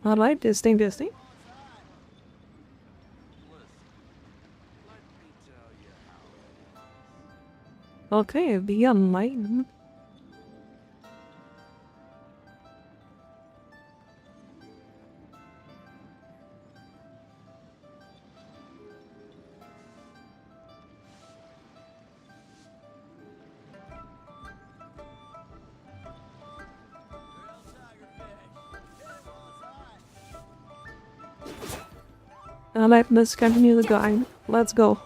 Alright, testing. Okay, be online. Alright, let's continue the grind. Let's go.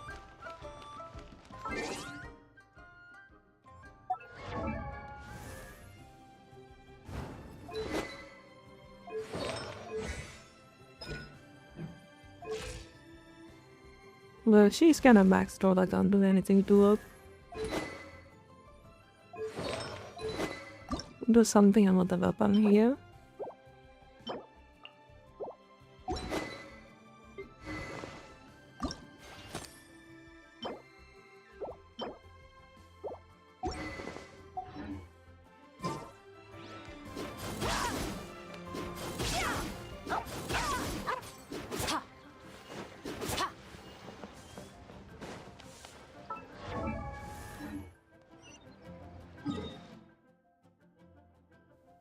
Well, she's kind of maxed out. I can't do anything to her. Do something about the weapon here.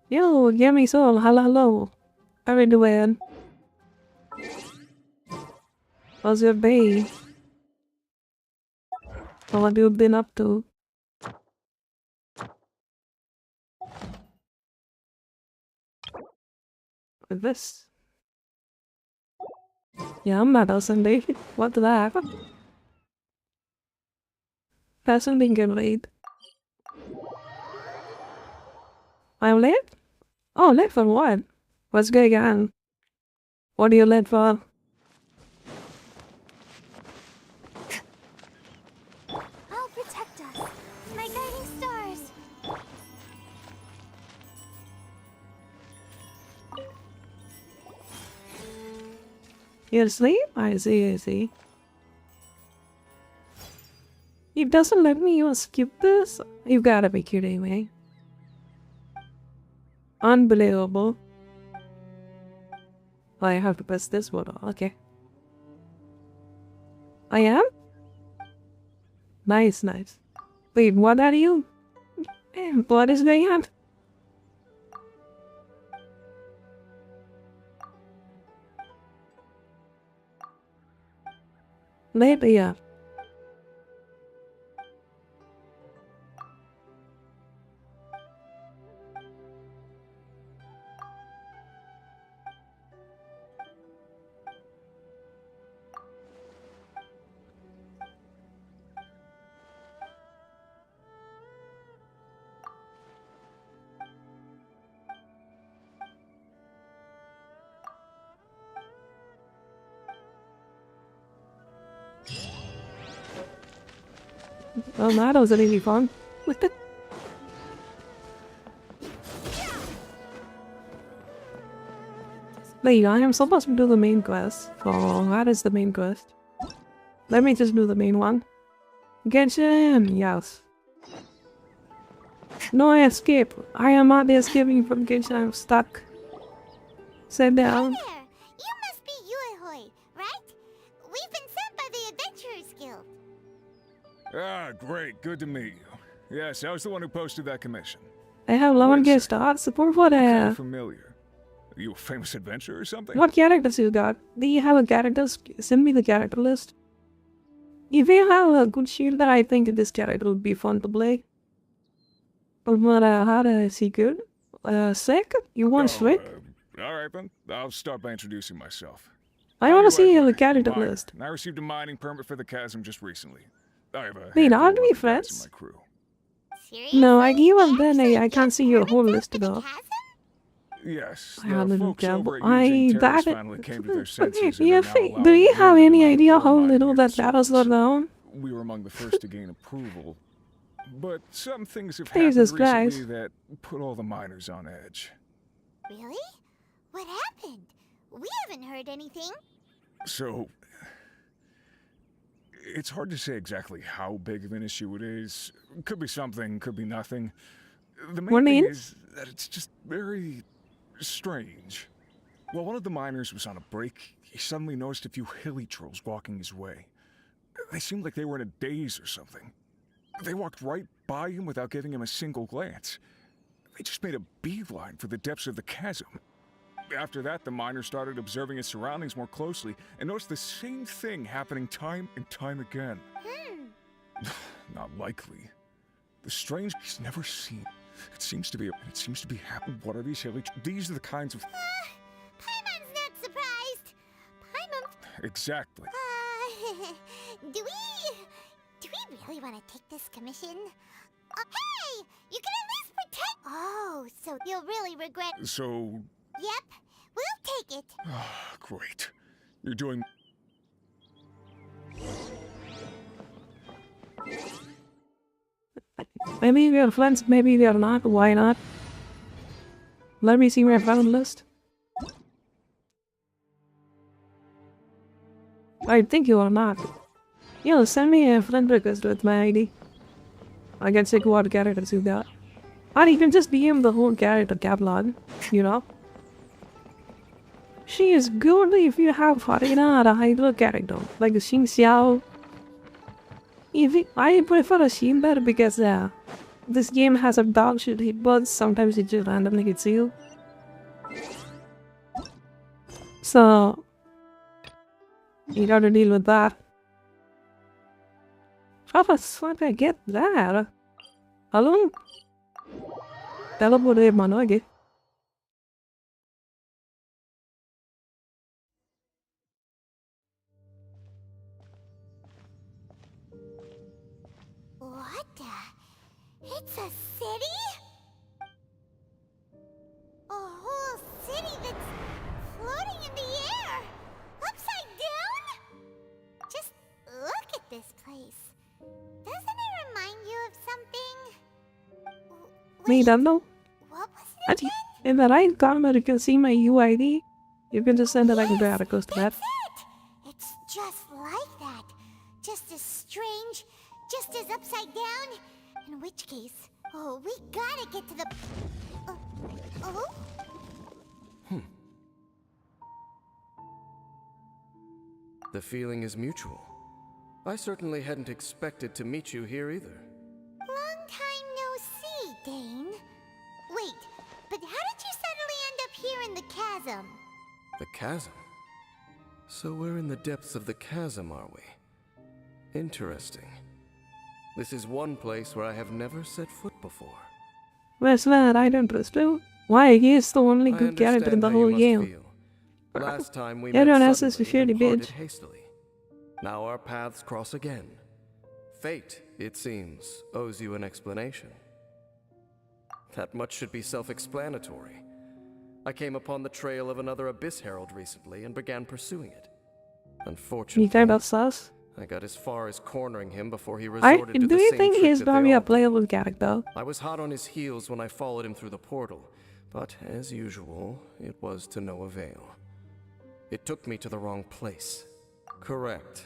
Yo, Yummy Soul, hello. How are you doing? How's your day? What have you been up to? With this? Yeah, I'm not Sunday. What the heck? Hasn't been good late. I'm late? Oh, late for what? What's going on? What are you late for? I'll protect us. My guiding stars. You're asleep? I see. It doesn't let me even skip this? You gotta be kidding me. Unbelievable. I have to press this button. Okay. I am? Nice. Wait, what are you? What is going on? Later, yeah. Well, that wasn't any fun. Wait, I am supposed to do the main quest. Oh, that is the main quest. Let me just do the main one. Genshin! Yes. No escape. I am not escaping from Genshin. I'm stuck. Sit down. Hey there! You must be Yuehoi, right? We've been sent by the Adventurers Guild. Ah, great. Good to meet you. Yes, I was the one who posted that commission. I have 11 guest stars. Support for Kind that. of familiar. Are you a famous adventurer or something? What characters you got? Do you have a character? Send me the character list. If you have a good shield, I think this character would be fun to play. But how is he good? Sick? You want Swick? Alright then. I'll start by introducing myself. I want to see the character list. I received a mining permit for the chasm just recently. I have a Wait, handful aren't of we other guys friends? in my crew. Seriously? No, I give up then. Actually I can't see your whole list though. Yes, I the haven't folks over gambled. at Eugene Terrace that finally came to their senses okay, and yeah, are now allowing do you me have to any mine idea ore how mining little near that the battles are surface. down? We were among the first to gain approval, but some things have Jesus happened Christ. recently that put all the miners on edge. Really? What happened? We haven't heard anything. So, it's hard to say exactly how big of an issue it is. Could be something, could be nothing. The main What thing means? is that it's just very strange. While one of the miners was on a break, he suddenly noticed a few hilly trolls walking his way. They seemed like they were in a daze or something. They walked right by him without giving him a single glance. They just made a beeline for the depths of the chasm. After that, the miner started observing his surroundings more closely and noticed the same thing happening time and time again. Not likely. The strange he's never seen. It seems to be happening. What are these hilly? These are the kinds of. Paimon's not surprised. Paimon. Exactly. Do we really want to take this commission? Hey, you can at least pretend. Oh, so you'll really regret. So. Yep, we'll take it. Great. You're doing. Maybe we are friends, maybe we are not. Why not? Let me see my friend list. I think you are not. Yo, send me a friend request with my ID. I can check what characters you got. Or you can just DM the whole character catalog, you know? She is good if you have Harina or a Hydra character, like Xing Xiao. I prefer a Shimber because this game has a dog shit hitbox, sometimes it just randomly hits you. So, you gotta deal with that. How the fuck I get there? Hello? Teleport Manoge. What the? It's a city? A whole city that's floating in the air! Upside down? Just look at this place. Doesn't it remind you of something? Me, don't know. What was it again? In the right corner, you can see my UID. You can just send a regular request to that. That's it! It's just like that. Just as strange, just as upside down. In which case, oh, we gotta get to the... oh? The feeling is mutual. I certainly hadn't expected to meet you here either. Long time no see, Dane. Wait, but how did you suddenly end up here in the chasm? The chasm? So we're in the depths of the chasm, are we? Interesting. This is one place where I have never set foot before. Where's that? I don't trust him. Why? He is the only good character in the whole game. Last time we Everyone met else is a suddenly shitty and parted bitch. hastily. Now our paths cross again. Fate, it seems, owes you an explanation. That much should be self-explanatory. I came upon the trail of another Abyss Herald recently and began pursuing it. Unfortunately, You kind of sus. I got as far as cornering him before he resorted to Do the you same think trick he's that probably they a all do. playable character? I was hot on his heels when I followed him through the portal, but as usual, it was to no avail. It took me to the wrong place. Correct.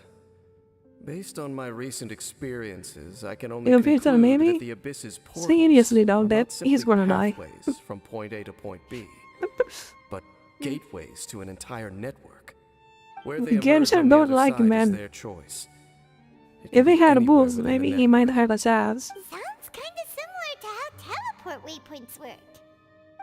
Based on my recent experiences, I can only Your pizza, conclude maybe? that the Abyss's portals Seriously, dog, are that not simply he's gonna die. pathways from point A to point B, but gateways to an entire network. Where they emerge Genshin on the don't other like side is men. their choice. It can If he be had a anywhere boost, within the maybe he network. might have a chance. Sounds kinda similar to how teleport waypoints work.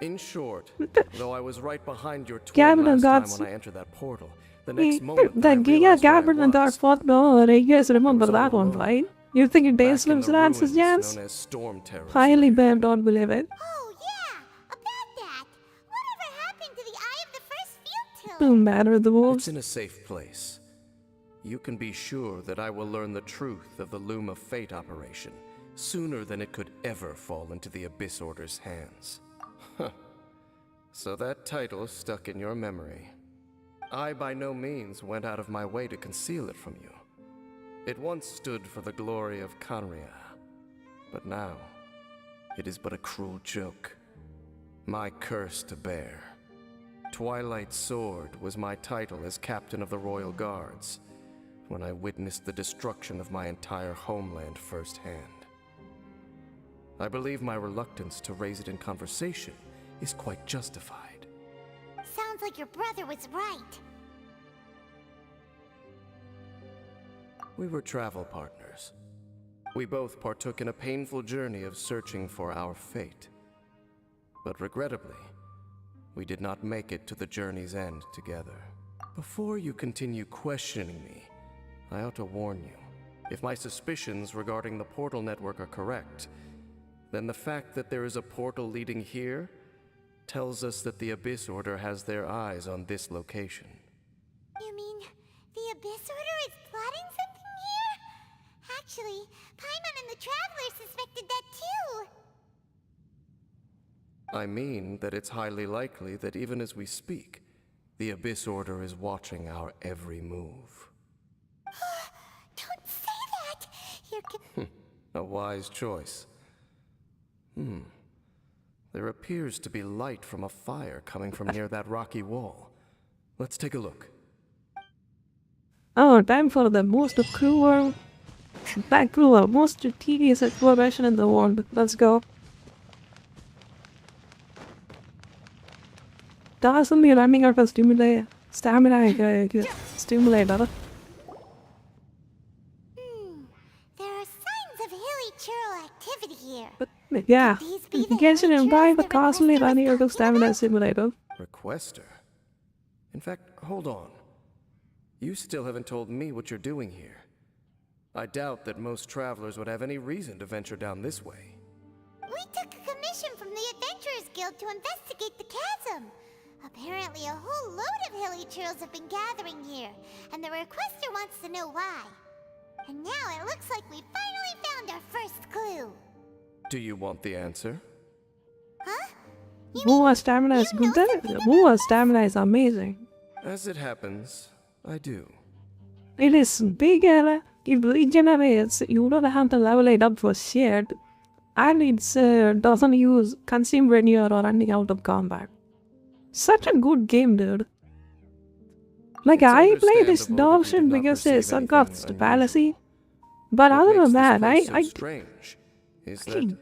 In short, though I was right behind your twin Gavin and last time God's- when I entered that portal, the next moment that I The Giga realized where I Gabbard and Dark was, Fought no, you guys remember I was that all one, alone. right? You think it back Days in Slim's the Dance's ruins chance? known as storm terrors. Highly banned, don't believe it. Oh yeah, about that. Whatever happened to the Eye of the First Field Tiller? Boom, batter the It's wolves. in a safe place. You can be sure that I will learn the truth of the Loom of Fate operation sooner than it could ever fall into the Abyss Order's hands. Huh. So that title stuck in your memory. I by no means went out of my way to conceal it from you. It once stood for the glory of Kanria, but now it is but a cruel joke. My curse to bear. Twilight Sword was my title as captain of the Royal Guards when I witnessed the destruction of my entire homeland firsthand. I believe my reluctance to raise it in conversation is quite justified. sounds like your brother was right. We were travel partners. We both partook in a painful journey of searching for our fate. But regrettably, we did not make it to the journey's end together. Before you continue questioning me, I ought to warn you. If my suspicions regarding the portal network are correct, then the fact that there is a portal leading here tells us that the Abyss Order has their eyes on this location. You mean the Abyss Order is plotting something here? Actually, Paimon and the Traveler suspected that too. I mean that it's highly likely that even as we speak, the Abyss Order is watching our every move. Don't say that! You're A wise choice. There appears to be light from a fire coming from near that rocky wall. Let's take a look. Oh, time for the most cruel, most tedious exploration in the world. Let's go. Doesn't be running out of stamina stimulator. There are signs of hilly churl activity here. But yeah, Could these be the Genshin hilly Impact, churls the the constantly requester was running out of talking stamina about? simulator. Requester? In fact, hold on. You still haven't told me what you're doing here. I doubt that most travelers would have any reason to venture down this way. We took a commission from the Adventurers Guild to investigate the chasm. Apparently a whole load of hilly churls have been gathering here, and the requester wants to know why. And now it looks like we finally found our first clue. Do you want the answer? Huh? More stamina is good. More stamina is amazing. As it happens, I do. It is bigger, it regenerates, you don't have to level it up for shit. And it doesn't use consume when you're running out of combat. Such a good game, dude. Like, It's I play this understandable dog that you shit did not because perceive it's a anything guts unusual. fallacy. But What other makes than that, this place I so strange is I- that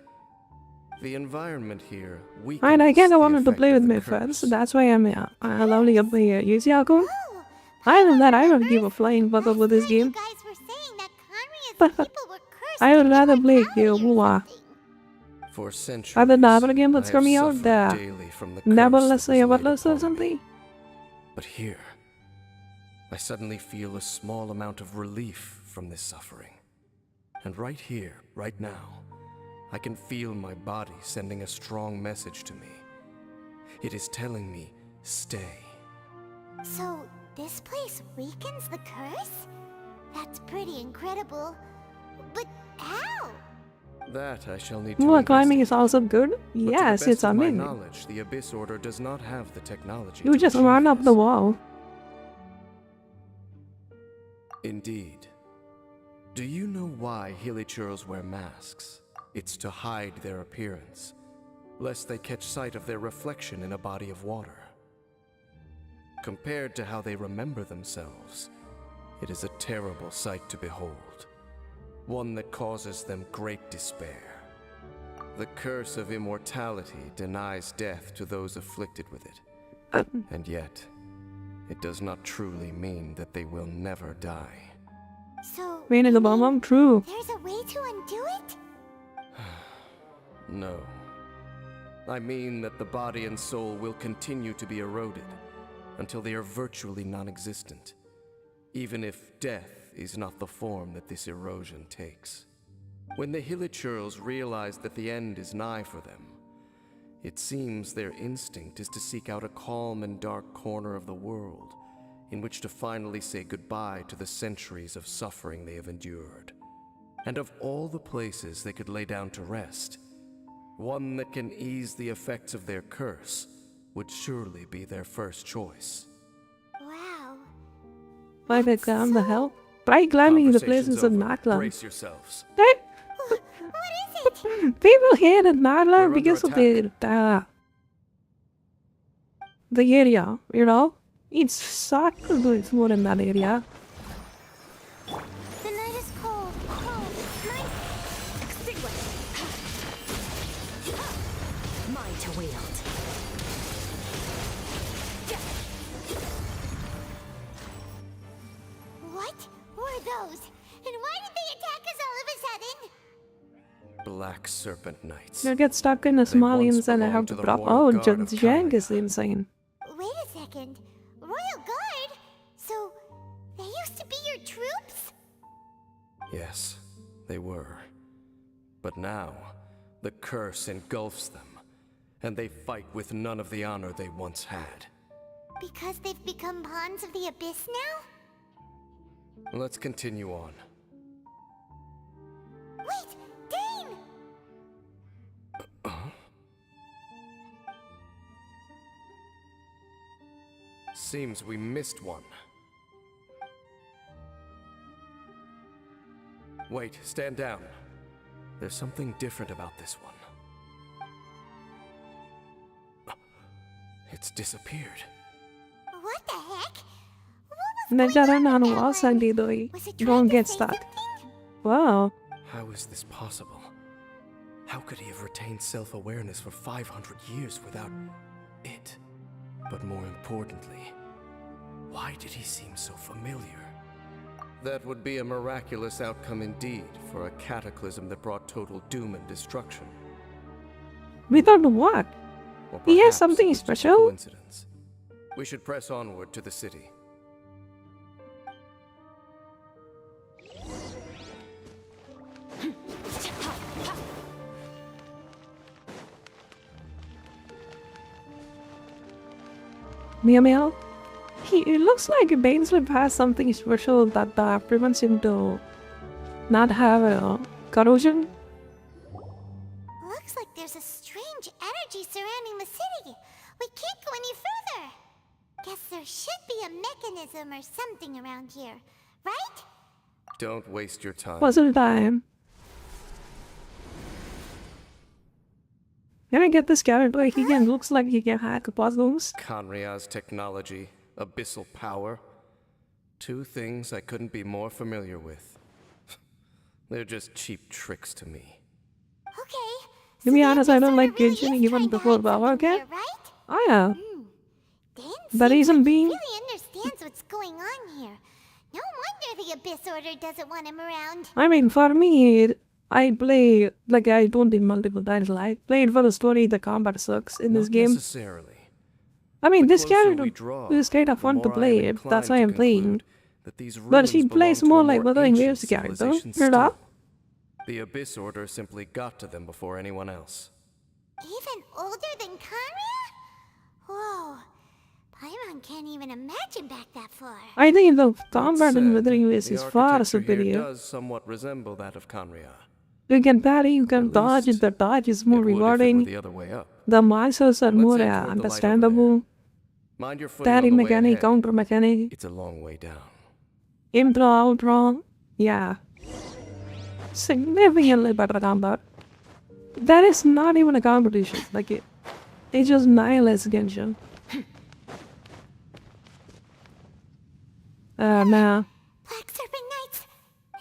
the environment here weakens and I kinda the wanted to effect play of with the my curse. friends, so that's why I'm allowing up my Yuzi account. Oh, I know that I don't give a flying fuck last with this time game. You guys were saying that Conria's But people were cursed I would with rather play immortality or Gilboa. something. For centuries, Other than other game that's I have coming out, suffered the daily from the Never curse Let's that Say was About laid Us or upon me. something. But here, I suddenly feel a small amount of relief from this suffering. And right here, right now, I can feel my body sending a strong message to me. It is telling me, stay. So, this place weakens the curse? That's pretty incredible. But how? That I shall need to More climbing investigate. is also good. But to the Yes, best it's of my amazing. knowledge, the Abyss Order does not have the technology You to just achieve run up the this. wall. Indeed. Do you know why Hilichurls wear masks? It's to hide their appearance, lest they catch sight of their reflection in a body of water. Compared to how they remember themselves, it is a terrible sight to behold, one that causes them great despair. The curse of immortality denies death to those afflicted with it, and yet, it does not truly mean that they will never die. So, Raining you the bomb, mean I'm true. there's a way to undo it? No. I mean that the body and soul will continue to be eroded until they are virtually non-existent, even if death is not the form that this erosion takes. When the Hilichurls realize that the end is nigh for them, it seems their instinct is to seek out a calm and dark corner of the world in which to finally say goodbye to the centuries of suffering they have endured. And of all the places they could lay down to rest, one that can ease the effects of their curse would surely be their first choice. Wow. Why they climb the hell? Try climbing the Conversation's places in over. Nakla. Brace yourselves. What is it? People hate in We're Nakla under because of attack. the area, you know? It's such a good more in that area. The night is cold. Night. Extinguish. Mine to wield. those? And why did they attack us all of a sudden? Black Serpent Knights. They'll get stuck in the They once Somalians and I have belonged to to the drop. Royal Oh, Guard of Zhang is China. insane. Wait a second. Royal Guard? So, they used to be your troops? Yes, they were. But now, the curse engulfs them, and they fight with none of the honor they once had. Because they've become pawns of the Abyss now? Let's continue on. Wait, Dane! Seems we missed one. Wait, stand down. There's something different about this one. It's disappeared. What the heck? Najaran on was and doi. Was it Don't trying to get say stuck. something? Wow. How is this possible? How could he have retained self-awareness for 500 years without it? But more importantly, why did he seem so familiar? That would be a miraculous outcome indeed for a cataclysm that brought total doom and destruction. Without what? Or He has perhaps something it was just a special? coincidence. We should press onward to the city. Meow meow. It looks like Bainslip has something special that prevents him to not have corrosion. Looks like there's a strange energy surrounding the city. We can't go any further. Guess there should be a mechanism or something around here, right? Don't waste your time. Puzzle time. Can I get this character? He can looks like he can hack puzzles. Conria's technology, abyssal power. Two things I couldn't be more familiar with. They're just cheap tricks to me. Okay. To be the honest, I don't episode like really Genshin is even trying to before hide Baba, something okay? here, right? Oh yeah. Dan But seems reason like being- he really understands what's going on here. No wonder the Abyss Order doesn't want him around. I mean, for me, I play, like I told him multiple times, I played for the story, the combat sucks in this Not game. necessarily. I mean, The this closer we character draw, is kind of the fun to more I am play, that's inclined why to I'm playing. conclude that these But she ruins plays belong to more a like Wuthering ancient Waves character. civilization Heard still. up? The Abyss Order simply got to them before anyone else. Even older than Kanria? Whoa. Paimon can't even imagine back that far. I think the That combat in said, Wuthering Waves the is far architecture here superior. does somewhat resemble that of Kanria. You can parry, you can At dodge, least the dodge is more It would if it were rewarding. the other way up. The monsters are Let's more head toward the light over understandable. Mind your footing on Parry the way mechanic, ahead. counter mechanic, It's a long way down. intro, outro, yeah. Significantly better combat. That is not even a competition, like it just annihilates Genshin. Nah. Black Serpent Knights!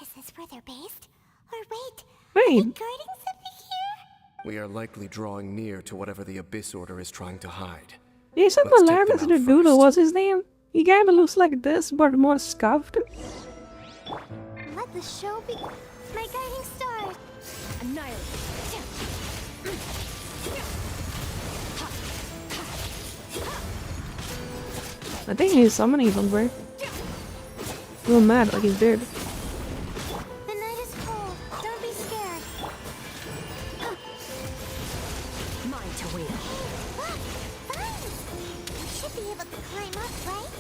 Is this where they're based? Or wait, Wait, guarding something here? We are likely drawing near to whatever the Abyss Order is trying to hide. isn't Let's the take them latest out dude, first. what's his name? He kinda looks like this, but more scuffed. Let the show be my guiding star. Annihilate. I think he's summoning somewhere. Real mad, like he's dead. The night is cold. Don't be scared. Mine to win. Look, vines! We should be able to climb up, right?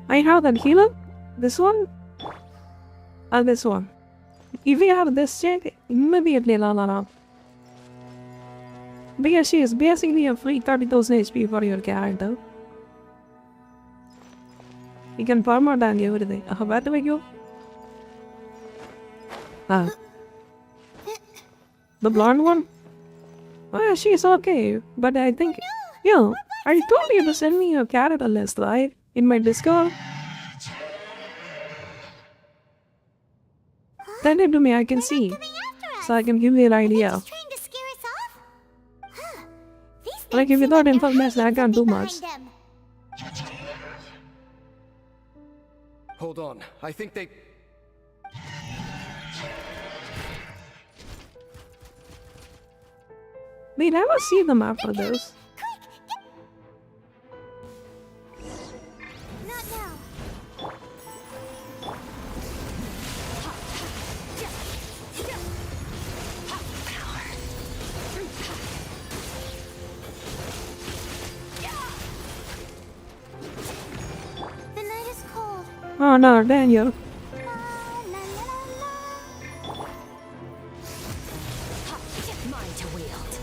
I have that healer. This one? And this one. If you have this check, immediately la. Because she is basically a free 30,000 HP for your character. You can perma down everything. Where do we go? The blonde one? She's okay, but I think... Yo, I told you to send me your character list, right? In my Discord. Send it to me, I can see. Coming after us. So I can give you an Are they idea. just trying to scare us off? Huh. These Like, if without information, I can't do much. Behind them. Hold on. I think they... We never see them after this. Not now. The night is cold. Oh no, Daniel. La, la, la, la. Mine to wield.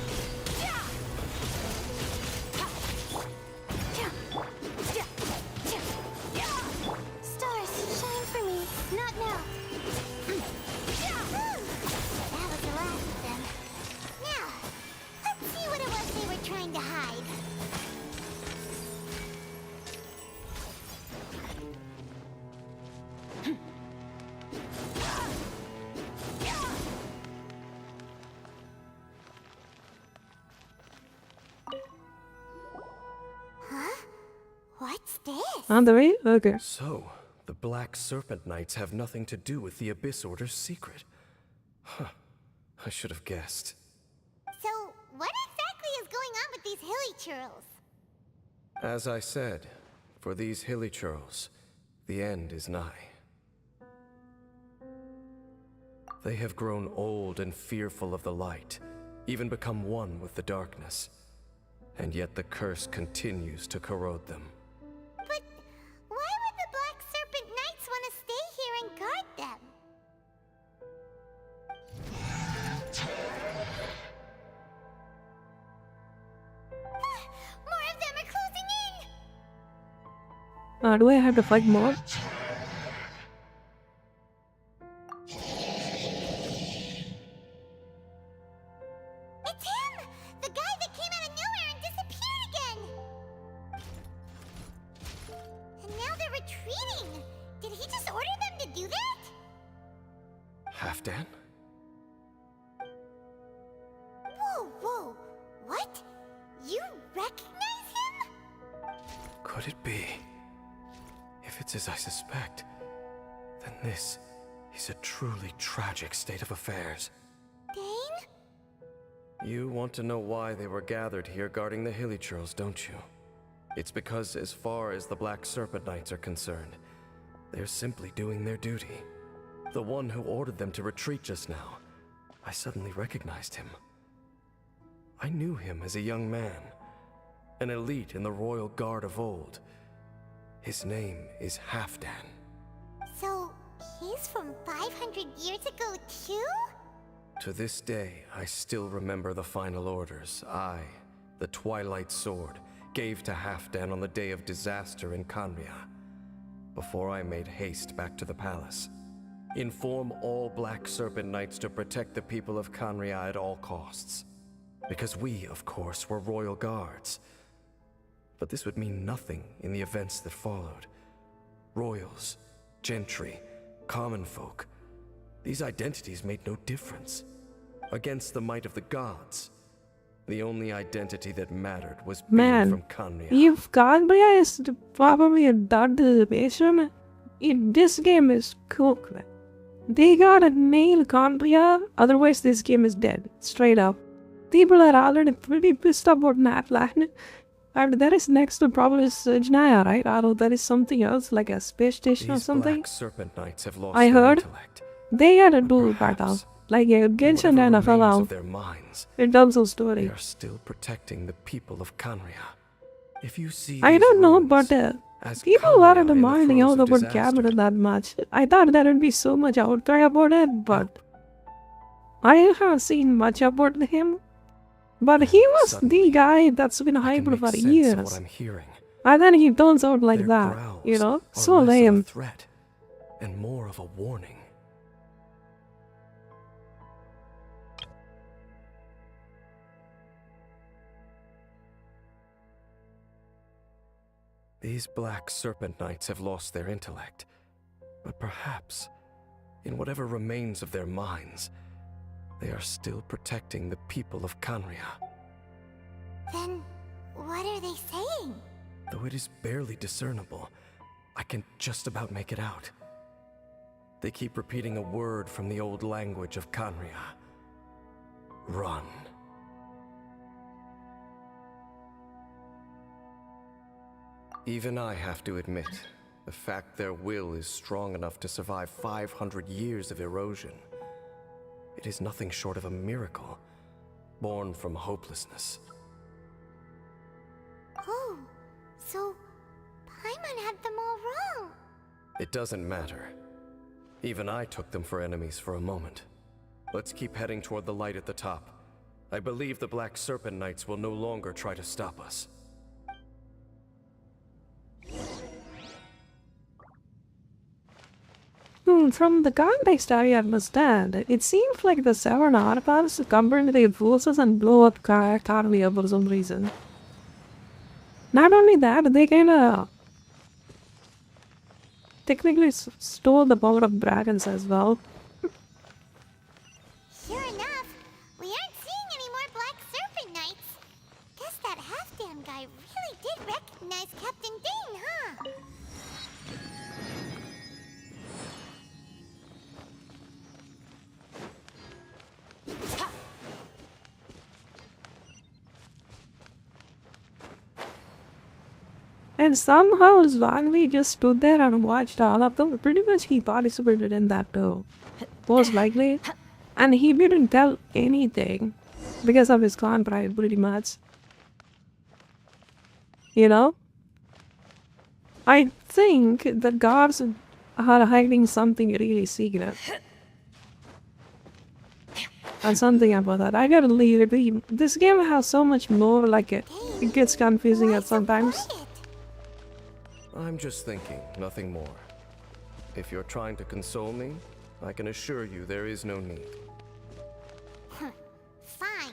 Stars, shine for me. Not now. That was the last of them. Now, let's see what it was they were trying to hide. Huh? What's this? On the way? Okay. So, the Black Serpent Knights have nothing to do with the Abyss Order's secret. Huh. I should have guessed. So, what exactly is going on with these hilly churls? As I said, for these hilly churls, the end is nigh. They have grown old and fearful of the light, even become one with the darkness. And yet the curse continues to corrode them. But why would the Black Serpent Knights want to stay here and guard them? More of them are closing in! Do I have to fight more? It's him! The guy that came out of nowhere and disappeared again! And now they're retreating! Did he just order them to do that? Halfdan? Whoa, whoa! What? You recognize him? Could it be? If it's as I suspect, then this is a truly tragic state of affairs. Dane? You want to know why they were gathered here guarding the hilly churls, don't you? It's because as far as the Black Serpent Knights are concerned, they're simply doing their duty. The one who ordered them to retreat just now, I suddenly recognized him. I knew him as a young man, an elite in the royal guard of old. His name is Halfdan. So, he's from 500 years ago too? To this day, I still remember the final orders I, the Twilight Sword, gave to Halfdan on the day of disaster in Kanria, before I made haste back to the palace. Inform all Black Serpent Knights to protect the people of Kanria at all costs. Because we, of course, were royal guards. But this would mean nothing in the events that followed. Royals, gentry, common folk. These identities made no difference. Against the might of the gods, the only identity that mattered was being Man, from Kanria. if Kanria is probably a dud nation, this game is cooked. They gotta nail Kanria, otherwise this game is dead. Straight up. People are already pretty pissed about Natlan. And that is next to probably Janaya, right? Or that is something else, like a space station or These something. Black Serpent Knights have lost I their heard intellect. they gotta But do part perhaps, of. Like a Genshin and a whatever remains fellow of their minds, in terms of they story. are still protecting the people of Kanria. If you see I these don't know, ruins but as people Kanria weren't in the demanding throes out of about disaster, Cabinet that much. I thought there would be so much outcry about it, but I haven't seen much about him. But he was Suddenly, the guy that's been I can hyped make for sense of years. what I'm hearing. And then he turns out like Their that, growls you know? are So less of a lame. threat and more of a warning. These Black Serpent Knights have lost their intellect, but perhaps, in whatever remains of their minds, they are still protecting the people of Kanria. Then, What are they saying? Though it is barely discernible, I can just about make it out. They keep repeating a word from the old language of Kanria. Run. Even I have to admit, the fact their will is strong enough to survive 500 years of erosion. It is nothing short of a miracle, born from hopelessness. Oh, so Paimon had them all wrong. It doesn't matter. Even I took them for enemies for a moment. Let's keep heading toward the light at the top. I believe the Black Serpent Knights will no longer try to stop us. From the context I understand, it seems like the seven artifacts combine their forces and blow up Karlia for some reason. Not only that, they kinda technically stole the power of dragons as well. Sure enough, we aren't seeing any more Black Serpent Knights. Guess that half-damn guy really did recognize Captain Dane, huh? And somehow Zwanvi just stood there and watched all of them. Pretty much he participated in that too. Most likely. And he didn't tell anything because of his clan pride, pretty much. You know? I think the gods are hiding something really secret. And something about that. I gotta leave it be. This game has so much more like it. It gets confusing at sometimes. Quiet. I'm just thinking, nothing more. If you're trying to console me, I can assure you there is no need. Fine.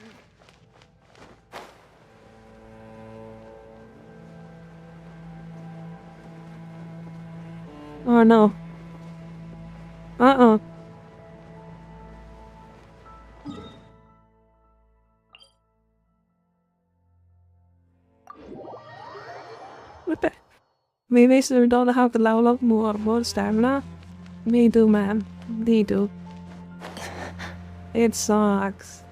Oh no. Uh-uh. What the? Maybe so we don't have to level up more stamina. Me too, man. Me too. It sucks.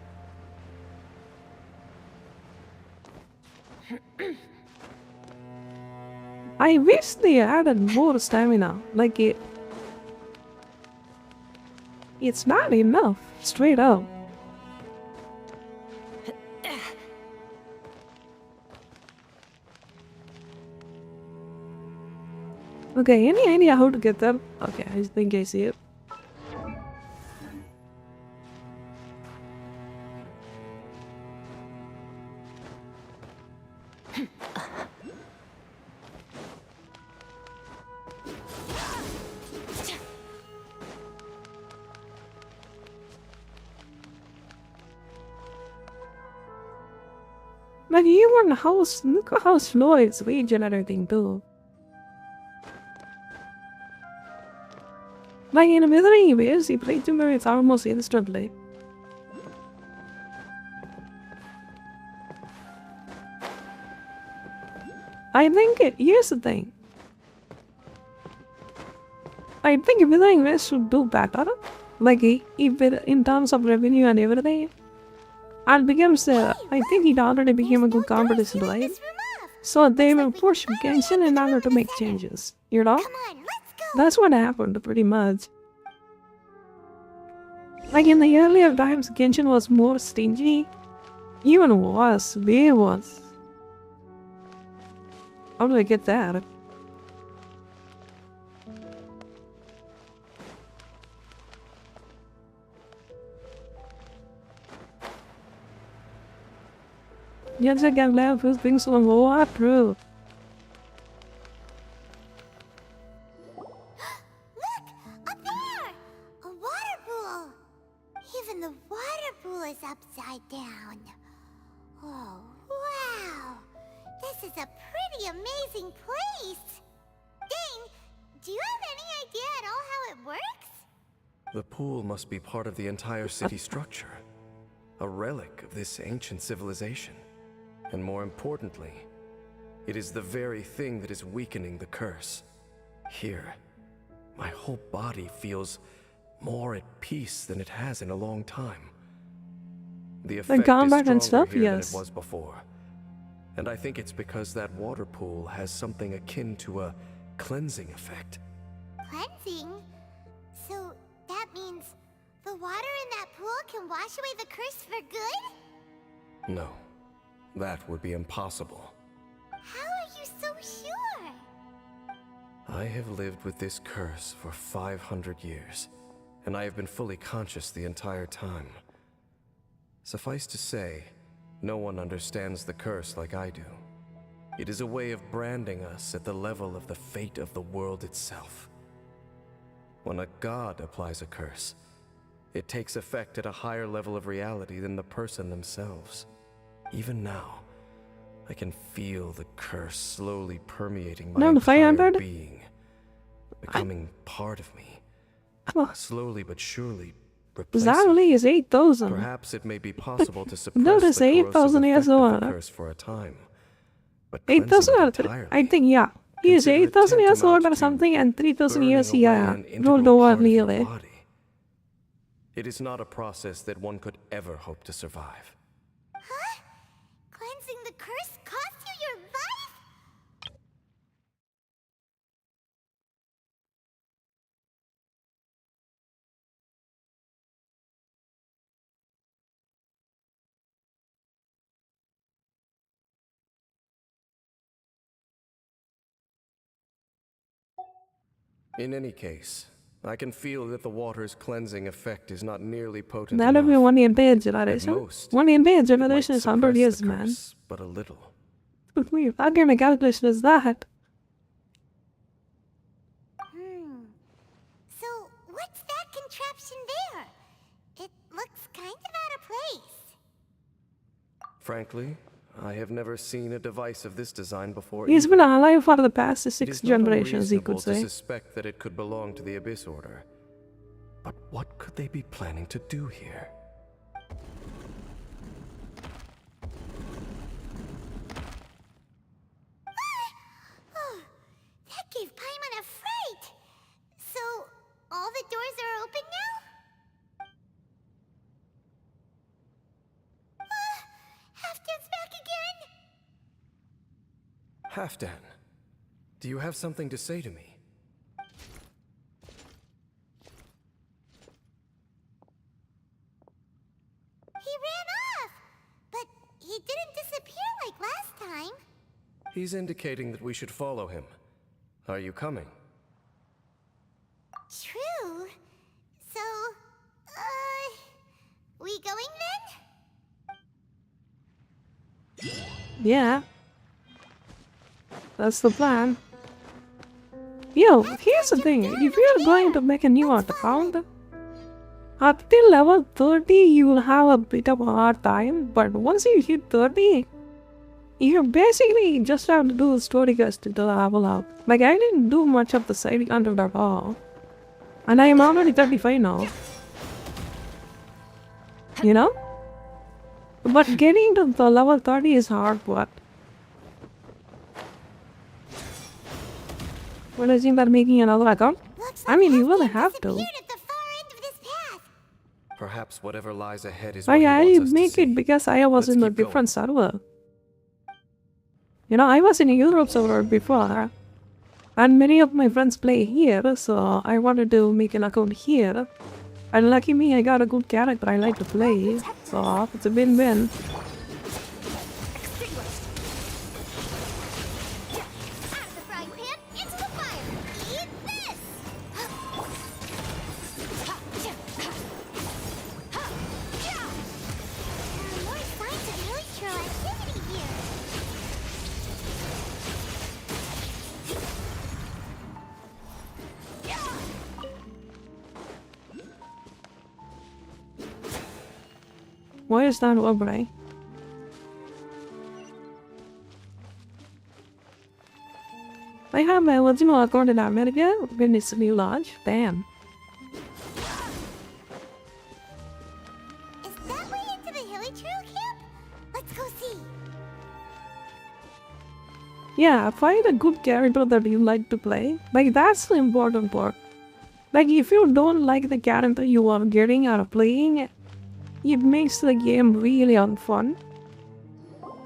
I wish they added more stamina. Like it's not enough. Straight up. Okay, any idea how to get them? Okay, I think I see it. But even look how slow it's regenerating too. Like in a million ways, he played to me it's almost instantly. I think here's the thing. I think everything else should do better. Like if it, in terms of revenue and everything. And becomes I think it already became a good competition, right? So they will push Genshin in order to make changes. You know? Come on, let's go. That's what happened, pretty much. Like in the earlier times, Genshin was more stingy. Even worse, way worse. How do I get that? Yes, I can laugh with things on the water. Look, up there! A water pool! Even the water pool is upside down. Oh, wow! This is a pretty amazing place! Dane, do you have any idea at all how it works? The pool must be part of the entire city structure. A relic of this ancient civilization. And more importantly, it is the very thing that is weakening the curse. Here, my whole body feels more at peace than it has in a long time. The effect combat is and stronger stuff, here yes. than it was before. And I think it's because that water pool has something akin to a cleansing effect. Cleansing? So that means the water in that pool can wash away the curse for good? No, that would be impossible. How are you so sure? I have lived with this curse for 500 years, and I have been fully conscious the entire time. Suffice to say, no one understands the curse like I do. It is a way of branding us at the level of the fate of the world itself. When a god applies a curse, it takes effect at a higher level of reality than the person themselves. Even now, I can feel the curse slowly permeating my No, the entire 500? being, becoming part of me, Come on. slowly but surely That replacing. only is 8,000. Perhaps it may be possible to suppress Notice the corrosive 8,000 years effect of the old. curse for a time, but 8,000 cleansing it or entirely, I think, yeah. He is consider it 8,000 years old tantamount or to something, and 3,000 burning years, away yeah. an integral Rolled over part of your nearly. body. It is not a process that one could ever hope to survive. Huh? Cleansing the curse cost you your life? In any case, I can feel that the water's cleansing effect is not nearly potent That'll be enough. one in bed At generation. most, One in bed it might generation is 100 suppress years, the man. curse, but a little. What kind of calculation is that? So, what's that contraption there? It looks kind of out of place. Frankly, I have never seen a device of this design before. He's either. been alive for the past It 6 is not generations, he unreasonable could to say. suspect that it could belong to the Abyss Order. But what could they be planning to do here? Oh, that gave Paimon a fright. So, all the doors are open now? Halfdan's back again. Halfdan, do you have something to say to me? He ran off, but he didn't disappear like last time. He's indicating that we should follow him. Are you coming? True. So, we going then? Yeah. That's the plan. Yo, here's the thing. If you're going to make a new account, up till level 30, you will have a bit of a hard time. But once you hit 30, you basically just have to do story quests to level up. Like, I didn't do much of the side content at all. And I am already 35 now. You know? But getting to the level 30 is hard, but... What is that making another account? Looks I mean, you Halfdan really have to. disappeared at the far end of this path. Perhaps whatever lies ahead is I what he wants us to make see. it because I was Let's in a keep going. different server. You know, I was in a Europe server before. And many of my friends play here, so I wanted to make an account here. And lucky me, I got a good character I like to play. So it's a win-win. Out of the frying pan, into the fire. Eat this! There are more signs of elytral activity here. Why is that Aubrey? I have my original account in America when it's new launch. Damn. Is that way into the hilly trail camp? Let's go see. Yeah, find a good character that you like to play. Like, that's the important part. Like, if you don't like the character you are getting out of playing, it makes the game really unfun.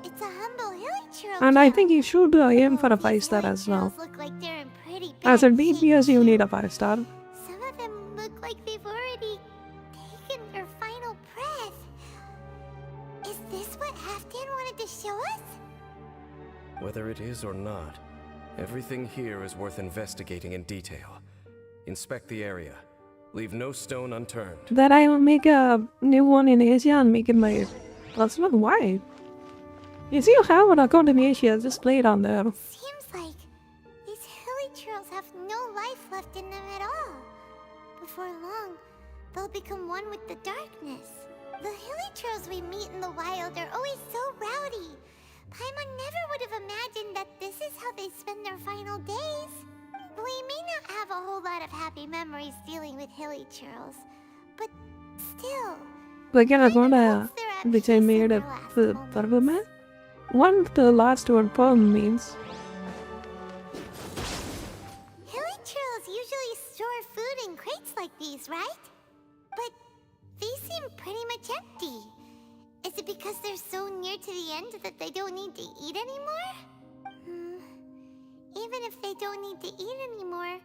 It's a humble hilly churl And I camp. think you should aim for a These 5-star hilly as well. churls look like they're in pretty As a bad shape, DPS, you need too. a 5-star. Some of them look like they've already taken their final breath. Is this what Halfdan wanted to show us? Whether it is or not, everything here is worth investigating in detail. Inspect the area. Leave no stone unturned. That I will make a new one in Asia and make it my personal. Why? If you have an account in Asia, just play it on there. Seems like these hilly churls have no life left in them at all. Before long, they'll become one with the darkness. The hilly churls we meet in the wild are always so rowdy. Paimon never would have imagined that this is how they spend their final days. We may not have a whole lot of happy memories dealing with hilly churls, but still, Again, I'm Paimon gonna hopes they're at which I peace in made their a last purple moments. man. What the last word perm means. Hilly churls usually store food in crates like these, right? But these seem pretty much empty. Is it because they're so near to the end that they don't need to eat anymore? Even if they don't need to eat anymore,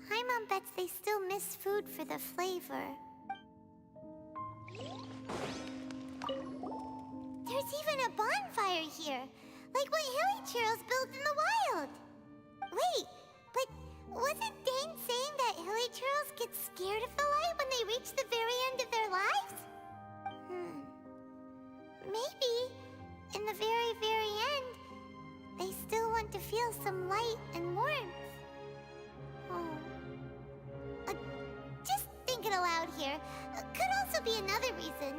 Paimon bets they still miss food for the flavor. There's even a bonfire here, like what hilly churls build in the wild. Wait, but wasn't Dane saying that hilly churls get scared of the light when they reach the very end of their lives? Maybe, in the very, very end, they still want to feel some light and warmth. Just thinking aloud here. Could also be another reason.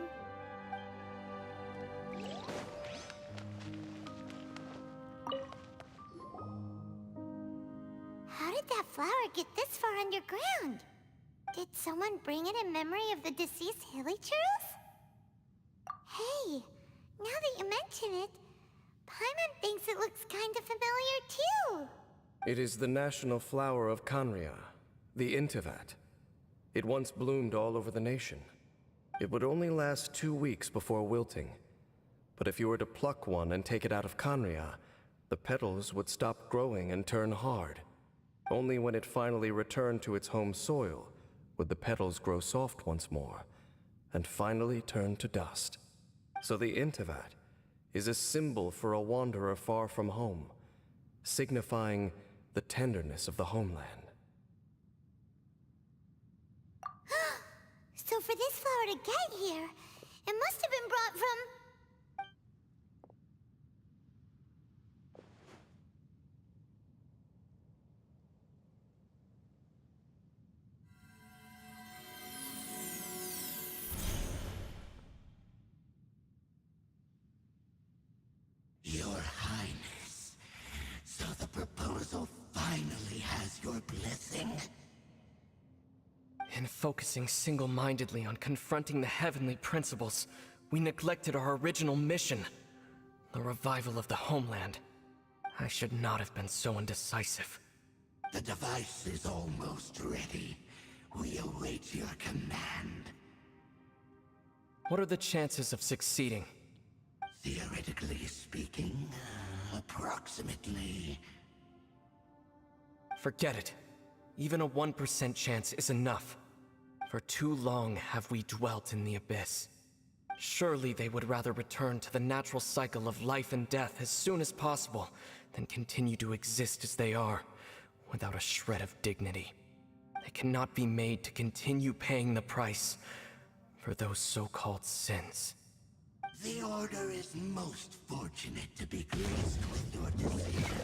How did that flower get this far underground? Did someone bring it in memory of the deceased hilly churls? Hey, now that you mention it, Paimon thinks it looks kind of familiar too. It is the national flower of Kanria, the Intivat. It once bloomed all over the nation. It would only last 2 weeks before wilting. But if you were to pluck one and take it out of Kanria, the petals would stop growing and turn hard. Only when it finally returned to its home soil would the petals grow soft once more, and finally turn to dust. So the Intivat is a symbol for a wanderer far from home, signifying the tenderness of the homeland. So for this flower to get here, it must have been brought from... Your Highness, so the proposal finally has your blessing? In focusing single-mindedly on confronting the heavenly principles, we neglected our original mission, the revival of the homeland. I should not have been so indecisive. The device is almost ready. We await your command. What are the chances of succeeding? Theoretically speaking, approximately. Forget it. Even a 1% chance is enough. For too long have we dwelt in the abyss. Surely they would rather return to the natural cycle of life and death as soon as possible than continue to exist as they are, without a shred of dignity. They cannot be made to continue paying the price for those so-called sins. The Order is most fortunate to be graced with your decision.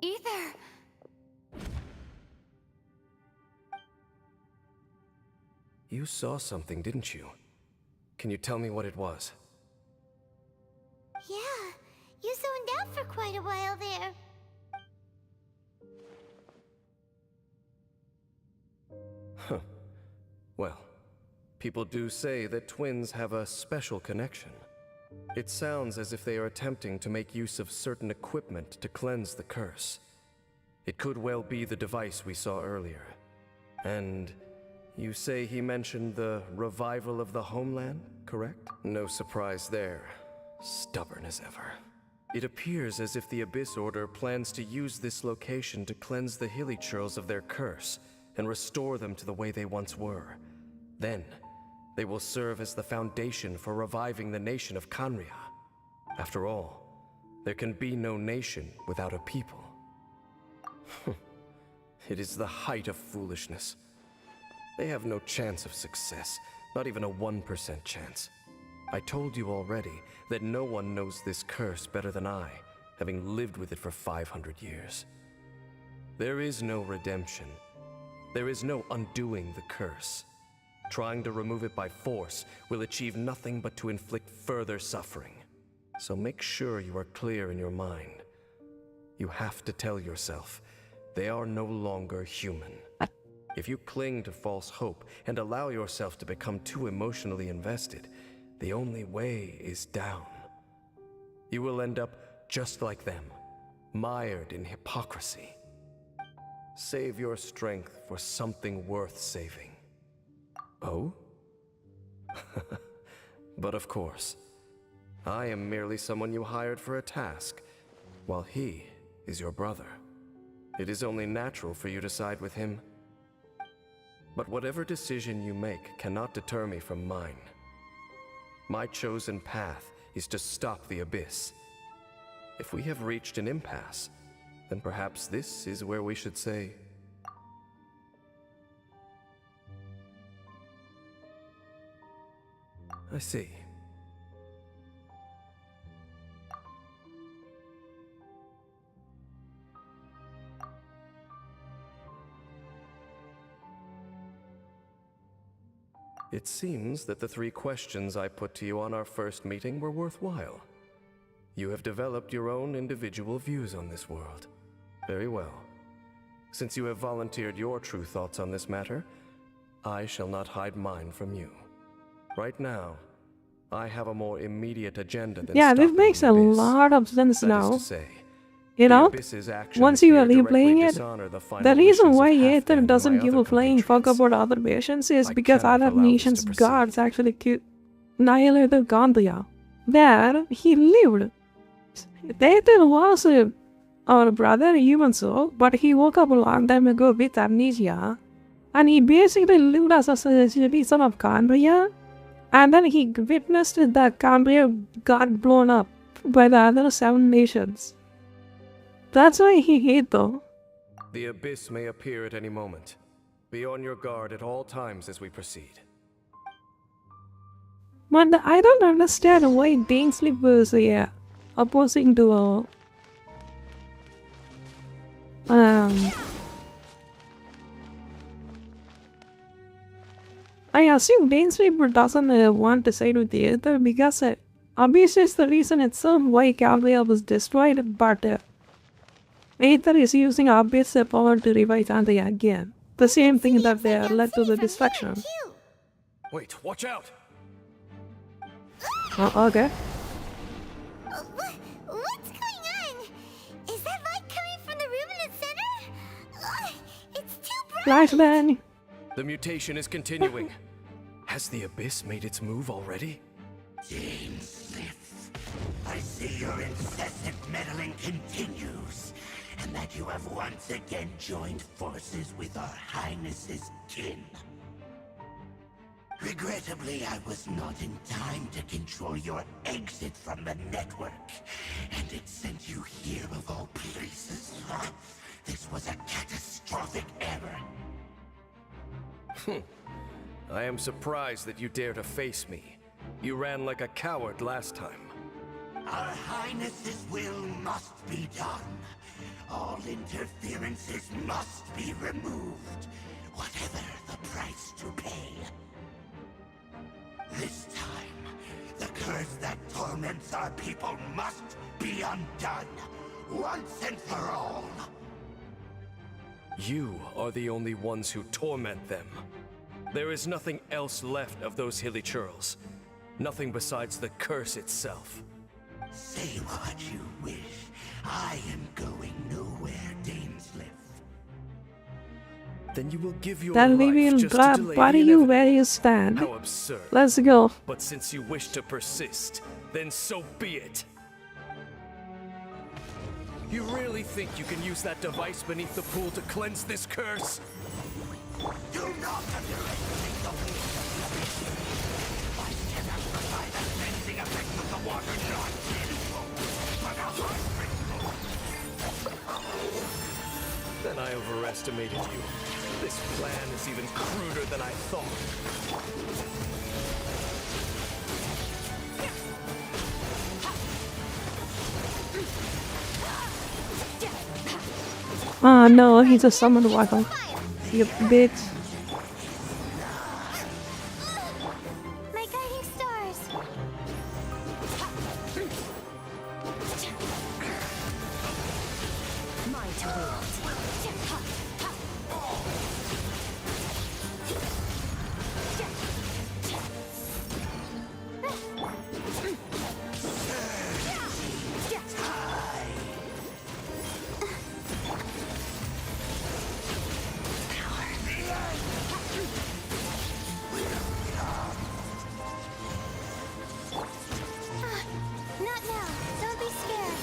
Ether! You saw something, didn't you? Can you tell me what it was? Yeah, you zoned out for quite a while there. Well, people do say that twins have a special connection. It sounds as if they are attempting to make use of certain equipment to cleanse the curse. It could well be the device we saw earlier. And you say he mentioned the revival of the homeland, correct? No surprise there. Stubborn as ever. It appears as if the Abyss Order plans to use this location to cleanse the Hilichurls of their curse and restore them to the way they once were. Then, they will serve as the foundation for reviving the nation of Kanria. After all, there can be no nation without a people. It is the height of foolishness. They have no chance of success, not even a 1% chance. I told you already that no one knows this curse better than I, having lived with it for 500 years. There is no redemption. There is no undoing the curse. Trying to remove it by force will achieve nothing but to inflict further suffering. So make sure you are clear in your mind. You have to tell yourself, they are no longer human. If you cling to false hope and allow yourself to become too emotionally invested, the only way is down. You will end up just like them, mired in hypocrisy. Save your strength for something worth saving. Oh? But of course, I am merely someone you hired for a task, while he is your brother. It is only natural for you to side with him. But whatever decision you make cannot deter me from mine. My chosen path is to stop the Abyss. If we have reached an impasse, then perhaps this is where we should say... I see. It seems that the 3 questions I put to you on our first meeting were worthwhile. You have developed your own individual views on this world. Very well. Since you have volunteered your true thoughts on this matter, I shall not hide mine from you. Right now, I have a more immediate agenda than Yeah, this stopping makes the a Abyss. lot of sense That now. is to say, You the know, Abyss's actions once you are here directly replaying it, dishonor the final the reason wishes of why Halfdan Aether and doesn't my give a other flying fuck compatriots. about other nations is I because cannot other allow this nations' to proceed. gods actually annihilated Gandhia. There, he lived. Aether was our brother, even so, but he woke up a long time ago with amnesia. And he basically lived as a citizen of Cambria. And then he witnessed that Cambria got blown up by the other 7 nations. That's why he hate though. The Abyss may appear at any moment. Be on your guard at all times as we proceed. But I don't understand why Dainsleep was opposing to I assume Dainsleep doesn't want to side with the Aether because Abyss is the reason itself why Cambria was destroyed, but Aether is using Abyss power to revive Cambria again. The same thing that led to the destruction. Wait, watch out! Okay. What's going on? Is that light coming from the room in the center? Ugh, it's too bright! Flashbang! The mutation is continuing. Has the Abyss made its move already? James Smith, I see your incessant meddling continues, and that you have once again joined forces with our Highness's kin. Regrettably, I was not in time to control your exit from the network, and it sent you here of all places. This was a catastrophic error. I am surprised that you dare to face me. You ran like a coward last time. Our Highness's will must be done. All interferences must be removed, whatever the price to pay. This time, the curse that torments our people must be undone, once and for all. You are the only ones who torment them. There is nothing else left of those hilly churls. Nothing besides the curse itself. Say what you wish. I am going nowhere, Dainsliff. Then you will give your Then we life will just to delay bury the you inevitable. where you stand. How absurd. Let's go. But since you wish to persist, then so be it. You really think you can use that device beneath the pool to cleanse this curse? Do not underestimate the weight of the abyss. I cannot provide the cleansing effect of the water not tenfold, but 100-fold. Then I overestimated you. This plan is even cruder than I thought. Oh no, he's a summoned wackle. You bitch. My guiding stars. Mine to wield. Not now. Don't be scared.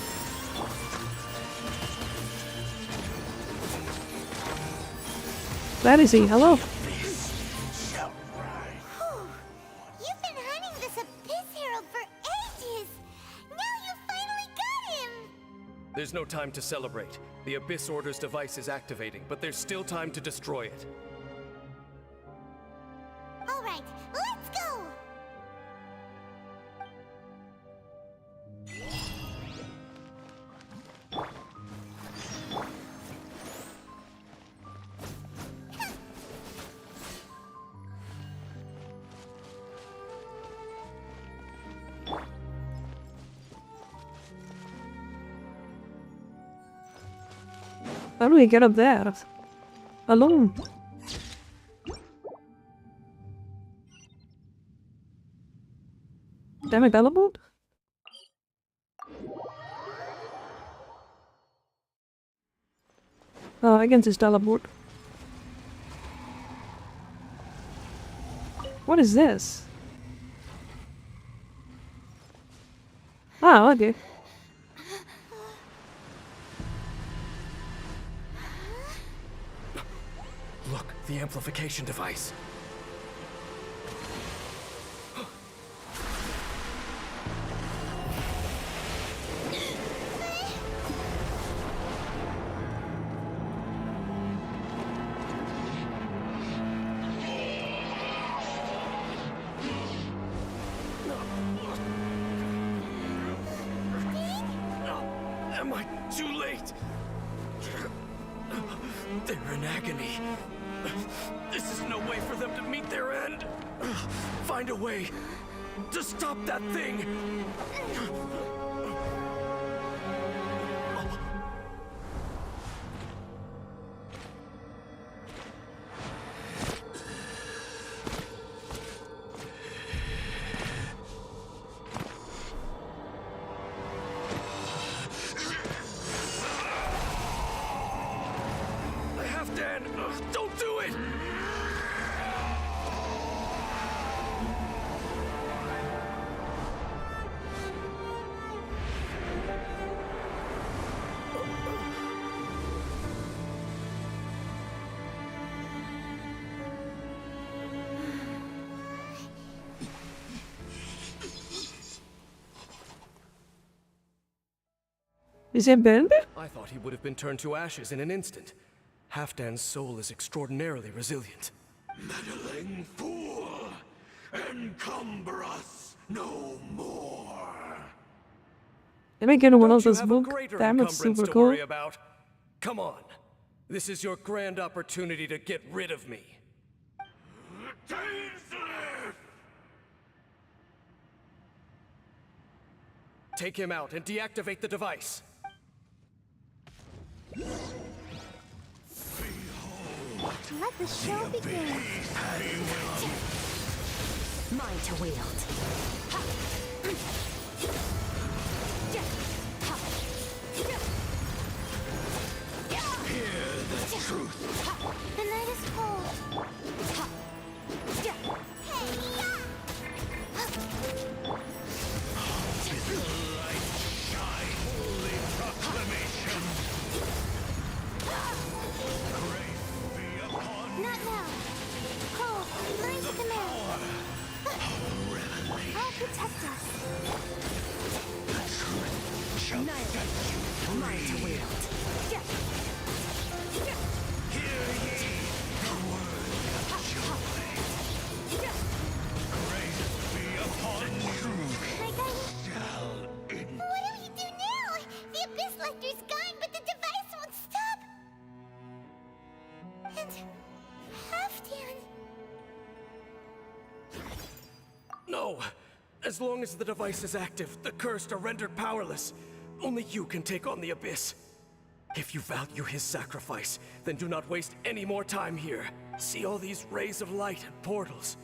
That is he. Hello. Whew. You've been hunting this Abyss Herald for ages. Now you finally got him. There's no time to celebrate. The Abyss Order's device is activating, but there's still time to destroy it. All right, let's go. How do we get up there? Alone. Damn it, teleport? Oh, I can just teleport. What is this? Oh, okay. Look, the amplification device. Am I too late? They're in agony. This is no way for them to meet their end. Find a way to stop that thing. Dan, don't do it! Is it burned? I thought he would have been turned to ashes in an instant. Halfdan's soul is extraordinarily resilient. Meddling fool! Encumber us no more! Let me get one of Don't you this have a book. greater Damn, it's encumbrance super to cool. worry about? Come on. This is your grand opportunity to get rid of me. Dainsliff! Take him out and deactivate the device. Behold Let the show begin. Mine to wield. The night is cold. Hey, yeah! Not now. Cole, line to command. I'll protect us. Mine to wield. My guiding... What do we do now? The Abyss Lecter's gone, but the device won't stop. And... Halfdan... No! As long as the device is active, the cursed are rendered powerless. Only you can take on the Abyss. If you value his sacrifice, then do not waste any more time here. See all these rays of light and portals?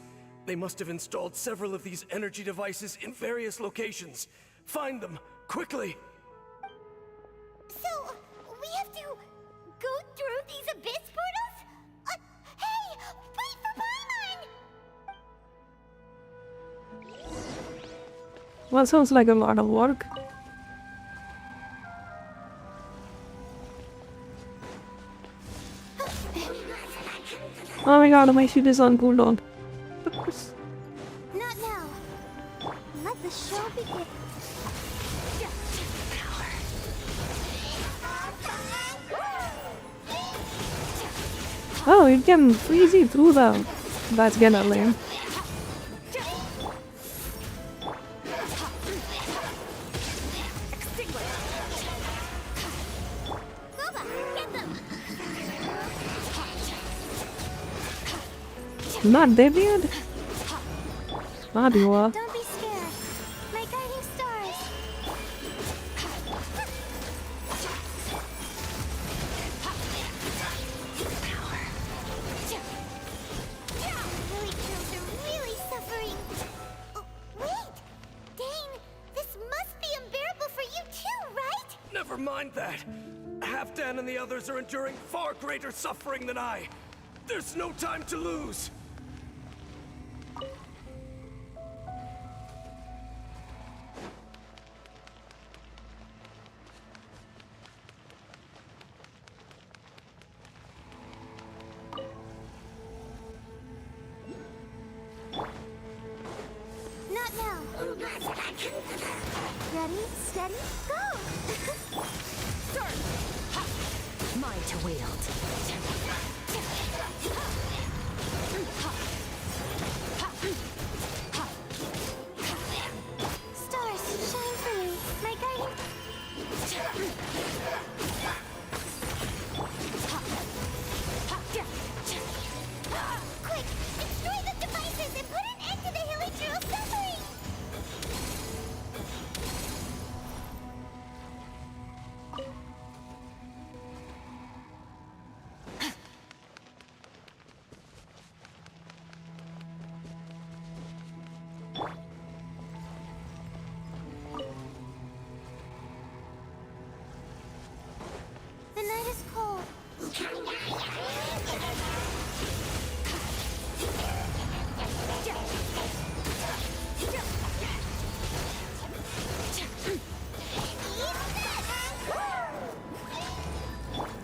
They must have installed several of these energy devices in various locations. Find them, quickly! So, we have to go through these Abyss portals? Hey! Wait for Paimon! Well, sounds like a lot of work. Oh my god, my shit is on cooldown. Not now. Let the show begin. Oh, it can freeze you through the... That's kinda lame. Boba, get them! Not dead yet? Not you are. Don't be scared. My guiding stars. Really kills are really suffering. Oh, wait! Dane, this must be unbearable for you too, right? Never mind that. Halfdan and the others are enduring far greater suffering than I. There's no time to lose. Not now. Ready, steady, go! Mine to wield. Stars, shine for me. My guiding... Quick! Destroy the devices and put an end to the Hilichurl suffering! The night is cold.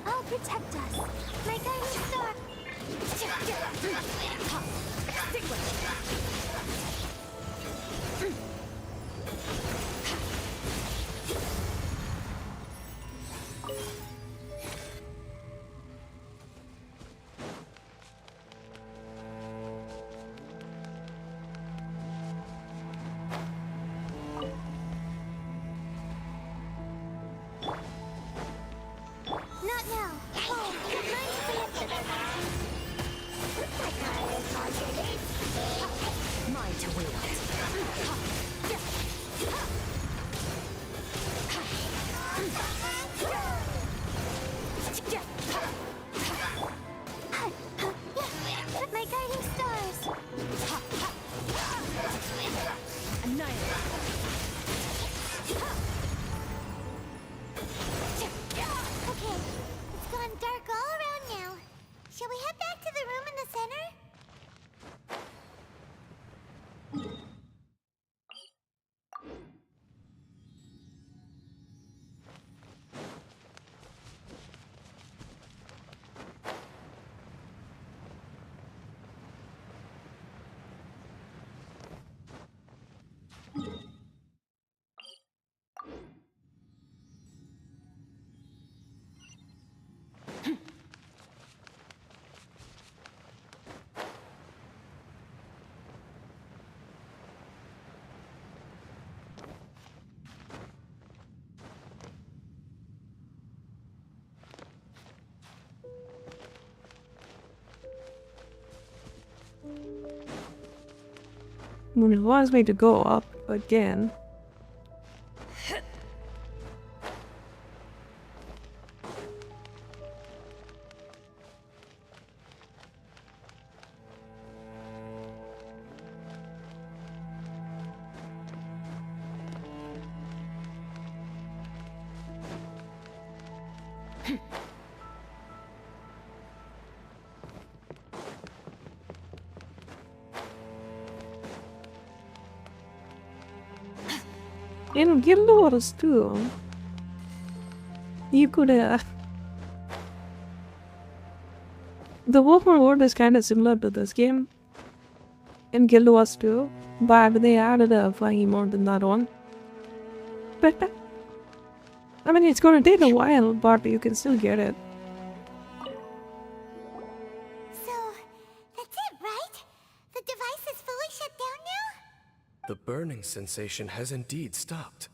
I'll protect us. My guiding star. Not now. Oh, mine's connected. Mine to wield. I mean, it wants me to go up again. In Guild Wars 2, you could the open world is kind of similar to this game in Guild Wars 2, but they added a flying more than that one. But I mean, it's gonna take a while, but you can still get it. So, that's it, right? The device is fully shut down now? The burning sensation has indeed stopped.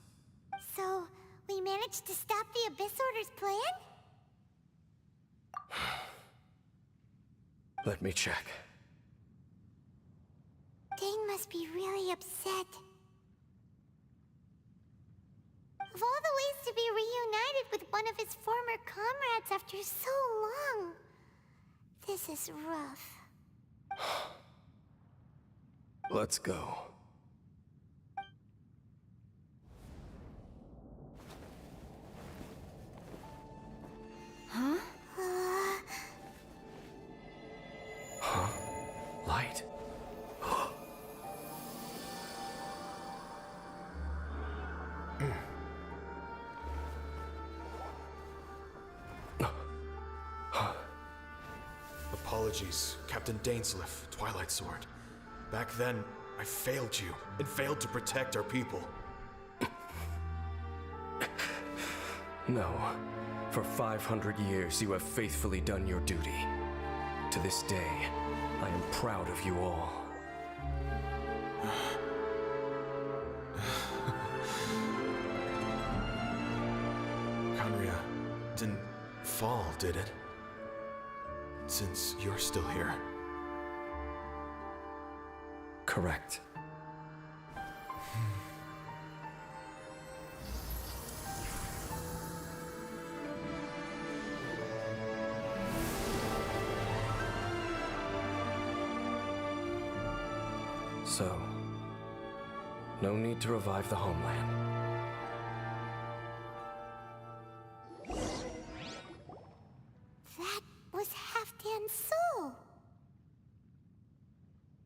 So, we managed to stop the Abyss Order's plan? Let me check. Dane must be really upset. Of all the ways to be reunited with one of his former comrades after so long, this is rough. Let's go. Huh? Huh? Light? Apologies, Captain Dainsleif, Twilight Sword. Back then, I failed you, and failed to protect our people. No. For 500 years, you have faithfully done your duty. To this day, I am proud of you all. Conria didn't fall, did it? Since you're still here. Correct. So, no need to revive the homeland. That was Halfdan's soul.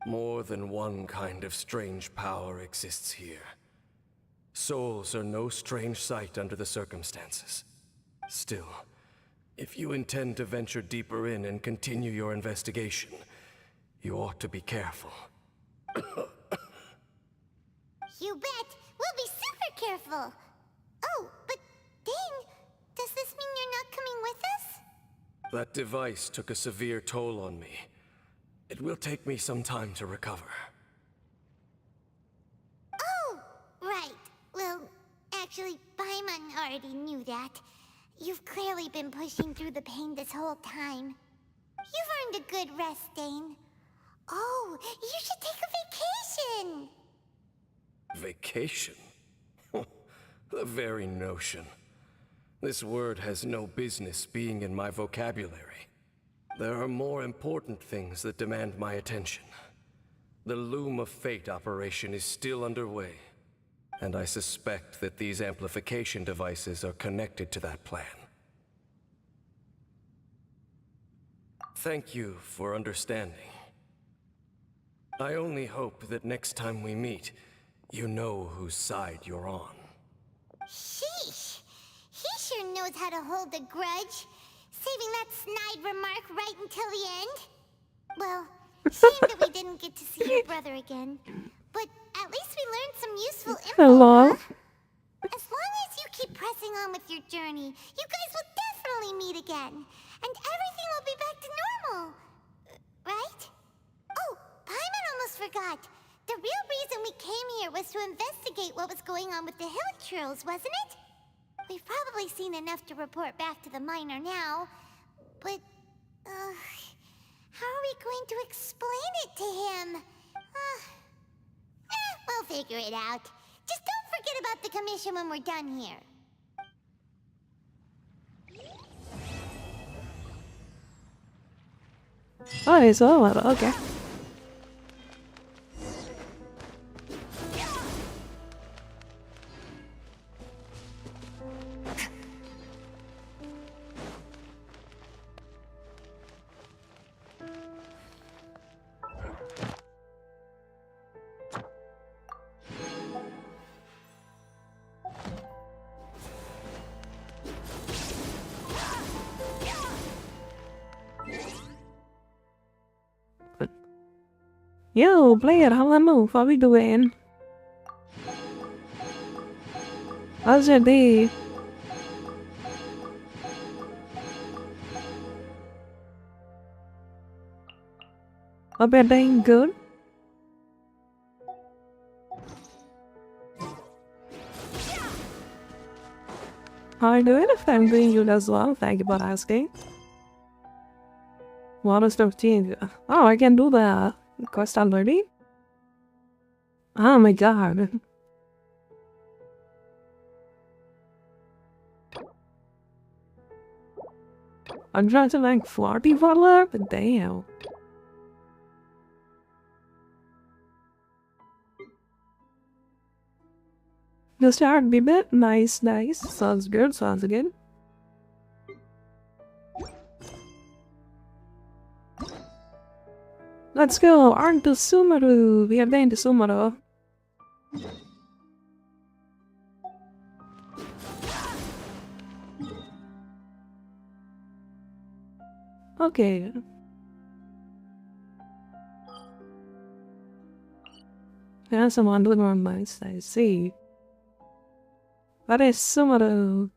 More than one kind of strange power exists here. Souls are no strange sight under the circumstances. Still, if you intend to venture deeper in and continue your investigation, you ought to be careful. You bet! We'll be super careful! Oh, but Dane, does this mean you're not coming with us? That device took a severe toll on me. It will take me some time to recover. Oh, right. Well, actually, Paimon already knew that. You've clearly been pushing through the pain this whole time. You've earned a good rest, Dane. Oh, you should take a vacation! Vacation? The very notion. This word has no business being in my vocabulary. There are more important things that demand my attention. The Loom of Fate operation is still underway, and I suspect that these amplification devices are connected to that plan. Thank you for understanding. I only hope that next time we meet, you know whose side you're on. Sheesh! He sure knows how to hold a grudge. Saving that snide remark right until the end. Well, shame that we didn't get to see your brother again. But at least we learned some useful info, Hello. huh? As long as you keep pressing on with your journey, you guys will definitely meet again. And everything will be back to normal. Right? Oh, Paimon almost forgot. The real reason we came here was to investigate what was going on with the Hilichurls, wasn't it? We've probably seen enough to report back to the miner now. But, how are we going to explain it to him? We'll figure it out. Just don't forget about the commission when we're done here. Oh, it's over. Okay. Yo, player, how I move? How we doing? How's your day? Hope you're doing good. How are you doing? If I'm doing good as well, thank you for asking. Water stuff change. Oh, I can do the quest already? Oh my god. I'm trying to like 40 follower, but damn. The start be bit nice, nice. Sounds good, sounds good. Let's go, on to Sumeru. We are going to Sumeru. Okay. Yeah, someone doing more nice, I see. That is Sumeru.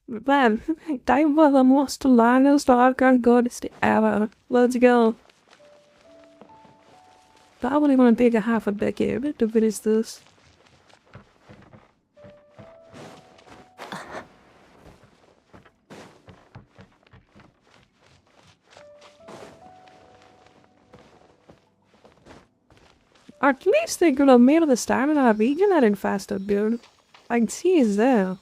Man, time for the most longest dark and goodest ever. Let's go. Probably gonna take a half a decade to finish this. At least they could have made the stamina regenerated faster, dude. I can see it's there.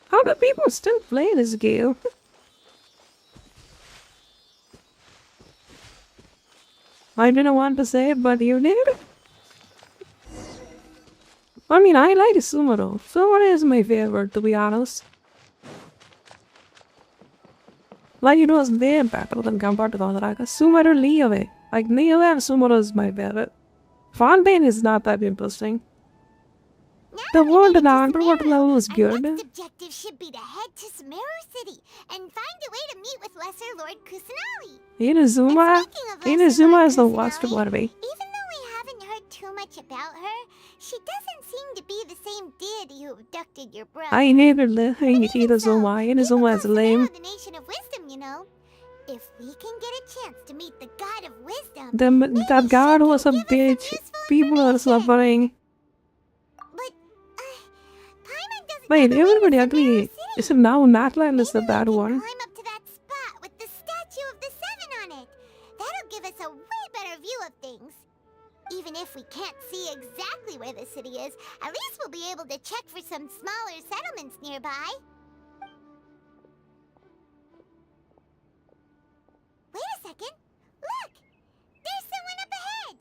How do people still play this game? I didn't want to say it, but you did. I mean, I like Sumeru. Sumeru is my favorite, to be honest. Like, it was way better than compared to the other actors. Sumeru Leeway. Like, Leeway and Sumeru is my favorite. Fontaine is not that interesting. The world in the underwater level is good. Our next objective should be to head to Sumeru City and find a way to meet with Lesser Lord Kusanali. Inazuma is the worst one to be. Even though we haven't heard too much about her, she doesn't seem to be the same deity who abducted your brother. I never hate Inazuma. Inazuma is lame. The nation of wisdom, you know. If we can get a chance to meet the god of wisdom, That god was a bitch. People are suffering. But Paimon doesn't Wait, have a way to everybody Sumeru agree. City. Is it now Natlan is the Maybe bad we can one? climb up to that spot with the statue of the Seven on it. That'll give us a way better view of things. Even if we can't see exactly where the city is, at least we'll be able to check for some smaller settlements nearby. Wait a second. Look! There's someone up ahead!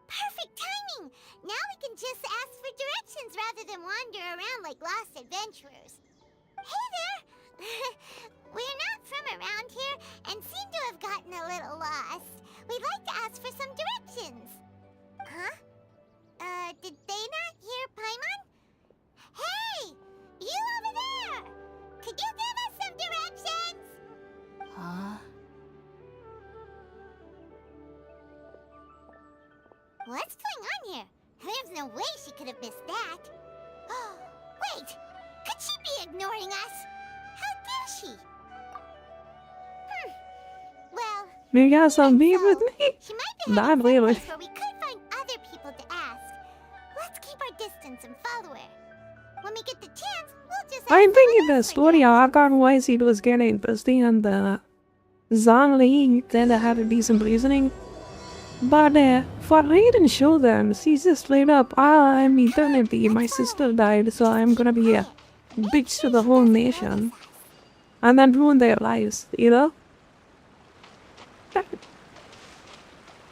Perfect timing! Now we can just ask for directions rather than wander around like lost adventurers. Hey there! We're not from around here and seem to have gotten a little lost. We'd like to ask for some directions. Huh? Did they not hear Paimon? Hey! You over there! Could you give us some directions? Huh? What's going on here? There's no way she could have missed that. Wait! Could she be ignoring us? How dare she? Well, You got some beef so, with me? she might be Not heading really. someplace where we could find other people to ask. Let's keep our distance and follow when we get the chance, we'll just I ask think in someone the else for story directions. arc on wise it was getting interesting and Zhang Li then had a decent reasoning. But for Raiden Shogun, she's just straight up, I'm eternity, my sister died, so I'm gonna be a bitch to the whole nation. And then ruin their lives, you know?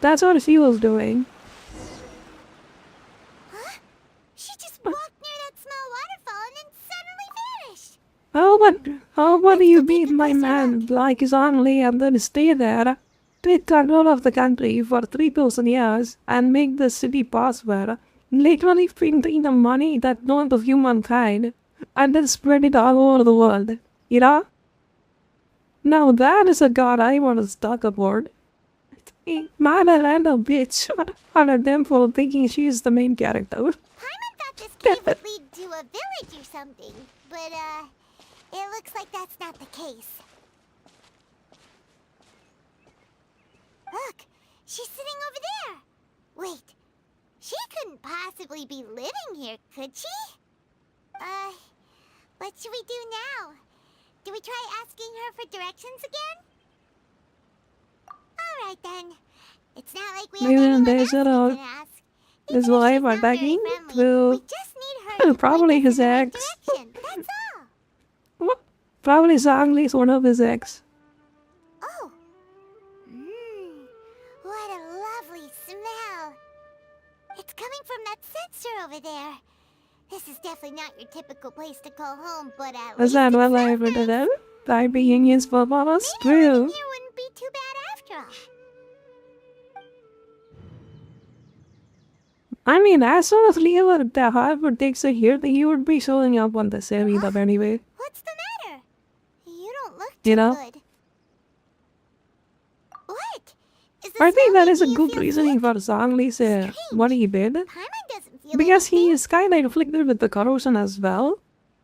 That's what she was doing. Huh? She just walked near that small waterfall and then suddenly vanished. How about you beat my man like Zhang Li and then stay there, take control of the country for 3,000 years and make the city prosper, literally printing the money that known of humankind, and then spread it all over the world, you know? Now that is a god I want to talk about. Mother and a bitch on a temple thinking she's the main character. Paimon thought this cave would lead to a village or something, but it looks like that's not the case. Look, she's sitting over there. Wait, she couldn't possibly be living here, could she? What should we do now? Do we try asking her for directions again? Alright then. It's not like we have Maybe anyone there's else we a- can ask. His Even if wife she's not very attacking friendly, will- we just need her to probably point us his in the right ex. direction. That's all. What? Probably Zhang Li's one of his ex. Oh. What a lovely smell. It's coming from that sensor over there. This is definitely not your typical place to call home, but at Is least that it what I sounds read nice. it? By being his performance? Maybe living True. here wouldn't be too bad after all. I mean, as soon as Leo the Harvard takes a here, he would be showing up on the series of anyway. What's the matter? You don't look You too know? good. What? Is the I think smell that is a making you good feel reasoning sick? for Zhang Li's what he did. Paimon doesn't feel Because he anything. is kind of afflicted with the corrosion as well.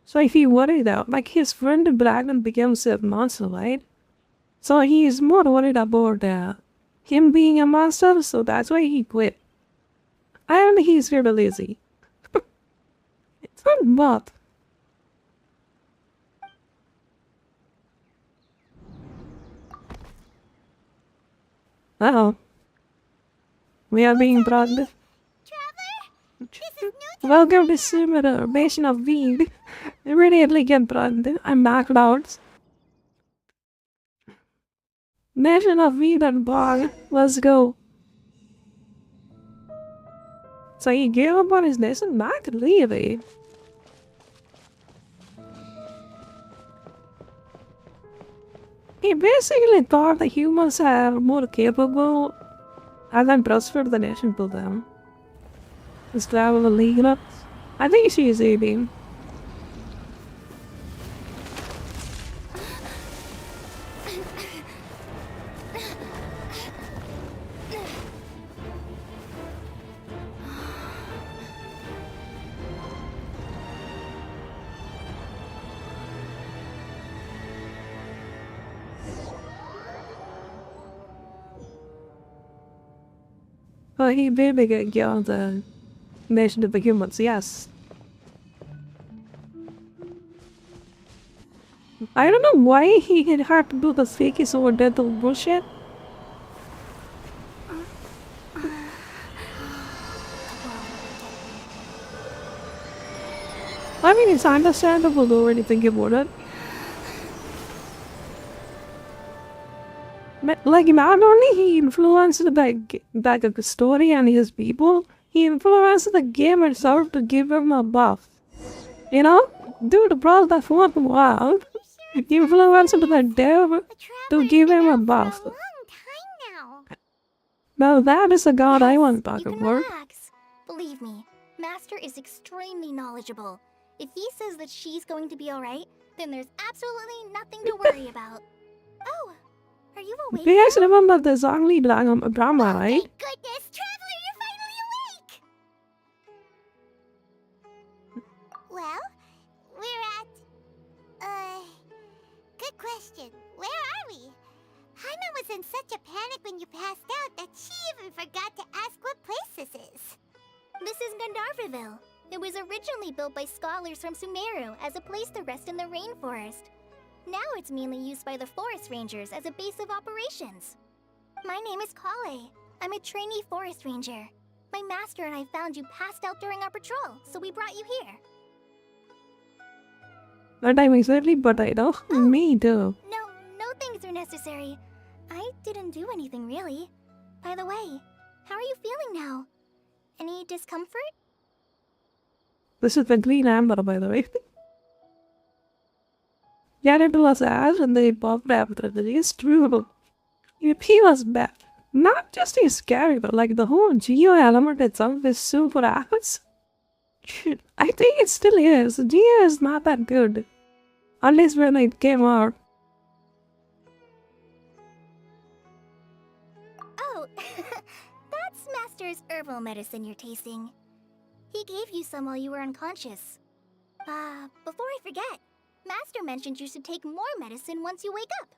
So if he worried out, like his friend Brandon becomes a monster, right? So he is more worried about him being a monster, so that's why he quit. And he's really lazy. It's not bad. Uh-oh. We are being brought. Traveler? This is new to Welcome to Summer Nation of Weed. Immediately get brought. I'm back louds. Nation of Weed and Bog. Let's go. So he gave up on his nation back, really? He basically thought the humans are more capable and then prospered the nation to them. Is travel illegal? I think she is eating. Well, he did get the nation of the humans, yes. I don't know why he had to do the fakey so dental bullshit. I mean, it's understandable though when you think about it. Like, not only he influenced the story and his people, he influenced the game itself to give him a buff. You know? Dude brought the fourth world. He influenced the dev The to traveler's give been him a out for buff. a long time now. Now that is a god I Yes, want to talk you can about. relax. Believe me, Master is extremely knowledgeable. If he says that she's going to be alright, then there's absolutely nothing to worry about. Oh, are you awake? Do you guys now? remember the Zhongli drama, right? Thank goodness, Traveler, you're finally awake! Well, we're at... Good question. Where are we? Paimon was in such a panic when you passed out that she even forgot to ask what place this is. This is Gandharvaville. It was originally built by scholars from Sumeru as a place to rest in the rainforest. Now it's mainly used by the forest rangers as a base of operations. My name is Kale. I'm a trainee forest ranger. My master and I found you passed out during our patrol, so we brought you here. Not I exactly, but I know. Me too. No things are necessary. I didn't do anything really. By the way, how are you feeling now? Any discomfort? This is the green amber, by the way. Character was ass and they popped after it. It's true. If he was bad, not just his character, like the whole Geo element itself is super ass. Shit, I think it still is. Geo is not that good. Unless when it came out. Oh, that's Master's herbal medicine you're tasting. He gave you some while you were unconscious. Before I forget, Master mentioned you should take more medicine once you wake up.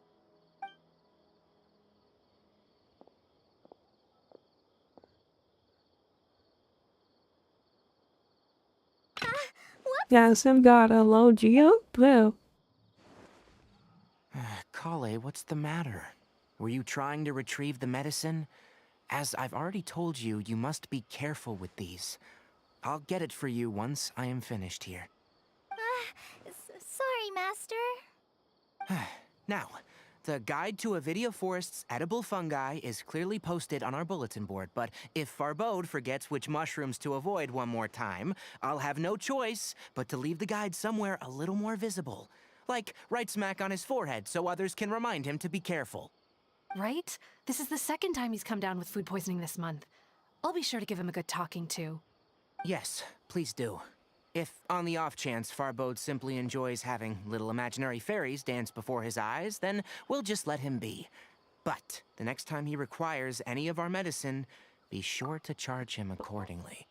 Whoops! Yeah, some got a low Geo? Blue. Kale, what's the matter? Were you trying to retrieve the medicine? As I've already told you, you must be careful with these. I'll get it for you once I am finished here. Sorry, Master. Now, the guide to Avidia Forest's edible fungi is clearly posted on our bulletin board, but if Farbode forgets which mushrooms to avoid one more time, I'll have no choice but to leave the guide somewhere a little more visible. Like right smack on his forehead so others can remind him to be careful. Right? This is the second time he's come down with food poisoning this month. I'll be sure to give him a good talking to. Yes, please do. If, on the off chance, Farbode simply enjoys having little imaginary fairies dance before his eyes, then we'll just let him be. But the next time he requires any of our medicine, be sure to charge him accordingly.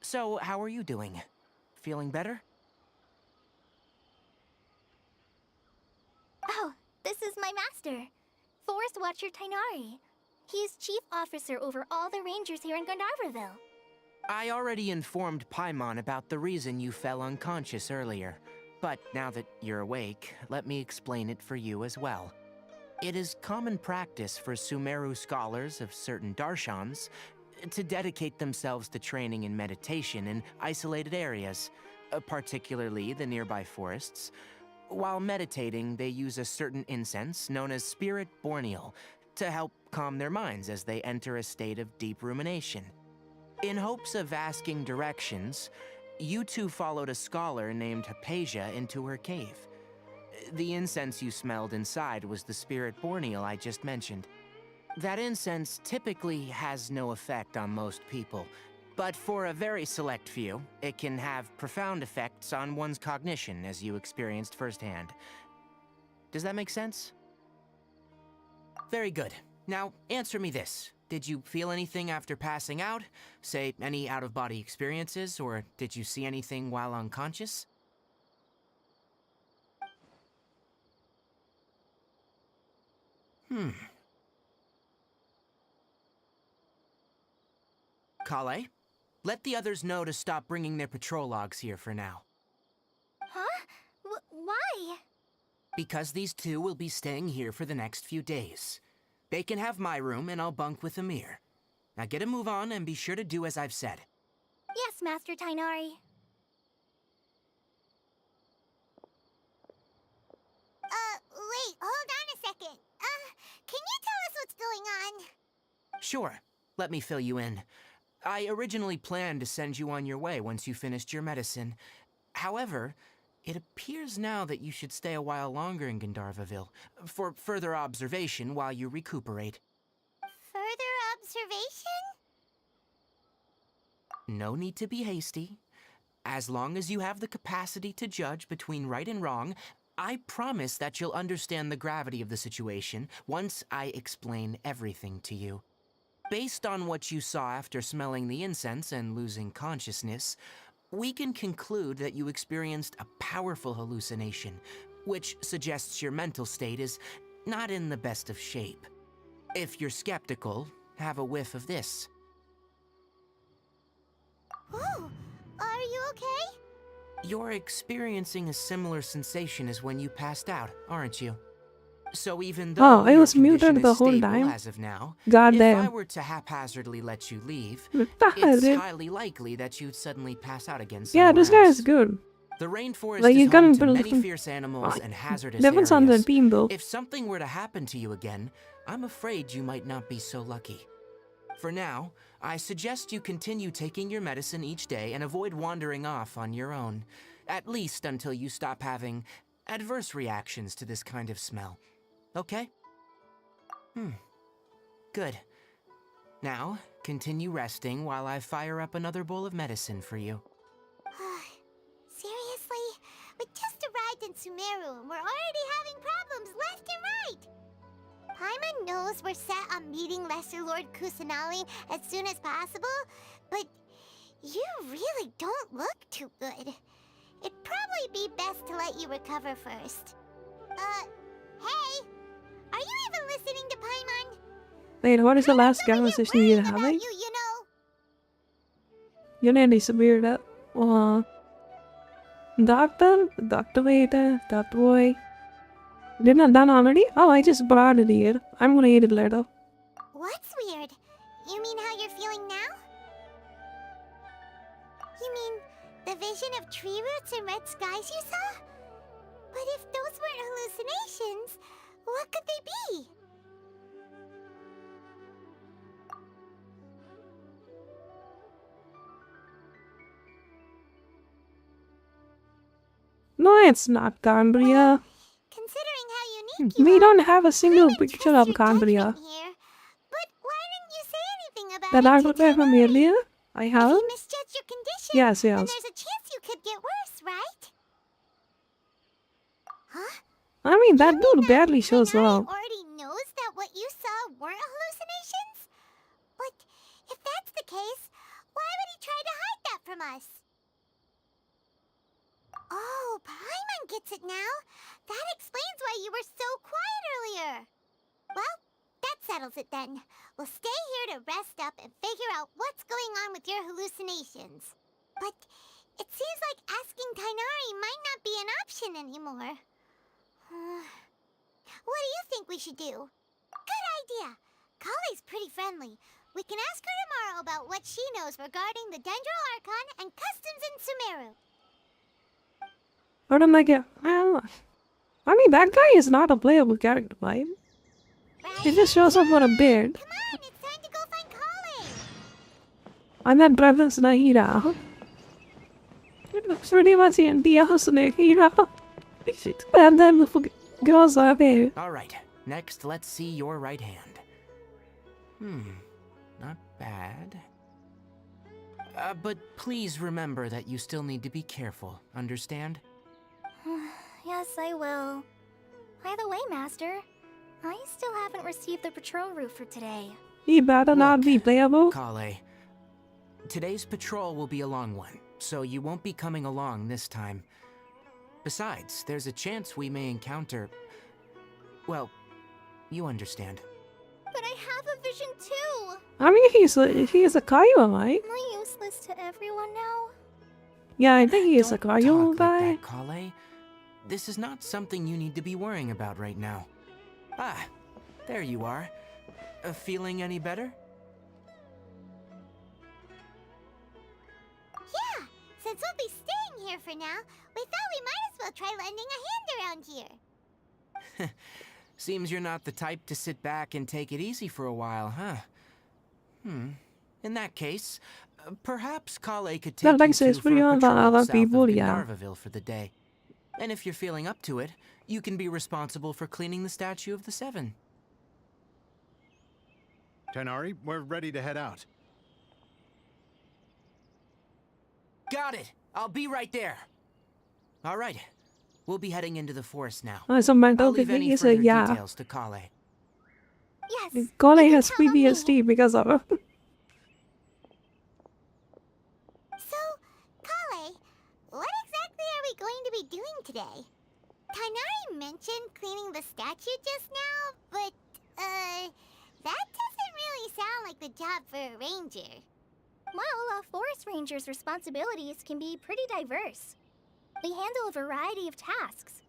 So, how are you doing? Feeling better? Oh, this is my master, Forest Watcher Tainari. He's chief officer over all the rangers here in Gandharvaville. I already informed Paimon about the reason you fell unconscious earlier. But now that you're awake, let me explain it for you as well. It is common practice for Sumeru scholars of certain darshans to dedicate themselves to training in meditation in isolated areas, particularly the nearby forests. While meditating, they use a certain incense known as Spirit Borneal to help calm their minds as they enter a state of deep rumination. In hopes of asking directions, you two followed a scholar named Hypatia into her cave. The incense you smelled inside was the Spirit Borneal I just mentioned. That incense typically has no effect on most people, but for a very select few, it can have profound effects on one's cognition, as you experienced firsthand. Does that make sense? Very good. Now, answer me this. Did you feel anything after passing out? Say, any out-of-body experiences, or did you see anything while unconscious? Kale, let the others know to stop bringing their patrol logs here for now. Huh? Why? Because these two will be staying here for the next few days. They can have my room, and I'll bunk with Amir. Now get a move on, and be sure to do as I've said. Yes, Master Tainari. Wait, hold on a second. Can you tell us what's going on? Sure, let me fill you in. I originally planned to send you on your way once you finished your medicine. However, it appears now that you should stay a while longer in Gandharvaville for further observation while you recuperate. Further observation? No need to be hasty. As long as you have the capacity to judge between right and wrong, I promise that you'll understand the gravity of the situation once I explain everything to you. Based on what you saw after smelling the incense and losing consciousness, we can conclude that you experienced a powerful hallucination, which suggests your mental state is not in the best of shape. If you're skeptical, have a whiff of this. Oh, are you okay? You're experiencing a similar sensation as when you passed out, aren't you? So even though I your was muted condition the is whole stable time. as of now, God if I damn. were to haphazardly let you leave, God, it's dude. highly likely that you'd suddenly pass out again Yeah, somewhere this guy else. is good. The rainforest Like, is he's home gonna to build many some- fierce animals and hazardous Depends on the areas. team, though. If something were to happen to you again, I'm afraid you might not be so lucky. For now, I suggest you continue taking your medicine each day and avoid wandering off on your own, at least until you stop having adverse reactions to this kind of smell. Okay? Good. Now, continue resting while I fire up another bowl of medicine for you. Seriously? We just arrived in Sumeru and we're already having problems left and right. Paimon knows we're set on meeting Lesser Lord Kusanali as soon as possible, but you really don't look too good. It'd probably be best to let you recover first. Hey! Are you even listening to Paimon? Wait, what is the last Don't get conversation worried you're about having? you know? You're nearly severe that. Doctor? Doctor later? Doctor boy? Didn't I done already? Oh, I just brought it here. I'm gonna eat it later. What's weird? You mean how you're feeling now? You mean the vision of tree roots and red skies you saw? But if those weren't hallucinations, what could they be? No, it's not Cambria. Considering how unique you We are, don't have a single I'm picture impressed of your Cambria. judgment here. But why didn't you say anything about That it I to prepared from Tainari? earlier? I If have? you misjudge your condition, Yes, then yes. there's a chance you could get worse, right? Huh? I mean, that You mean dude barely shows Tainari up. already knows that what you saw weren't hallucinations? But if that's the case, why would he try to hide that from gets it now. That explains why you were so quiet earlier. Well, that settles it then. We'll stay here to rest up and figure out what's going on with your hallucinations. But it seems like asking Tainari might not be an option anymore. What do you think we should do? Good idea. Kale's pretty friendly. We can ask her tomorrow about what she knows regarding the Dendro Archon and customs in Sumeru. What am I get? Well, I mean, that guy is not a playable character, right? He just shows up on a bed. Come on, it's time to go find Kale. I'm at Brothers Nahira. It looks pretty much in the house Nahira. And then the girls are there. Alright, next let's see your right hand. Not bad. But please remember that you still need to be careful, understand? Yes, I will. By the way, Master, I still haven't received the patrol route for today. He better not be playable. Kale, today's patrol will be a long one, so you won't be coming along this time. Besides, there's a chance we may encounter... Well, you understand. But I have a vision too! I mean, he's a Kaiwa, right? Am I useless to everyone now? Yeah, I think he's a Don't Kaiwa talk guy. like that, Kale. This is not something you need to be worrying about right now. Ah, there you are. Feeling any better? Yeah, since we'll be staying here for now, we thought we might as well try lending a hand around here. Seems you're not the type to sit back and take it easy for a while, huh? In that case, perhaps Kale could take That you says two pretty for a on patrol other south of people, yeah. Gandharvaville for the day. And if you're feeling up to it, you can be responsible for cleaning the Statue of the Seven. Tainari, we're ready to head out. Got it! I'll be right there! Alright, we'll be heading into the forest now. Oh, so mental I'll leave any is further a yeah. details to Kale. Yes. Kale you can has count on me. PTSD because of it. So, Kale, what exactly are we going to be doing today? Tainari mentioned cleaning the statue just now, but, that doesn't really sound like the job for a ranger. Well, a forest ranger's responsibilities can be pretty diverse. They handle a variety of tasks,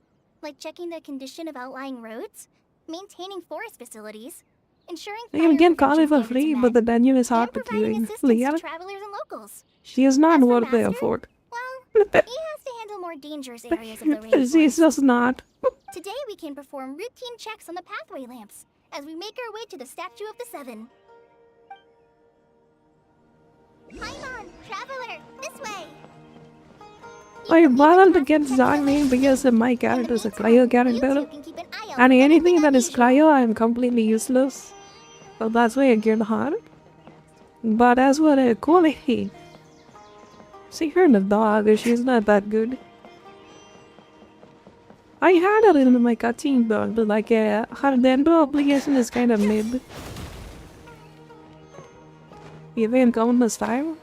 like checking the condition of outlying roads, maintaining forest facilities, ensuring You can get fire Kale prevention for free, standards are but the met, dungeon is and hard to providing do. assistance Yeah. to travelers and locals. She is not As for worth the Master, effort. Well, he has to handle more dangerous areas of the She's rainforest. just not. Today we can perform routine checks on the pathway lamps as we make our way to the Statue of the Seven. Paimon, traveler, this way! I wanted to get Zagme because my character is a cryo character. And anything that is cryo, I am completely useless. So that's why I get hard. But as for Kale, see her in the dog, she's not that good. I had her in my cutscene though, but like her Dendro application is kind of mid. Even countless time.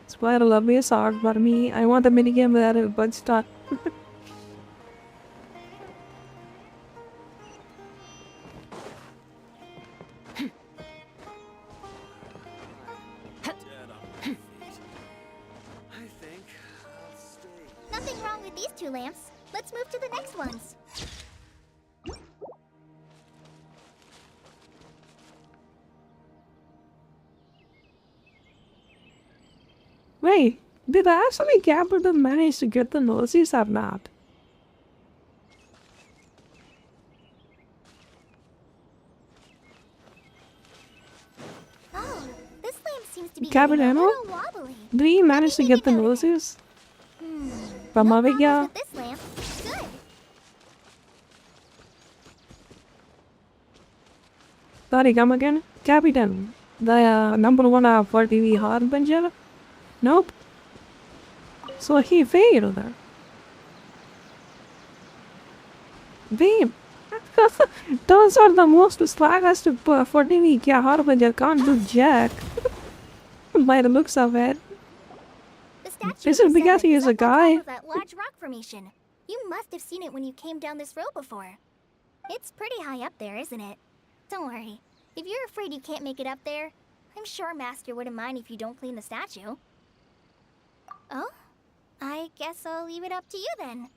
It's quite a lovely sword for me. I want a minigame that a bunch start. Nothing wrong with these two lamps. Let's move to the next ones. Wait, did actually Capitan manage to get the noses or not? Oh, this lamp seems to be Capitan getting a Ammo? little wobbly. Did he manage to get the noses? From No Aviga? problems with this lamp. Good. Sorry, come again? Capitan, the number one for TV Harbinger? Nope. So he failed. Damn. Those are the most slackest for TV Harbinger can't do jack. By the looks of it. The statue This of is the because Seven he is up a on top guy. of that large rock formation. You must have seen it when you came down this road before. It's pretty high up there, isn't it? Don't worry. If you're afraid you can't make it up there, I'm sure Master wouldn't mind if you don't clean the statue. Oh? I guess I'll leave it up to you then.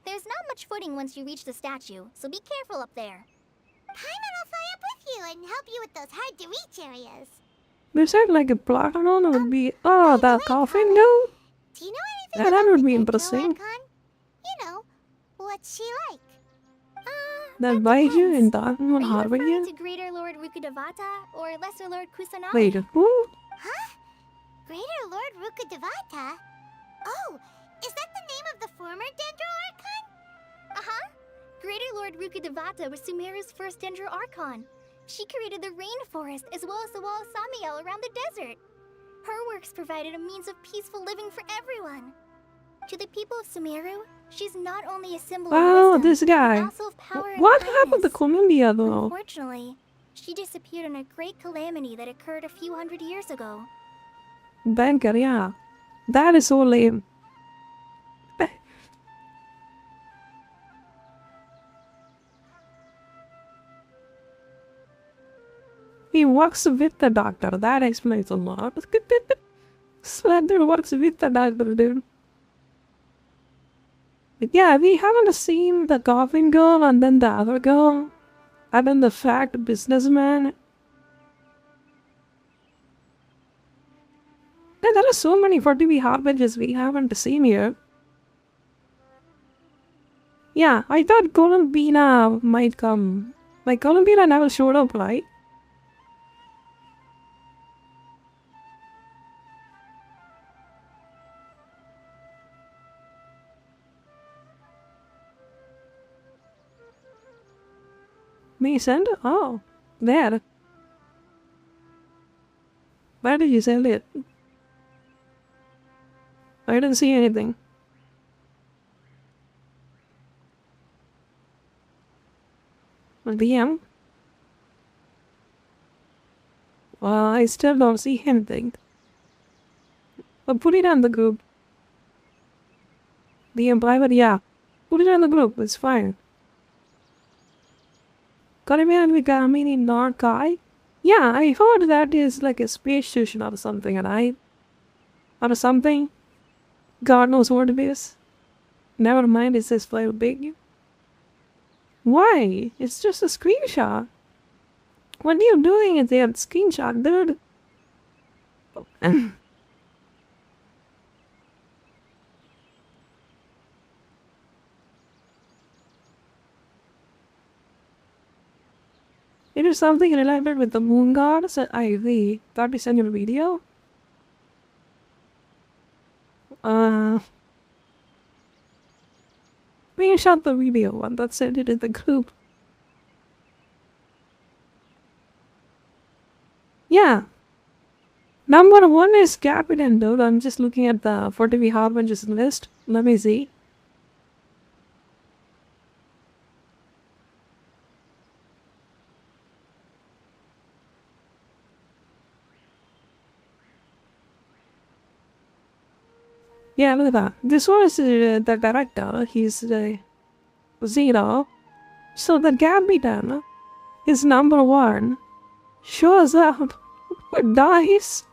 There's not much footing once you reach the statue, so be careful up there. Paimon will fly up with you and help you with those hard-to-reach areas. There's like a plot on it would be. Oh, that coffin, no? Do you know anything That about would the be Dendro interesting. Archon? You know, what's she like? That bite you and that Are would you harbour referring you? to Greater Lord Rukudevata or Lesser Lord Kusanagi? Wait, who? Huh? Greater Lord Rukudevata? Oh, is that the name of the former Dendro Archon? Uh-huh. Greater Lord Rukudevata was Sumeru's first Dendro Archon. She created the rainforest as well as the wall of Samiel around the desert. Her works provided a means of peaceful living for everyone. To the people of Sumeru, she's not only a symbol Wow, of wisdom, this guy. but also of power and What happened to kindness. Columbia though? Unfortunately, she disappeared in a great calamity that occurred a few hundred years ago. Banker, yeah. That is so lame. He works with the doctor. That explains a lot. Slender works with the doctor, dude. But yeah, we haven't seen the coffin girl and then the other girl. And then the fat businessman. Yeah, there are so many 40B harbinger we haven't seen here. Yeah, I thought Columbina might come. Like, Columbina never showed up, right? Me send? Oh, there. Where did you send it? I didn't see anything. DM? Well, I still don't see anything. But put it on the group. DM private, yeah. Put it on the group, it's fine. Caribbean Vigamini Norkai? Yeah, I heard that is like a space station or something, right? Or something. God knows what it is. Never mind, it says file big. Why? It's just a screenshot. What are you doing in that screenshot, dude? It is something related with the moon gods at IV. Thought we sent you a video? Screenshot the video and that's sent it in the group. Yeah. Number 1 is Captain, dude. I'm just looking at the 40B Harbingers list. Let me see. Yeah, look at that. This was the director. He's Zero. So the Captain is number 1. Shows up with dice.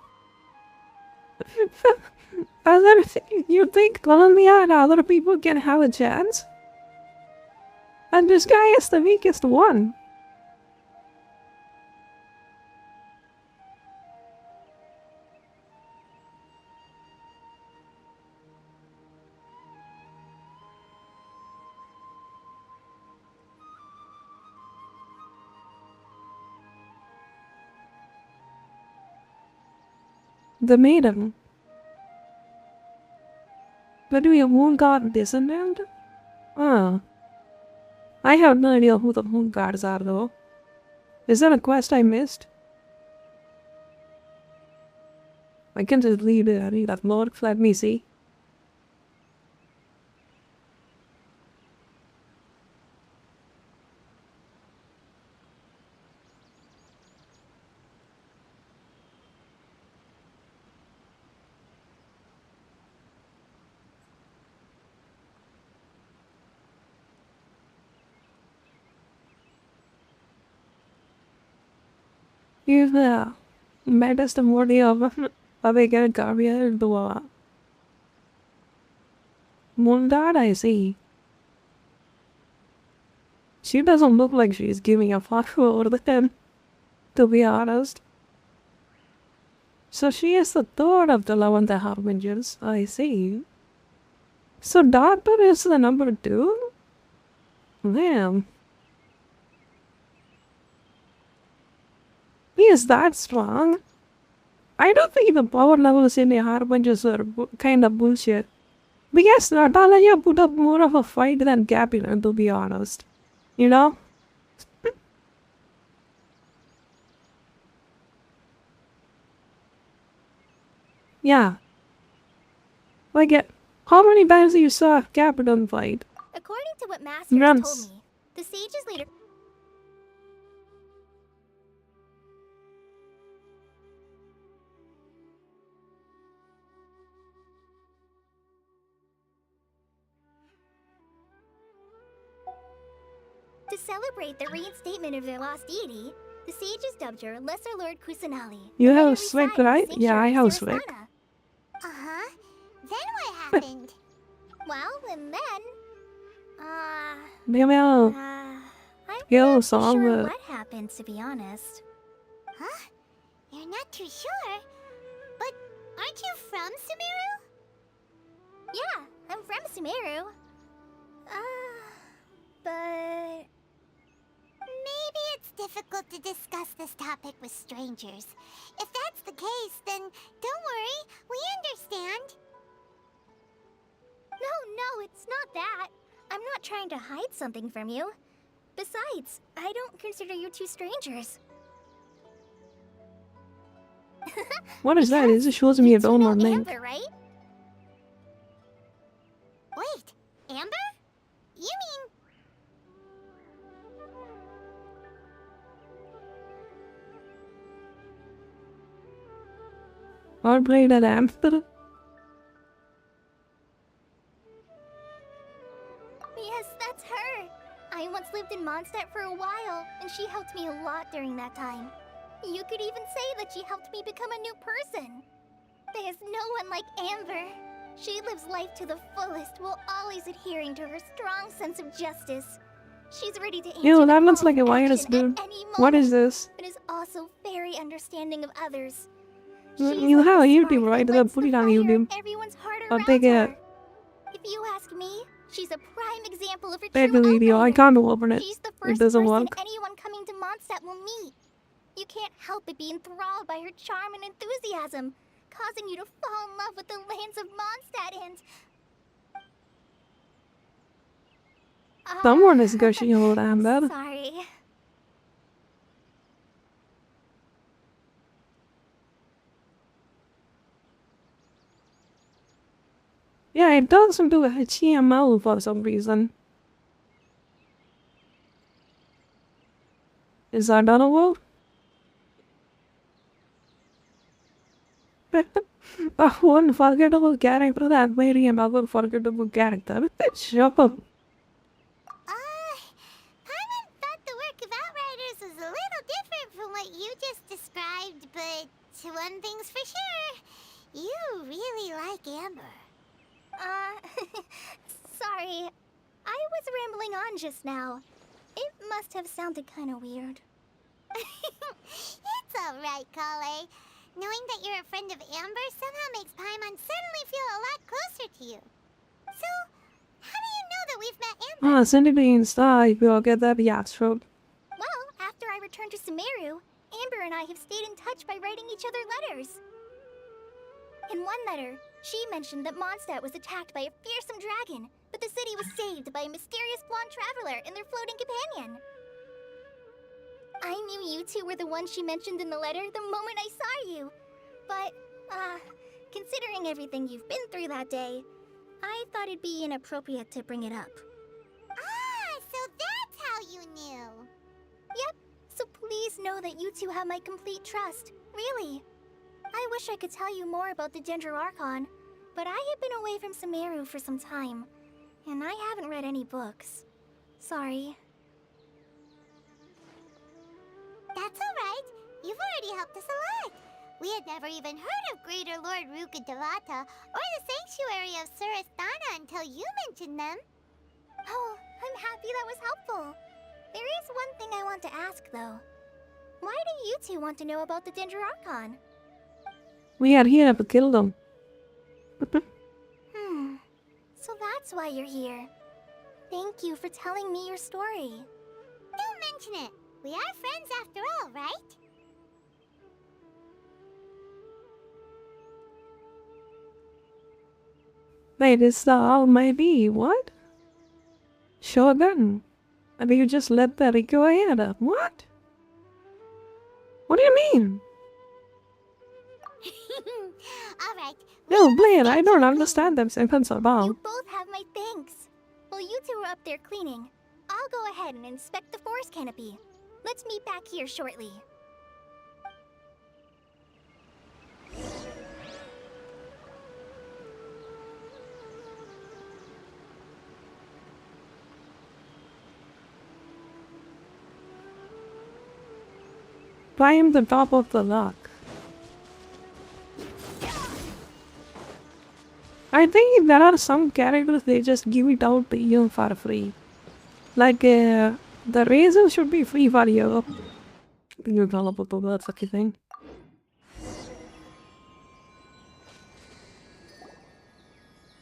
You think Colombia and other people can have a chance? And this guy is the weakest one. The maiden. But we have moon god descendant? Ah. I have no idea who the moon gods are though. Is that a quest I missed? I can just read that lore. Let me see. You've met us the morning of a good career to Mundad, I see. She doesn't look like she's giving a fuck over them, to be honest. So she is the third of the 11 Harbingers, I see. So Doctor is the number 2? Damn. He is that strong? I don't think the power levels in the Harbingers are kind of bullshit. Because Natalia put up more of a fight than Capulet, to be honest. You know? Yeah. Like, how many times you saw Capitan fight? According to what Masters Runs. told me, the sage's leader. To celebrate the reinstatement of their lost deity, the sages dubbed her Lesser Lord Kusanali. You and let her have Slick, reside in the right? Yeah, I sanctuary have of Slick. Sarasana. Uh-huh. Then what happened? Well, and then... Maybe I'm Yo, not too song, sure but- what happened, to be honest. Huh? You're not too sure? But aren't you from Sumeru? Yeah, I'm from Sumeru. But... Maybe it's difficult to discuss this topic with strangers. If that's the case, then don't worry, we understand. No, it's not that. I'm not trying to hide something from you. Besides, I don't consider you two strangers. What is that? It just shows me a You know donor link. Amber, right? Wait, Amber? You mean... I'll play that Amster. Yes, that's her. I once lived in Mondstadt for a while, and she helped me a lot during that time. You could even say that she helped me become a new person. There's no one like Amber. She lives life to the fullest while always adhering to her strong sense of justice. She's ready to answer Ew, the that looks call like a for virus, action at dude. any What is moment, this? but is also very understanding of others. You have a YouTube, right? Then put it on YouTube. Everyone's heart I'll around take it. her. If you ask me, she's a prime example of a Take true the video. I outsider. can't open it. She's the It first doesn't person work. anyone coming to Mondstadt will meet. You can't help but be enthralled by her charm and enthusiasm, causing you to fall in love with the lands of Mondstadt and... Someone is gushing over Amber. Sorry. Yeah, it doesn't do a HTML for some reason. Is that doable? One forgettable character that made another forgettable character. Shut up. Paimon thought the work of Outriders was a little different from what you just described, but one thing's for sure, you really like Amber. Sorry. I was rambling on just now. It must have sounded kind of weird. It's alright, Kale. Knowing that you're a friend of Amber somehow makes Paimon suddenly feel a lot closer to you. So, how do you know that we've met Amber? Send it to Insta if you'll get that Yastro. Well, after I returned to Sumeru, Amber and I have stayed in touch by writing each other letters. In one letter, she mentioned that Mondstadt was attacked by a fearsome dragon, but the city was saved by a mysterious blonde traveler and their floating companion. I knew you two were the ones she mentioned in the letter the moment I saw you. But, considering everything you've been through that day, I thought it'd be inappropriate to bring it up. Ah, so that's how you knew. Yep, so please know that you two have my complete trust, really. I wish I could tell you more about the Ginger Archon, but I have been away from Sumeru for some time, and I haven't read any books. Sorry. That's alright. You've already helped us a lot. We had never even heard of Greater Lord Rukkhadevata or the Sanctuary of Surasthana until you mentioned them. Oh, I'm happy that was helpful. There is one thing I want to ask, though. Why do you two want to know about the Danger Archon? We are here to kill them. So that's why you're here. Thank you for telling me your story. Don't mention it. We are friends after all, right? Wait, is the Almighty what? Shogun? And you just let that go ahead? What? What do you mean? Alright. No, Blaine, I don't understand them sentence at all. You both have my thanks. While you two are up there cleaning, I'll go ahead and inspect the forest canopy. Let's meet back here shortly. Climb the top of the rock. I think there are some characters they just give it out to you for free. Like the razor should be free for you. You call up that sucky thing.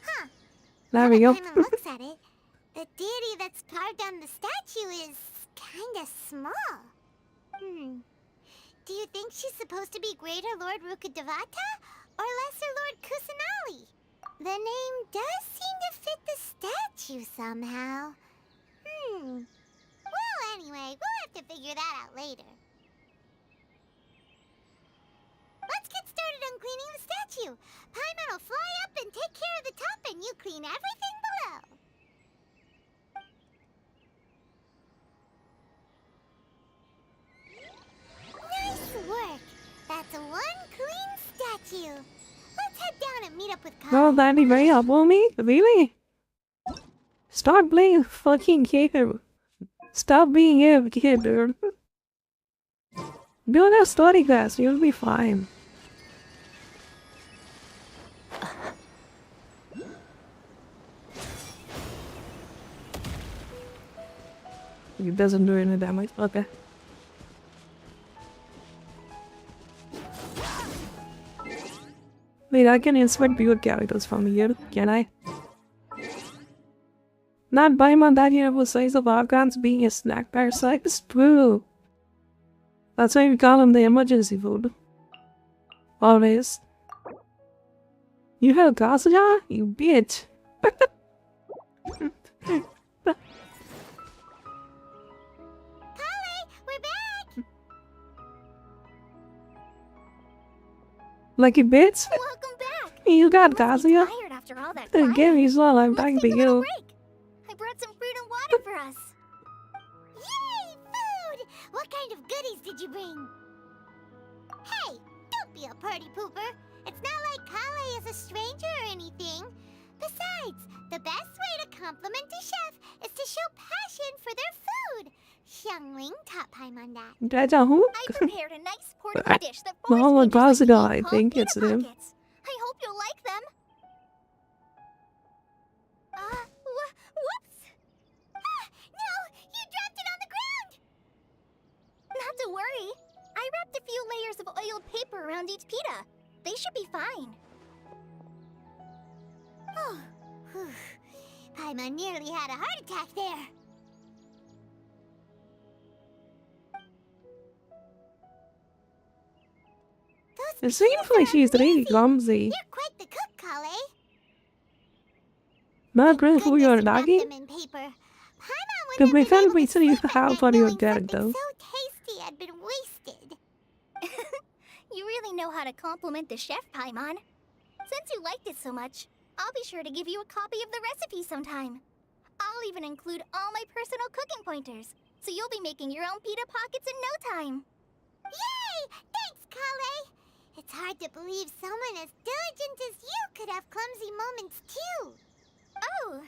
Huh. There we go. Paimon looks at it. The deity that's carved on the statue is kinda small. Do you think she's supposed to be Greater Lord Rukkhadevata or Lesser Lord Kusanali? The name does seem to fit the statue somehow. Well, anyway, we'll have to figure that out later. Let's get started on cleaning the statue. Paimon will fly up and take care of the top, and you clean everything below. Nice work. That's one clean statue. Let's head down and meet up with Kyle. Well, that'd be very helpful me. Really? Stop playing fucking kid. Stop being a kid, dude. Do that story class, you'll be fine. It doesn't do any damage. Okay. Wait, I can inspect pure characters from here, can I? Not Paimon that you have size of Archons being a snack parasite is true. That's why we call him the emergency food. Always. You have Kazuya? You bitch. We're back! Lucky bitch? Welcome back! You got You must be Kazuya? tired after all that Give climbing. me some, I'm Let's talking to take a little you. break. I brought some fruit and water for us. Yay, food! What kind of goodies did you bring? Hey, don't be a party pooper. It's not like Kale is a stranger or anything. Besides, the best way to compliment a chef is to show passion for their food. Xiangling taught Paimon that. That's a who? I prepared a nice portable dish that forest Well, rangers like to Kazuya, eat I called think peanut it's him. pockets. I hope you'll like them. Whoops! No! You dropped it on the ground! Not to worry. I wrapped a few layers of oiled paper around each pita. They should be fine. Oh, whew. Paimon nearly had a heart attack there. It seems like she's really clumsy. You're quite the cook, Kale. Not really who you're Goodness, you wrapped talking? them in paper. Paimon Could wouldn't we have been find able to reason you sleep at have night for your knowing dad, something though? so tasty had been wasted. You really know how to compliment the chef, Paimon. Since you liked it so much, I'll be sure to give you a copy of the recipe sometime. I'll even include all my personal cooking pointers, so you'll be making your own pita pockets in no time. Yay! Thanks, Kale. It's hard to believe someone as diligent as you could have clumsy moments too. Oh,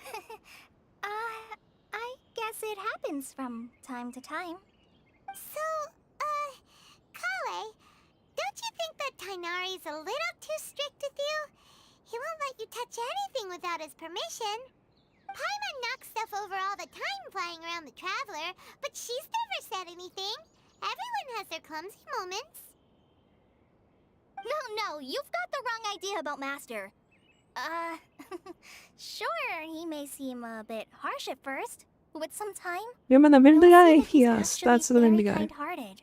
I guess it happens from time to time. So, Kale, Tighnari's a little too strict with you. He won't let you touch anything without his permission. Paimon knocks stuff over all the time flying around the Traveler, but she's never said anything. Everyone has their clumsy moments. No, you've got the wrong idea about Master. Sure, he may seem a bit harsh at first, but with some time, Remember the wind you'll guy? see that he's Yes, actually that's the wind very guy. kind-hearted.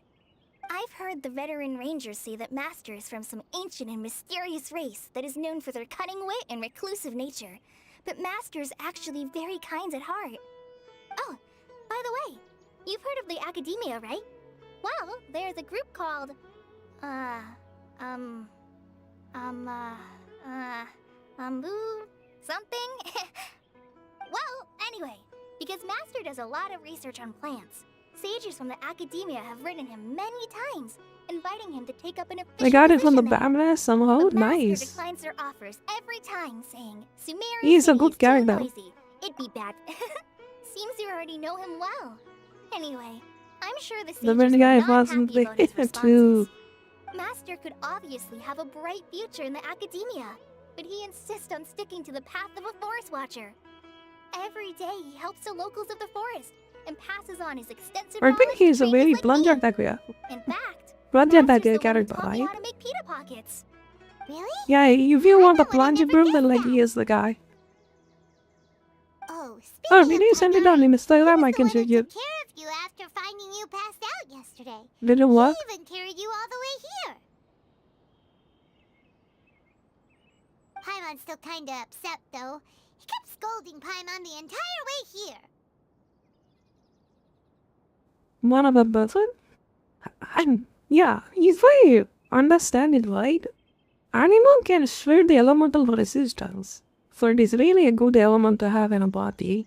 I've heard the veteran rangers say that Master is from some ancient and mysterious race that is known for their cunning wit and reclusive nature. But Master is actually very kind at heart. Oh, by the way, you've heard of the Academia, right? Well, there's a group called, something? Well, anyway, because Master does a lot of research on plants, sages from the Academia have written him many times, inviting him to take up an official I got it from the position there. Bamna somehow. But Master Nice. declines their offers every time, saying, Sumeru He's a City good is too character. noisy. It'd be bad. Seems you already know him well. Anyway, I'm sure the sages The wind were guy not wasn't happy about his there responses. too. Master could obviously have a bright future in the Academia, but he insists on sticking to the path of a forest watcher. Every day he helps the locals of the forest and passes on his extensive I think knowledge he's to a very strangers like blunt me. attack guy. In fact, Blunt Master's attack the one who character, taught me right? how to make pita pockets. Really? Yeah, if you want a plunger broom, then like he is the guy. Oh, Oh, speaking did of you send it on in Instagram? I can show he you. took care of you after finding you passed out yesterday. Did it work? He even carried you all the way here. Paimon's still kinda upset, though. He kept scolding Paimon the entire way here. One of a person? Yeah, if I understand it right, animal can shred the elemental resistance. So it is really a good element to have in a body.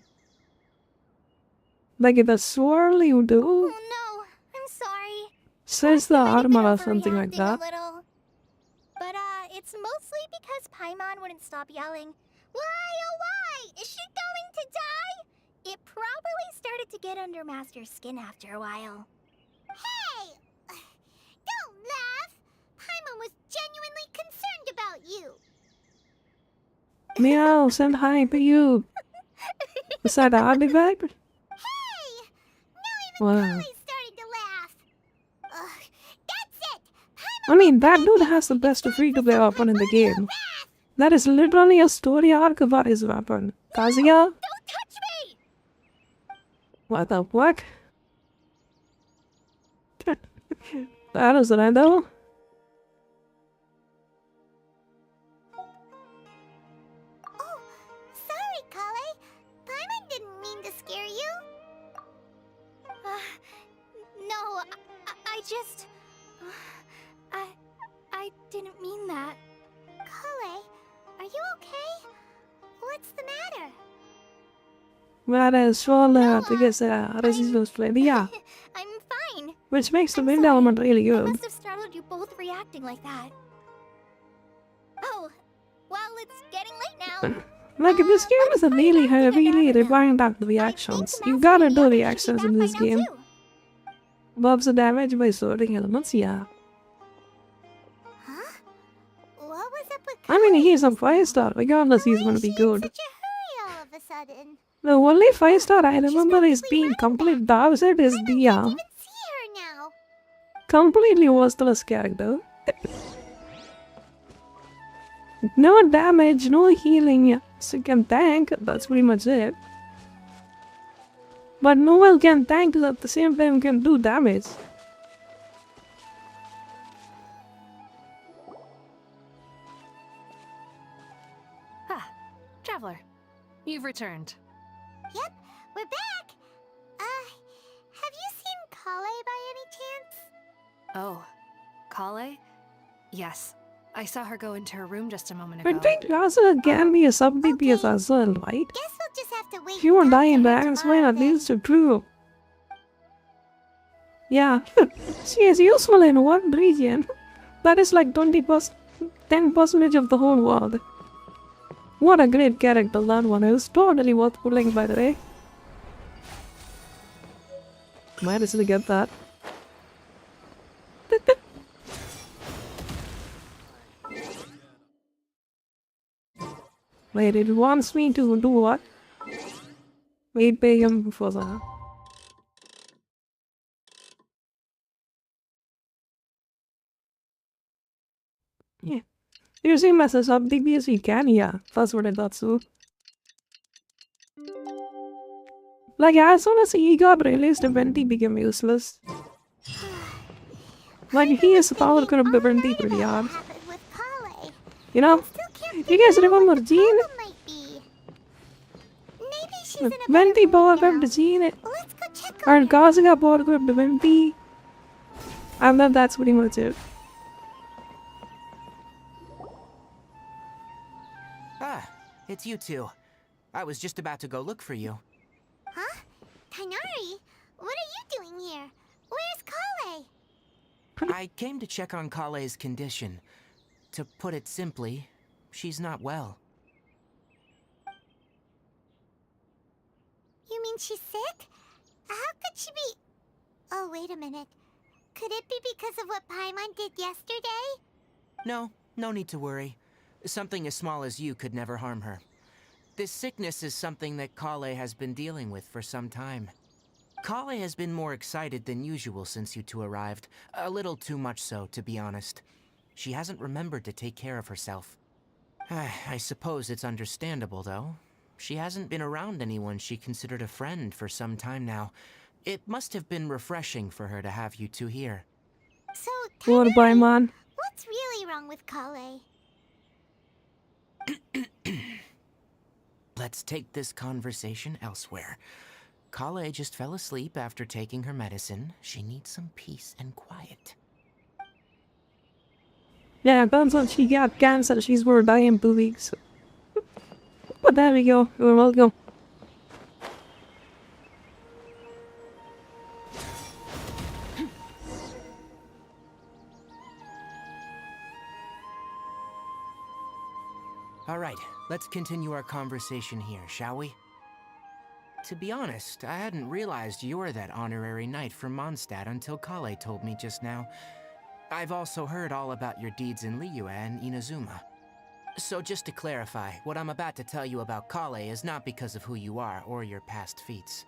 Like the swirl you do, Oh no, I'm sorry. says the I might have been armor or something like overreacting that. a little. But it's mostly because Paimon wouldn't stop yelling, "Why, oh why? Is she going to die?" It probably started to get under Master's skin after a while. Hey! Don't laugh! Paimon was genuinely concerned about you. Meow, send hi to you. Was that the artifact? Hey! Wow. Chloe's starting to laugh. Ugh, that's it! I mean, that dude has the best free-to-play weapon in the game. That is literally a story arc about his weapon. Kazuya? Don't touch me! What the fuck? That is random. Oh, sorry, Kale. Paimon didn't mean to scare you. No, I just... I didn't mean that. Kale, are you okay? What's the matter? That is sure to get resistance flame. Yeah, I'm fine. which makes the wind element really I good. must have startled you both reacting like that. Oh, well, it's getting late now. Like, this game is a really heavily refined out the reactions. You gotta do reactions in this game. Buffs the damage by sorting elements, yeah. Huh? What was up with I mean, he's a 5-star, regardless he's gonna be good. such a hurry all of a sudden? The only 5-star I remember is being complete Dowset is the Even see her now. completely worthless character. No damage, no healing, so can tank, that's pretty much it. But no one can tank at the same time can do damage. Ah, Traveler, you've returned. Yep, we're back. Have you seen Kale by any chance? Oh, Kale? Yes, I saw her go into her room just a moment ago. I think also can be a sub-DPS as well, right? Guess we'll just have to wait. If you won't and die in talk to her battles, why tomorrow not then. use the true? Yeah, she is useful in one region. That is like 10% of the whole world. What a great character that one is. Totally worth pulling, by the way. Might as well get that. Wait, it wants me to do what? Wait, pay him for that. Yeah. Usually messes up DBS you can, yeah. That's what I thought so. Like, as soon as he got released, the Venti became useless. Like, he is power could have been Venti pretty hard. You know? You guys remember Jean? Venti power equipped Jean. Or Gazaga power equipped Venti. And then that's pretty much it. Ah, it's you two. I was just about to go look for you. Huh? Tainari? What are you doing here? Where's Kale? I came to check on Kale's condition. To put it simply, she's not well. You mean she's sick? How could she be... Oh, wait a minute. Could it be because of what Paimon did yesterday? No, no need to worry. Something as small as you could never harm her. This sickness is something that Kale has been dealing with for some time. Kale has been more excited than usual since you two arrived. A little too much so, to be honest. She hasn't remembered to take care of herself. I suppose it's understandable, though. She hasn't been around anyone she considered a friend for some time now. It must have been refreshing for her to have you two here. So, What a Paimon. what's really wrong with Kale? Let's take this conversation elsewhere. Kale just fell asleep after taking her medicine. She needs some peace and quiet. Yeah, turns out she got cancer. She's worried about in 2 weeks. But there we go. You're welcome. All right, let's continue our conversation here, shall we? To be honest, I hadn't realized you're that honorary knight from Mondstadt until Kale told me just now. I've also heard all about your deeds in Liyue and Inazuma. So just to clarify, what I'm about to tell you about Kale is not because of who you are or your past feats.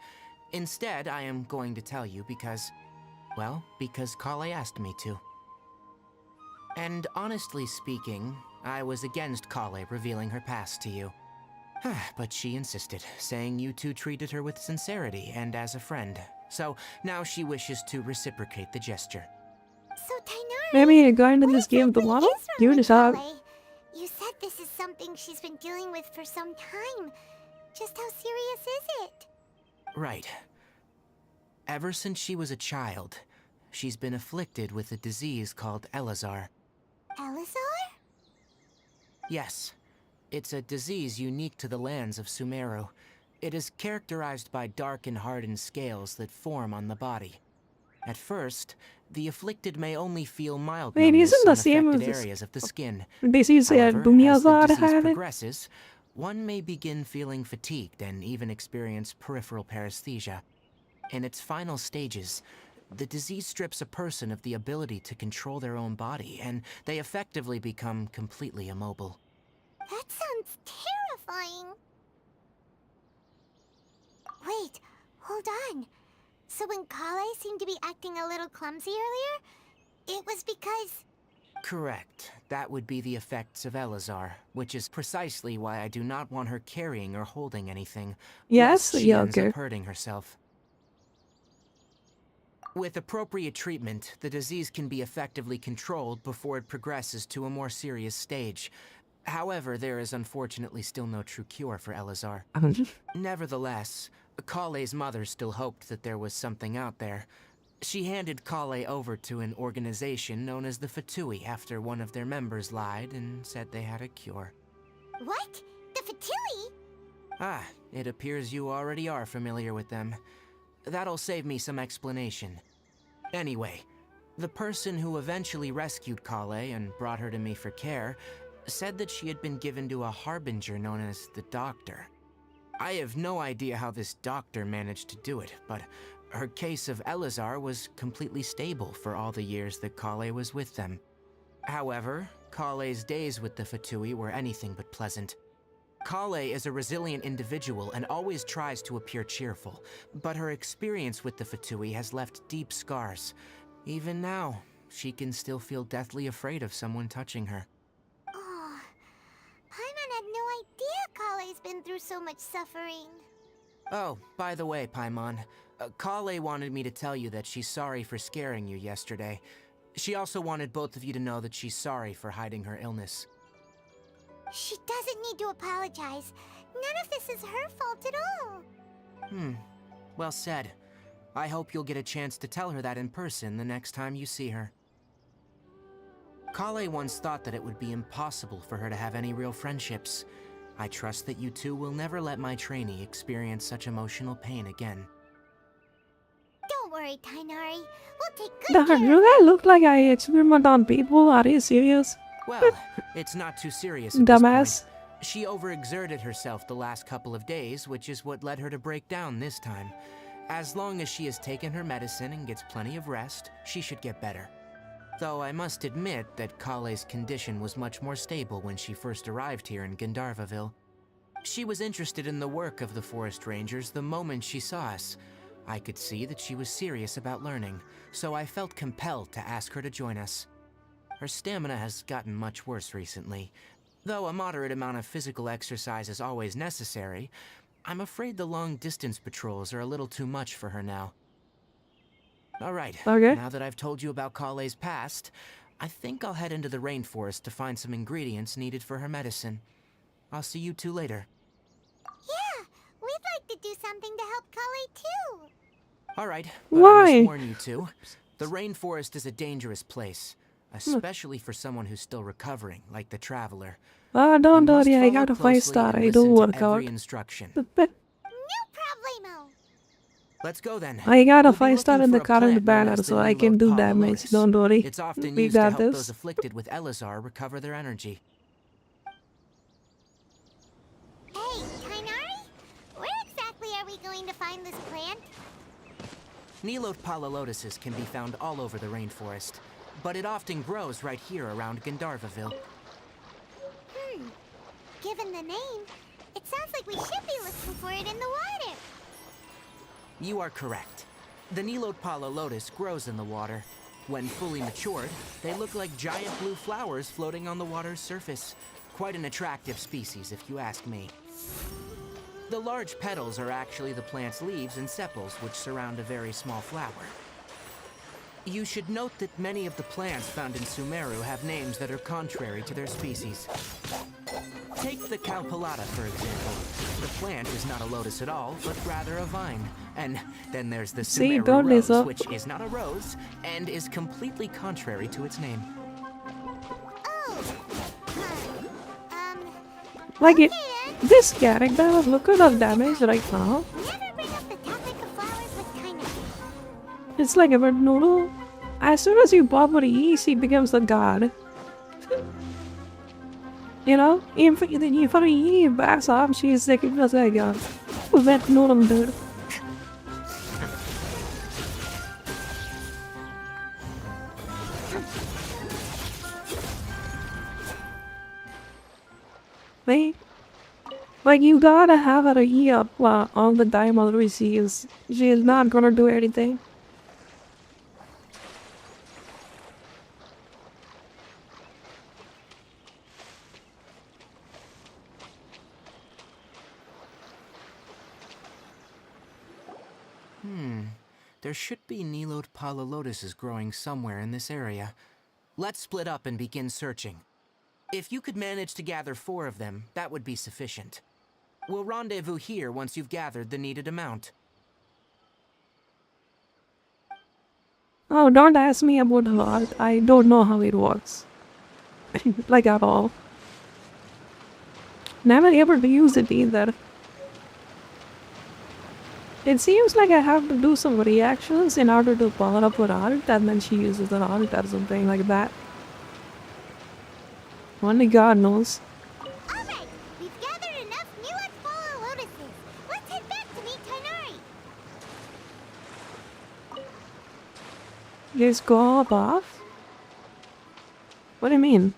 Instead, I am going to tell you because, well, because Kale asked me to. And honestly speaking, I was against Kale revealing her past to you. But she insisted, saying you two treated her with sincerity and as a friend. So now she wishes to reciprocate the gesture. So, Tainari... Maybe you're going to this game tomorrow? You decide. You said this is something she's been dealing with for some time. Just how serious is it? Right. Ever since she was a child, she's been afflicted with a disease called Elazar. Elazar? Yes. It's a disease unique to the lands of Sumeru. It is characterized by dark and hardened scales that form on the body. At first, the afflicted may only feel mild numbness on affected areas of the skin. However, as the disease progresses, one may begin feeling fatigued and even experience peripheral paresthesia. In its final stages, the disease strips a person of the ability to control their own body, and they effectively become completely immobile. That sounds terrifying. Wait, hold on. So when Kale seemed to be acting a little clumsy earlier, it was because... Correct. That would be the effects of Elazar, which is precisely why I do not want her carrying or holding anything. Yes, she ends up hurting herself. With appropriate treatment, the disease can be effectively controlled before it progresses to a more serious stage. However, there is unfortunately still no true cure for Elazar. Nevertheless, Kale's mother still hoped that there was something out there. She handed Kale over to an organization known as the Fatui after one of their members lied and said they had a cure. What? The Fatui? Ah, it appears you already are familiar with them. That'll save me some explanation. Anyway, the person who eventually rescued Kale and brought her to me for care said that she had been given to a harbinger known as the Doctor. I have no idea how this doctor managed to do it, but her case of Elazar was completely stable for all the years that Kale was with them. However, Kale's days with the Fatui were anything but pleasant. Kale is a resilient individual and always tries to appear cheerful, but her experience with the Fatui has left deep scars. Even now, she can still feel deathly afraid of someone touching her. Oh, Paimon had no idea Kale's been through so much suffering. Oh, by the way, Paimon, Kale wanted me to tell you that she's sorry for scaring you yesterday. She also wanted both of you to know that she's sorry for hiding her illness. She doesn't need to apologize. None of this is her fault at all. Well said. I hope you'll get a chance to tell her that in person the next time you see her. Kale once thought that it would be impossible for her to have any real friendships. I trust that you two will never let my trainee experience such emotional pain again. Don't worry, Tainari. We'll take good Do care of I look like I experiment on people? Are you serious? Well, it's not too serious at this Dumbass. point. She overexerted herself the last couple of days, which is what led her to break down this time. As long as she has taken her medicine and gets plenty of rest, she should get better. Though I must admit that Kale's condition was much more stable when she first arrived here in Gandharvaville. She was interested in the work of the forest rangers the moment she saw us. I could see that she was serious about learning, so I felt compelled to ask her to join us. Her stamina has gotten much worse recently. Though a moderate amount of physical exercise is always necessary, I'm afraid the long-distance patrols are a little too much for her now. Alright, Okay. now that I've told you about Kale's past, I think I'll head into the rainforest to find some ingredients needed for her medicine. I'll see you two later. Yeah, we'd like to do something to help Kale too. Alright, but I Why? must warn you two, the rainforest is a dangerous place, especially for someone who's still recovering, like the Traveler. Ah, You don't must worry, I follow got a closely 5-star. and I do listen to work every out. instruction. But No problemo. Let's go then. I got a We'll be 5-star looking in the for a current plant known banner, as the so I can Nilode do Pala damage. Lotus. Don't worry. It's often We used to got help this. those afflicted with Elazar recover their energy. Hey, Tainari? Where exactly are we going to find this plant? Nilode Pala Lotuses can be found all over the rainforest, but it often grows right here around Gandharvaville. Given the name, it sounds like we should be looking for it in the water. You are correct. The Nilode Pala Lotus grows in the water. When fully matured, they look like giant blue flowers floating on the water's surface. Quite an attractive species, if you ask me. The large petals are actually the plant's leaves and sepals, which surround a very small flower. You should note that many of the plants found in Sumeru have names that are contrary to their species. Take the Cowpelata, for example. The plant is not a lotus at all, but rather a vine. And then there's the See, Sumeru don't rose, listen. which is not a rose, and is completely contrary to its name. Oh, Like it. okay then. This character is looking at damage right now. Never bring up the topic of flowers with Tainari. It's like a red noodle. As soon as you pop her E, she becomes the god. You know? If her E backs off, she's like, it was like a red noodle, dude. Wait. Like, you gotta have her E up all the time, otherwise she is not gonna do anything. There should be Nilode Pala Lotuses growing somewhere in this area. Let's split up and begin searching. If you could manage to gather 4 of them, that would be sufficient. We'll rendezvous here once you've gathered the needed amount. Oh, don't ask me about art. I don't know how it works. Like at all. Never able to use it either. It seems like I have to do some reactions in order to power up her art, and then she uses her art or something like that. Only God knows. Alright, we've gathered enough Nilode Pala Lotuses. Let's head back to meet Tainari. Just go up off? What do you mean?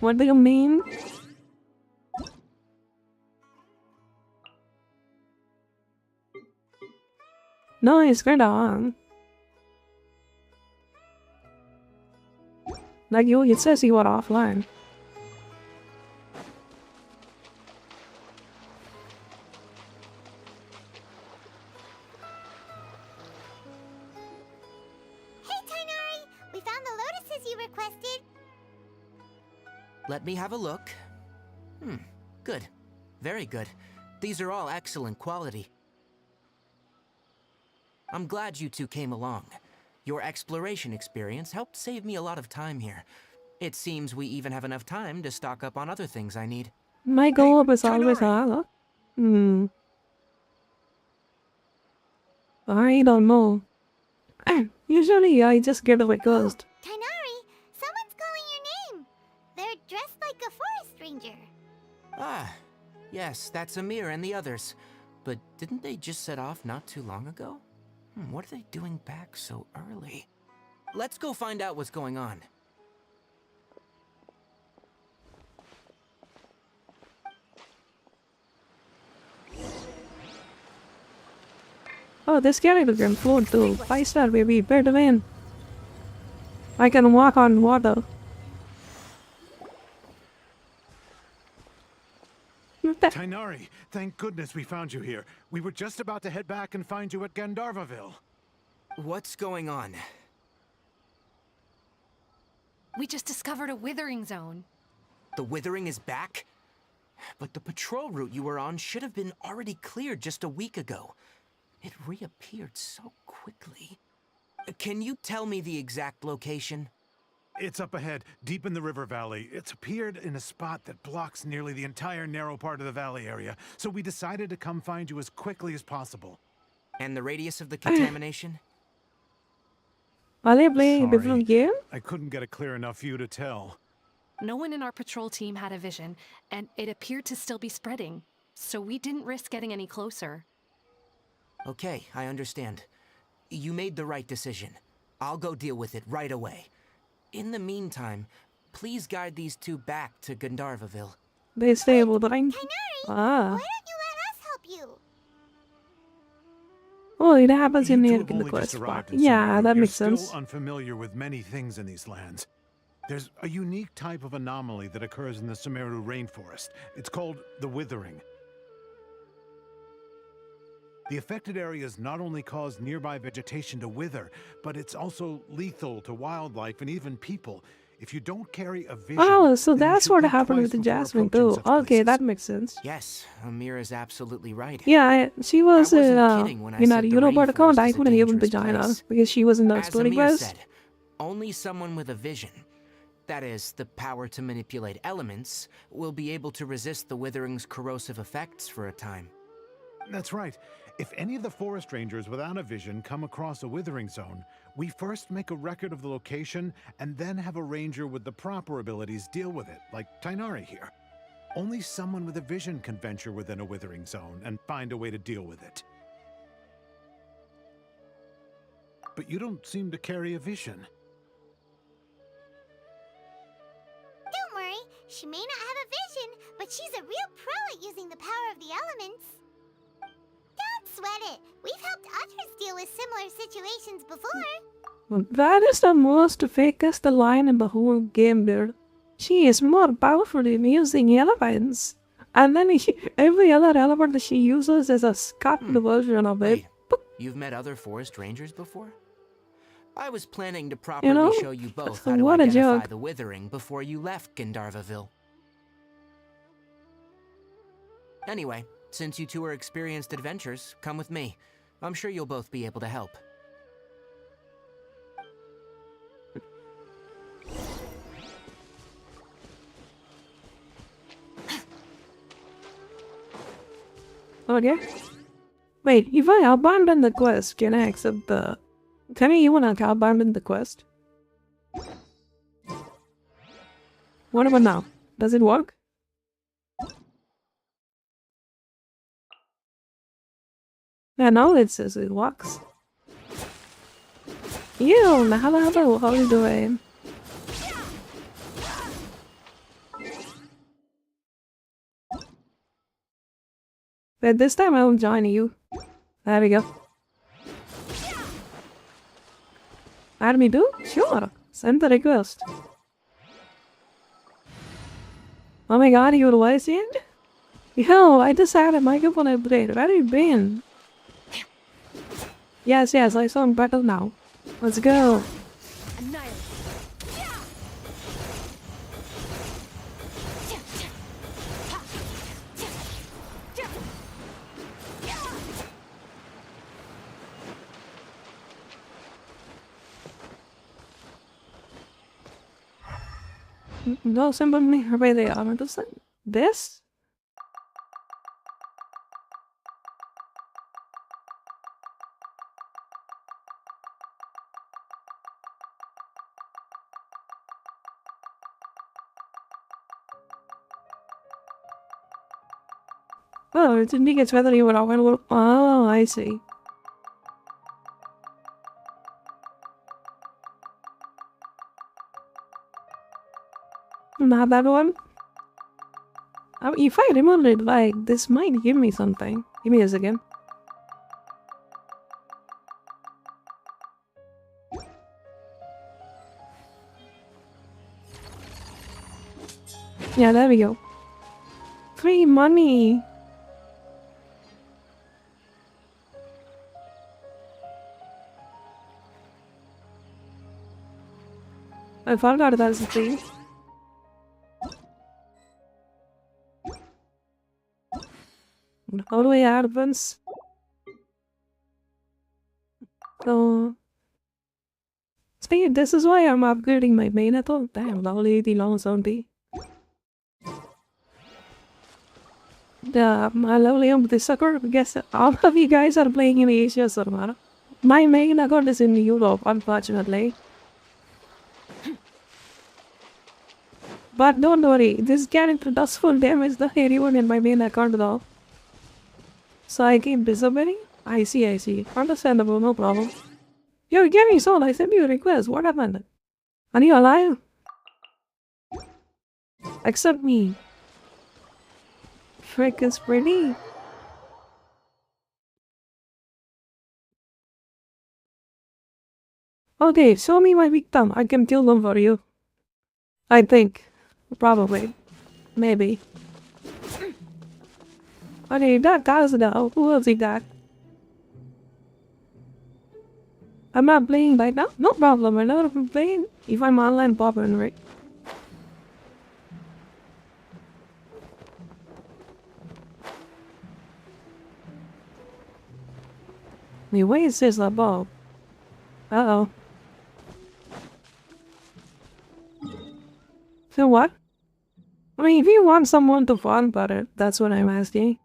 What do you mean? Nice, right on. Like you, it says you are offline. Hey, Tainari! We found the lotuses you requested. Let me have a look. Good. Very good. These are all excellent quality. I'm glad you two came along. Your exploration experience helped save me a lot of time here. It seems we even have enough time to stock up on other things I need. My goal is always higher. I don't know. Usually I just get away first. Tainari, someone's calling your name. They're dressed like a forest ranger. Ah, yes, that's Amir and the others. But didn't they just set off not too long ago? What are they doing back so early? Let's go find out what's going on. Oh, this character can float too. 5-star baby, better win. I can walk on water. Tainari, thank goodness we found you here. We were just about to head back and find you at Gandharvaville. What's going on? We just discovered a withering zone. The withering is back? But the patrol route you were on should have been already cleared just a week ago. It reappeared so quickly. Can you tell me the exact location? It's up ahead, deep in the river valley. It's appeared in a spot that blocks nearly the entire narrow part of the valley area, so we decided to come find you as quickly as possible. And the radius of the contamination? Are they playing a Sorry, different game? I couldn't get a clear enough view to tell. No one in our patrol team had a vision, and it appeared to still be spreading. So we didn't risk getting any closer. Okay, I understand. You made the right decision. I'll go deal with it right away. In the meantime, please guide these two back to Gandharvaville. They stay withering. Tainari, Ah. why don't you let us help you? Oh, it happens in You the two have only quest just spot. arrived in Yeah, Sumeru. that You're makes still sense. unfamiliar with many things in these lands. There's a unique type of anomaly that occurs in the Sumeru rainforest. It's called the withering. The affected areas not only cause nearby vegetation to wither, but it's also lethal to wildlife and even people. If you don't carry a vision, Oh, so then you that's should what think happened twice with the before Jasmine approaching too. such Okay, places. that makes sense. Yes, Amir is absolutely right. Yeah, she was kidding when I in our said the Europod account. rainforest I is a couldn't able to dangerous join her place. because she was in the As story Amir quest. said, only someone with a vision, that is, the power to manipulate elements, will be able to resist the withering's corrosive effects for a time. That's right. If any of the forest rangers without a vision come across a withering zone, we first make a record of the location and then have a ranger with the proper abilities deal with it, like Tainari here. Only someone with a vision can venture within a withering zone and find a way to deal with it. But you don't seem to carry a vision. Don't worry, she may not have a vision, but she's a real pro at using the power of the elements. Don't sweat it. We've helped others deal with similar situations before. Well, that is the most fakest line in the whole game, dude. She is more powerful in using elephants. And then every other element that she uses is a scuffed version of it. Wait, you've met other forest rangers before? I was planning to properly show you both how to what a identify joke. the withering before you left Gandharvaville. Anyway, since you two are experienced adventurers, come with me. I'm sure you'll both be able to help. Okay. Wait, if I abandon the quest, can I accept the... Can I even abandon the quest? What about now? Does it work? Yeah, now it says it works. Hello, how are you doing? But this time I will join you. There we go. Add me too? Sure. Send the request. Oh my god, you voice in? Yo, I just had a microphone upgrade. Where have you been? Yes, I sound better now. Let's go. No, simply where they are. Understand? This? Oh, it indicates whether you were available. Oh, I see. Not that one. If I remember it right, this might give me something. Give me a second. Yeah, there we go. Free money. I forgot that's the thing. How do I add buttons? So... See, this is why I'm upgrading my main. I thought, damn, lovely the long zombie. My lovely the sucker. I guess all of you guys are playing in Asia, Sarmara. My main account is in Europe, unfortunately. But don't worry, this character does full damage to everyone in my main account though. So I keep disappearing? I see. Understandable, no problem. Yo, Gary Soul, I sent you a request. What happened? Are you alive? Accept me. Frick is pretty. Okay, show me my victim. I can kill them for you. I think. Probably. Maybe. Okay, that guy's now. Who else is that? I'm not playing right now? No problem, I'm not playing. If I'm online popping, right? The way it says the ball. Uh-oh. So what? I mean, if you want someone to fun about it, that's what I'm asking.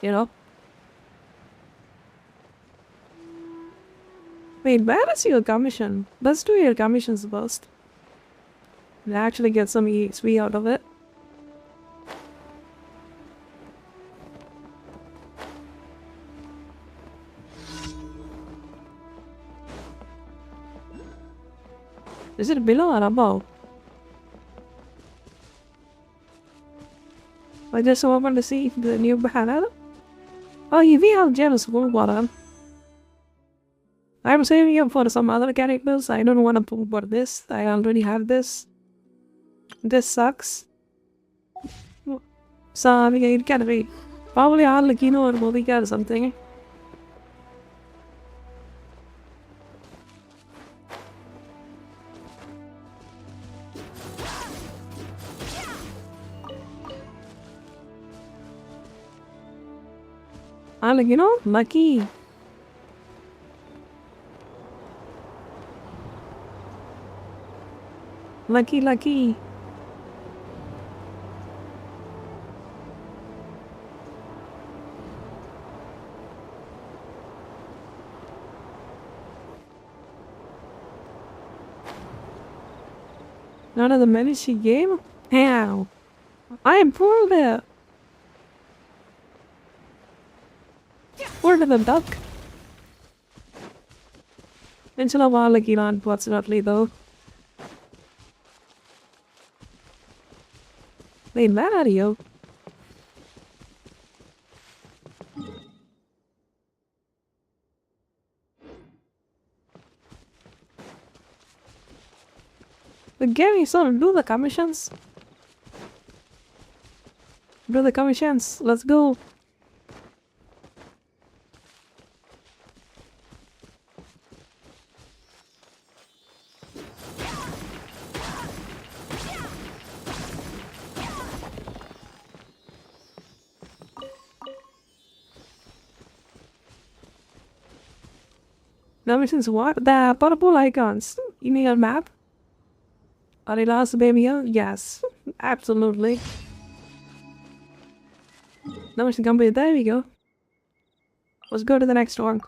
You know? Wait, where is your commission? Let's do your commissions first. And actually get some EXP out of it. Is it below or above? I just opened to see if the new banner. Oh, we have gems. Go bottom. I'm saving up for some other characters. I don't want to pull for this. I already have this. This sucks. So it can be. Probably all like, or movie or something. Like, lucky. Lucky. None of the money she gave? How? I am poor there. Poor to the duck. Until a while like Elon, unfortunately though. Wait, Mario. The game is on. Do the commissions. Do the commissions. Let's go. Now missions what? The purple icons. You need a map? Are they lost baby? Yes. Absolutely. Now mission complete. There we go. Let's go to the next one.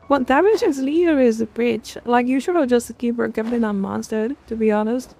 What damages Leo is the bridge. Like, you should have just kept her kept it unmonstered, to be honest.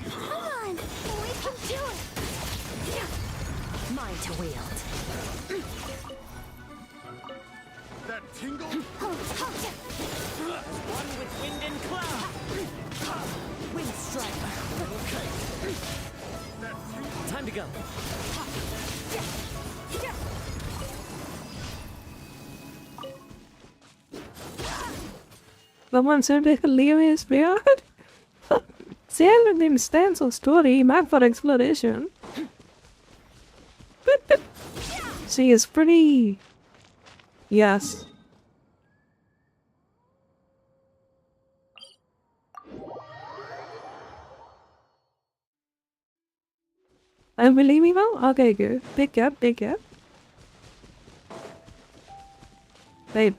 Come on! We can do it! Mine to wield. That tingle? One with wind and cloud. Wind strike. Okay. Time to go. Someone said they could leave his beard. Sailor named Stencil story, map for exploration. She is pretty. Yes. Unbelievable? Okay, good. Pick up, pick up. Babe.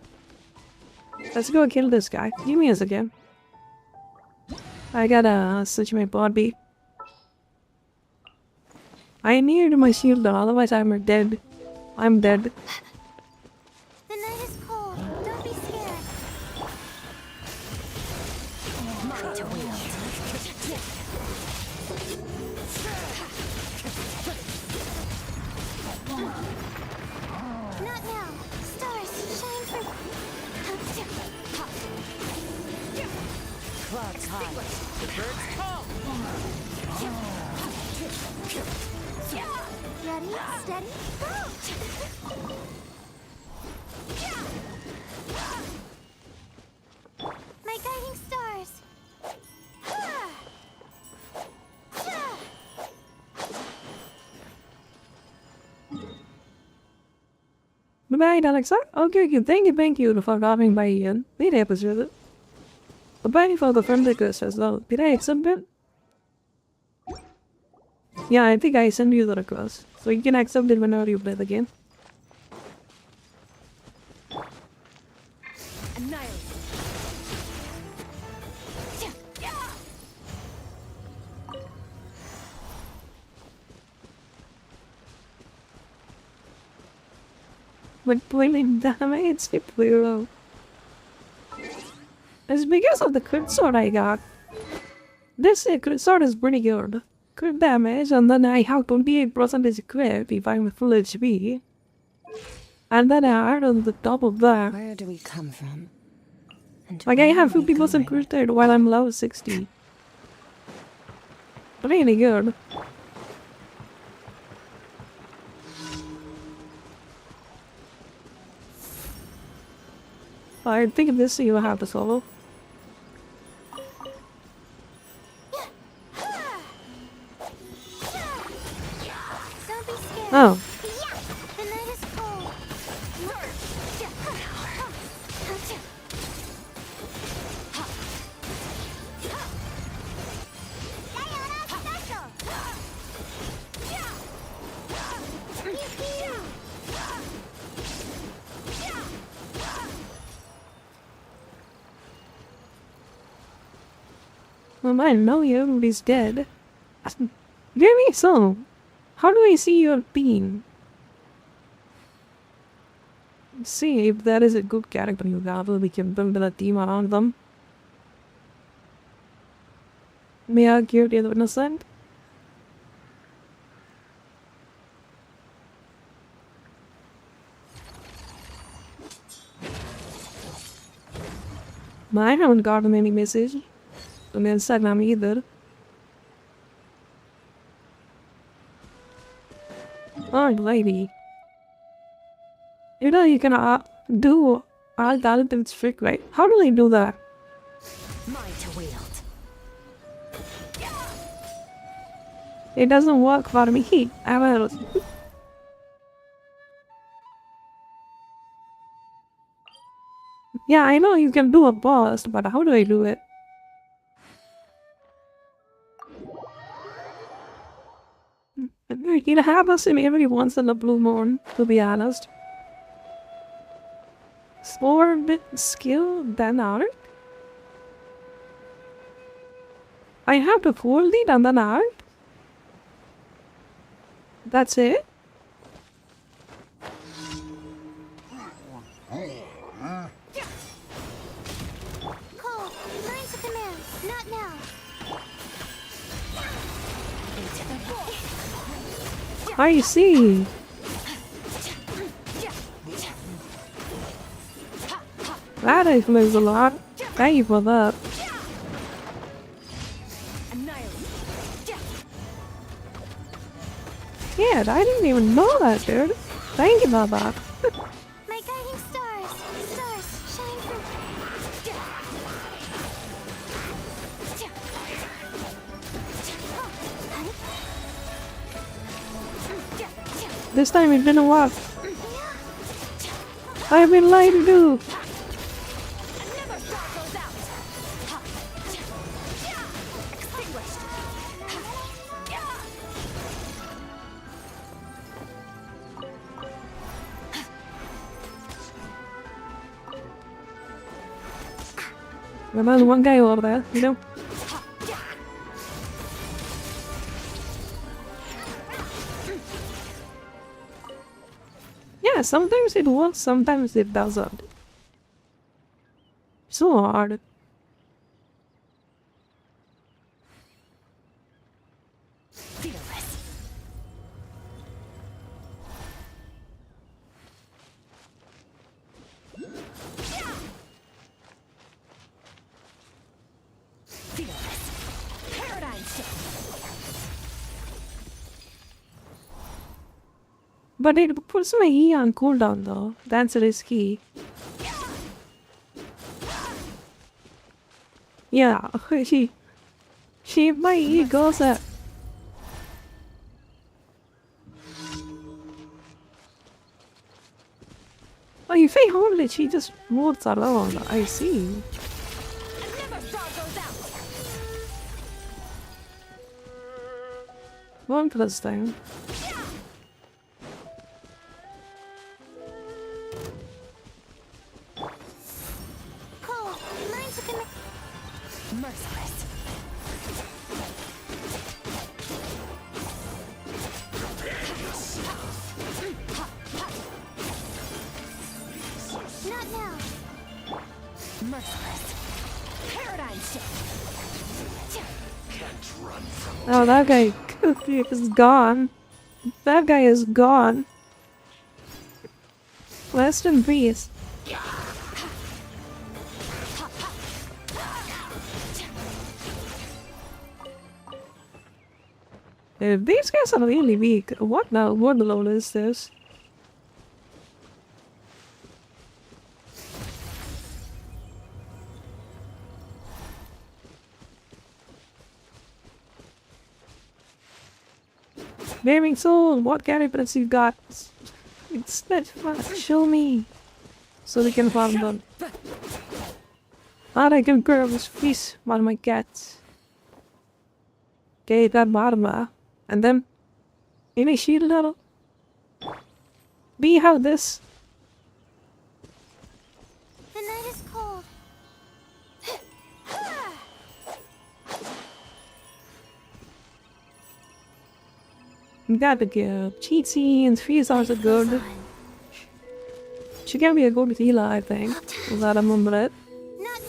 Let's go kill this guy. Give me a second. I gotta switch my body. I need my shield though, otherwise I'm dead. I'm dead. The night is cold. Don't be scared. Mine to wield. Not now. Stars, shine for... Clouds high. Birds call. Ready, steady, go! My guiding stars. Bye-bye, Alexa. Okay, thank you for dropping by Ian. Great episode. Bye for the friend request as well. Did I accept it? Yeah, I think I sent you the request. So you can accept it whenever you play the game. But boiling damage, it blew low. It's because of the crit sword I got. This crit sword is pretty good. Crit damage, and then I have 28% crit if I'm full HP. And then I add on the top of that. Where do we come from? Like I have 50% crit rate while I'm level 60. Really good. I think this you have to solo. Don't be scared. Oh. The night is cold. Well, I know you, everybody's dead. Maybe so. How do I see your being? Let's see if that is a good character you got, we can build a team around them. May I give the innocent? I haven't gotten any message on Instagram either. Oh, lady. You know you can do all talented trick, right? How do they do that? Mine to wield. It doesn't work for me. I will. Yeah, I know you can do a burst, but how do I do it? It happens to me every once in a blue moon, to be honest. More skill than art? I have to hold it and then art? That's it? Cole, mine's a command. Not now. I see. That explains a lot. Thank you for that. Yeah, I didn't even know that, dude. Thank you for that. My guiding stars. Stars, shine through. This time it didn't work. I've been lied to. Well, there's one guy over there, you know? Yeah, sometimes it works, sometimes it doesn't. So hard. But it puts my E on cooldown though. That's risky. Yeah, my E goes at. Oh, if I hold it, she just moves along. I see. Interesting. Cole, mine's a command. Merciless. Not now. Merciless. Paradigm shift. Can't run from Oh, that guy is gone. That guy is gone. Rest in peace. These guys are really weak. What now? What level is this? Bearing Soul, what characters you got? It's not fun. Show me. So we can farm them. I can grab this fish one of my cats. Okay, that bottom. And then initiate a little. Be how this. The night is cold. You got the cheat scenes, free stars are good. She can be a good healer, I think. That I remember it. Not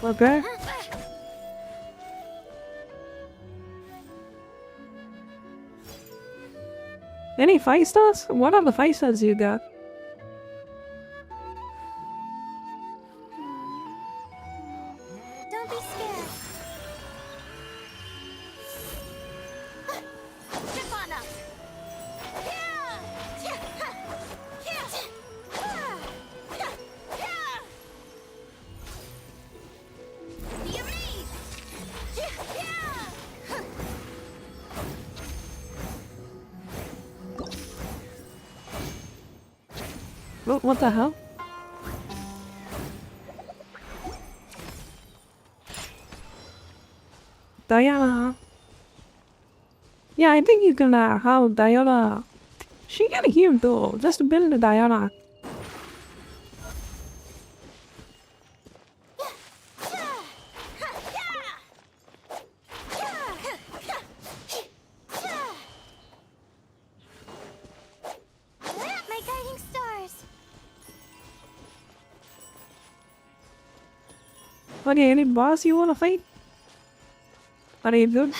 now. Okay. Any 5 stars? What are the 5 stars you got? Don't be scared. Step on up. What the hell? Diana. Yeah, I think you can have Diana. She can heal though. Just build a Diana. My guiding stars. Okay, any boss you wanna fight? Are you good?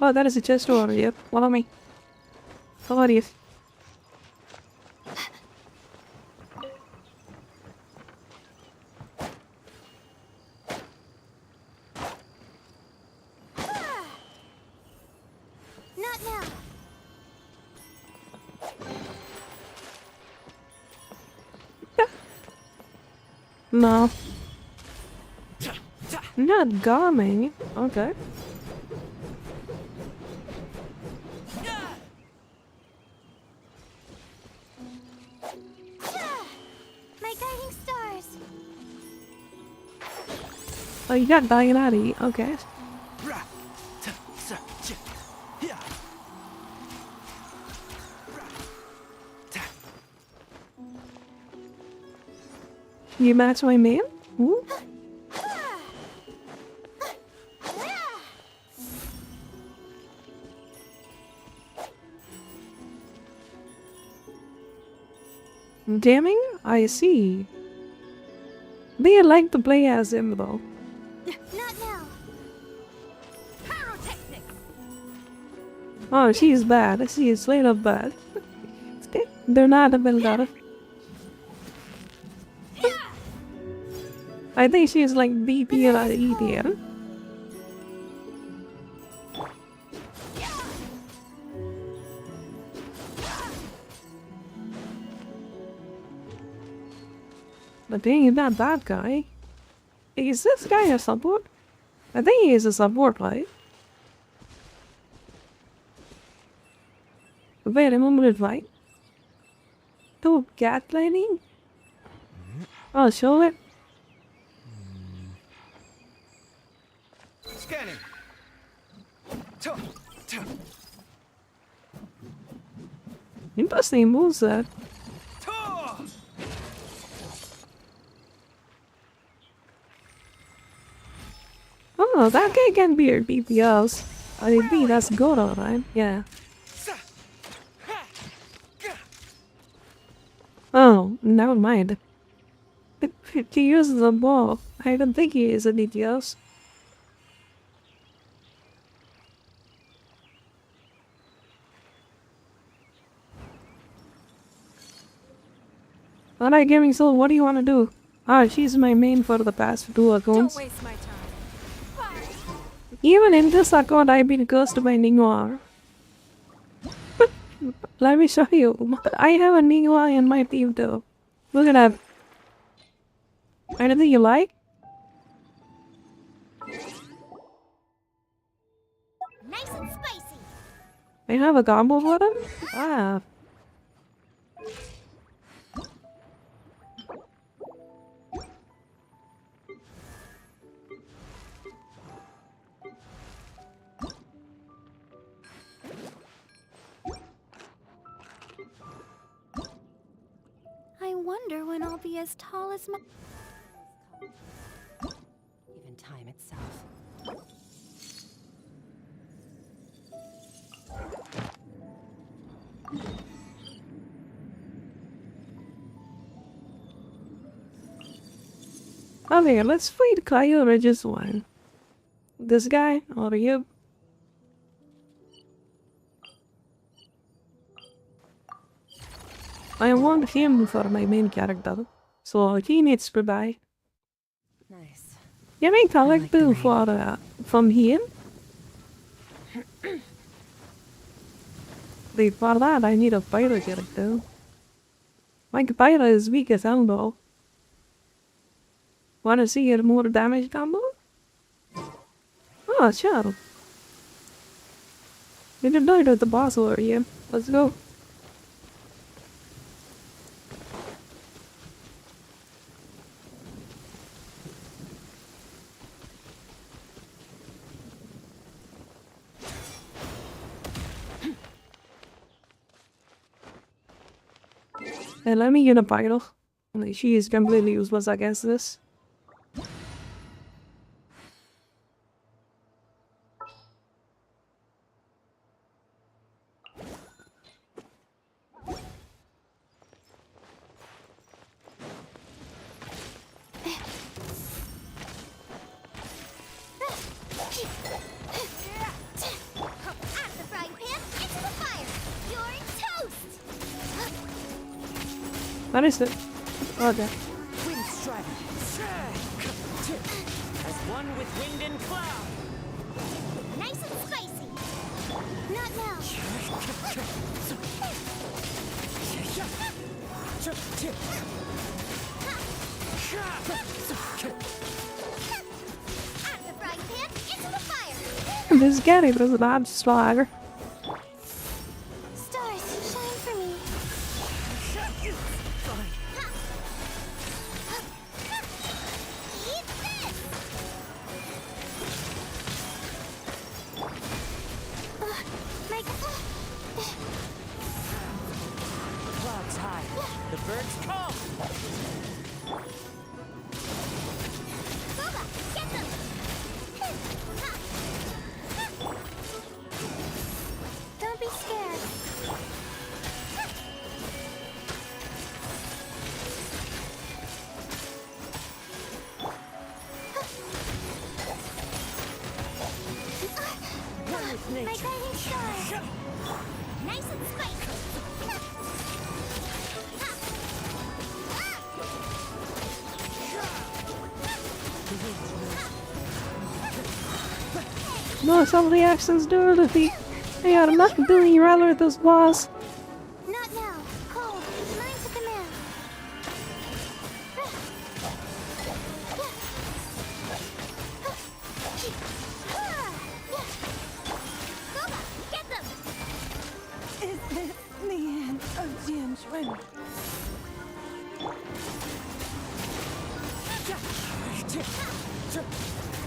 Oh, that is a chest over here. Follow me. How are you? Not now. No. Not Garmin. Okay. My guiding stars. Oh, you got Diana. Okay. You match my man? Ooh. Damning? I see. They like to play as him though. Not now. Pyrotechnics. Oh, she's bad. She is straight up bad. They're not a builder. I think she is like BP or ETL. But dang, he's not that guy. Is this guy a support? I think he is a support, right? Wait, remember it right? To gaslighting? Oh, show it. Scanning. Interesting moveset. Oh, that guy can be your BPLs. I think that's good, alright. Yeah. Oh, never mind. He uses a ball. I don't think he is a DPS. Alright, Gaming Soul, what do you want to do? Ah, she's my main for the past 2 accounts. Don't waste my time. Even in this account, I've been cursed by Ningwar. Let me show you. I have a Ningwar in my team too. Look at that. Anything you like? Nice and spicy. I have a combo for them? Ah. I wonder when I'll be as tall as my... Even than time itself. Okay, let's fight Kyle or just one. This guy or you? I want him for my main character, so he needs to die. Nice. You may collect bill for from him. Wait, for that I need a fighter character. My fighter is weak as hell though. Wanna see a more damage combo? Oh, sure. We didn't know that the boss over here. Let's go. Hey, let me get a fighter. She is completely useless against this. What is it? Oh, there. Wind strike. As one with wind and cloud. Nice and spicy. Not now. Out of the frying pan, into the fire. This guy does a bad swagger. Stars, shine for me. Eat this. My Clouds high. The birds call. Boba, get them. Don't be scared. One with My nature. guiding star. Nice and spicy. No, some reactions do defeat. They are not doing rather with this boss. Not now. Cold. Mine to command. Boba, get them. Is this the end of genshin?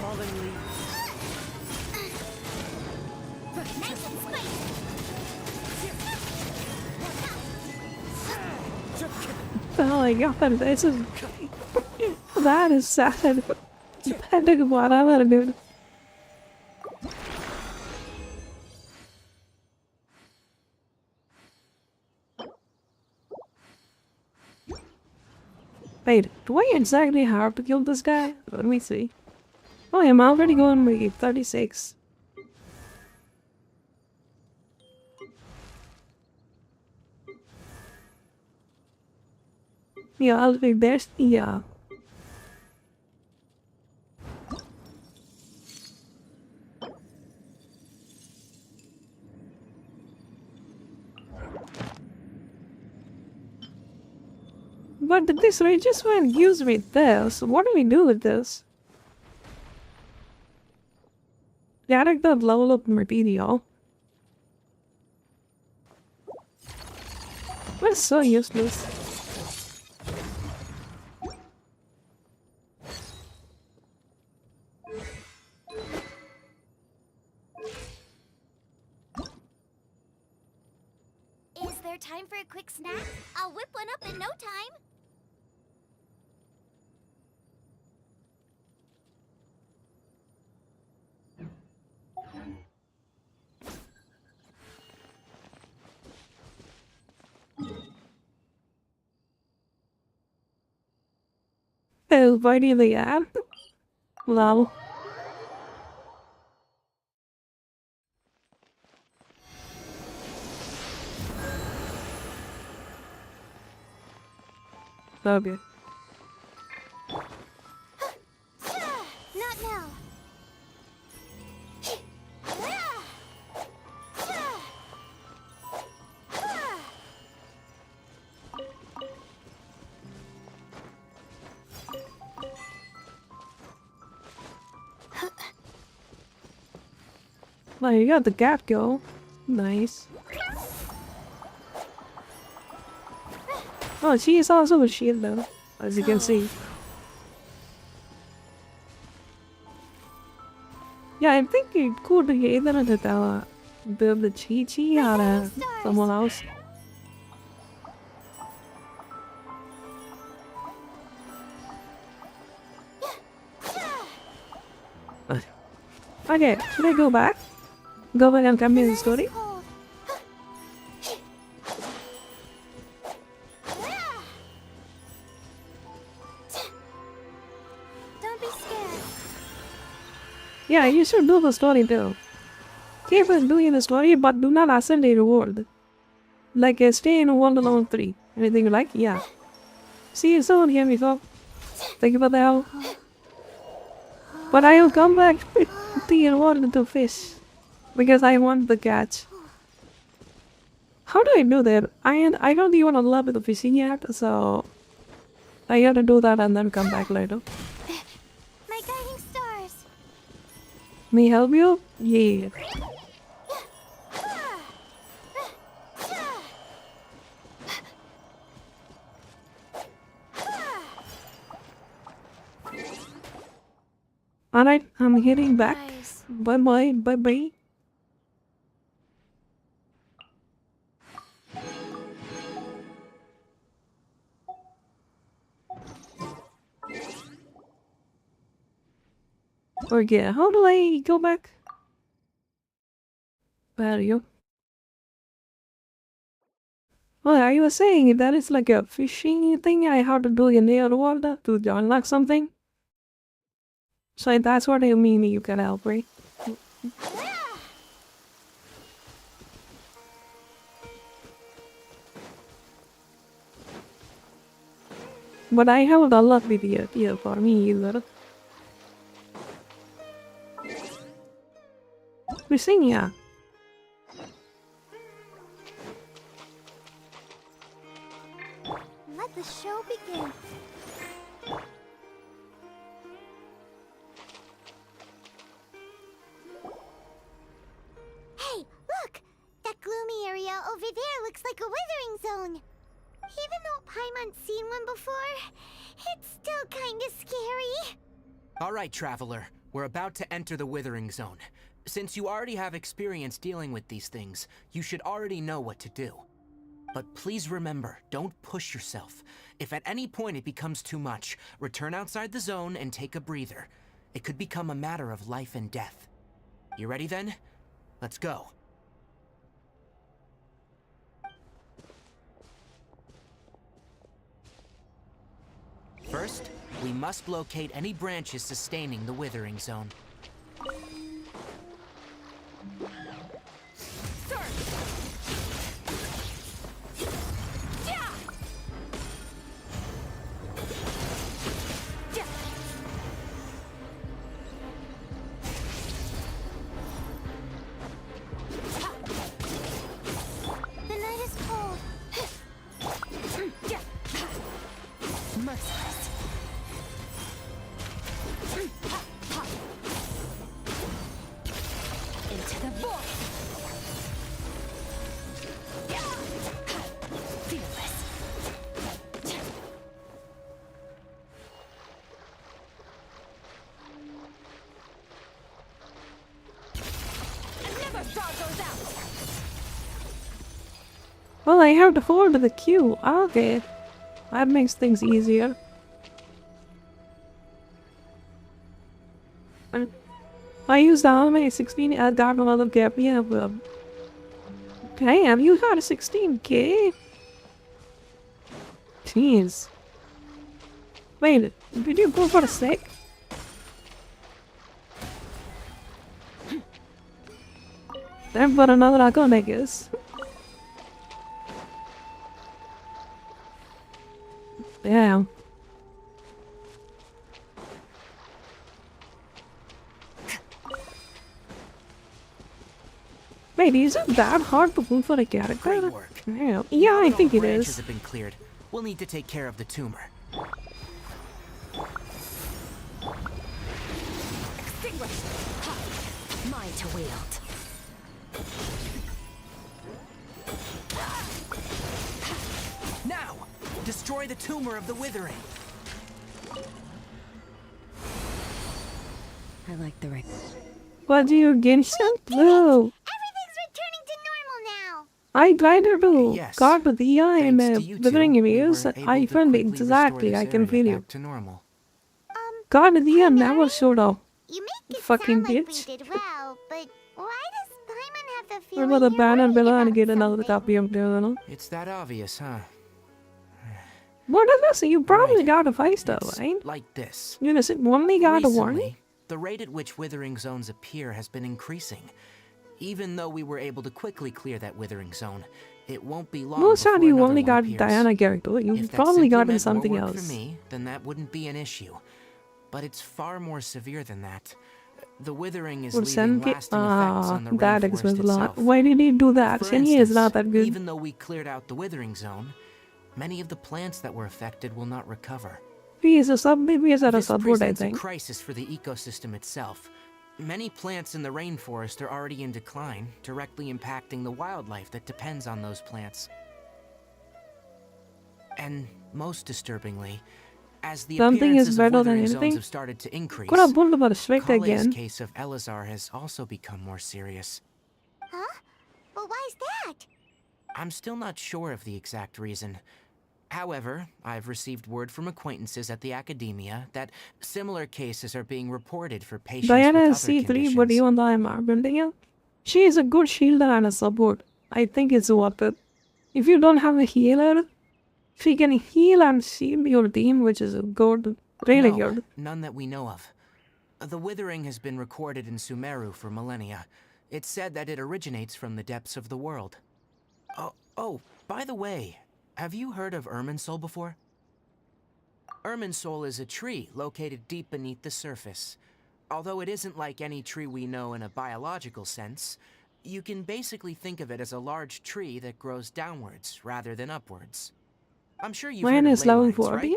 Fallen leaves. Nice and spicy. Oh my god, this is... That is sad. Depending whatever, dude. Wait, do I exactly have to kill this guy? Let me see. Oh, I'm already going with 36. Yeah, I'll be best. Yeah. But this way just went use me this. What do we do with this? Character level up my video. That's so useless. Is there time for a quick snack? I'll whip one up in no time. Oh, fighting the ad. Lol. Okay. Not now. Well, you got the gap go. Nice. Oh, she is also a shield though, as you can see. Yeah, I think it could either build the Chi-Chi or someone else. Okay, should I go back? Go back and tell me the story? Don't be scared. Yeah, you should do the story too. Keep on doing the story, but do not ascend a world. Like, stay in World Alone 3. Anything you like? Yeah. See you soon, hear me talk. Thank you for the help. But I will come back to your world to fish. Because I want the catch. How do I do that? I don't even love the fishing yet, so I gotta do that and then come back later. My guiding stars. Me help you? Yeah. Alright, I'm heading back. Nice. Bye bye, bye bye. Okay, how do I go back? Where are you? Well, are you saying that is like a fishing thing I have to do in the water to unlock something? So that's what I mean you can help, right? But I haven't unlocked it yet here for me either. Fishing, yeah. Let the show begin. Hey, look! That gloomy area over there looks like a withering zone. Even though Paimon's seen one before, it's still kinda scary. Alright, Traveler. We're about to enter the Withering Zone. Since you already have experience dealing with these things, you should already know what to do. But please remember, don't push yourself. If at any point it becomes too much, return outside the zone and take a breather. It could become a matter of life and death. You ready then? Let's go. First, we must locate any branches sustaining the Withering Zone. The night is cold. Merciless. Into the void. Fearless. Never throw those out. Well, I have to forward the queue. Okay. That makes things easier. I used the Almay 16 at Dark Another Gap. Yeah, well. Damn, you got a 16K? Jeez. Wait, did you go for a snake? Time for another account, I guess. Yeah. Wait, is it that hard to pull for a character? Great work. Yeah, Now I that think all it branches is. have been cleared, we'll need to take care of the tumor. Extinguish. Ha. Mine to wield. Now, destroy the tumor of the withering. I like the right. What do you genshin? No. Everything's returning to normal now. I tried to Yes. God with the eye and Thanks to you withering two, we reviews. were able I to felt quickly restore exactly. this I can area feel you. back to normal. God with the eye never showed up. You make it Fucking sound like bitch. we did well, but why does Paimon have the What feeling about the you're banner worried below and about get another something? copy of the other? It's that obvious, huh? What is this? You probably Right. got a 5-star, It's right? like this. You know, it only got a warning. Recently, the rate at which withering zones appear has been increasing. Even though we were able to quickly clear that withering zone, it won't be long Most before of you another only one got appears. Diana character. You If that probably simply got meant something more work else. for me, then that wouldn't be an issue. But it's far more severe than that. The withering is Or leaving lasting effects on the that rainforest explains a lot. itself. Why did he do that? For Senyi is not instance, that good. even though we cleared out the withering zone, many of the plants that were affected will not recover. He is a sub. Maybe he's at a This support, I presents a think. crisis for the ecosystem itself. Many plants in the rainforest are already in decline, directly impacting the wildlife that depends on those plants. And most disturbingly, as the Something is appearances better of than withering anything. zones have started to increase, Could have pulled about a straight Kale's again. case of Elazar has also become more serious. Huh? But why is that? I'm still not sure of the exact reason. However, I've received word from acquaintances at the academia that similar cases are being reported for patients Diana with is other C3, conditions. but even though I'm building it, she is a good shielder and a support. I think it's worth it. If you don't have a healer, she can heal and shield your team, which is good. Really No, good. none that we know of. The withering has been recorded in Sumeru for millennia. It's said that it originates from the depths of the world. Oh, by the way, have you heard of Irminsul before? Irminsul is a tree located deep beneath the surface. Although it isn't like any tree we know in a biological sense, you can basically think of it as a large tree that grows downwards rather than upwards. I'm sure you've Mine heard is of level ley lines, 40. right?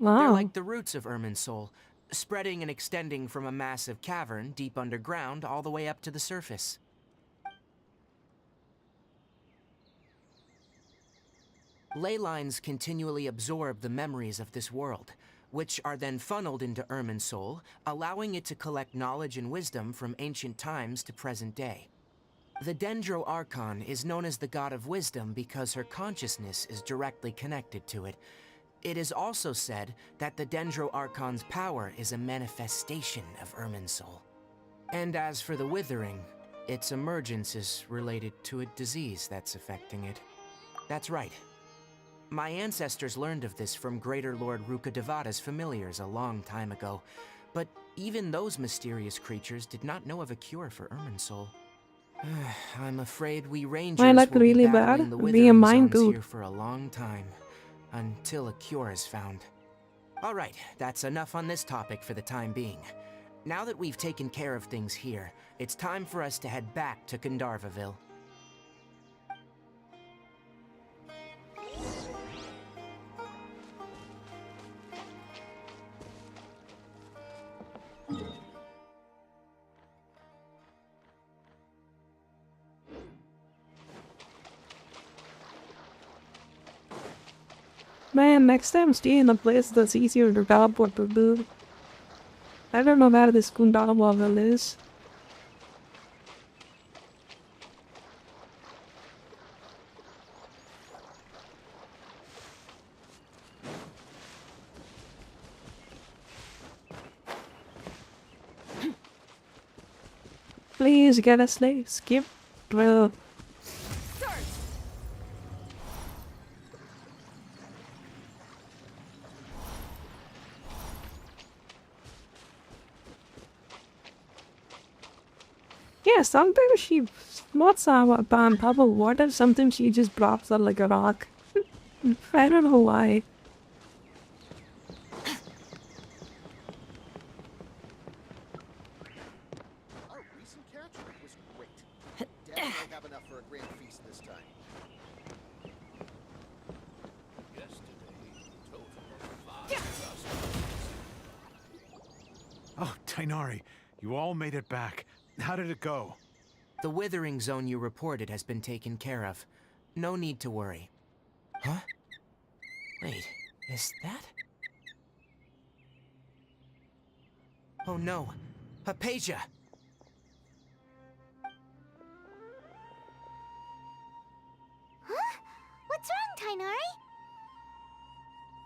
They're Wow. like the roots of Irminsul, spreading and extending from a massive cavern deep underground all the way up to the surface. Ley lines continually absorb the memories of this world, which are then funneled into Irminsul, allowing it to collect knowledge and wisdom from ancient times to present day. The Dendro Archon is known as the god of wisdom because her consciousness is directly connected to it. It is also said that the Dendro Archon's power is a manifestation of Irminsul. And as for the Withering, its emergence is related to a disease that's affecting it. That's right. My ancestors learned of this from Greater Lord Rukkhadevata's familiars a long time ago, but even those mysterious creatures did not know of a cure for Irminsul. I'm afraid we rangers Mine looked will be really battling bad. the Being withering mine zones too. here for a long time, until a cure is found. All right, that's enough on this topic for the time being. Now that we've taken care of things here, it's time for us to head back to Gandharvaville. Man, next time stay in a place that's easier to teleport to, dude. I don't know where this Gandharvaville is. Please get a slave. Skip. Well, Yeah, sometimes she smarts out on top of water, sometimes she just drops her like a rock. I don't know why. Our recent catch was great. Definitely have enough for a grand feast this time. Oh, Tainari, you all made it back. How did it go? The withering zone you reported has been taken care of. No need to worry. Huh? Wait, is that? Oh no, Hypatia! Huh? What's wrong, Tainari?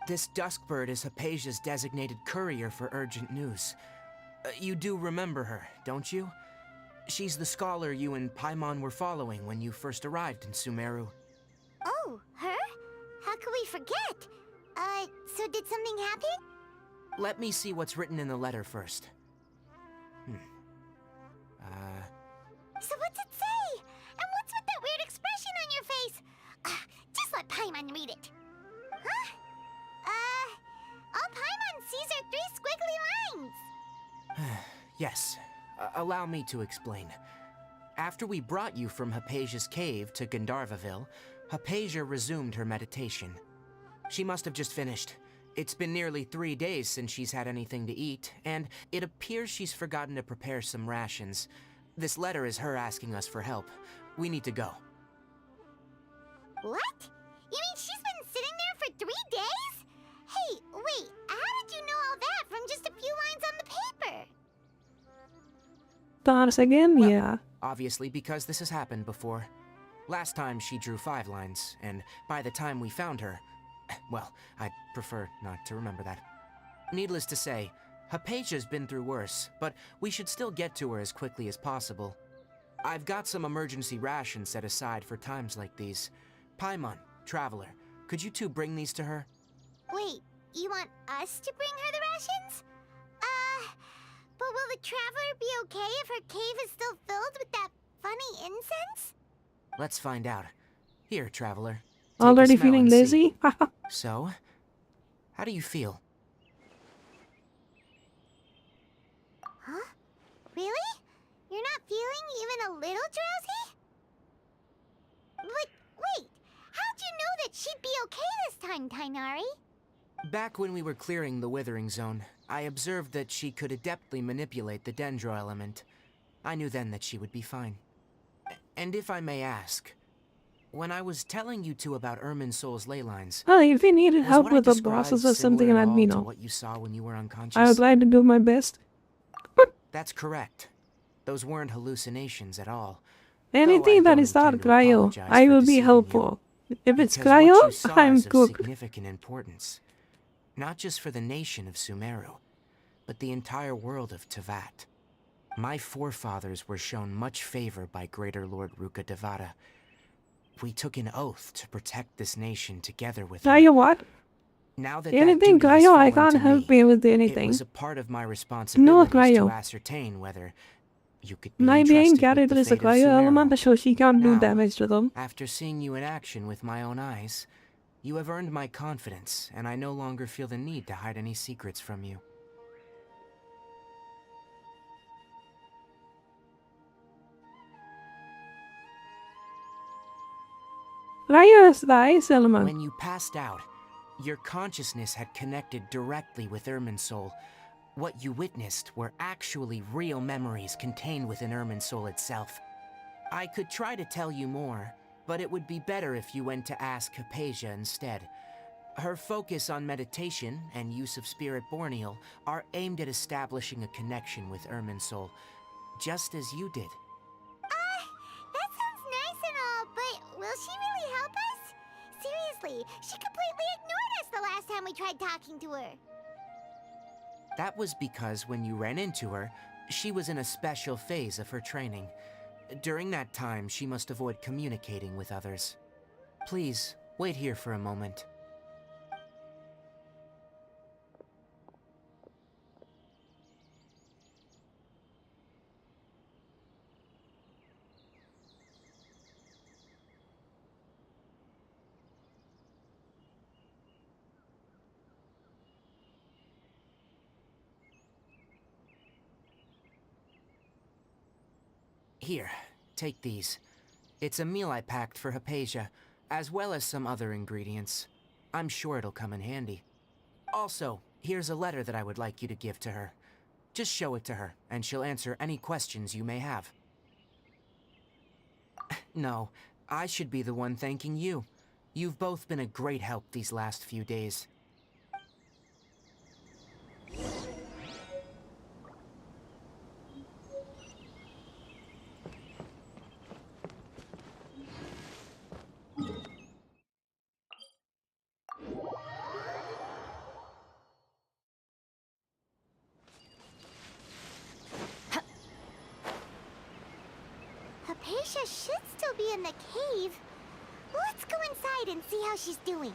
This Duskbird is Hypatia's designated courier for urgent news. You do remember her, don't you? She's the scholar you and Paimon were following when you first arrived in Sumeru. Oh, her? How could we forget? So did something happen? Let me see what's written in the letter first. So what's it say? And what's with that weird expression on your face? Just let Paimon read it. Huh? All Paimon sees are 3 squiggly lines. Yes, allow me to explain. After we brought you from Hypatia's cave to Gandharvaville, Hypatia resumed her meditation. She must have just finished. It's been nearly 3 days since she's had anything to eat, and it appears she's forgotten to prepare some rations. This letter is her asking us for help. We need to go. What? You mean she's been sitting there for 3 days? Hey, wait, how did you know all that from just a few lines on the paper? Stars again? Well, yeah. Obviously because this has happened before. Last time she drew 5 lines, and by the time we found her... Well, I'd prefer not to remember that. Needless to say, Hypatia's been through worse, but we should still get to her as quickly as possible. I've got some emergency rations set aside for times like these. Paimon, Traveler, could you two bring these to her? Wait, you want us to bring her the rations? But will the Traveler be okay if her cave is still filled with that funny incense? Let's find out. Here, Traveler. Take a Already smell feeling and see. lazy? So, how do you feel? Huh? Really? You're not feeling even a little drowsy? But wait, how'd you know that she'd be okay this time, Tainari? Back when we were clearing the Withering Zone, I observed that she could adeptly manipulate the Dendro element. I knew then that she would be fine. And if I may ask, when I was telling you two about Irminsol's ley lines, Well, if you needed was help what I with the described bosses or something, similar at let me all to know. what you saw when you were unconscious? I would try to do my best. That's correct. Those weren't hallucinations at all. Anything that is not cryo, I will be helpful. If it's cryo, I'm cooked. Significant importance, not just for the nation of Sumeru, but the entire world of Tevat. My forefathers were shown much favor by Greater Lord Ruka Devata. We took an oath to protect this nation together with her. Cryo what? Now that Anything that duty has cryo, I fallen can't to help me, you with it anything. was a part of my responsibilities cryo. to ascertain whether you could be My main entrusted character with is the a fate of cryo Sumeru. element, so she can't do Now, damage to them. After seeing you in action with my own eyes, you have earned my confidence, and I no longer feel the need to hide any secrets from you. Cryo is the ice element. When you passed out, your consciousness had connected directly with Irminsul. What you witnessed were actually real memories contained within Irminsul itself. I could try to tell you more, but it would be better if you went to ask Hypatia instead. Her focus on meditation and use of Spirit Borneal are aimed at establishing a connection with Irminsul, just as you did. That sounds nice and all, but will she really help us? Seriously, she completely ignored us the last time we tried talking to her. That was because when you ran into her, she was in a special phase of her training. During that time, she must avoid communicating with others. Please, wait here for a moment. Here, take these. It's a meal I packed for Hypatia, as well as some other ingredients. I'm sure it'll come in handy. Also, here's a letter that I would like you to give to her. Just show it to her, and she'll answer any questions you may have. No, I should be the one thanking you. You've both been a great help these last few days. Hypatia should still be in the cave. Let's go inside and see how she's doing.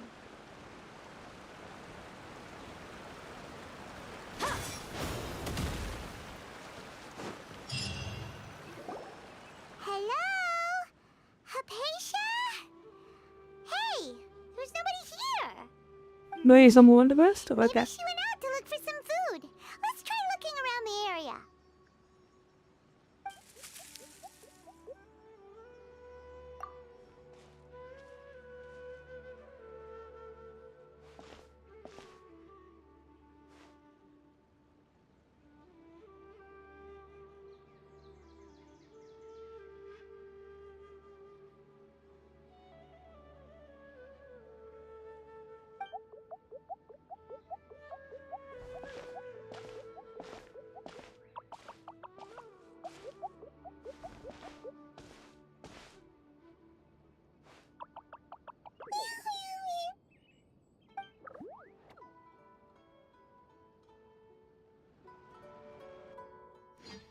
Hello? Hypatia? Hey, there's nobody here. No, is someone the best? Okay. Maybe she went out to look for some food. Let's try looking around the area.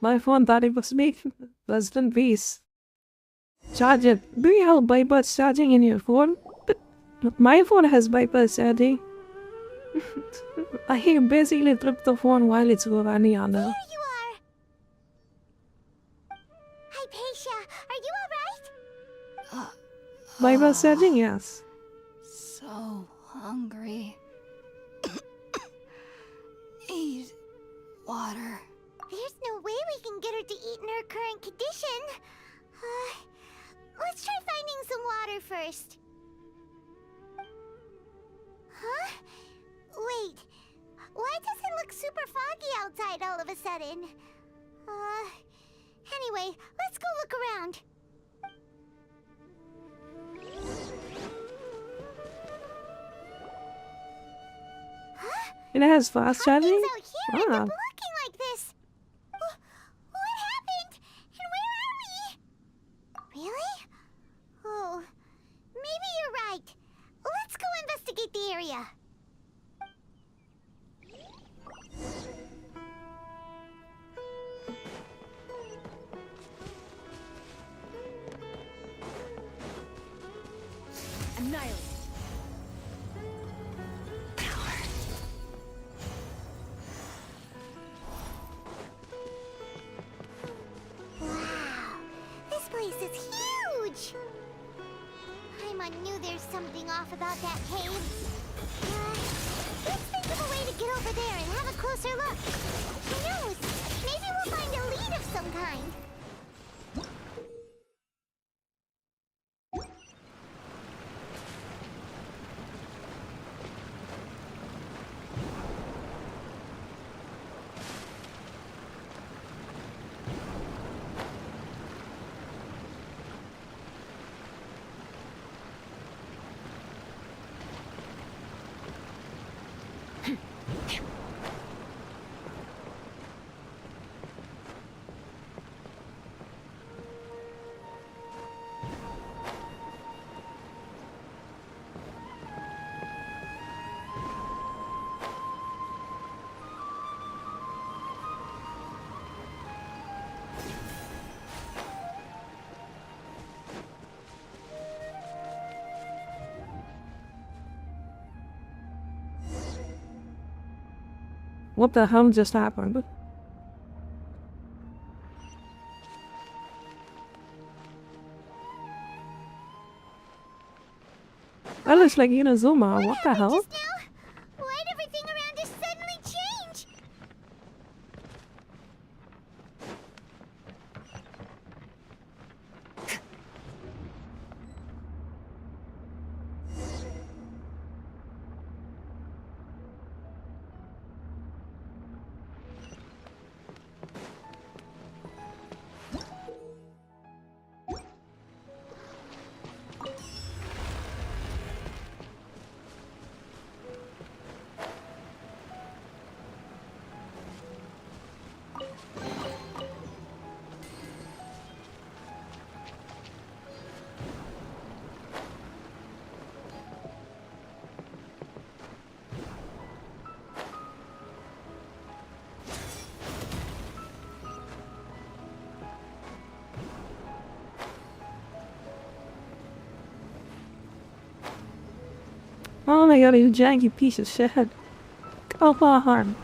My phone thought it was me. Rest in peace. Charge it. Do you have bypass charging in your phone? My phone has bypass charging. I basically trip the phone while it's running on There you are! Hypatia, are you alright? bypass charging, yes. So hungry. Need water. There's no way we can get her to eat in her current condition. Let's try finding some water first. Huh? Wait. Why does it look super foggy outside all of a sudden? Anyway, let's go look around. It has fast charging? Things out here end up looking like this. What happened? And where are we? Really? Oh, maybe you're right. Let's go investigate the area. Annihilate. Wow, this place is huge! Paimon knew there's something off about that cave. Let's think of a way to get over there and have a closer look. Who knows? Maybe we'll find a lead of some kind. What the hell just happened? That looks like Inazuma. What the hell? Why'd everything around us suddenly change? Oh my god, you janky piece of shit. Go on.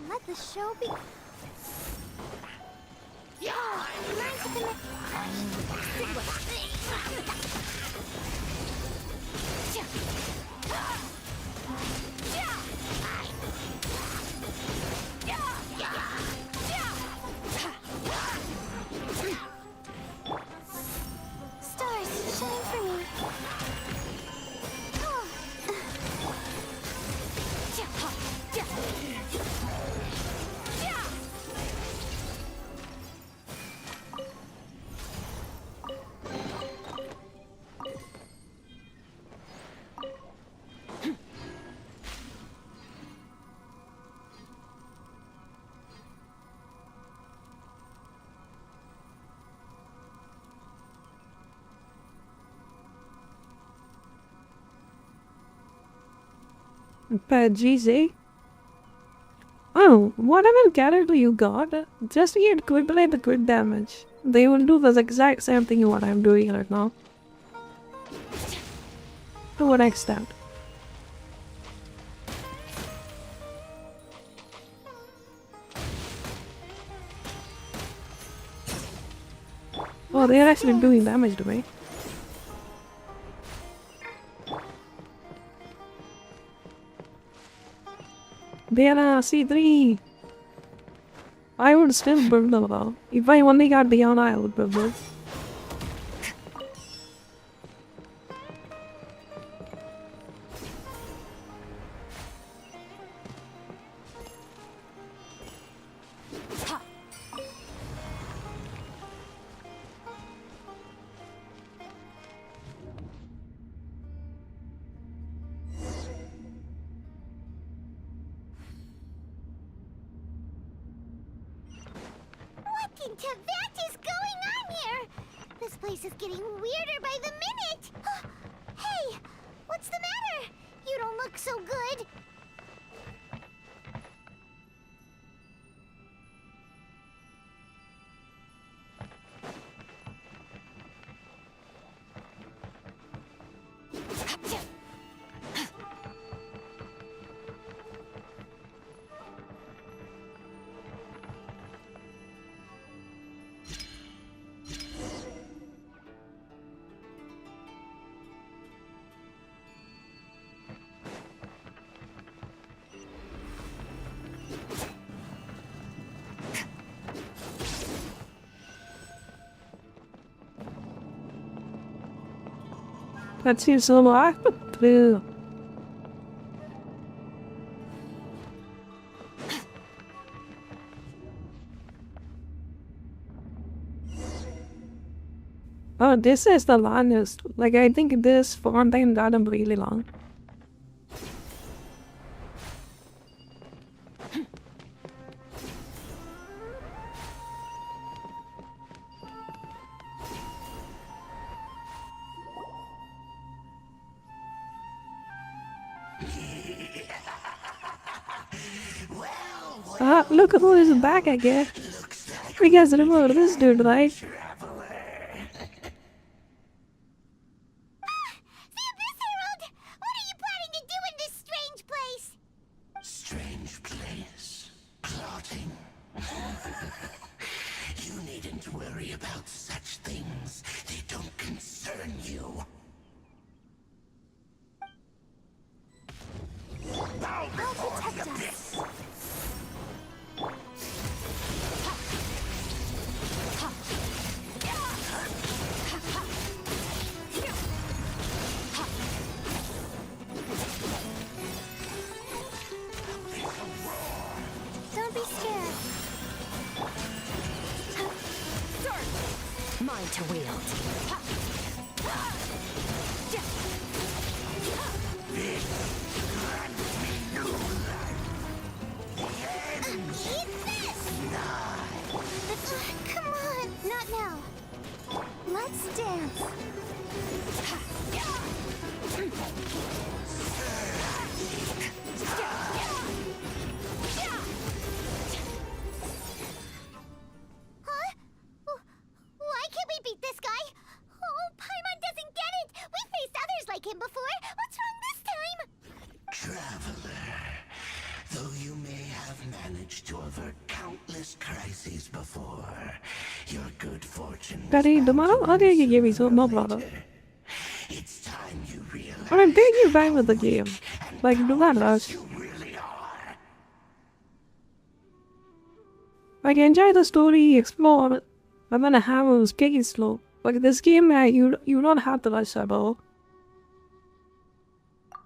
Let the show be. Stars, shine for me. But GZ. Oh, whatever character you got, just get equivalent the crit damage. They will do the exact same thing what I'm doing right now. To an extent. Oh, they're actually doing damage to me. There are C3. I would still build them though. If I only got beyond, I would build them. What in Tibet is going on here? This place is getting weirder by the minute. Hey, what's the matter? You don't look so good. That seems a lot true. Oh, this is the longest. Like, I think this fountain got them really long. Look who is back again. We guys remember this dude, right? The Abyss Herald! What are you planning to do in this strange place? Strange place. Plotting. You needn't worry about such things. They don't concern you. Bow before the abyss! Don't be scared. Mine to wield. Eat this! Come on, not now. managed to avert countless crises before. Your good fortune was Daddy, bound tomorrow to I'll get you run give me sooner some or no brother. later. It's time you realize I'm taking you back with the game. Like, do not rush. you really are. Like, enjoy the story, explore it. I'm gonna have a take it slow. Like, this game, you don't have to rush at all.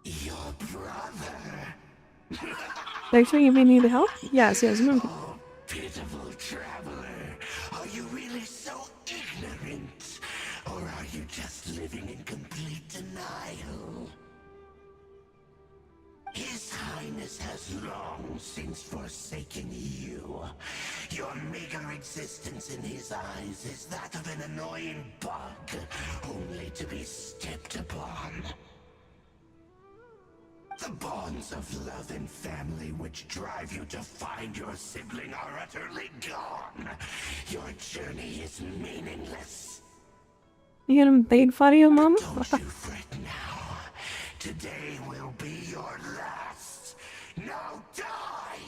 Your brother. Like, sure you may need help? Yes, no. Oh, pitiful traveler. Are you really so ignorant? Or are you just living in complete denial? His Highness has long since forsaken you. Your meager existence in his eyes is that of an annoying bug, only to be stepped upon. The bonds of love and family which drive you to find your sibling are utterly gone. Your journey is meaningless. You getting paid for your mom? Don't you fret now. Today will be your last. Now die!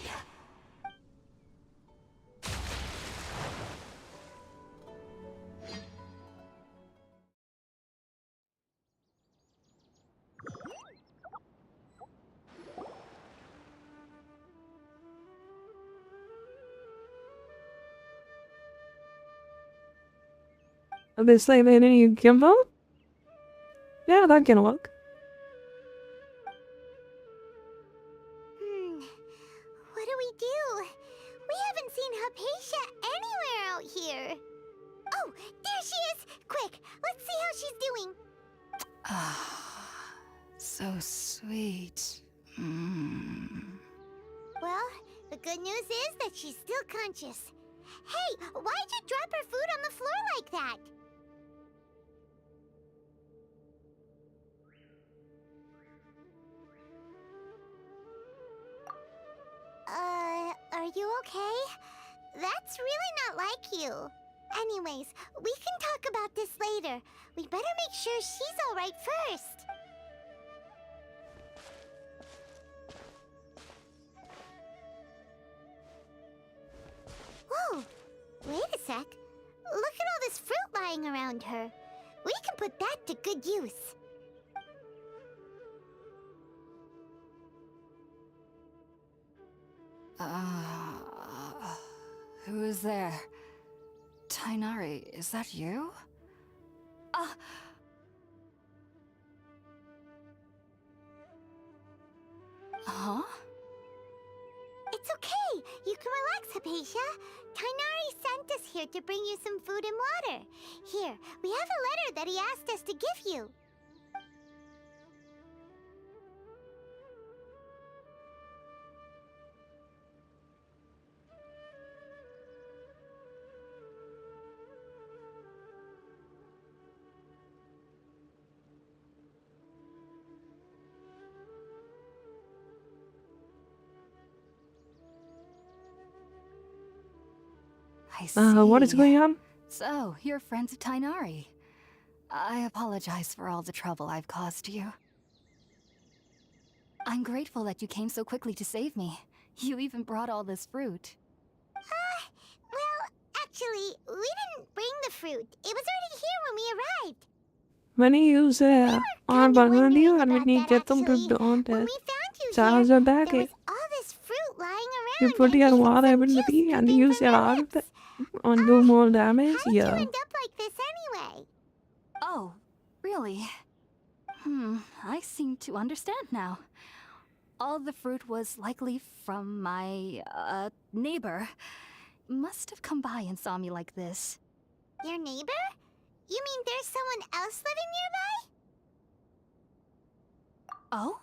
They say they didn't you give them? Yeah, that can work. What do we do? We haven't seen Hypatia anywhere out here. Oh, there she is! Quick, let's see how she's doing. Ah, so sweet. Well, the good news is that she's still conscious. Hey, why'd you drop her food on the floor like that? Are you okay? That's really not like you. Anyways, we can talk about this later. We better make sure she's alright first. Whoa! Wait a sec. Look at all this fruit lying around her. We can put that to good use. Who is there? Tainari, is that you? Huh? It's okay. You can relax, Hypatia. Tainari sent us here to bring you some food and water. Here, we have a letter that he asked us to give you. I see. What is going on? So, you're friends of Tainari. I apologize for all the trouble I've caused you. I'm grateful that you came so quickly to save me. You even brought all this fruit. Well, actually, we didn't bring the fruit. It was already here when we arrived. When you use on Bangalore and when you get them to actually. don't When we test. found you Charles here, are back. there was all this fruit lying You around. put and your even water some in the juice tea and dripping use from your her out of lips. it and do more damage. How did you Yeah. end up like this anyway? Oh, really? I seem to understand now. All the fruit was likely from my, neighbor. Must have come by and saw me like this. Your neighbor? You mean there's someone else living nearby? Oh?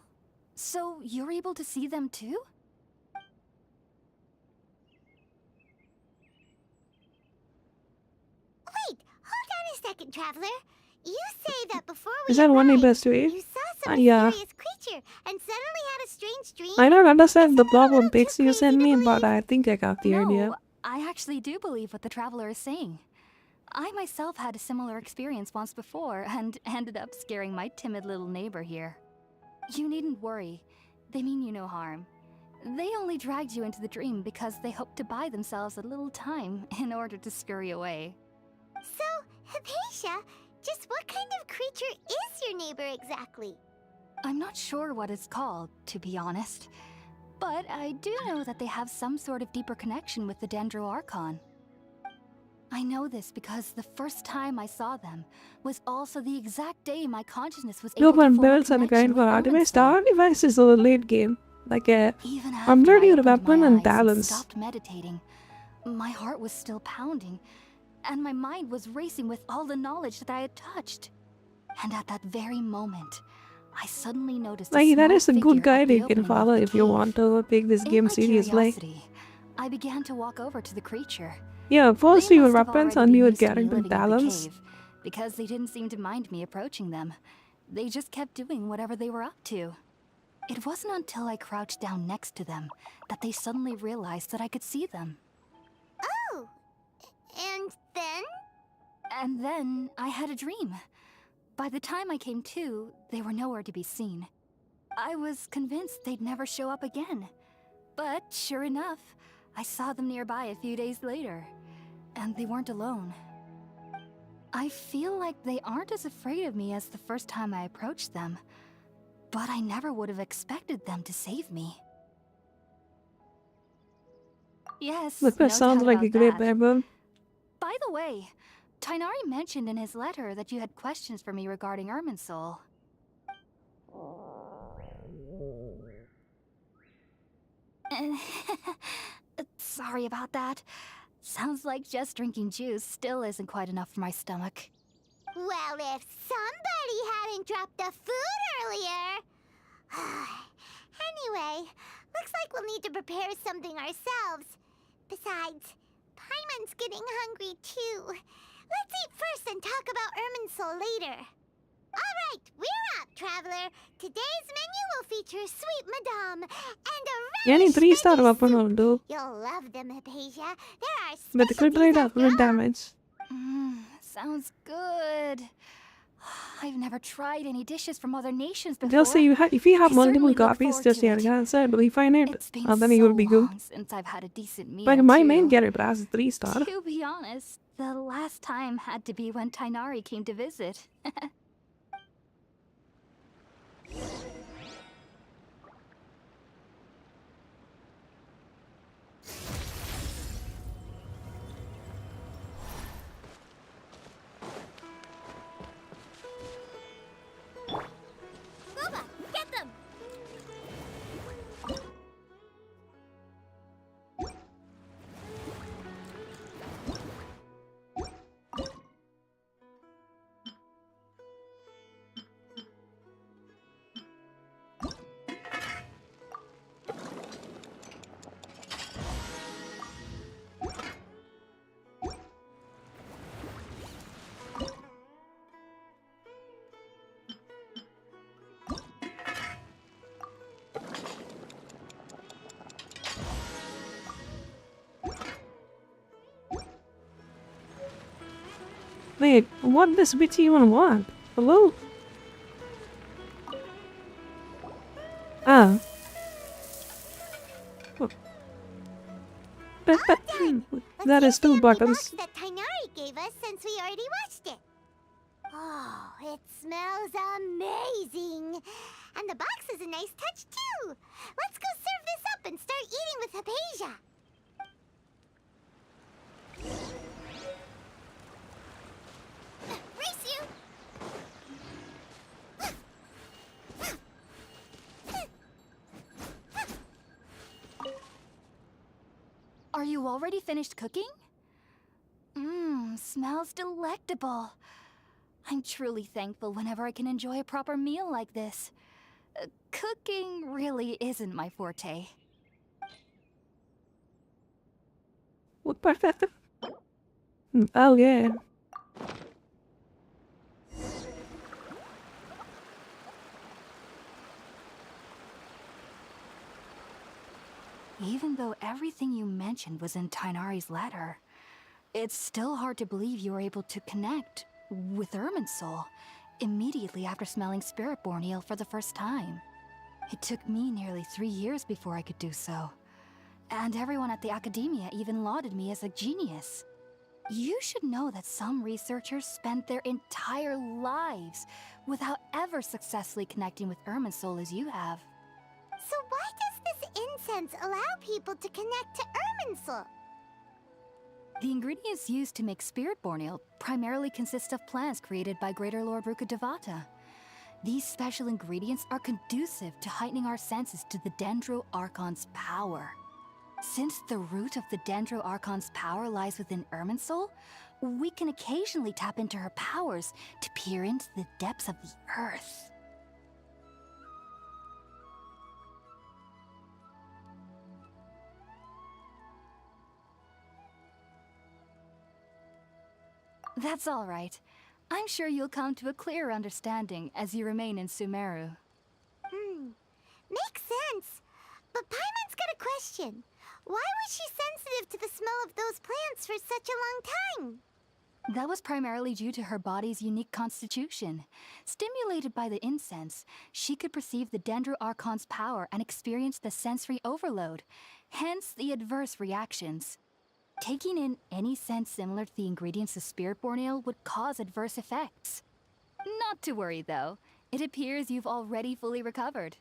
So you're able to see them too? Wait, hold on a second, Traveler. You say that before we Is that one arrived, neighbor's to it? you saw some Yeah. mysterious creature and suddenly had a strange dream? I don't understand the Isn't that a problem little pics too you crazy sent to me, believe? but I think I got the idea. No, I actually do believe what the traveler is saying. I myself had a similar experience once before and ended up scaring my timid little neighbor here. You needn't worry. They mean you no harm. They only dragged you into the dream because they hoped to buy themselves a little time in order to scurry away. So, Hypatia, just what kind of creature is your neighbor exactly? I'm not sure what it's called, to be honest. But I do know that they have some sort of deeper connection with the Dendro Archon. I know this because the first time I saw them was also the exact day my consciousness was able to Global form a builds and a connection kind with for Artemis. The Irminsul. Artemis is a late game. Like Even I'm after I learning a opened weapon my and eyes talents. stopped meditating, my heart was still pounding, and my mind was racing with all the knowledge that I had touched. And at that very moment, I suddenly noticed a Like that small is a good figure at guide the you can opening of follow the if you cave. want to take this In game my seriously. curiosity, I began to walk over to the creature. Yeah, first They your must have weapons already and been your used to me character living in the talents. cave, because they didn't seem to mind me approaching them. They just kept doing whatever they were up to. It wasn't until I crouched down next to them that they suddenly realized that I could see them. Oh, and then? And then I had a dream. By the time I came to, they were nowhere to be seen. I was convinced they'd never show up again. But sure enough, I saw them nearby a few days later. And they weren't alone. I feel like they aren't as afraid of me as the first time I approached them. But I never would have expected them to save me. Yes, Look, no that sounds doubt like a about great that. weapon. By the way, Tainari mentioned in his letter that you had questions for me regarding Irminsul. Sorry about that. Sounds like just drinking juice still isn't quite enough for my stomach. Well, if somebody hadn't dropped the food earlier... Anyway, looks like we'll need to prepare something ourselves. Besides, Paimon's getting hungry too. Let's eat first and talk about Irminsul later. Alright, we're up, traveler. Today's menu will feature Sweet Madame and a Any relish 3-star veggie weapon soup. will do. You'll love them, Hypatia. There are But the crit specialties rate after of crit all. damage. Sounds good. I've never tried any dishes from other nations before. They'll say if you have I multiple certainly look copies, forward just to yeah, it. answer, but if I find it, It's been then it so will be good. long since I've had a decent meal, But my too. main character has a 3-star. To be honest, the last time had to be when Tainari came to visit. Boba, get them! Wait, what does bitch even want? Hello? Ah. Oh. That is 2 buttons. That Tainari gave us since we already watched it. Oh, it smells amazing. And the box is a nice touch too. Let's go serve this up and start eating with Hypatia. Race you! Are you already finished cooking? Smells delectable. I'm truly thankful whenever I can enjoy a proper meal like this. Cooking really isn't my forte. What part that? Oh yeah. Even though everything you mentioned was in Tainari's letter, it's still hard to believe you were able to connect with Irminsul immediately after smelling Spiritborn eel for the first time. It took me nearly 3 years before I could do so. And everyone at the academia even lauded me as a genius. You should know that some researchers spent their entire lives without ever successfully connecting with Irminsul as you have. So why does this incense allow people to connect to Irminsul? The ingredients used to make spirit-born ale primarily consist of plants created by Greater Lord Rukkhadevata. These special ingredients are conducive to heightening our senses to the Dendro Archon's power. Since the root of the Dendro Archon's power lies within Irminsul, we can occasionally tap into her powers to peer into the depths of the earth. That's all right. I'm sure you'll come to a clearer understanding as you remain in Sumeru. Makes sense. But Paimon's got a question. Why was she sensitive to the smell of those plants for such a long time? That was primarily due to her body's unique constitution. Stimulated by the incense, she could perceive the Dendro Archon's power and experience the sensory overload, hence the adverse reactions. Taking in any scent similar to the ingredients of Spirit-born Ale would cause adverse effects. Not to worry, though. It appears you've already fully recovered.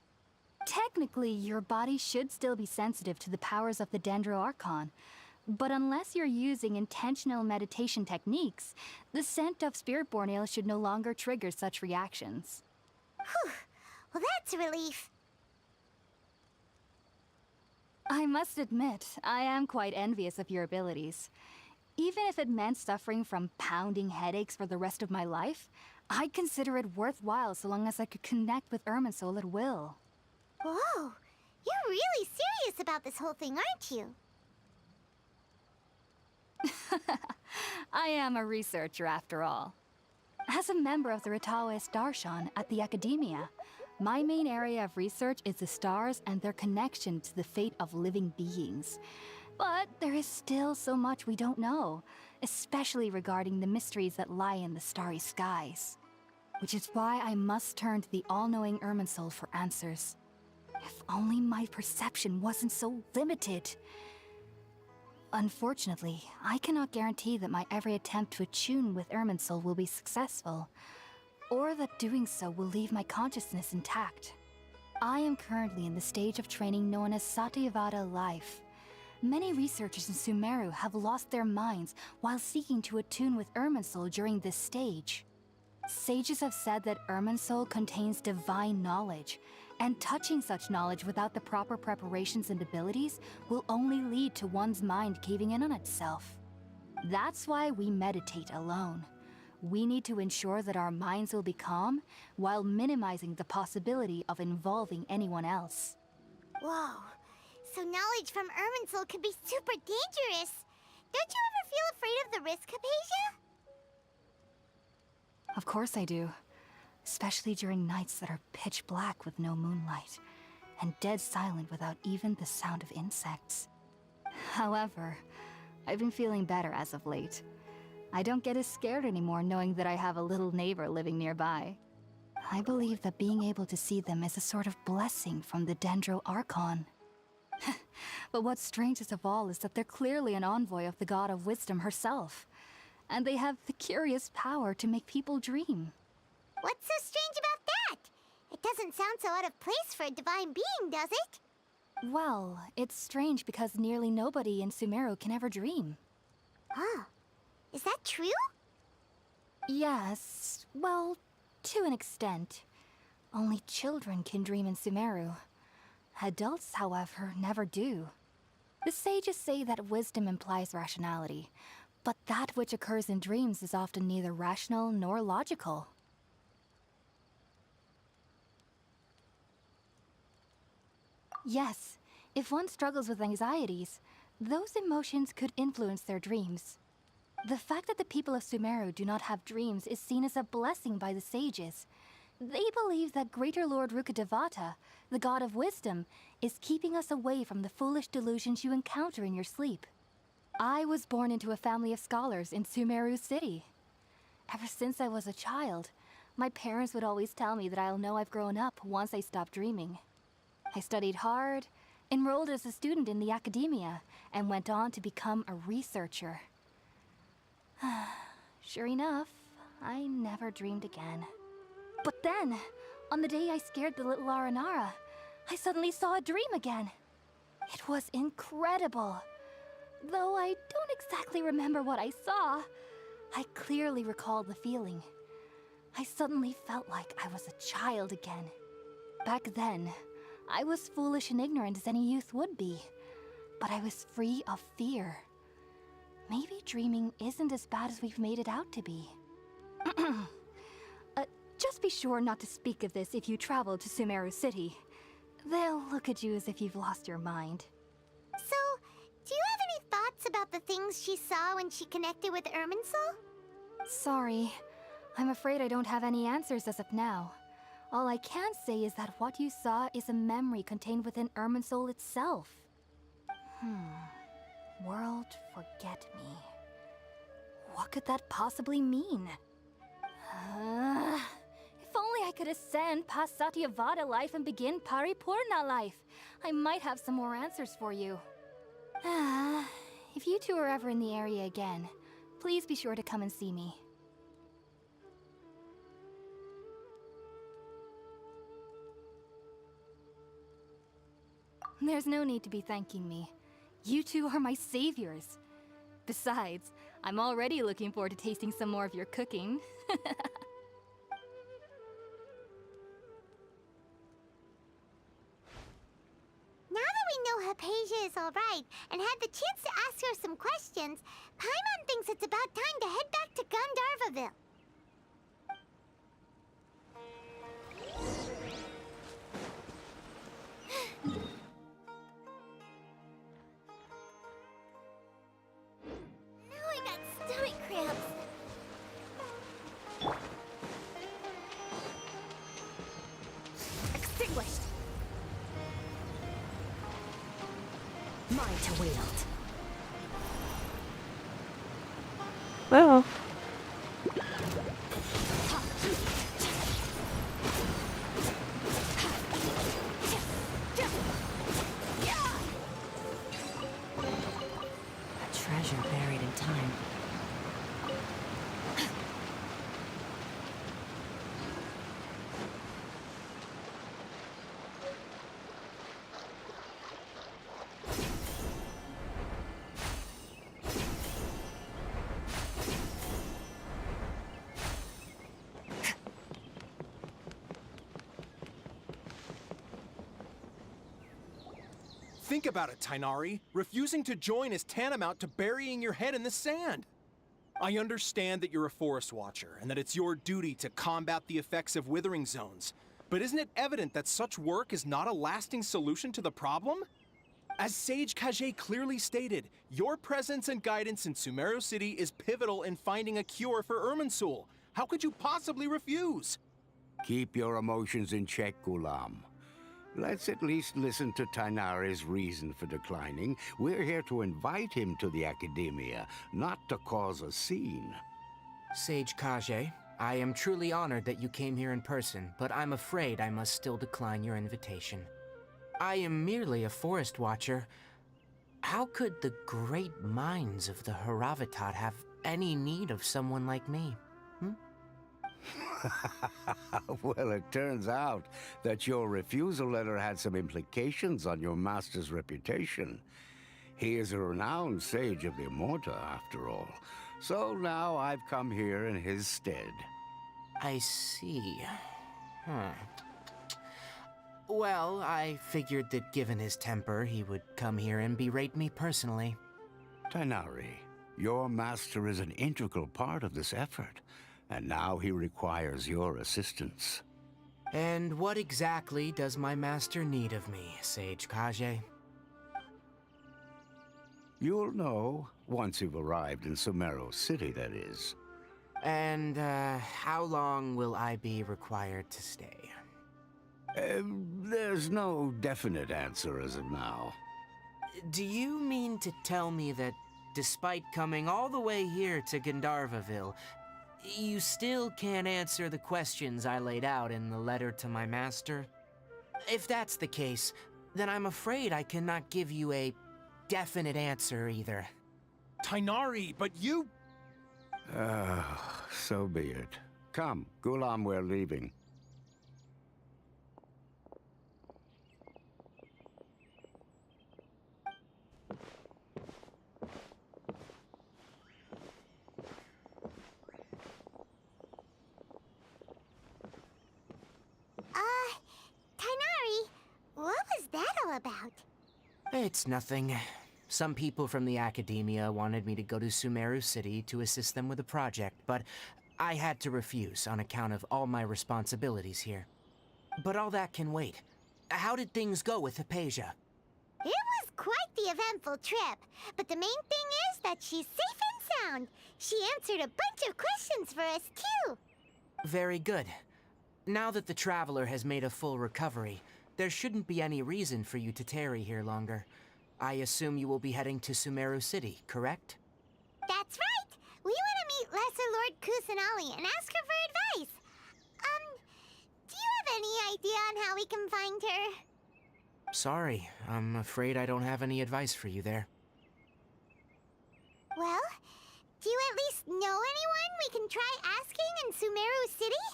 Technically, your body should still be sensitive to the powers of the Dendro Archon, but unless you're using intentional meditation techniques, the scent of Spirit-born Ale should no longer trigger such reactions. Whew. Well, that's a relief. I must admit, I am quite envious of your abilities. Even if it meant suffering from pounding headaches for the rest of my life, I'd consider it worthwhile so long as I could connect with Irminsul at will. Whoa, you're really serious about this whole thing, aren't you? I am a researcher after all. As a member of the Ritaoist Darshan at the Academia, my main area of research is the stars and their connection to the fate of living beings. But there is still so much we don't know, especially regarding the mysteries that lie in the starry skies. Which is why I must turn to the all-knowing Irminsul for answers. If only my perception wasn't so limited. Unfortunately, I cannot guarantee that my every attempt to attune with Irminsul will be successful, or that doing so will leave my consciousness intact. I am currently in the stage of training known as Satyavada life. Many researchers in Sumeru have lost their minds while seeking to attune with Irminsul during this stage. Sages have said that Irminsul contains divine knowledge, and touching such knowledge without the proper preparations and abilities will only lead to one's mind caving in on itself. That's why we meditate alone. We need to ensure that our minds will be calm while minimizing the possibility of involving anyone else. Whoa, so knowledge from Irminsul could be super dangerous. Don't you ever feel afraid of the risk, Hypatia? Of course I do. Especially during nights that are pitch black with no moonlight, and dead silent without even the sound of insects. However, I've been feeling better as of late. I don't get as scared anymore knowing that I have a little neighbor living nearby. I believe that being able to see them is a sort of blessing from the Dendro Archon. But what's strangest of all is that they're clearly an envoy of the God of Wisdom herself, and they have the curious power to make people dream. What's so strange about that? It doesn't sound so out of place for a divine being, does it? Well, it's strange because nearly nobody in Sumeru can ever dream. Oh, is that true? Yes, well, to an extent. Only children can dream in Sumeru. Adults, however, never do. The sages say that wisdom implies rationality, but that which occurs in dreams is often neither rational nor logical. Yes, if one struggles with anxieties, those emotions could influence their dreams. The fact that the people of Sumeru do not have dreams is seen as a blessing by the sages. They believe that Greater Lord Rukkhadevata, the God of Wisdom, is keeping us away from the foolish delusions you encounter in your sleep. I was born into a family of scholars in Sumeru City. Ever since I was a child, my parents would always tell me that I'll know I've grown up once I stop dreaming. I studied hard, enrolled as a student in the academia, and went on to become a researcher. Sure enough, I never dreamed again. But then, on the day I scared the little Aranara, I suddenly saw a dream again. It was incredible. Though I don't exactly remember what I saw, I clearly recall the feeling. I suddenly felt like I was a child again. Back then, I was foolish and ignorant as any youth would be, but I was free of fear. Maybe dreaming isn't as bad as we've made it out to be. Just be sure not to speak of this if you travel to Sumeru City. They'll look at you as if you've lost your mind. So, do you have any thoughts about the things she saw when she connected with Irminsul? Sorry. I'm afraid I don't have any answers as of now. All I can say is that what you saw is a memory contained within Irminsul itself. World forget me. What could that possibly mean? If only I could ascend past Satyavada life and begin Paripurna life. I might have some more answers for you. If you two are ever in the area again, please be sure to come and see me. There's no need to be thanking me. You two are my saviors. Besides, I'm already looking forward to tasting some more of your cooking. Now that we know Hypatia is alright and had the chance to ask her some questions, Paimon thinks it's about time to head back to Gandharvaville. Now I got stomach cramps. Extinguished. Mine to wield. Well. A treasure buried in time. Think about it, Tainari. Refusing to join is tantamount to burying your head in the sand. I understand that you're a forest watcher, and that it's your duty to combat the effects of withering zones. But isn't it evident that such work is not a lasting solution to the problem? As Sage Kage clearly stated, your presence and guidance in Sumeru City is pivotal in finding a cure for Irminsul. How could you possibly refuse? Keep your emotions in check, Gulam. Let's at least listen to Tainari's reason for declining. We're here to invite him to the Academia, not to cause a scene. Sage Kage, I am truly honored that you came here in person, but I'm afraid I must still decline your invitation. I am merely a forest watcher. How could the great minds of the Vrchat have any need of someone like me? Well, it turns out that your refusal letter had some implications on your master's reputation. He is a renowned sage of the Immorta, after all. So now I've come here in his stead. I see. Well, I figured that given his temper, he would come here and berate me personally. Tainari, your master is an integral part of this effort. And now he requires your assistance. And what exactly does my master need of me, Sage Kage? You'll know once you've arrived in Sumeru City, that is. And, how long will I be required to stay? There's no definite answer as of now. Do you mean to tell me that, despite coming all the way here to Gandharvaville, you still can't answer the questions I laid out in the letter to my master? If that's the case, then I'm afraid I cannot give you a definite answer either. Tainari, but you... So be it. Come, Gulam, we're leaving. Tainari, what was that all about? It's nothing. Some people from the academia wanted me to go to Sumeru City to assist them with a project, but I had to refuse on account of all my responsibilities here. But all that can wait. How did things go with Hypatia? It was quite the eventful trip, but the main thing is that she's safe and sound. She answered a bunch of questions for us, too. Very good. Now that the Traveler has made a full recovery, there shouldn't be any reason for you to tarry here longer. I assume you will be heading to Sumeru City, correct? That's right! We want to meet Lesser Lord Kusanali and ask her for advice. Do you have any idea on how we can find her? Sorry, I'm afraid I don't have any advice for you there. Well, do you at least know anyone we can try asking in Sumeru City?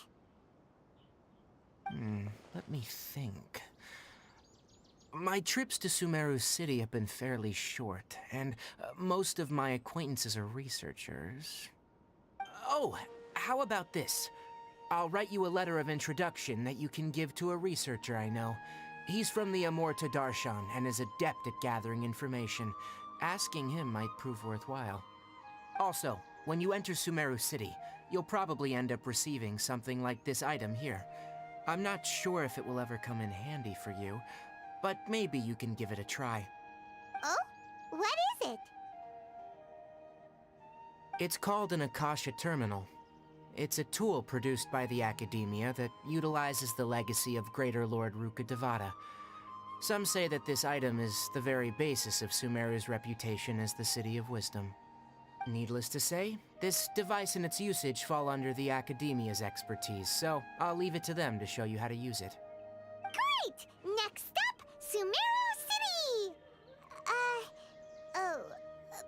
Let me think. My trips to Sumeru City have been fairly short, and most of my acquaintances are researchers. Oh, how about this? I'll write you a letter of introduction that you can give to a researcher I know. He's from the Amorta Darshan and is adept at gathering information. Asking him might prove worthwhile. Also, when you enter Sumeru City, you'll probably end up receiving something like this item here. I'm not sure if it will ever come in handy for you, but maybe you can give it a try. Oh? What is it? It's called an Akasha Terminal. It's a tool produced by the Academia that utilizes the legacy of Greater Lord Rukkhadevata. Some say that this item is the very basis of Sumeru's reputation as the City of Wisdom. Needless to say, this device and its usage fall under the Academia's expertise, so I'll leave it to them to show you how to use it. Great! Next up, Sumeru City!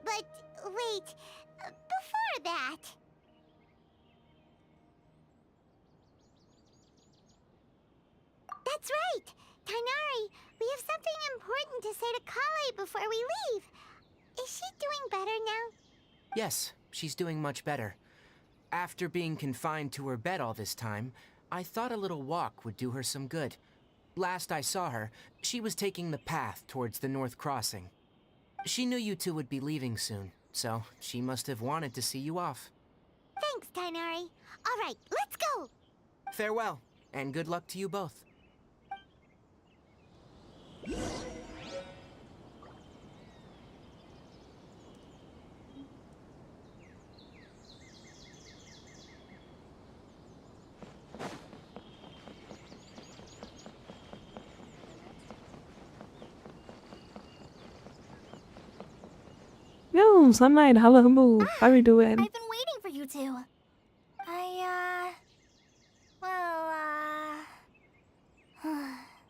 But wait, before that... That's right! Tainari, we have something important to say to Kale before we leave. Is she doing better now? Yes, she's doing much better. After being confined to her bed all this time, I thought a little walk would do her some good. Last I saw her, she was taking the path towards the North Crossing. She knew you two would be leaving soon, so she must have wanted to see you off. Thanks, Tainari. All right, let's go! Farewell, and good luck to you both. Yo, Sunlight, hello, how are you doing? I've been waiting for you two.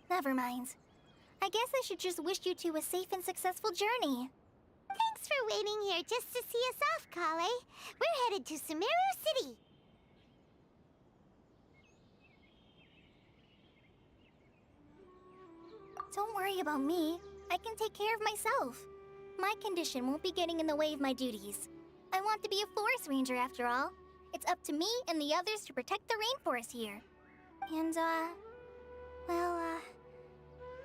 Never mind. I guess I should just wish you two a safe and successful journey. Thanks for waiting here just to see us off, Kale. We're headed to Sumeru City. Don't worry about me. I can take care of myself. My condition won't be getting in the way of my duties. I want to be a forest ranger after all. It's up to me and the others to protect the rainforest here. And,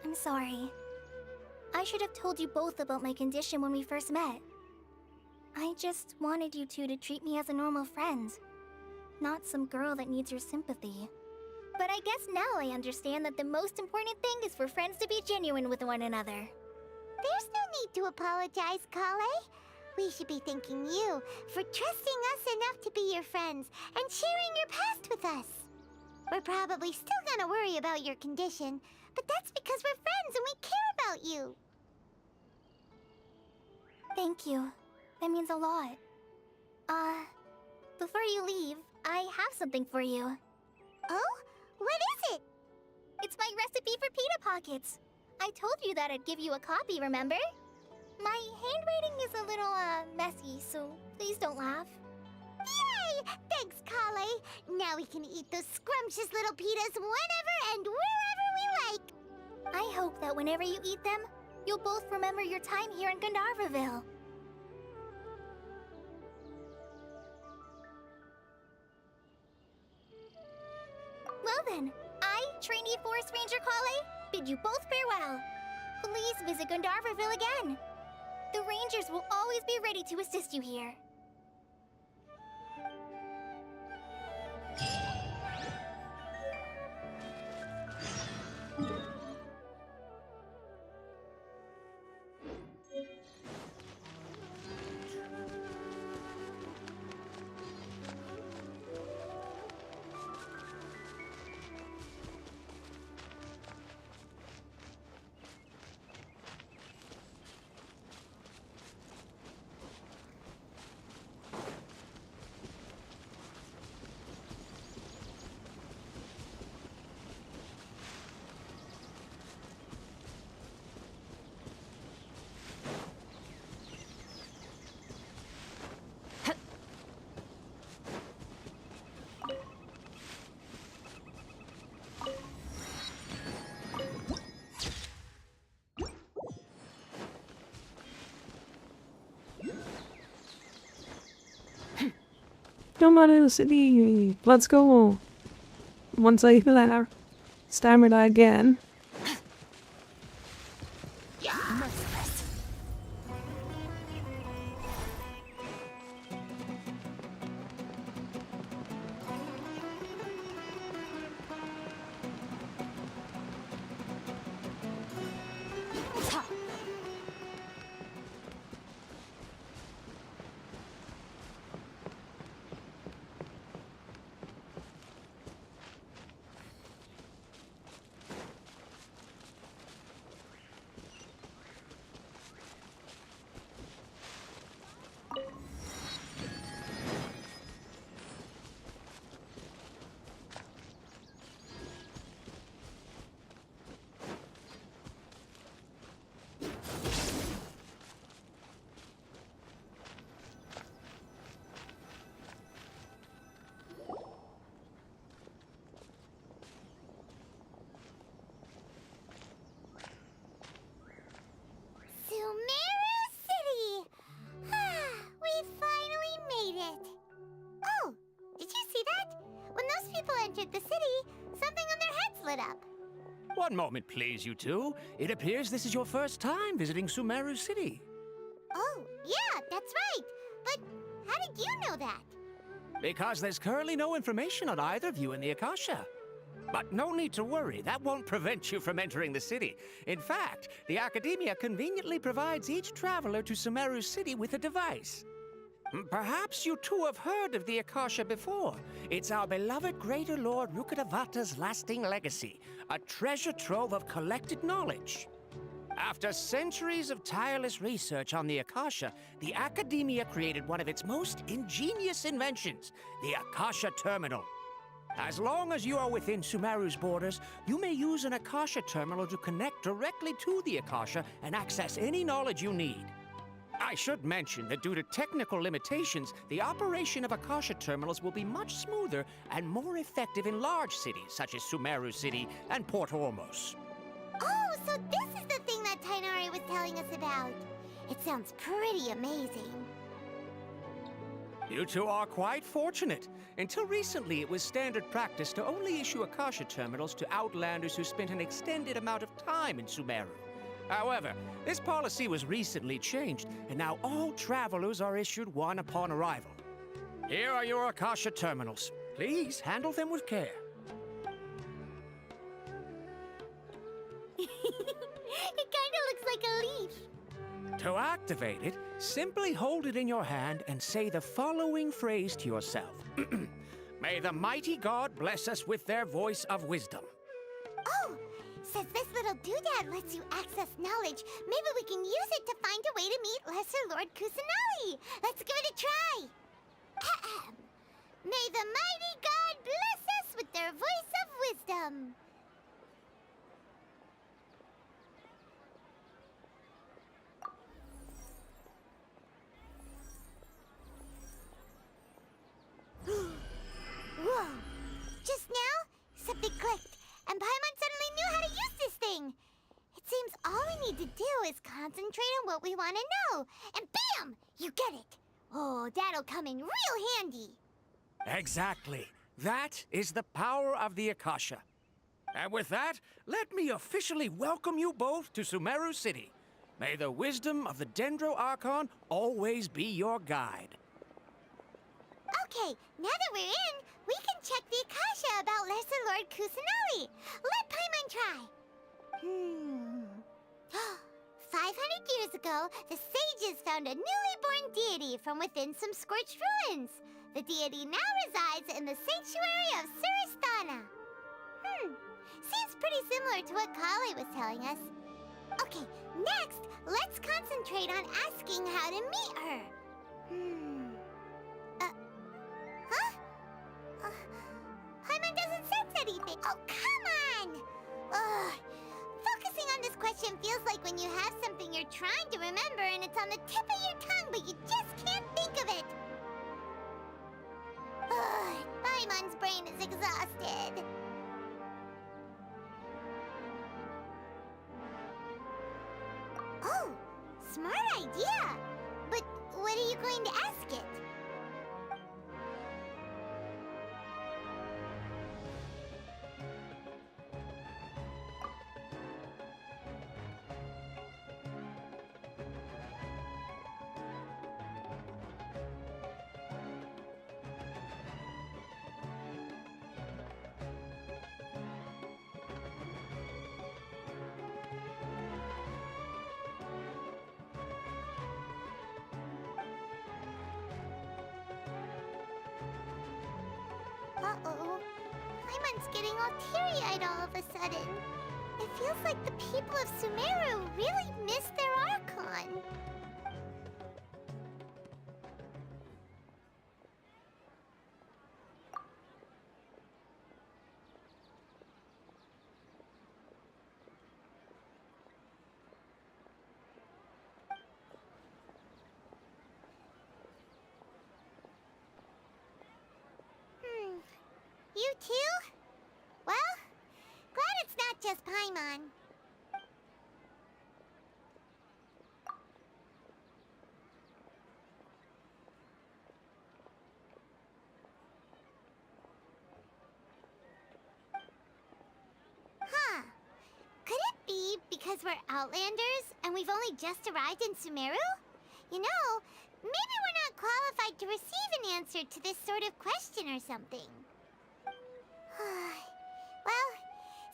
I'm sorry. I should have told you both about my condition when we first met. I just wanted you two to treat me as a normal friend, not some girl that needs your sympathy. But I guess now I understand that the most important thing is for friends to be genuine with one another. There's no need to apologize, Kale. We should be thanking you for trusting us enough to be your friends and sharing your past with us. We're probably still gonna worry about your condition, but that's because we're friends and we care about you. Thank you. That means a lot. Before you leave, I have something for you. Oh? What is it? It's my recipe for pita pockets. I told you that I'd give you a copy, remember? My handwriting is a little, messy, so please don't laugh. Yay! Thanks, Kale. Now we can eat those scrumptious little pitas whenever and wherever we like. I hope that whenever you eat them, you'll both remember your time here in Gandharvaville. Well then, I, Trainee Forest Ranger Kale, bid you both farewell. Please visit Gandharvaville again. The Rangers will always be ready to assist you here. Come on to the city. Let's go. Once I hear that stammered again. Sumeru City! We finally made it! Oh, did you see that? When those people entered the city, something on their heads lit up. One moment, please, you two. It appears this is your first time visiting Sumeru City. Oh, yeah, that's right. But how did you know that? Because there's currently no information on either of you in the Akasha. But no need to worry, that won't prevent you from entering the city. In fact, the Academia conveniently provides each traveler to Sumeru City with a device. Perhaps you two have heard of the Akasha before. It's our beloved Greater Lord Rukkhadevata's lasting legacy, a treasure trove of collected knowledge. After centuries of tireless research on the Akasha, the Academia created one of its most ingenious inventions, the Akasha Terminal. As long as you are within Sumeru's borders, you may use an Akasha terminal to connect directly to the Akasha and access any knowledge you need. I should mention that due to technical limitations, the operation of Akasha terminals will be much smoother and more effective in large cities such as Sumeru City and Port Ormos. Oh, so this is the thing that Tainari was telling us about. It sounds pretty amazing. You two are quite fortunate. Until recently, it was standard practice to only issue Akasha terminals to outlanders who spent an extended amount of time in Sumeru. However, this policy was recently changed, and now all travelers are issued one upon arrival. Here are your Akasha terminals. Please handle them with care. It kinda looks like a leaf. To activate it, simply hold it in your hand and say the following phrase to yourself. May the mighty God bless us with their voice of wisdom. Oh, since this little doodad lets you access knowledge, maybe we can use it to find a way to meet Lesser Lord Kusanali. Let's give it a try. Ahem. May the mighty God bless us with their voice of wisdom. all we need to do is concentrate on what we want to know. And bam! You get it. Oh, that'll come in real handy. Exactly. That is the power of the Akasha. And with that, let me officially welcome you both to Sumeru City. May the wisdom of the Dendro Archon always be your guide. Okay, now that we're in, we can check the Akasha about Lesser Lord Kusanali. Let Paimon try. 500 years ago, the sages found a newly born deity from within some scorched ruins. The deity now resides in the sanctuary of Suristana. Seems pretty similar to what Kale was telling us. Okay, next, let's concentrate on asking how to meet her. Paimon doesn't sense anything. Oh, come on! Ugh. Focusing on this question feels like when you have something you're trying to remember and it's on the tip of your tongue, but you just can't think of it. Ugh, Paimon's brain is exhausted. Oh, smart idea. But what are you going to ask it? Uh-oh. Paimon's getting all teary-eyed all of a sudden. It feels like the people of Sumeru really miss their Archon. You too? Well, glad it's not just Paimon. Huh. Could it be because we're Outlanders and we've only just arrived in Sumeru? You know, maybe we're not qualified to receive an answer to this sort of question or something. Well,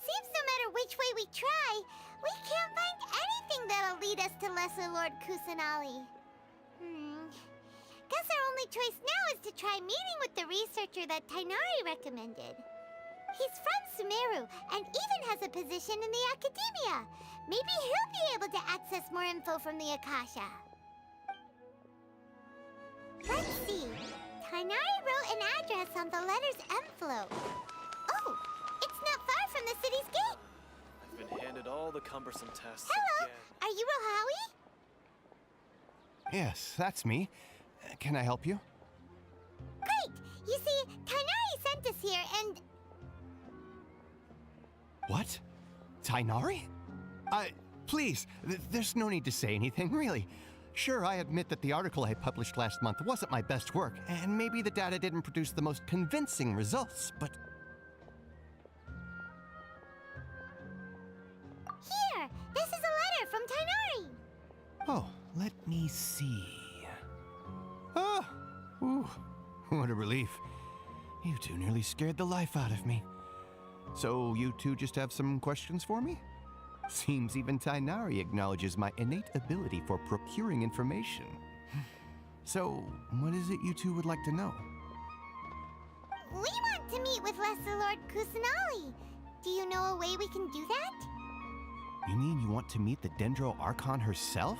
seems no matter which way we try, we can't find anything that'll lead us to Lesser Lord Kusanali. Guess our only choice now is to try meeting with the researcher that Tainari recommended. He's from Sumeru and even has a position in the Academia. Maybe he'll be able to access more info from the Akasha. Let's see. Tainari wrote an address on the letter's envelope. Oh, it's not far from the city's gate. I've been handed all the cumbersome tasks Hello, again. are you Rohawi? Yes, that's me. Can I help you? Great! You see, Tainari sent us here and... What? Tainari? Please, there's no need to say anything, really. Sure, I admit that the article I published last month wasn't my best work, and maybe the data didn't produce the most convincing results, but... Here! This is a letter from Tainari! Oh, let me see... Ah! Ooh, what a relief. You two nearly scared the life out of me. So you two just have some questions for me? Seems even Tainari acknowledges my innate ability for procuring information. So, what is it you two would like to know? We want to meet with Lesser Lord Kusanali. Do you know a way we can do that? You mean you want to meet the Dendro Archon herself?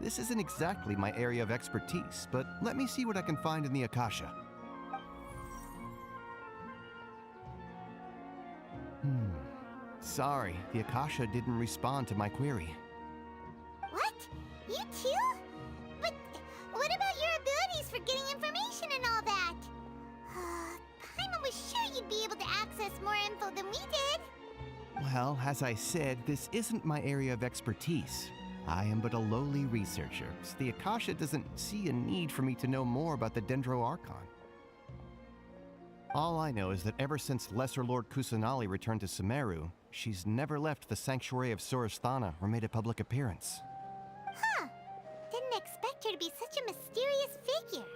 This isn't exactly my area of expertise, but let me see what I can find in the Akasha. Sorry, the Akasha didn't respond to my query. What? You too? But what about your abilities for getting information and all that? Paimon was sure you'd be able to access more info than we did. Well, as I said, this isn't my area of expertise. I am but a lowly researcher, so the Akasha doesn't see a need for me to know more about the Dendro Archon. All I know is that ever since Lesser Lord Kusanali returned to Sumeru, she's never left the Sanctuary of Sorasthana or made a public appearance. Huh. Didn't expect her to be such a mysterious figure.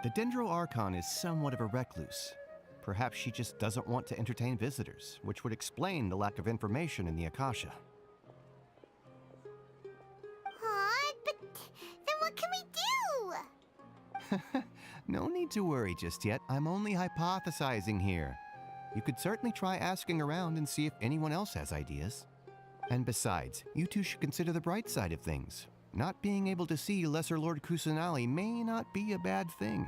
The Dendro Archon is somewhat of a recluse. Perhaps she just doesn't want to entertain visitors, which would explain the lack of information in the Akasha. Aw, but then what can we do? No need to worry just yet. I'm only hypothesizing here. You could certainly try asking around and see if anyone else has ideas. And besides, you two should consider the bright side of things. Not being able to see Lesser Lord Kusanali may not be a bad thing.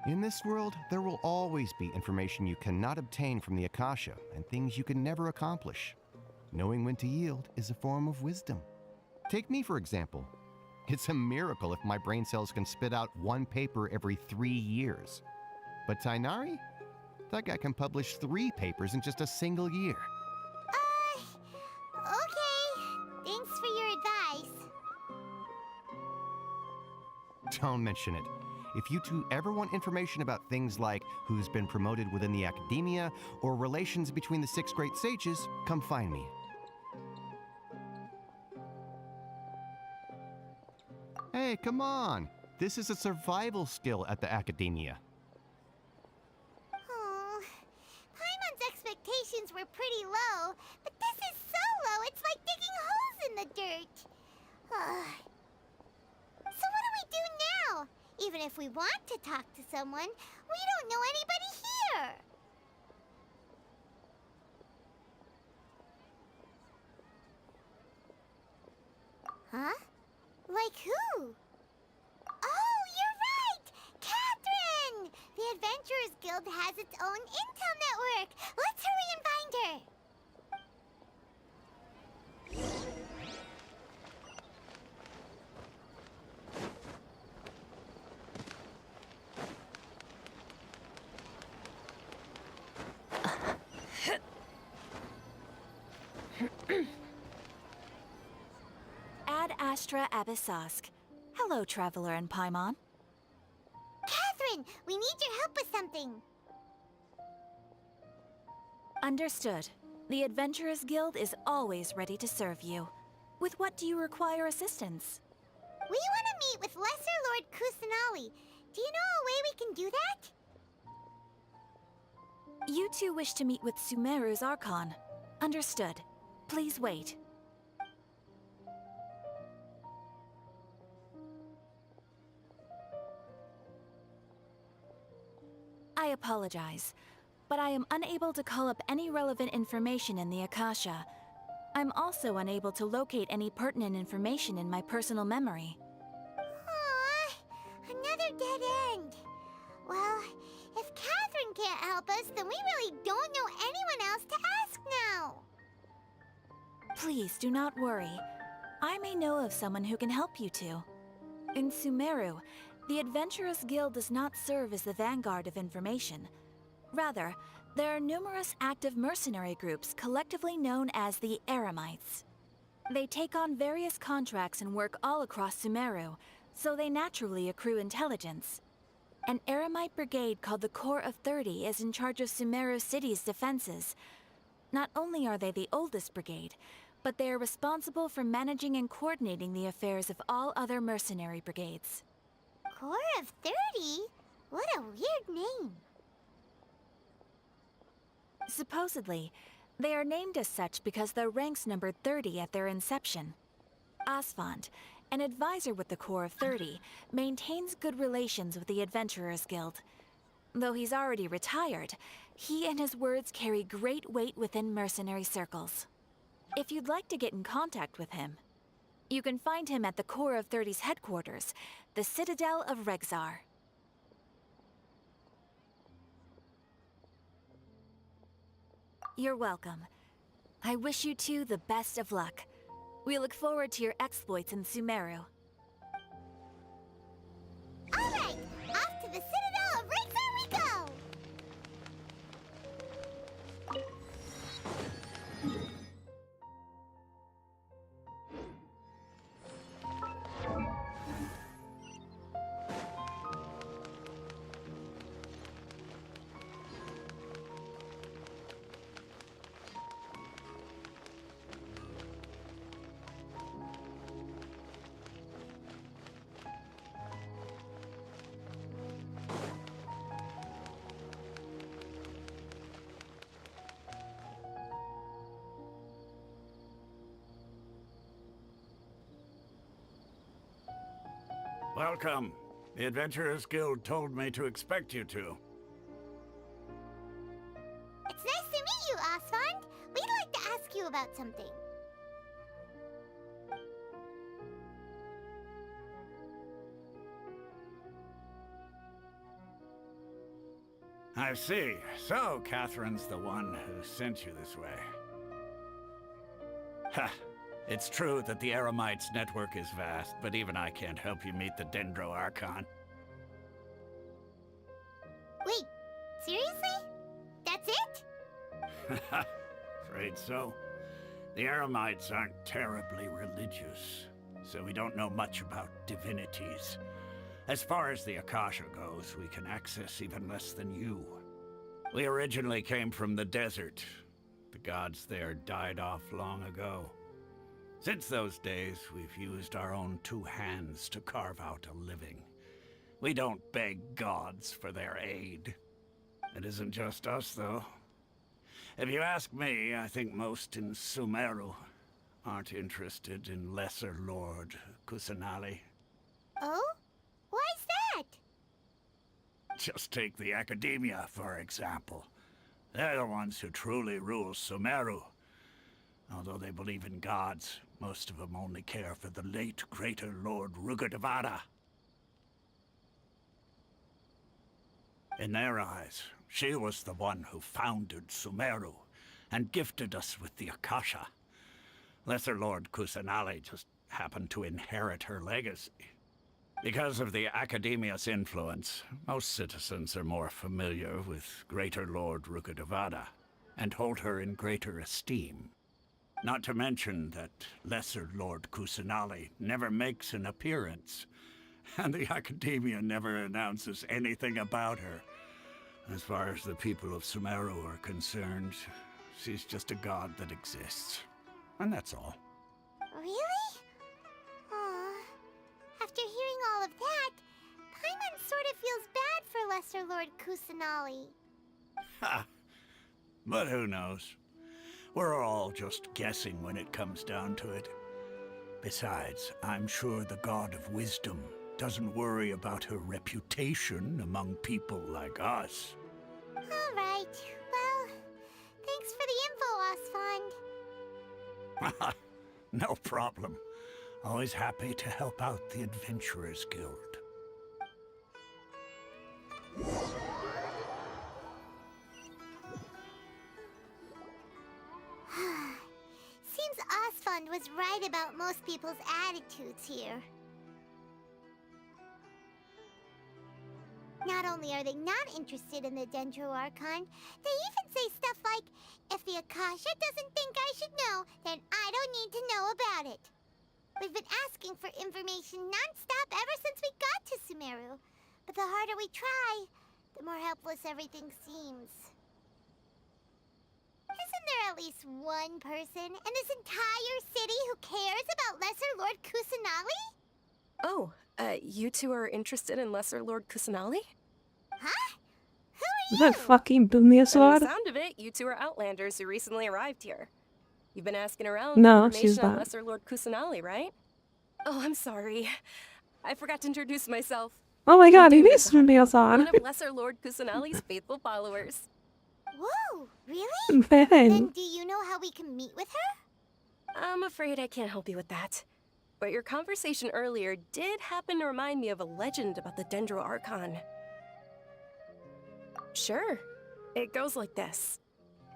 In this world, there will always be information you cannot obtain from the Akasha and things you can never accomplish. Knowing when to yield is a form of wisdom. Take me, for example. It's a miracle if my brain cells can spit out one paper every 3 years. But Tainari? That guy can publish 3 papers in just a single year. Okay. Thanks for your advice. Don't mention it. If you two ever want information about things like who's been promoted within the academia or relations between the 6 great sages, come find me. Hey, come on! This is a survival skill at the academia. Oh, Paimon's expectations were pretty low, but this is so low it's like digging holes in the dirt. So what do we do now? Even if we want to talk to someone, we don't know anybody here. Huh? Like who? Oh, you're right! Catherine! The Adventurers Guild has its own intel network. Let's hurry and find her. Ad Astra Abyssosk. Hello, Traveler and Paimon. Catherine, we need your help with something. Understood. The Adventurers Guild is always ready to serve you. With what do you require assistance? We want to meet with Lesser Lord Kusanali. Do you know a way we can do that? You two wish to meet with Sumeru's Archon. Understood. Please wait. I apologize, but I am unable to call up any relevant information in the Akasha. I'm also unable to locate any pertinent information in my personal memory. Aww, another dead end. Well, if Catherine can't help us, then we really don't know anyone else to ask now. Please do not worry. I may know of someone who can help you two. In Sumeru, the Adventurers Guild does not serve as the vanguard of information. Rather, there are numerous active mercenary groups collectively known as the Eremites. They take on various contracts and work all across Sumeru, so they naturally accrue intelligence. An Eremite brigade called the Corps of 30 is in charge of Sumeru City's defenses. Not only are they the oldest brigade, but they are responsible for managing and coordinating the affairs of all other mercenary brigades. Corps of 30? What a weird name. Supposedly, they are named as such because their ranks numbered 30 at their inception. Asfand, an advisor with the Corps of 30, maintains good relations with the Adventurers Guild. Though he's already retired, he and his words carry great weight within mercenary circles. If you'd like to get in contact with him, you can find him at the Corps of 30's headquarters, the Citadel of Regzar. You're welcome. I wish you two the best of luck. We look forward to your exploits in Sumeru. All right, off to the Citadel of Regzar we go! Welcome. The Adventurers Guild told me to expect you two. It's nice to meet you, Osfond. We'd like to ask you about something. I see. So, Catherine's the one who sent you this way. Ha! It's true that the Eremites' network is vast, but even I can't help you meet the Dendro Archon. Wait, seriously? That's it? Afraid so. The Eremites aren't terribly religious, so we don't know much about divinities. As far as the Akasha goes, we can access even less than you. We originally came from the desert. The gods there died off long ago. Since those days, we've used our own two hands to carve out a living. We don't beg gods for their aid. It isn't just us, though. If you ask me, I think most in Sumeru aren't interested in Lesser Lord Kusanali. Oh? Why's that? Just take the Academia, for example. They're the ones who truly rule Sumeru. Although they believe in gods, most of them only care for the late Greater Lord Rugurdevada. In their eyes, she was the one who founded Sumeru and gifted us with the Akasha. Lesser Lord Kusanali just happened to inherit her legacy. Because of the Academia's influence, most citizens are more familiar with Greater Lord Rugurdevada and hold her in greater esteem. Not to mention that Lesser Lord Kusanali never makes an appearance, and the Academia never announces anything about her. As far as the people of Sumeru are concerned, she's just a god that exists. And that's all. Really? Aw. After hearing all of that, Paimon sort of feels bad for Lesser Lord Kusanali. Ha! But who knows? We're all just guessing when it comes down to it. Besides, I'm sure the God of Wisdom doesn't worry about her reputation among people like us. All right. Well, thanks for the info, Osfond. No problem. Always happy to help out the Adventurers Guild. Seems Osfond was right about most people's attitudes here. Not only are they not interested in the Dendro Archon, they even say stuff like, if the Akasha doesn't think I should know, then I don't need to know about it. We've been asking for information non-stop ever since we got to Sumeru. But the harder we try, the more helpless everything seems. Isn't there at least one person in this entire city who cares about Lesser Lord Kusanali? Oh, you two are interested in Lesser Lord Kusanali? Huh? Is that fucking Boomia's From the sword? sound of it, you two are Outlanders who recently arrived here. You've been asking around No, for she's information on not. Lesser Lord Kusanali, right? Oh, I'm sorry. I forgot to introduce myself. Oh my god, he Dude, is Boomia's one sword. of Lesser Lord Kusanali's faithful followers. Whoa, really? Man. Then do you know how we can meet with her? I'm afraid I can't help you with that. But your conversation earlier did happen to remind me of a legend about the Dendro Archon. Sure. It goes like this.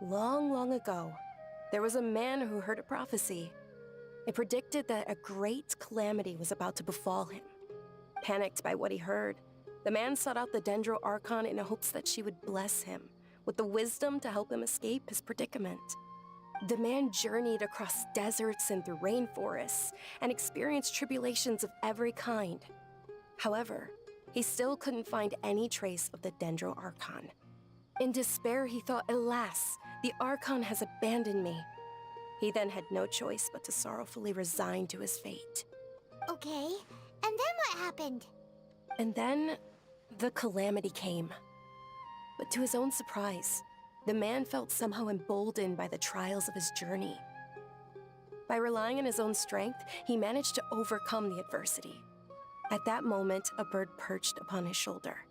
Long, long ago, there was a man who heard a prophecy. It predicted that a great calamity was about to befall him. Panicked by what he heard, the man sought out the Dendro Archon in hopes that she would bless him with the wisdom to help him escape his predicament. The man journeyed across deserts and through rainforests and experienced tribulations of every kind. However, he still couldn't find any trace of the Dendro Archon. In despair, he thought, alas, the Archon has abandoned me. He then had no choice but to sorrowfully resign to his fate. Okay, and then what happened? And then, the calamity came. But to his own surprise, the man felt somehow emboldened by the trials of his journey. By relying on his own strength, he managed to overcome the adversity. At that moment, a bird perched upon his shoulder.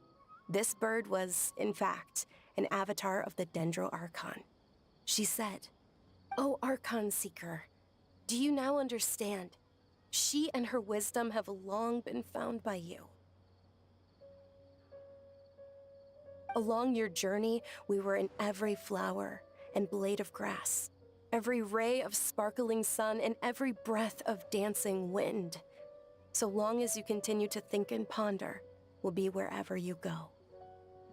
This bird was, in fact, an avatar of the Dendro Archon. She said, "O Archon Seeker, do you now understand? She and her wisdom have long been found by you. Along your journey, we were in every flower and blade of grass, every ray of sparkling sun, and every breath of dancing wind. So long as you continue to think and ponder, we'll be wherever you go."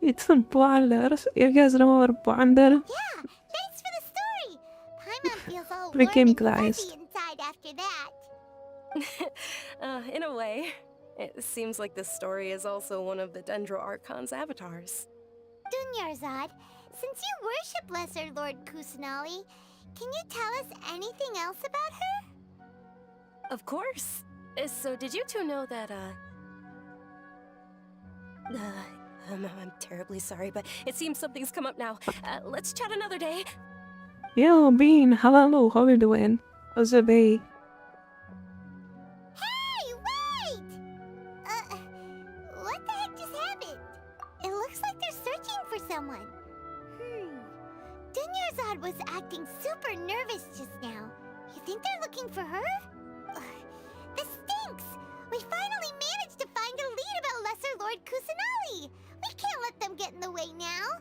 It's a baller. You guys know what a baller? Yeah, thanks for the story. Paimon feels all warm Became and glass. fuzzy inside after that. In a way, it seems like this story is also one of the Dendro Archon's avatars. Dunyarzad, since you worship Lesser Lord Kusanali, can you tell us anything else about her? Of course. So did you two know that, I'm terribly sorry, but it seems something's come up now. Let's chat another day. Yo, Bean, hello, how you doing? How's it be? Hey, wait! What the heck just happened? It looks like they're searching for someone. Dunyarzad was acting super nervous just now. You think they're looking for her? This stinks! We finally managed to find a lead about Lesser Lord Kusanali! We can't let them get in the way now.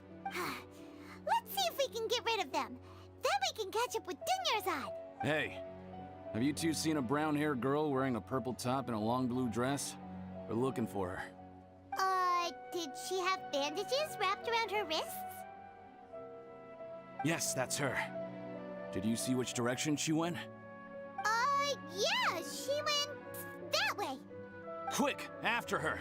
Let's see if we can get rid of them. Then we can catch up with Dunyarzad. Hey, have you two seen a brown-haired girl wearing a purple top and a long blue dress? We're looking for her. Did she have bandages wrapped around her wrists? Yes, that's her. Did you see which direction she went? Yeah, she went that way. Quick, after her!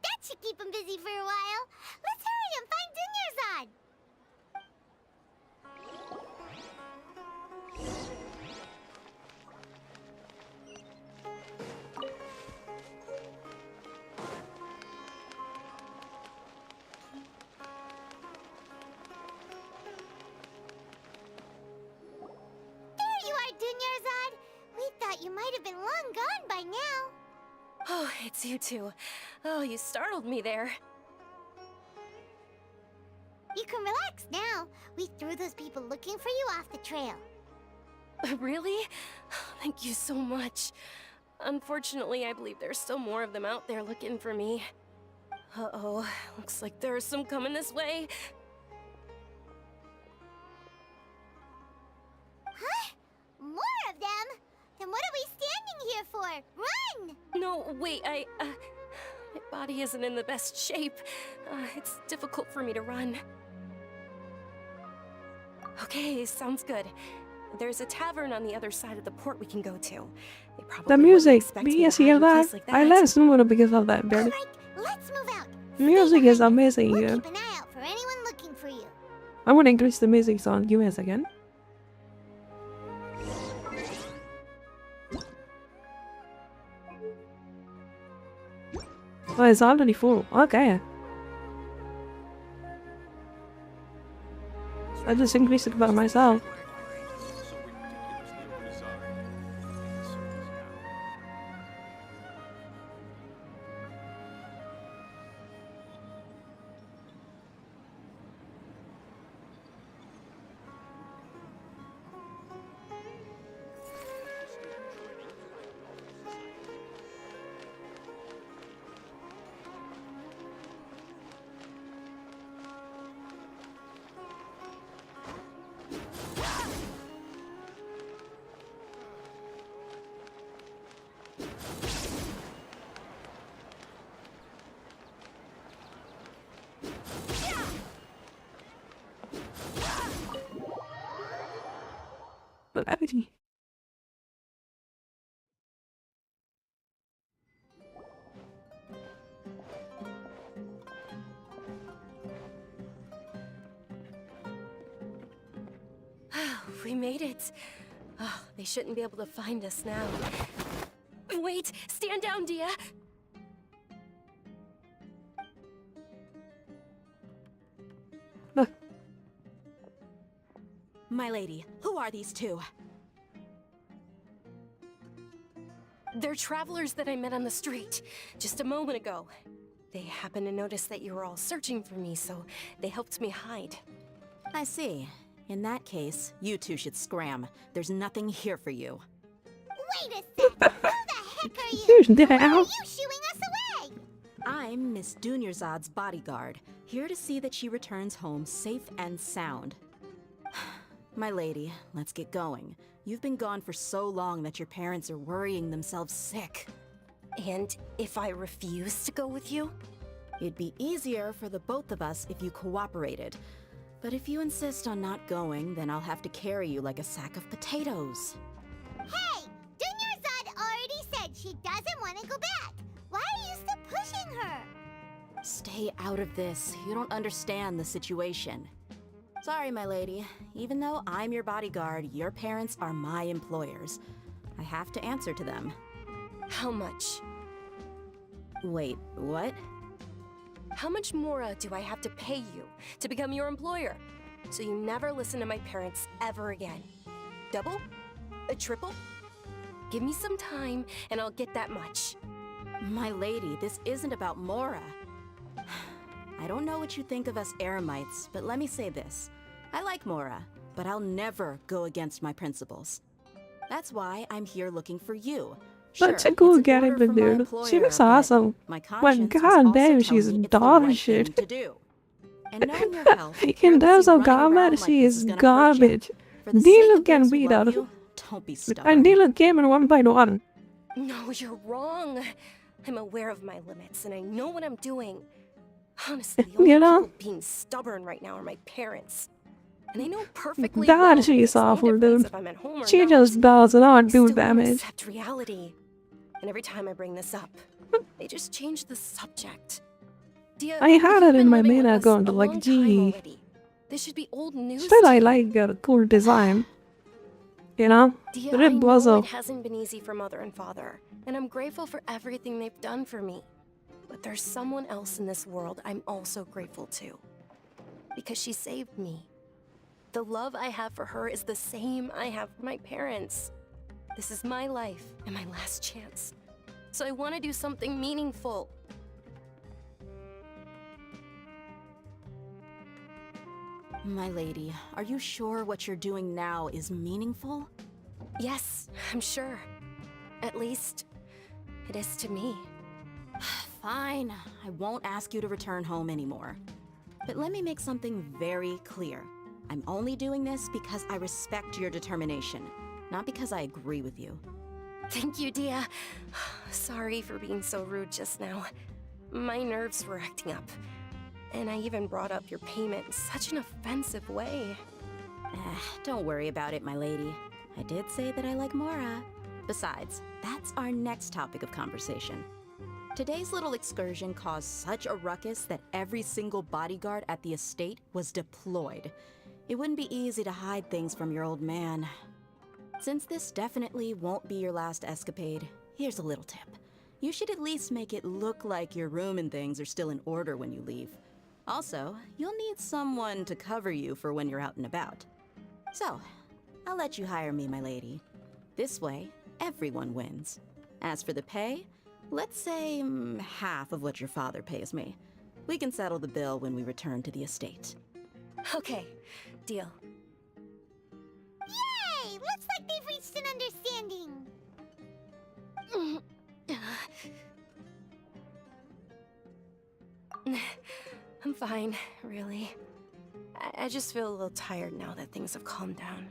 That should keep him busy for a while. Let's hurry and find Dunyarzad. There you are, Dunyarzad. We thought you might have been long gone by now. Oh, it's you two. Oh, you startled me there. You can relax now. We threw those people looking for you off the trail. Really? Thank you so much. Unfortunately, I believe there's still more of them out there looking for me. Uh-oh, looks like there's some coming this way. Huh? More of them? Then what are we standing here for? Run! No, wait, my body isn't in the best shape. It's difficult for me to run. Okay, sounds good. There's a tavern on the other side of the port we can go to. They probably The wouldn't music, expect me to yes, hide hear in a place that? like I that. listen to it because of that, baby. Let's move out. Music is amazing, We'll yeah. keep an eye out for anyone looking for you. I'm gonna increase the music sound. Give me a second. Oh, it's already full. Okay. I just increased it by myself. But everything. We made it. Oh, they shouldn't be able to find us now. Wait, stand down, Dia. Look. My lady, who are these two? They're travelers that I met on the street just a moment ago. They happened to notice that you were all searching for me, so they helped me hide. I see. In that case, you two should scram. There's nothing here for you. Wait a sec! Who the heck are you? Who's Why that? are you shooing us away? I'm Miss Dunyarzad's bodyguard, here to see that she returns home safe and sound. My lady, let's get going. You've been gone for so long that your parents are worrying themselves sick. And if I refuse to go with you? It'd be easier for the both of us if you cooperated. But if you insist on not going, then I'll have to carry you like a sack of potatoes. Hey! Dunyarzad already said she doesn't want to go back. Why are you still pushing her? Stay out of this. You don't understand the situation. Sorry, my lady. Even though I'm your bodyguard, your parents are my employers. I have to answer to them. How much? Wait, what? How much more do I have to pay you to become your employer? So you never listen to my parents ever again. Double? A triple? Give me some time and I'll get that much. My lady, this isn't about Mora. I don't know what you think of us Eremites, but let me say this. I like Mora, but I'll never go against my principles. That's why I'm here looking for you. Such a cool character, dude. She was awesome. But god damn, she's dog shit. In terms of combat, she is garbage. Dealer can beat her. And Dealer came in 1.1. No, you're wrong. I'm aware of my limits and I know what I'm doing. Honestly, the only people being stubborn right now are my parents. And I know perfectly God, well she's awful, dude. if I'm at home or She not. just does not do I still won't damage. accept reality. And every time I bring this up, they just change the subject. Dia, I had you've it in been my living main with us account, a like, long time gee. already. This should be old news. Still, I to you. like her cool design. You know? Dia, The I rib was know a... it hasn't been easy for Mother and Father, and I'm grateful for everything they've done for me. But there's someone else in this world I'm also grateful to. Because she saved me. The love I have for her is the same I have for my parents. This is my life and my last chance. So I want to do something meaningful. My lady, are you sure what you're doing now is meaningful? Yes, I'm sure. At least, it is to me. Fine, I won't ask you to return home anymore. But let me make something very clear. I'm only doing this because I respect your determination, not because I agree with you. Thank you, Dia. Sorry for being so rude just now. My nerves were acting up. And I even brought up your payment in such an offensive way. Don't worry about it, my lady. I did say that I like Mora. Besides, that's our next topic of conversation. Today's little excursion caused such a ruckus that every single bodyguard at the estate was deployed. It wouldn't be easy to hide things from your old man. Since this definitely won't be your last escapade, here's a little tip. You should at least make it look like your room and things are still in order when you leave. Also, you'll need someone to cover you for when you're out and about. So, I'll let you hire me, my lady. This way, everyone wins. As for the pay, let's say half of what your father pays me. We can settle the bill when we return to the estate. Okay, deal. Yay! Looks like they've reached an understanding. I'm fine, really. I just feel a little tired now that things have calmed down.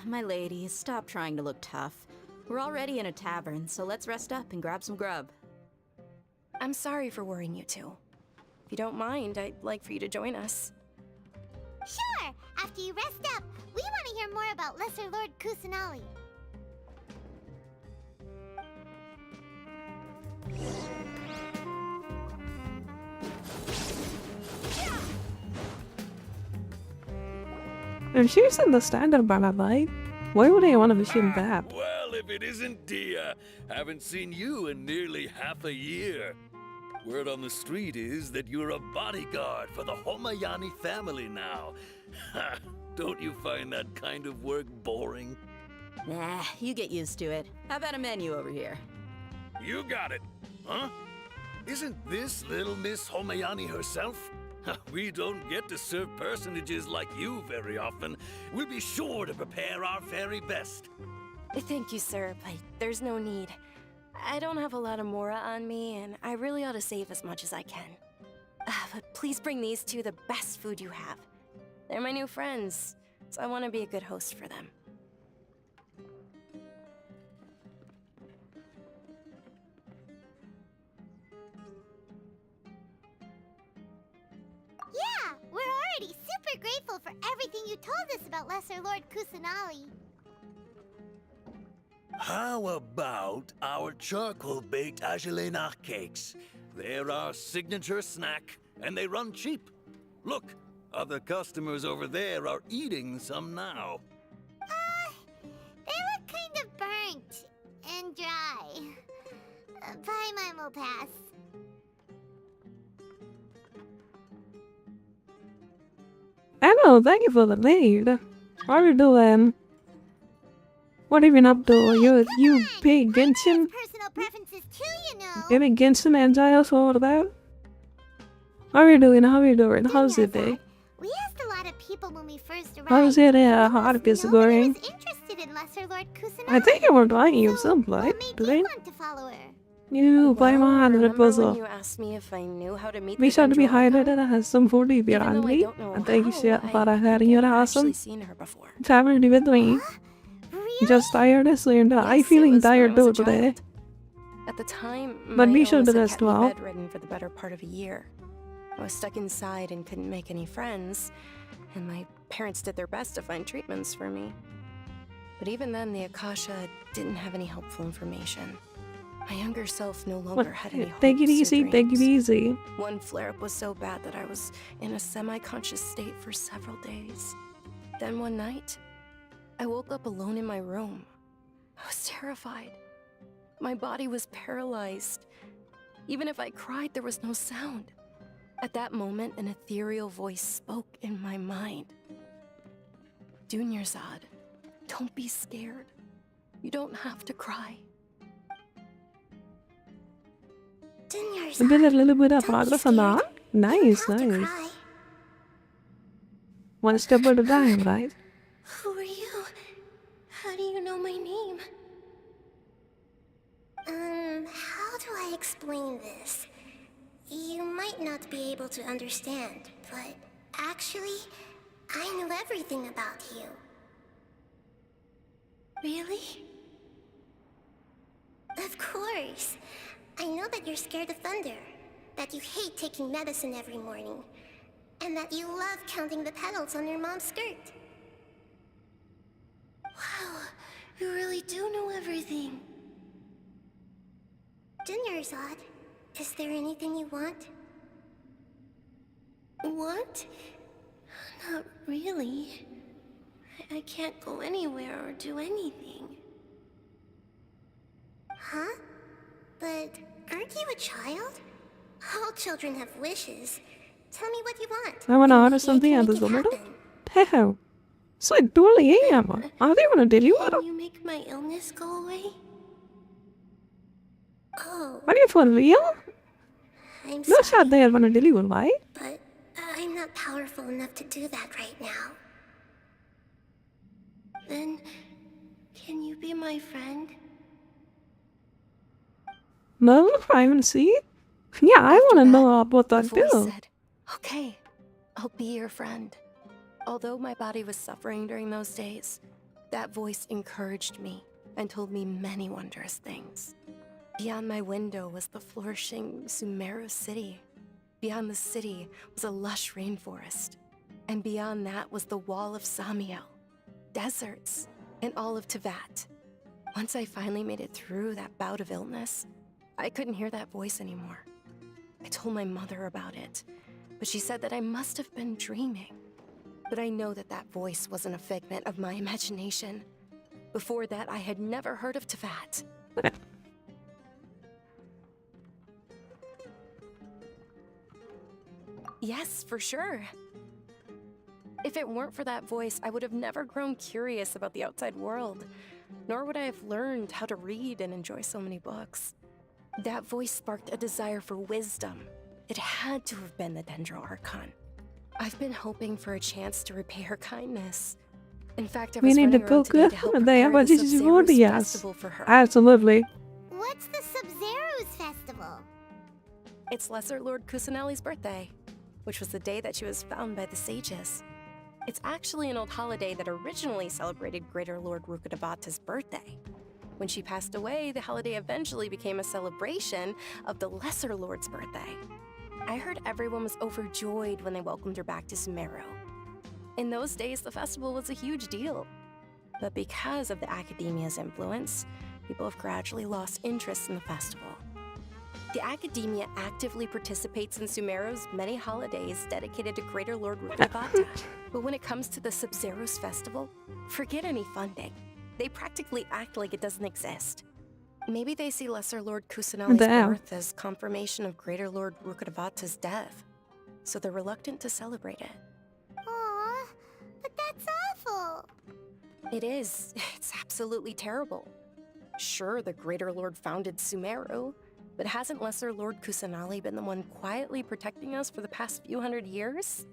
My lady, stop trying to look tough. We're already in a tavern, so let's rest up and grab some grub. I'm sorry for worrying you two. If you don't mind, I'd like for you to join us. Sure! After you rest up, we want to hear more about Lesser Lord Kusanali. If she's in the standard banner light, why would I want to machine that? Well, if it isn't Dia, haven't seen you in nearly half a year. Word on the street is that you're a bodyguard for the Homayani family now. Ha! Don't you find that kind of work boring? Nah, you get used to it. How about a menu over here? You got it, huh? Isn't this little Miss Homayani herself? We don't get to serve personages like you very often. We'll be sure to prepare our very best. Thank you, sir, but there's no need. I don't have a lot of mora on me, and I really ought to save as much as I can. But please bring these two the best food you have. They're my new friends, so I want to be a good host for them. Yeah, we're already super grateful for everything you told us about Lesser Lord Kusanali. How about our charcoal-baked agelena cakes? They're our signature snack, and they run cheap. Look, other customers over there are eating some now. They look kind of burnt and dry. Paimon will pass. Hello, thank you for the lead. How are you doing? What have you been up to? You big genshin? Personal preferences too, you know. You big genshin anxious all about? How are you doing? How are you doing? How's it day? We asked a lot of people when we first arrived. How's it hard is going? Interested in Lesser Lord Kusanali. I think you were inviting you someplace, today. To follow her. You buy my hand in a puzzle. You asked me if I knew how to meet Be the sure to be Vendor hydrated and some food if you're hungry. And thank you so much for having you awesome. Traveling with me. Just tired as soon. I'm feeling tired too today. At the time, But my be sure to illness rest had kept me well. bedridden for the better part of a year. I was stuck inside and couldn't make any friends, and my parents did their best to find treatments for me. But even then, the Akasha didn't have any helpful information. My younger self no longer had any hopes Take it or easy, take it dreams. easy. One flare-up was so bad that I was in a semi-conscious state for several days. Then one night, I woke up alone in my room. I was terrified. My body was paralyzed. Even if I cried, there was no sound. At that moment, an ethereal voice spoke in my mind. Dunyarzad, don't be scared. You don't have to cry. A little bit of progress on that. Nice, nice. One step at a time, right? Who are you? How do you know my name? How do I explain this? You might not be able to understand, but actually, I know everything about you. Really? Of course. I know that you're scared of thunder, that you hate taking medicine every morning, and that you love counting the petals on your mom's skirt. Wow, you really do know everything. Dunyarzad, is there anything you want? What? Not really. I can't go anywhere or do anything. Huh? But aren't you a child? All children have wishes. Tell me what you want. I want to order something at the Zomato. Hell. So I totally am. I think want to tell you what. Can you make my illness go away? Oh, Are you for real? I'm No sorry, shot there want to tell you why. but I'm not powerful enough to do that right now. Then, can you be my friend? No, I haven't seen. Yeah, I want to know about that The voice too. said, "Okay, I'll be your friend." Although my body was suffering during those days, that voice encouraged me and told me many wondrous things. Beyond my window was the flourishing Sumeru city. Beyond the city was a lush rainforest. And beyond that was the wall of Samiel, deserts, and all of Teyvat. Once I finally made it through that bout of illness, I couldn't hear that voice anymore. I told my mother about it, but she said that I must have been dreaming. But I know that that voice wasn't a figment of my imagination. Before that, I had never heard of Teyvat. Yes, for sure. If it weren't for that voice, I would have never grown curious about the outside world, nor would I have learned how to read and enjoy so many books. That voice sparked a desire for wisdom. It had to have been the Dendro Archon. I've been hoping for a chance to repay her kindness. In fact, I We was need to running around cook today to help they prepare have the a Sub-Zero's yes. festival for her. Absolutely. What's the Sub-Zero's festival? It's Lesser Lord Kusanali's birthday, which was the day that she was found by the sages. It's actually an old holiday that originally celebrated Greater Lord Rukkhadevata's birthday. When she passed away, the holiday eventually became a celebration of the Lesser Lord's birthday. I heard everyone was overjoyed when they welcomed her back to Sumeru. In those days, the festival was a huge deal. But because of the Academia's influence, people have gradually lost interest in the festival. The Academia actively participates in Sumeru's many holidays dedicated to Greater Lord Rukkhadevata. But when it comes to the Sub-Zero's festival, forget any funding. They practically act like it doesn't exist. Maybe they see Lesser Lord Kusanali's birth as confirmation of Greater Lord Rukkhadevata's death, so they're reluctant to celebrate it. Aw, but that's awful. It is. It's absolutely terrible. Sure, the Greater Lord founded Sumeru, but hasn't Lesser Lord Kusanali been the one quietly protecting us for the past few hundred years?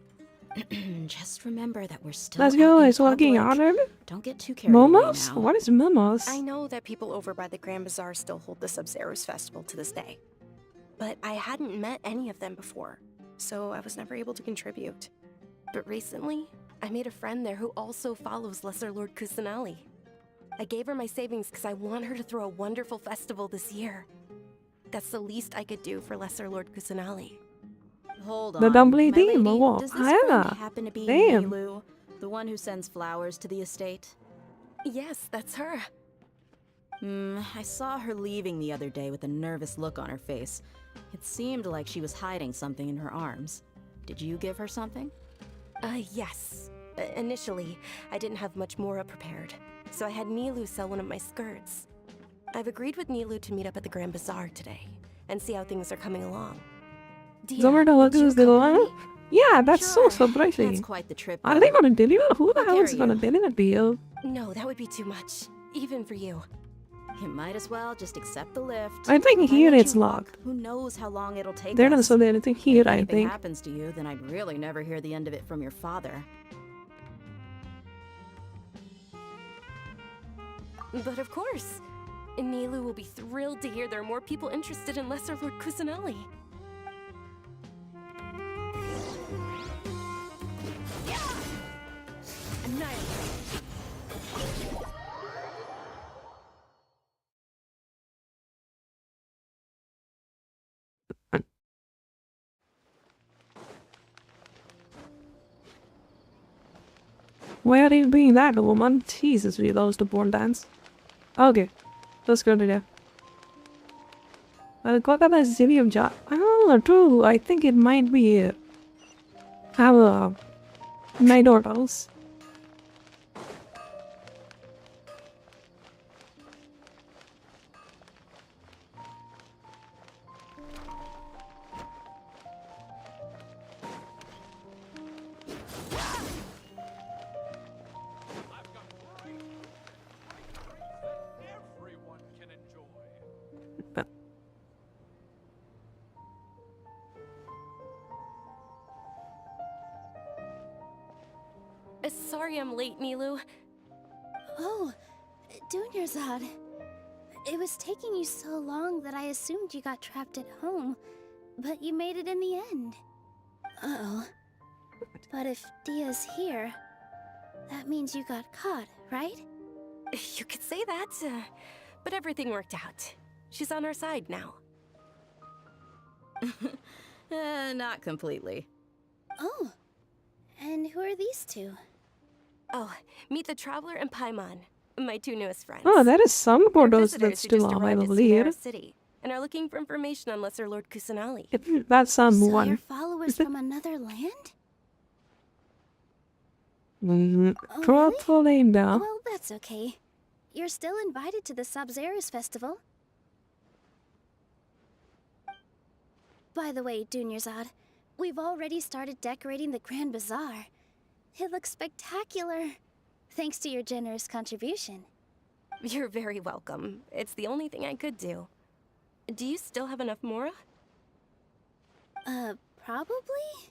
Just remember that we're still Let's out go. in It's working public. honored. Don't get too carried away Momos? now. What is momos? I know that people over by the Grand Bazaar still hold the Sub-Zero's festival to this day. But I hadn't met any of them before, so I was never able to contribute. But recently, I made a friend there who also follows Lesser Lord Kusanali. I gave her my savings because I want her to throw a wonderful festival this year. That's the least I could do for Lesser Lord Kusanali. Hold on. The dumbly my lady, demon. does this friend Yeah. happen to be Damn. Nilu, the one who sends flowers to the estate? Yes, that's her. I saw her leaving the other day with a nervous look on her face. It seemed like she was hiding something in her arms. Did you give her something? Yes. Initially, I didn't have much more prepared, so I had Nilu sell one of my skirts. I've agreed with Nilu to meet up at the Grand Bazaar today, and see how things are coming along. Yeah, that's so surprising. That's quite the trip, Are though. they gonna deliver? Who the I'll hell is carry gonna you. deliver the deal? No, that would be too much, even for you. You might as well just accept the lift. I think If here let it's you walk, locked. Who knows how long it'll take They're not us? selling anything here, If I anything think. happens to you, then I'd really never hear the end of it from your father. But of course, Nilu will be thrilled to hear there are more people interested in Lesser Lord Kusanali. Where are you being that woman? Jesus, we lost the born dance. Okay, let's go to there. What about the city of Jot? Oh, true. I think it might be our night orders. Sorry I'm late, Nilu. Oh, Dunyarzad. It was taking you so long that I assumed you got trapped at home, but you made it in the end. Uh-oh. But if Dia's here, that means you got caught, right? You could say that, but everything worked out. She's on our side now. Not completely. Oh, and who are these two? Oh, meet the Traveler and Paimon, my two newest friends. Oh, that is some They're photos visitors that's who still just on, I arrived at believe. Sumeru City and are looking for information on Lesser Lord Kusanali. That's So you're someone. followers from another land? Probably no. Well, that's okay. You're still invited to the Sub-Zero's festival. By the way, Dunyarzad, we've already started decorating the Grand Bazaar. It looks spectacular. Thanks to your generous contribution. You're very welcome. It's the only thing I could do. Do you still have enough Mora? Probably?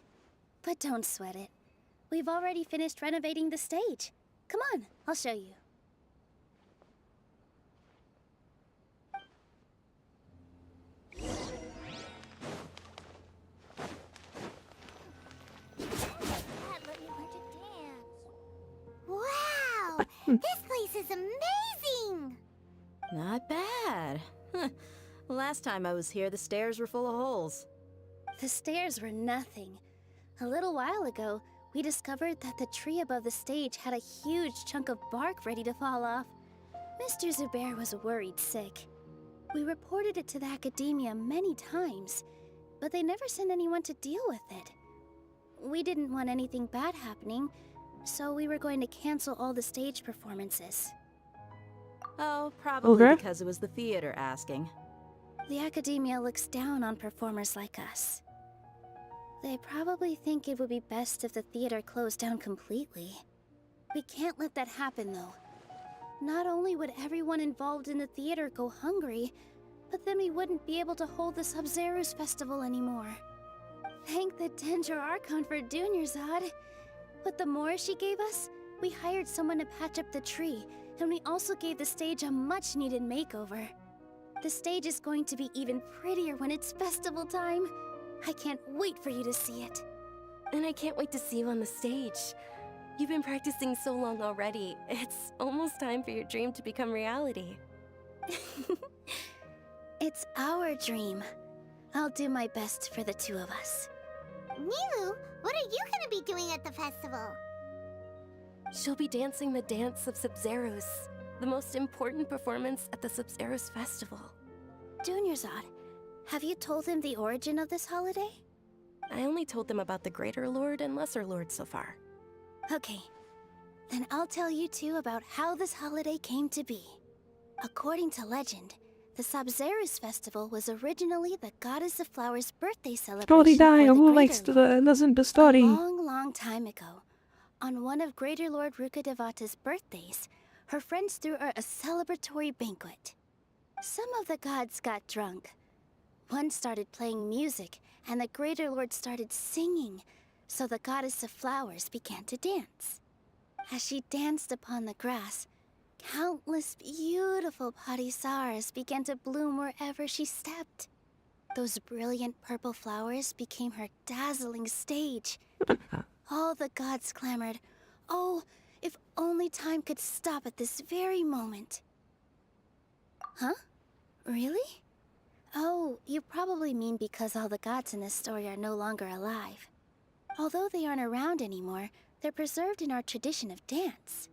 But don't sweat it. We've already finished renovating the stage. Come on, I'll show you. Wow! This place is amazing! Not bad. Last time I was here, the stairs were full of holes. The stairs were nothing. A little while ago, we discovered that the tree above the stage had a huge chunk of bark ready to fall off. Mr. Zubair was worried sick. We reported it to the academia many times, but they never sent anyone to deal with it. We didn't want anything bad happening, so we were going to cancel all the stage performances. Oh, probably because it was the theater asking. The academia looks down on performers like us. They probably think it would be best if the theater closed down completely. We can't let that happen, though. Not only would everyone involved in the theater go hungry, but then we wouldn't be able to hold the Sub-Zero's festival anymore. Thank the Dendro Archon for Dunyarzad. With the Mora she gave us, we hired someone to patch up the tree, and we also gave the stage a much-needed makeover. The stage is going to be even prettier when it's festival time. I can't wait for you to see it. And I can't wait to see you on the stage. You've been practicing so long already. It's almost time for your dream to become reality. It's our dream. I'll do my best for the two of us. Nilu, what are you gonna be doing at the festival? She'll be dancing the dance of Sub-Zeros, the most important performance at the Sub-Zeros festival. Dunyarzad, have you told him the origin of this holiday? I only told them about the Greater Lord and Lesser Lord so far. Okay, then I'll tell you two about how this holiday came to be. According to legend, the Sub-Zeros festival was originally the Goddess of Flowers' birthday celebration Story for the who Greater likes Lord. to listen to story? A long, long time ago, on one of Greater Lord Rukadevata's birthdays, her friends threw her a celebratory banquet. Some of the gods got drunk. One started playing music, and the Greater Lord started singing, so the Goddess of Flowers began to dance. As she danced upon the grass, countless beautiful parisaras began to bloom wherever she stepped. Those brilliant purple flowers became her dazzling stage. All the gods clamored, "Oh, if only time could stop at this very moment." Huh? Really? Oh, you probably mean because all the gods in this story are no longer alive. Although they aren't around anymore, they're preserved in our tradition of dance.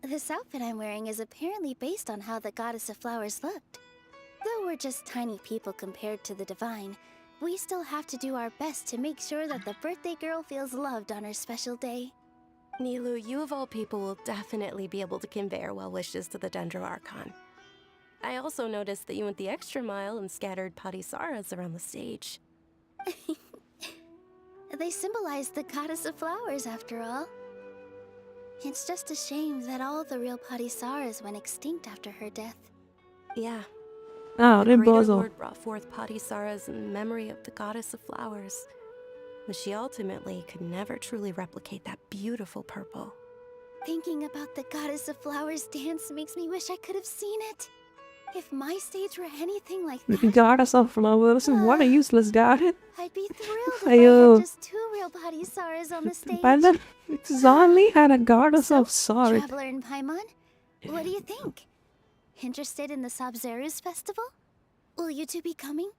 This outfit I'm wearing is apparently based on how the Goddess of Flowers looked. Though we're just tiny people compared to the divine, we still have to do our best to make sure that the birthday girl feels loved on her special day. Nilu, you of all people will definitely be able to convey our well wishes to the Dendro Archon. I also noticed that you went the extra mile and scattered parisaras around the stage. They symbolize the Goddess of Flowers, after all. It's just a shame that all the real parisaras went extinct after her death. Yeah. Ah, the Greater rimbozo. Lord brought forth parisaras in memory of the Goddess of Flowers, but she ultimately could never truly replicate that beautiful purple. Thinking about the Goddess of Flowers dance makes me wish I could have seen it. If my stage were anything like that, The goddess of flowers. What a useless god. I'd be thrilled if I had just two real parisaras on the stage. But then Zanli had a goddess of sword. Traveler and Paimon, what do you think? Interested in the Sub-Zero's festival? Will you two be coming?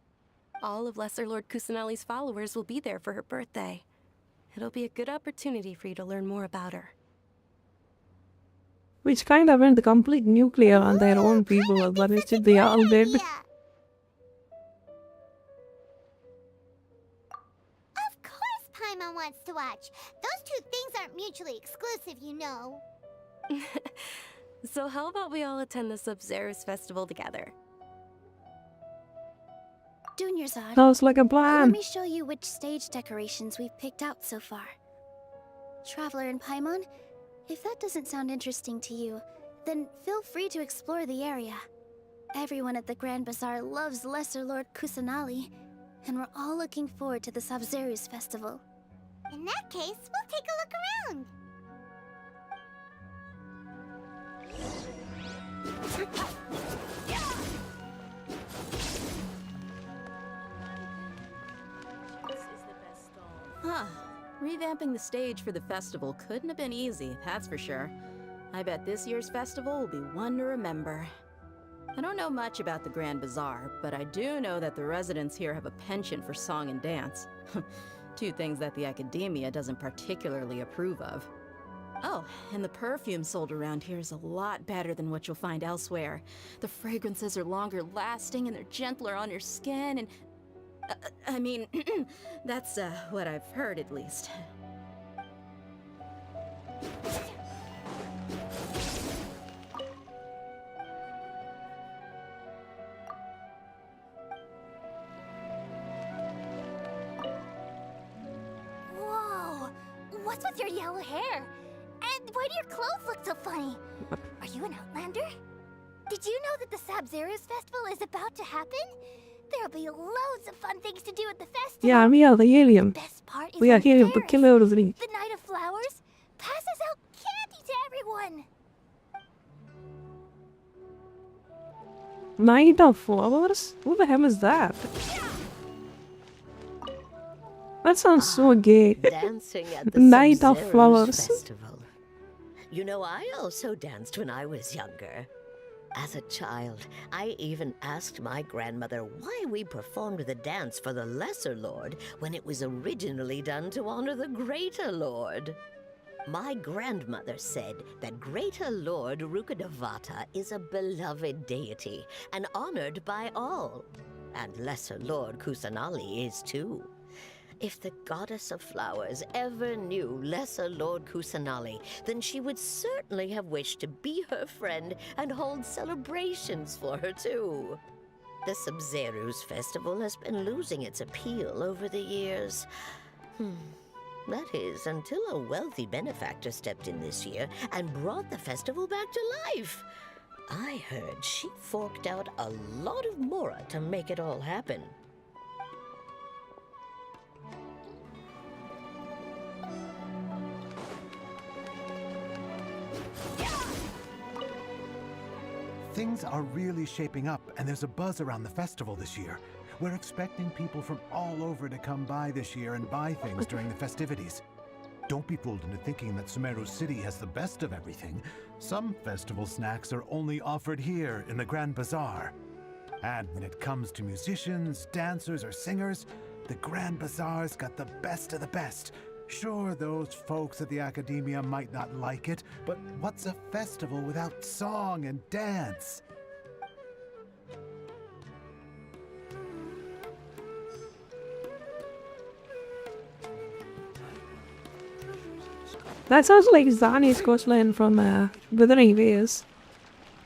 All of Lesser Lord Kusanali's followers will be there for her birthday. It'll be a good opportunity for you to learn more about her. Which kind of went complete nuclear on their own people, but it should be all dead. Of course Paimon wants to watch. Those two things aren't mutually exclusive, you know. So how about we all attend the Sub-Zeros festival together? Dunyarzad, Sounds like a let plan. me show you which stage decorations we've picked out so far. Traveler in Paimon, if that doesn't sound interesting to you, then feel free to explore the area. Everyone at the Grand Bazaar loves Lesser Lord Kusanali, and we're all looking forward to the Sabzeruz festival. In that case, we'll take a look around. Huh. Revamping the stage for the festival couldn't have been easy, that's for sure. I bet this year's festival will be one to remember. I don't know much about the Grand Bazaar, but I do know that the residents here have a penchant for song and dance. Two things that the Academia doesn't particularly approve of. Oh, and the perfume sold around here is a lot better than what you'll find elsewhere. The fragrances are longer lasting and they're gentler on your skin and... I mean, that's what I've heard at least. Whoa! What's with your yellow hair? And why do your clothes look so funny? Are you an outlander? Did you know that the Sabzeruz festival is about to happen? There'll be loads of fun things to do at the festival. Ja, vi er the helium. Best part is We are when helium, but Paris, kill out of the the Night of Flowers, passes out candy to everyone. Night of Flowers? Who the hell is that? That sounds so gay. Dancing at the Night of Sabzeruz Flowers. Festival. You know, I also danced when I was younger. As a child, I even asked my grandmother why we performed the dance for the Lesser Lord when it was originally done to honor the Greater Lord. My grandmother said that Greater Lord Rukkhadevata is a beloved deity and honored by all. And Lesser Lord Kusanali is too. If the Goddess of Flowers ever knew Lesser Lord Kusanali, then she would certainly have wished to be her friend and hold celebrations for her too. The Sabzeruz festival has been losing its appeal over the years. That is, until a wealthy benefactor stepped in this year and brought the festival back to life. I heard she forked out a lot of mora to make it all happen. Things are really shaping up, and there's a buzz around the festival this year. We're expecting people from all over to come by this year and buy things during the festivities. Don't be fooled into thinking that Sumeru City has the best of everything. Some festival snacks are only offered here in the Grand Bazaar. And when it comes to musicians, dancers, or singers, the Grand Bazaar's got the best of the best. Sure, those folks at the Academia might not like it, but what's a festival without song and dance? That sounds like Zani's Gosling from Withering Waves.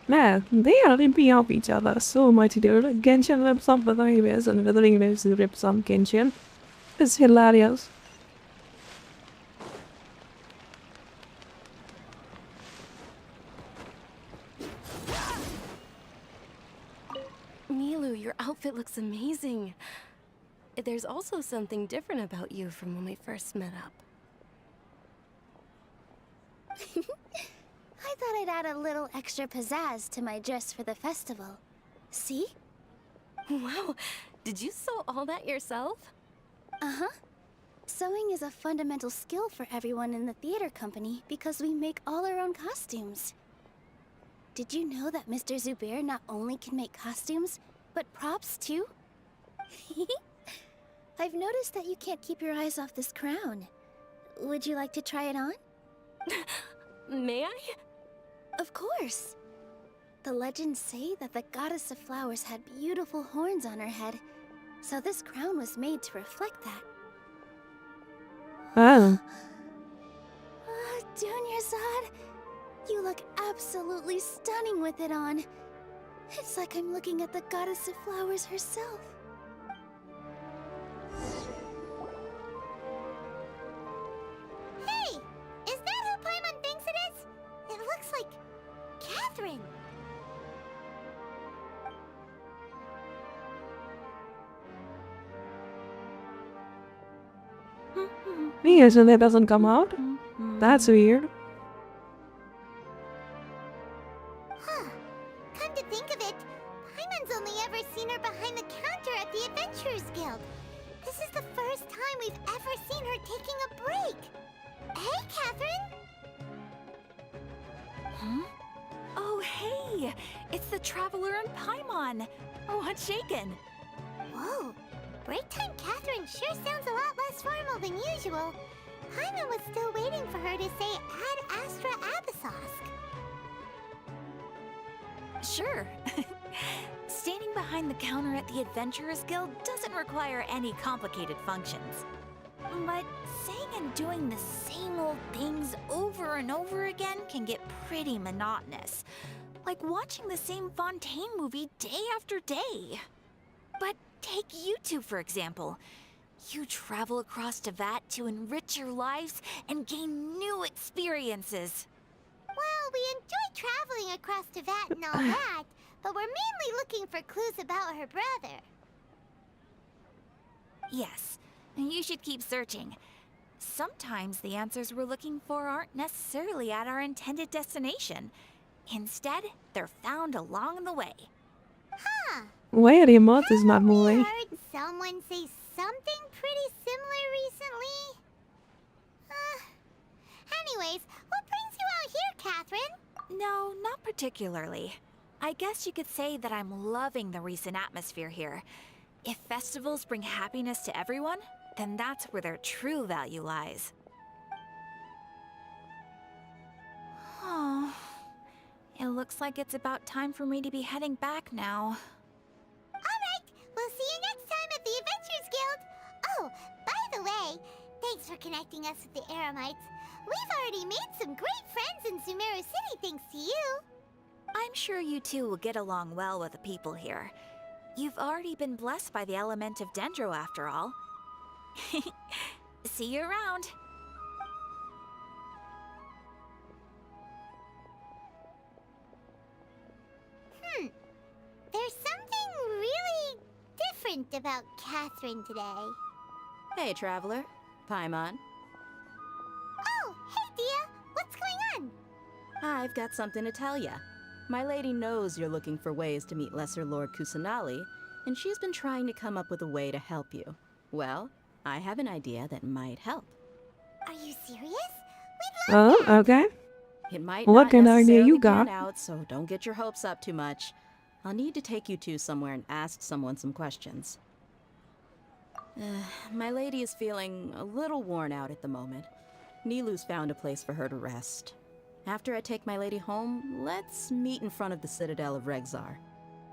Man, they are ripping off each other so much, dude. Genshin rips off Withering Waves and Withering Waves rips off Genshin. It's hilarious. Milu, your outfit looks amazing. There's also something different about you from when we first met up. I thought I'd add a little extra pizzazz to my dress for the festival. See? Wow, did you sew all that yourself? Uh-huh. Sewing is a fundamental skill for everyone in the theater company because we make all our own costumes. Did you know that Mr. Zubair not only can make costumes, but props too? I've noticed that you can't keep your eyes off this crown. Would you like to try it on? May I? Of course. The legends say that the Goddess of Flowers had beautiful horns on her head, so this crown was made to reflect that. Oh. Dunyarzad, you look absolutely stunning with it on. It's like I'm looking at the Goddess of Flowers herself. Hey! Yes, and that doesn't come out? That's weird. Huh. Come to think of it, Paimon's only ever seen her behind the counter at the Adventurers Guild. This is the first time we've ever seen her taking a break. Hey, Catherine! Huh? Oh, hey! It's the Traveler and Paimon! What's shaken? Whoa! Break time Catherine sure sounds a lot less formal than usual. Paimon was still waiting for her to say Ad Astra Abyssosque. Sure. Standing behind the counter at the Adventurers Guild doesn't require any complicated functions. But saying and doing the same old things over and over again can get pretty monotonous. Like watching the same Fontaine movie day after day. But take you two, for example. You travel across Teyvat to enrich your lives and gain new experiences. Well, we enjoy traveling across Teyvat and all that, but we're mainly looking for clues about her brother. Yes, you should keep searching. Sometimes the answers we're looking for aren't necessarily at our intended destination. Instead, they're found along the way. Huh. Where the emote is not I moving. heard someone say something pretty similar recently. Anyways, what brings you out here, Catherine? No, not particularly. I guess you could say that I'm loving the recent atmosphere here. If festivals bring happiness to everyone, then that's where their true value lies. Oh, it looks like it's about time for me to be heading back now. Alright, we'll see you next time at the Adventurers Guild. Oh, by the way, thanks for connecting us with the Eremites. We've already made some great friends in Sumeru City thanks to you. I'm sure you two will get along well with the people here. You've already been blessed by the element of Dendro after all. See you around. There's something really different about Catherine today. Hey, Traveler. Paimon. Oh, hey, Dia. What's going on? I've got something to tell ya. My lady knows you're looking for ways to meet Lesser Lord Kusanali, and she's been trying to come up with a way to help you. Well, I have an idea that might help. Are you serious? Oh, okay. It might What not kind of idea necessarily you got? pan out, so don't get your hopes up too much. I'll need to take you two somewhere and ask someone some questions. My lady is feeling a little worn out at the moment. Nilu's found a place for her to rest. After I take my lady home, let's meet in front of the Citadel of Regzar.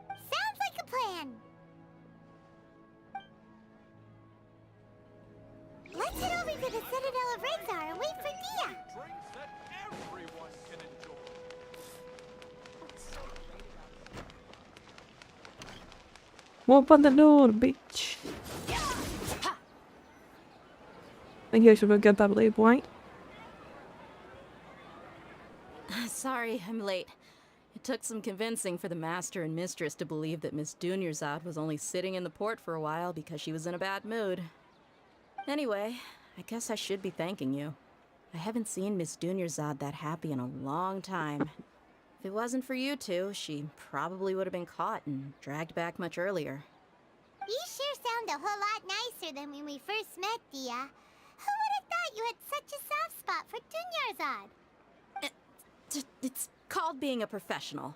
Sounds like a plan. Let's head over to the Citadel of Regzar and wait for Dia. Open the door, bitch. I guess we'll get that late point. Sorry, I'm late. It took some convincing for the master and mistress to believe that Miss Dunyarzad was only sitting in the port for a while because she was in a bad mood. Anyway, I guess I should be thanking you. I haven't seen Miss Dunyarzad that happy in a long time. If it wasn't for you two, she probably would have been caught and dragged back much earlier. You sure sound a whole lot nicer than when we first met, Dia. Who would have thought you had such a soft spot for Dunyarzad? It's called being a professional.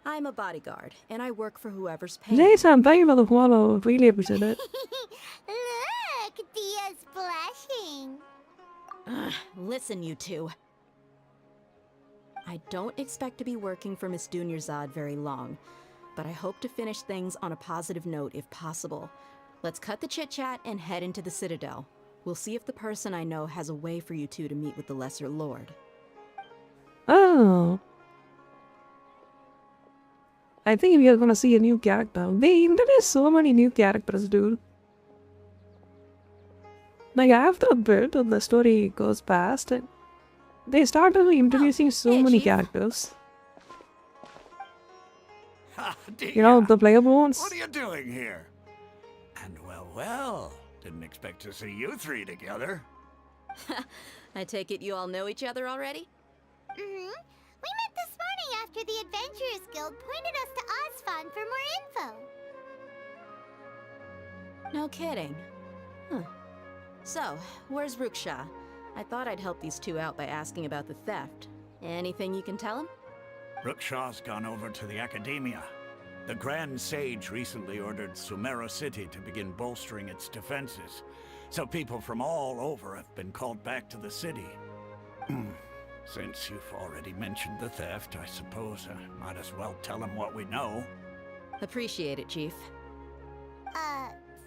I'm a bodyguard, and I work for whoever's paying. Jason, thank you for the follow. Really appreciate it. Look, Dia's blushing. Listen, you two. I don't expect to be working for Miss Dunyarzad very long, but I hope to finish things on a positive note if possible. Let's cut the chit-chat and head into the Citadel. We'll see if the person I know has a way for you two to meet with the Lesser Lord. Oh. I think we are gonna see a new character. They introduced so many new characters, dude. Like, after a bit of the story goes past, they started introducing so many characters. You know, the playable ones. What are you doing here? And well, didn't expect to see you three together. I take it you all know each other already? Mm-hmm. We met this morning after the Adventurers Guild pointed us to Ozfon for more info. No kidding. Huh. So, where's Ruksha? I thought I'd help these two out by asking about the theft. Anything you can tell him? Ruksha's gone over to the Academia. The Grand Sage recently ordered Sumeru City to begin bolstering its defenses, so people from all over have been called back to the city. Since you've already mentioned the theft, I suppose I might as well tell him what we know. Appreciate it, Chief.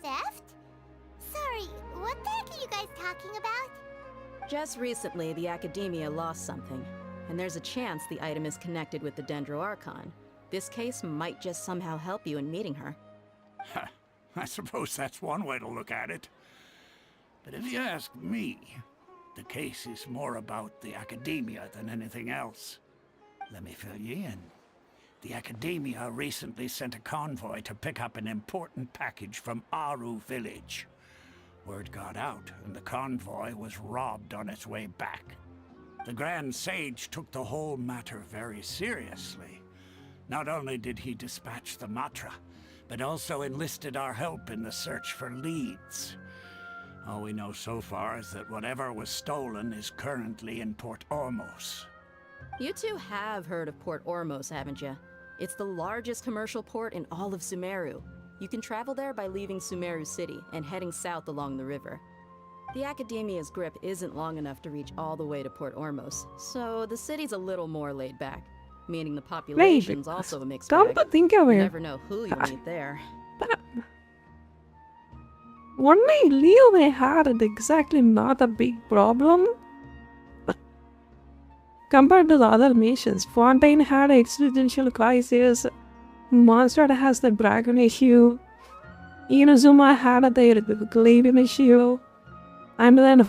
Theft? Sorry, what the heck are you guys talking about? Just recently, the Academia lost something, and there's a chance the item is connected with the Dendro Archon. This case might just somehow help you in meeting her. I suppose that's one way to look at it. But if you ask me, the case is more about the Academia than anything else. Let me fill you in. The Academia recently sent a convoy to pick up an important package from Aru village. Word got out, and the convoy was robbed on its way back. The Grand Sage took the whole matter very seriously. Not only did he dispatch the Matra, but also enlisted our help in the search for leads. All we know so far is that whatever was stolen is currently in Port Ormos. You two have heard of Port Ormos, haven't you? It's the largest commercial port in all of Sumeru. You can travel there by leaving Sumeru City and heading south along the river. The Academia's grip isn't long enough to reach all the way to Port Ormos, so the city's a little more laid back, meaning the population's also a mixed bag. You never know who you'll meet there. Only Leo had it exactly not a big problem. Compared to the other missions, Fontaine had an existential crisis, Monster has the dragon issue, Inazuma had the Gladian issue, and then,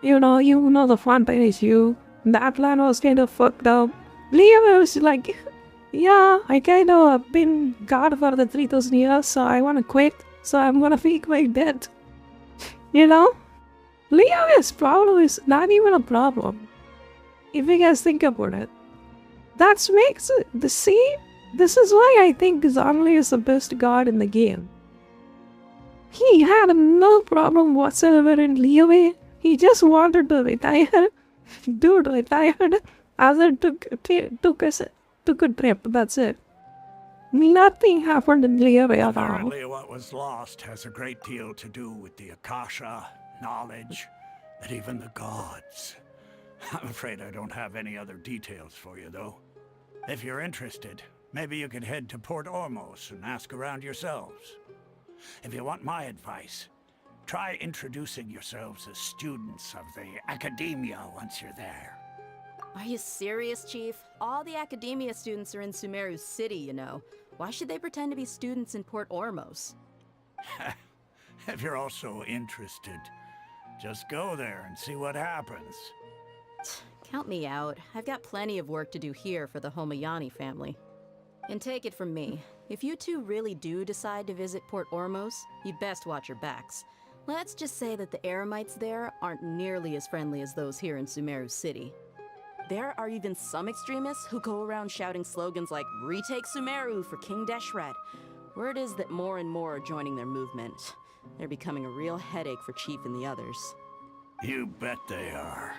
you know the Fontaine issue. That plan was kind of fucked up. Leo was like, yeah, I kind of been God for the 3000 years, so I want to quit, so I'm gonna fake my death. You know? Leo's problem is not even a problem. If you guys think about it. That makes it, this is why I think Zanli is the best god in the game. He had no problem whatsoever in Leo. He just wanted to retire. Dude retired. Other took a trip, that's it. Nothing happened in Leo at all. Apparently what was lost has a great deal to do with the Akasha, knowledge, and even the gods. I'm afraid I don't have any other details for you, though. If you're interested, maybe you could head to Port Ormos and ask around yourselves. If you want my advice, try introducing yourselves as students of the Academia once you're there. Are you serious, Chief? All the Academia students are in Sumeru City, you know. Why should they pretend to be students in Port Ormos? If you're also interested, just go there and see what happens. Count me out. I've got plenty of work to do here for the Homayani family. And take it from me, if you two really do decide to visit Port Ormos, you'd best watch your backs. Let's just say that the Eremites there aren't nearly as friendly as those here in Sumeru City. There are even some extremists who go around shouting slogans like, "Retake Sumeru for King Deshret." Word is that more and more are joining their movement. They're becoming a real headache for Chief and the others. You bet they are.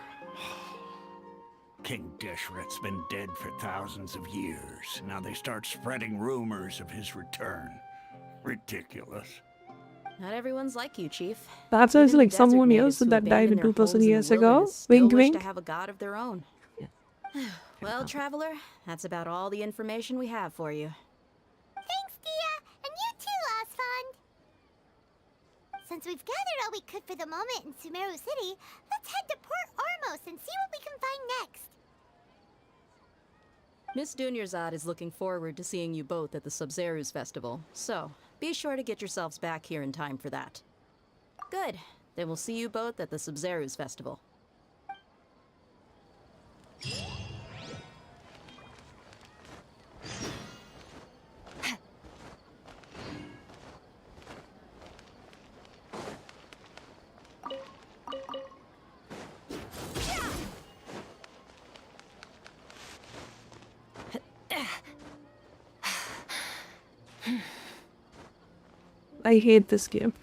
King Deshret's been dead for thousands of years. Now they start spreading rumors of his return. Ridiculous. Not everyone's like you, Chief. That sounds like someone else that died 2000 years ago. Wink, wink. To have a god of their own. Well, Traveler, that's about all the information we have for you. Thanks, Dia, and you too, Osfond. Since we've gathered all we could for the moment in Sumeru City, let's head to Port Ormos and see what we can find next. Miss Dunyarzad is looking forward to seeing you both at the Sub-Zerus Festival, so be sure to get yourselves back here in time for that. Good. Then we'll see you both at the Sub-Zerus Festival. I hate this game.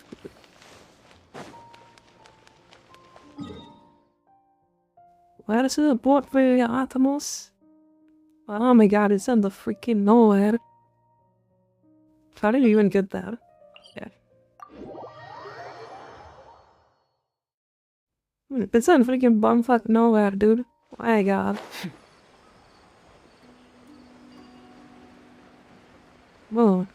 Where is the boat for Atmos? Oh my god, it's in the freaking nowhere. How did you even get that? Yeah. It's in freaking bumfuck nowhere, dude. My god. Whoa.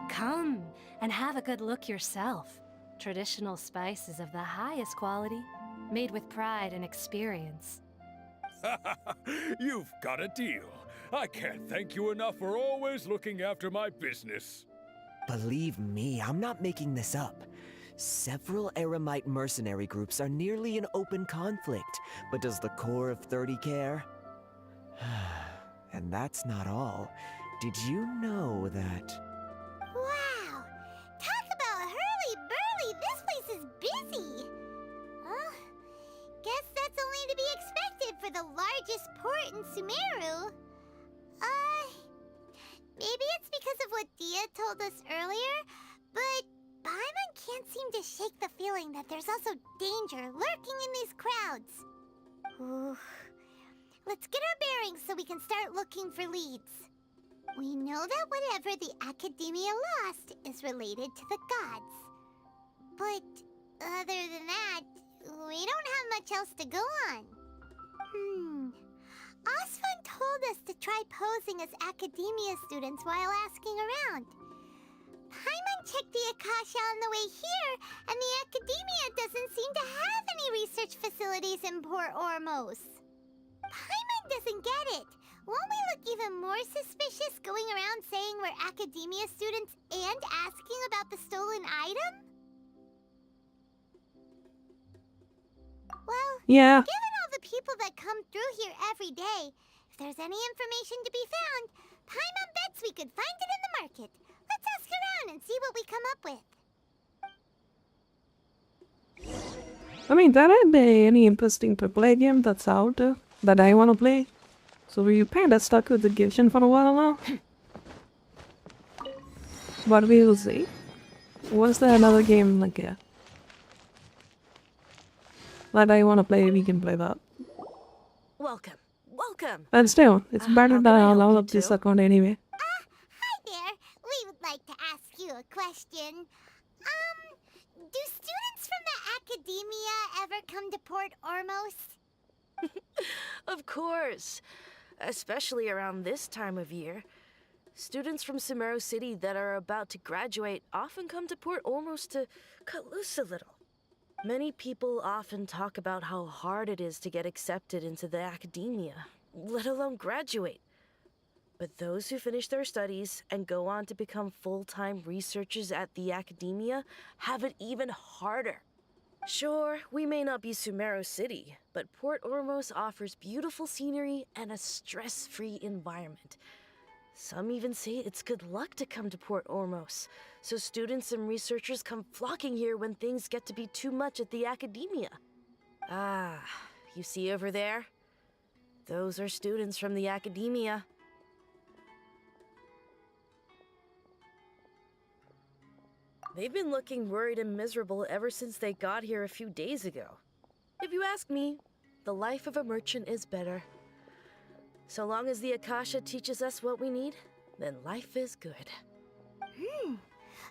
Come and have a good look yourself. Traditional spices of the highest quality, made with pride and experience. You've got a deal. I can't thank you enough for always looking after my business. Believe me, I'm not making this up. Several Eremite mercenary groups are nearly in open conflict, but does the core of 30 care? And that's not all. Did you know that... Wow! Talk about hurly-burly! This place is busy! Guess that's only to be expected for the largest port in Sumeru. Maybe it's because of what Dia told us earlier, but Paimon can't seem to shake the feeling that there's also danger lurking in these crowds. Ooh. Let's get our bearings so we can start looking for leads. We know that whatever the Academia lost is related to the gods. But other than that, we don't have much else to go on. Osfun told us to try posing as Academia students while asking around. Paimon checked the Akasha on the way here, and the Academia doesn't seem to have any research facilities in Port Ormos. Paimon doesn't get it. Won't we look even more suspicious going around saying we're Academia students and asking about the stolen item? Well, yeah. Given all the people that come through here every day, if there's any information to be found, Paimon bets we could find it in the market. Let's ask around and see what we come up with. I mean, there ain't be any interesting to play game that's out that I want to play. So we're kinda stuck with the genshin for a while now. But we will see. Was there another game like that I want to play? We can play that. Welcome. Welcome. But still, it's better that I'll level up this account anyway. Hi there. We would like to ask you a question. Do students from the Academia ever come to Port Ormos? Of course. Especially around this time of year. Students from Sumeru City that are about to graduate often come to Port Ormos to cut loose a little. Many people often talk about how hard it is to get accepted into the Academia, let alone graduate. But those who finish their studies and go on to become full-time researchers at the academia have it even harder. Sure, we may not be Sumeru City, but Port Ormos offers beautiful scenery and a stress-free environment. Some even say it's good luck to come to Port Ormos, so students and researchers come flocking here when things get to be too much at the academia. Ah, you see over there? Those are students from the academia. They've been looking worried and miserable ever since they got here a few days ago. If you ask me, the life of a merchant is better. So long as the Akasha teaches us what we need, then life is good.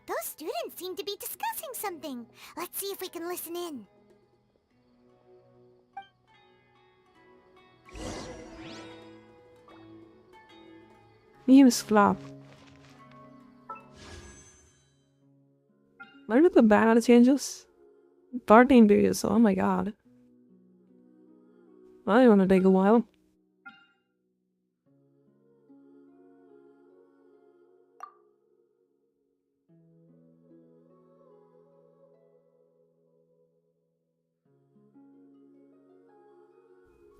Those students seem to be discussing something. Let's see if we can listen in. Musklap. Where did the banner changes? 13 days, oh my god. I wanna take a while.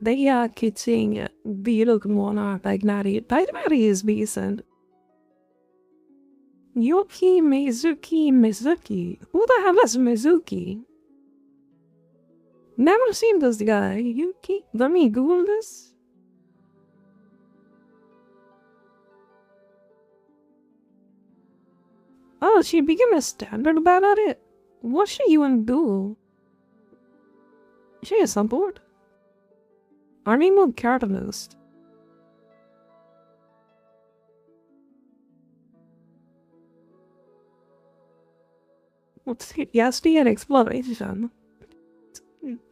They keep saying it. Videokommuner Dagnari is decent. Yoki Mizuki. Who the hell is Mizuki? Never seen this guy. Yuki. Let me Google this. Oh, she became a standard about it. What should you even do? She is on board. Army mode cartoonist. What's it? Yes, dear exploration.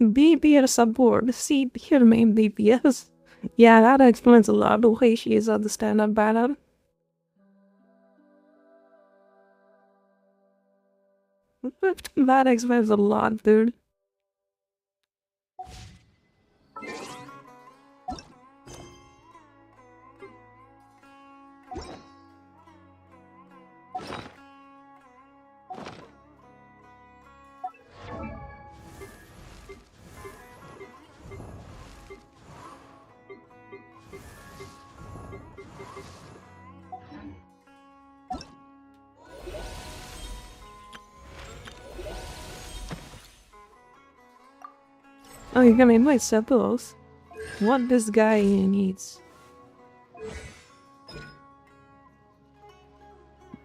BPR support. See, here main DPS. Yeah, that explains a lot the way she is on the standard banner. That explains a lot, dude. Oh, you're gonna invite Sephiroth? What this guy needs.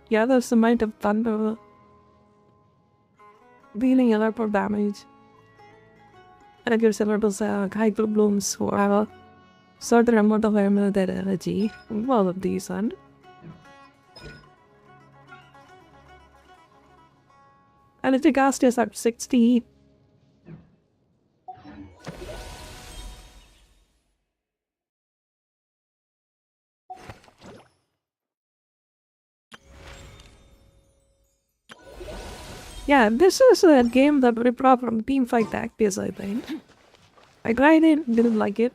Yeah, there's a might of thunder. Dealing electrical damage. And your Sephiroth's hyper blooms for certain amount of unlimited energy. Well, decent. And the cost is at 60. Yeah, this is a game that ripped off from Teamfight Tactics, I think. I tried it, didn't like it.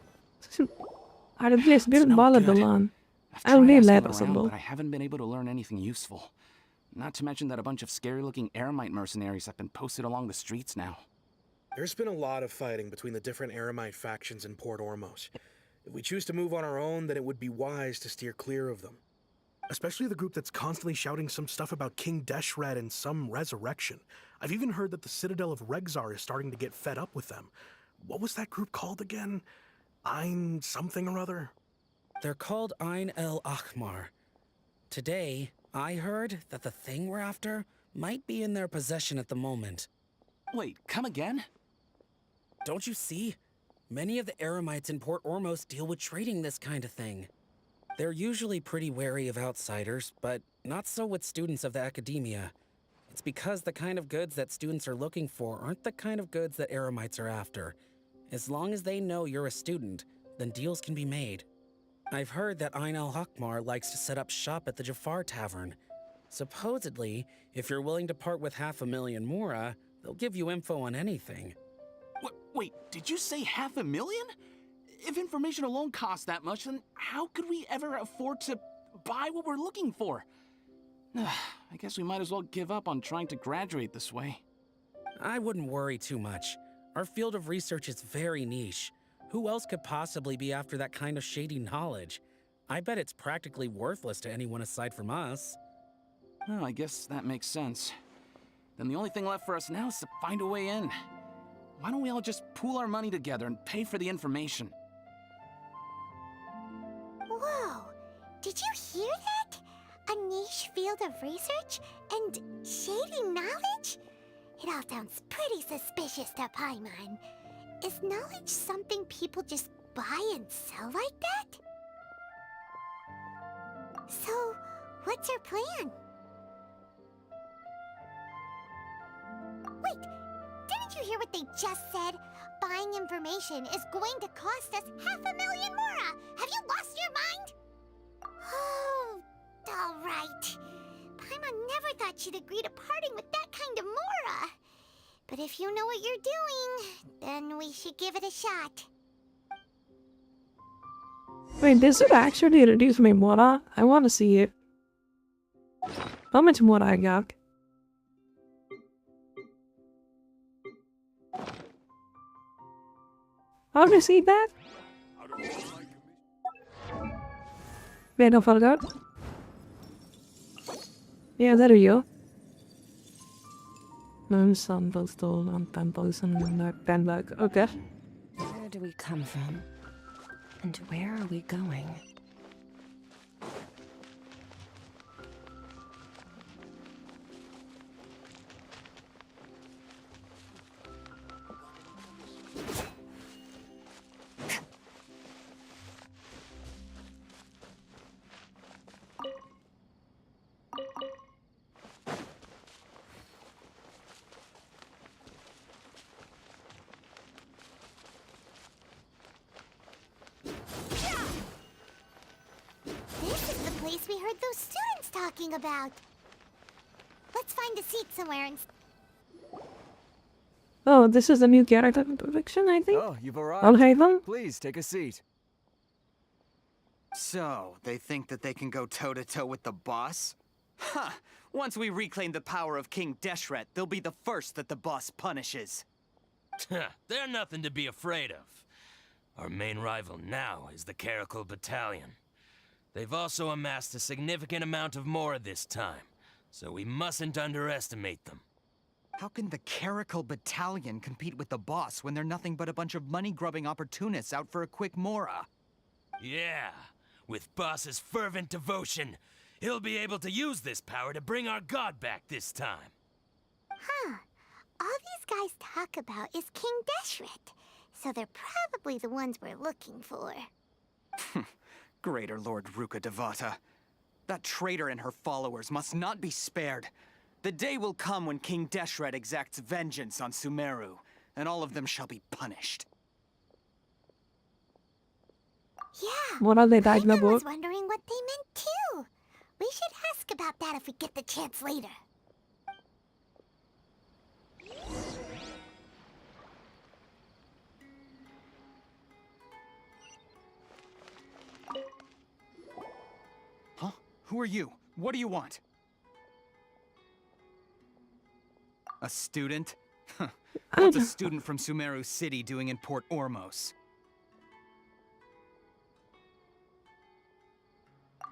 I just didn't bother to learn. I I've only tried let asking us around, but I haven't been able to learn anything useful. Not to mention that a bunch of scary-looking Eremite mercenaries have been posted along the streets now. There's been a lot of fighting between the different Eremite factions in Port Ormos. If we choose to move on our own, then it would be wise to steer clear of them. Especially the group that's constantly shouting some stuff about King Deshret and some resurrection. I've even heard that the Citadel of Regzar is starting to get fed up with them. What was that group called again? Ein something or other? They're called Ein El Akhmar. Today, I heard that the thing we're after might be in their possession at the moment. Wait, come again? Don't you see? Many of the Eremites in Port Ormos deal with trading this kind of thing. They're usually pretty wary of outsiders, but not so with students of the academia. It's because the kind of goods that students are looking for aren't the kind of goods that Eremites are after. As long as they know you're a student, then deals can be made. I've heard that Ein El Hakmar likes to set up shop at the Jafar Tavern. Supposedly, if you're willing to part with 500,000 Mora, they'll give you info on anything. Wait, did you say 500,000? If information alone costs that much, then how could we ever afford to buy what we're looking for? I guess we might as well give up on trying to graduate this way. I wouldn't worry too much. Our field of research is very niche. Who else could possibly be after that kind of shady knowledge? I bet it's practically worthless to anyone aside from us. Oh, I guess that makes sense. Then the only thing left for us now is to find a way in. Why don't we all just pool our money together and pay for the information? Whoa! Did you hear that? A niche field of research and shady knowledge? It all sounds pretty suspicious to Paimon. Is knowledge something people just buy and sell like that? So, what's your plan? Wait, didn't you hear what they just said? Buying information is going to cost us 500,000 mora! Have you lost your mind? Oh, all right. Paimon never thought she'd agree to parting with that kind of mora. But if you know what you're doing, then we should give it a shot. Wait, this would actually reduce my mora? I want to see it. How much mora I got? How do you see that? Wait, I forgot. Yeah, there we go. No sample stole on 10,000 and that 10 back. Okay. Where do we come from? And where are we going? This is the place we heard those students talking about. Let's find a seat somewhere and... Oh, this is the new character introduction, I think. Oh, you've arrived. I'll have them. Please, take a seat. So, they think that they can go toe-to-toe with the boss? Ha! Once we reclaim the power of King Deshret, they'll be the first that the boss punishes. They're nothing to be afraid of. Our main rival now is the Caracal Battalion. They've also amassed a significant amount of mora this time, so we mustn't underestimate them. How can the Caracal Battalion compete with the boss when they're nothing but a bunch of money-grubbing opportunists out for a quick mora? Yeah, with boss's fervent devotion, he'll be able to use this power to bring our god back this time. Huh. All these guys talk about is King Deshret, so they're probably the ones we're looking for. Greater Lord Ruka Devata. That traitor and her followers must not be spared. The day will come when King Deshret exacts vengeance on Sumeru, and all of them shall be punished. Yeah, What are they talking I about? was wondering what they meant too. We should ask about that if we get the chance later. Huh? Who are you? What do you want? A student? What's a student from Sumeru City doing in Port Ormos?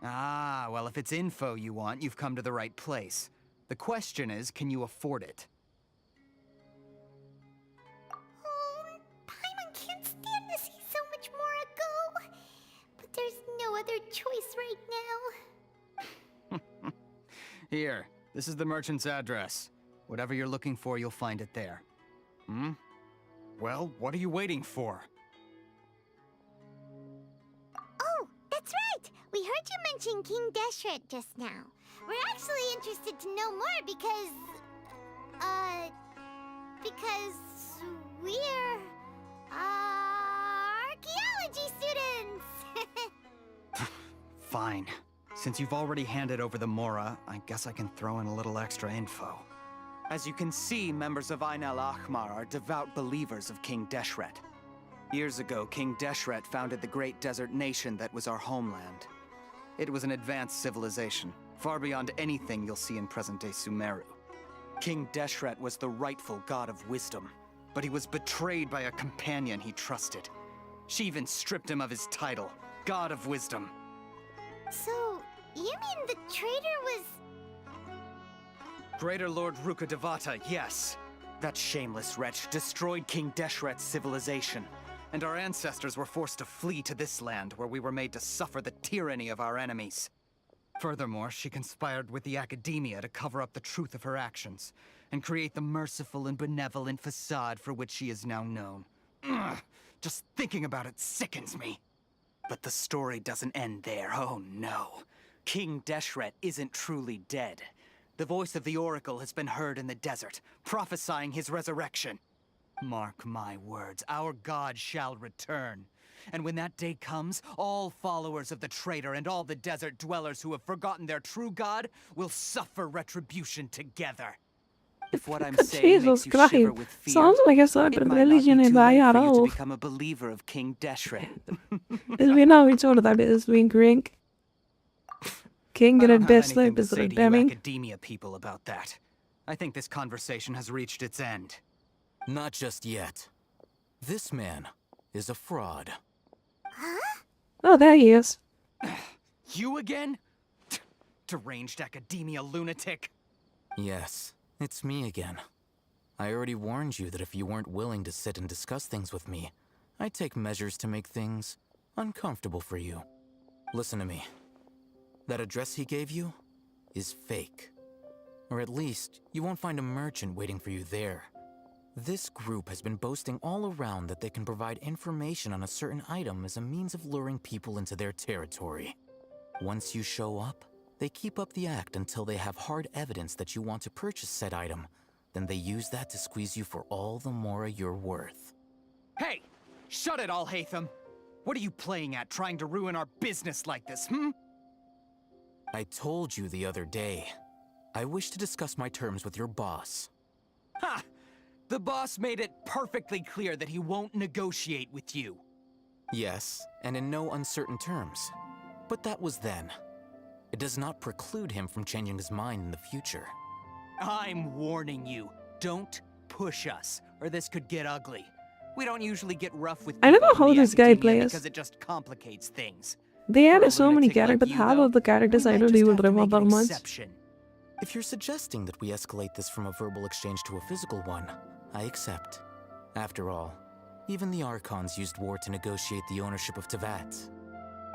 Ah, well, if it's info you want, you've come to the right place. The question is, can you afford it? Oh, Paimon can't stand to see so much more go. But there's no other choice right now. Here, this is the merchant's address. Whatever you're looking for, you'll find it there. Hmm? Well, what are you waiting for? Oh, that's right! We heard you mention King Deshret just now. We're actually interested to know more because... because we're... archaeology students! Fine. Since you've already handed over the Mora, I guess I can throw in a little extra info. As you can see, members of Ain al Ahmar are devout believers of King Deshret. Years ago, King Deshret founded the great desert nation that was our homeland. It was an advanced civilization, far beyond anything you'll see in present-day Sumeru. King Deshret was the rightful god of wisdom, but he was betrayed by a companion he trusted. She even stripped him of his title, God of Wisdom. So, you mean the traitor was... Greater Lord Rukkhadevata, yes. That shameless wretch destroyed King Deshret's civilization, and our ancestors were forced to flee to this land where we were made to suffer the tyranny of our enemies. Furthermore, she conspired with the academia to cover up the truth of her actions, and create the merciful and benevolent facade for which she is now known. Ugh, just thinking about it sickens me. But the story doesn't end there, oh no. King Deshret isn't truly dead. The voice of the Oracle has been heard in the desert, prophesying his resurrection. Mark my words, our god shall return. And when that day comes, all followers of the traitor and all the desert dwellers who have forgotten their true god will suffer retribution together. If what I'm saying makes you shiver with fear, Sounds like a sort it of might not be religion too in late my for you to all. become a believer of King Deshret. Vi know which one that is, wink wink. King I and don't have best anything life to is say the to you damning. academia people about that. I think this conversation has reached its end. Not just yet. This man is a fraud. Oh, there he is. You again? Deranged academia lunatic. Yes, it's me again. I already warned you that if you weren't willing to sit and discuss things with me, I'd take measures to make things uncomfortable for you. Listen to me. That address he gave you is fake. Or at least, you won't find a merchant waiting for you there. This group has been boasting all around that they can provide information on a certain item as a means of luring people into their territory. Once you show up, they keep up the act until they have hard evidence that you want to purchase said item. Then they use that to squeeze you for all the more you're worth. Hey! Shut it all, Hatham! What are you playing at, trying to ruin our business like this, hmm? I told you the other day. I wish to discuss my terms with your boss. Ha! The boss made it perfectly clear that he won't negotiate with you. Yes, and in no uncertain terms. But that was then. It does not preclude him from changing his mind in the future. I'm warning you, don't push us, or this could get ugly. We don't usually get rough with I don't know people in how the this guy academia plays. because it just complicates things. They For a added so many lunatic like characters, but you, half though, of the characters we I might don't just even have to remember make an much. exception. If you're suggesting that we escalate this from a verbal exchange to a physical one, I accept. After all, even the Archons used war to negotiate the ownership of Teyvat.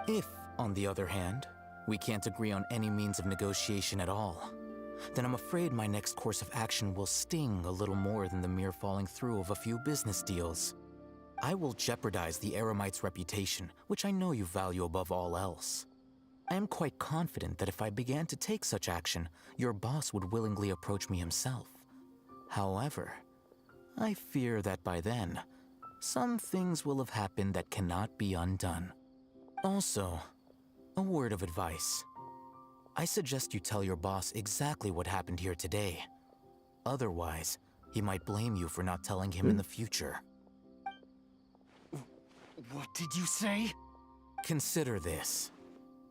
If, on the other hand, we can't agree on any means of negotiation at all, then I'm afraid my next course of action will sting a little more than the mere following through of a few business deals. I will jeopardize the Eremite's reputation, which I know you value above all else. I am quite confident that if I began to take such action, your boss would willingly approach me himself. However, I fear that by then, some things will have happened that cannot be undone. Also, a word of advice. I suggest you tell your boss exactly what happened here today. Otherwise, he might blame you for not telling him in the future. What did you say? Consider this.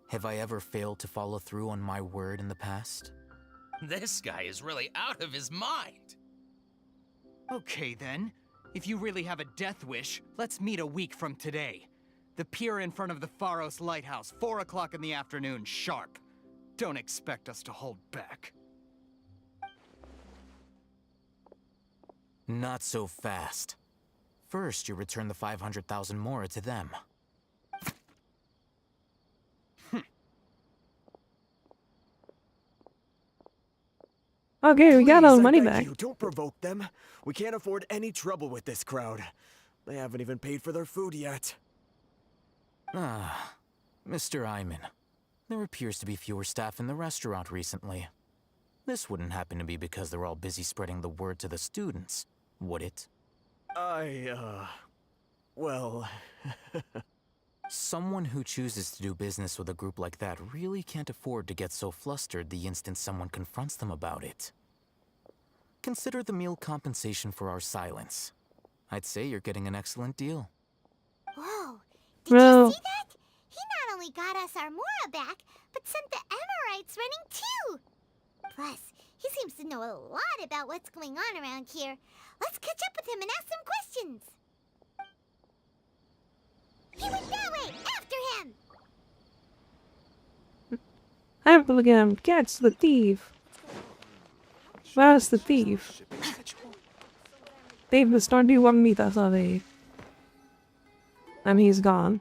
Have I ever failed to follow through on my word in the past? This guy is really out of his mind. Okay then. If you really have a death wish, let's meet a week from today. The pier in front of the Pharos Lighthouse, 4 o'clock in the afternoon, sharp. Don't expect us to hold back. Not so fast. First, you return the 500,000 mora to them. Okay, we got our Please, I money beg back. you, don't provoke them. We can't afford any trouble with this crowd. They haven't even paid for their food yet. Ah, Mr. Iman. There appears to be fewer staff in the restaurant recently. This wouldn't happen to be because they're all busy spreading the word to the students, would it? Well... Someone who chooses to do business with a group like that really can't afford to get so flustered the instant someone confronts them about it. Consider the meal compensation for our silence. I'd say you're getting an excellent deal. Did you see that? He not only got us our Mora back, but sent the Emirites running too. Plus, he seems to know a lot about what's going on around here. Let's catch up with him and ask some questions. He went that way! After him! I have to look at him. Catch the thief. Where's the thief? They've started to want me, that's how they. And he's gone.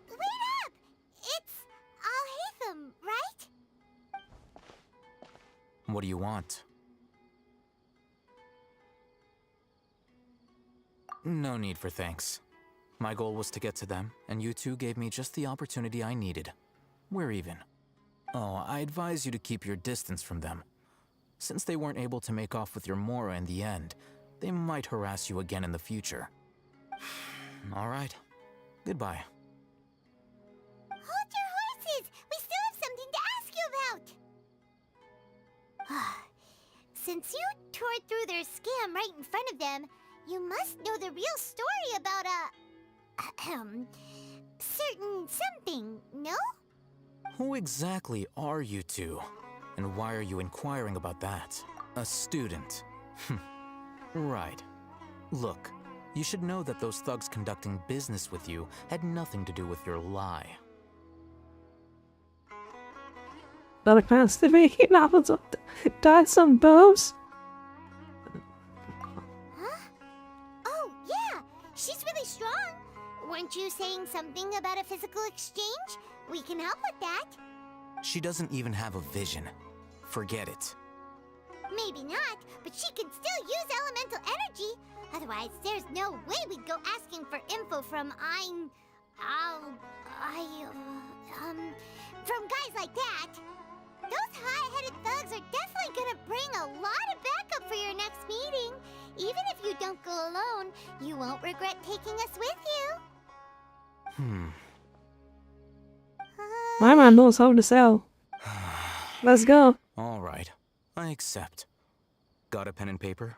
Wait up! It's Al-Haytham, right? What do you want? No need for thanks. My goal was to get to them, and you two gave me just the opportunity I needed. We're even. Oh, I advise you to keep your distance from them. Since they weren't able to make off with your Mora in the end, they might harass you again in the future. All right. Goodbye. Hold your horses! We still have something to ask you about! Since you tore through their scam right in front of them, you must know the real story about certain something, no? Who exactly are you two? And why are you inquiring about that? A student. Right. Look, you should know that those thugs conducting business with you had nothing to do with your lie. But I can't still make it happen. Die some bows. Huh? Oh, yeah! She's really strong! Weren't you saying something about a physical exchange? We can help with that. She doesn't even have a vision. Forget it. Maybe not, but she can still use elemental energy. Otherwise, there's no way we'd go asking for info from from guys like that. Those hot-headed thugs are definitely gonna bring a lot of backup for your next meeting. Even if you don't go alone, you won't regret taking us with you. My man knows how to sell. Let's go. All right. I accept. Got a pen and paper?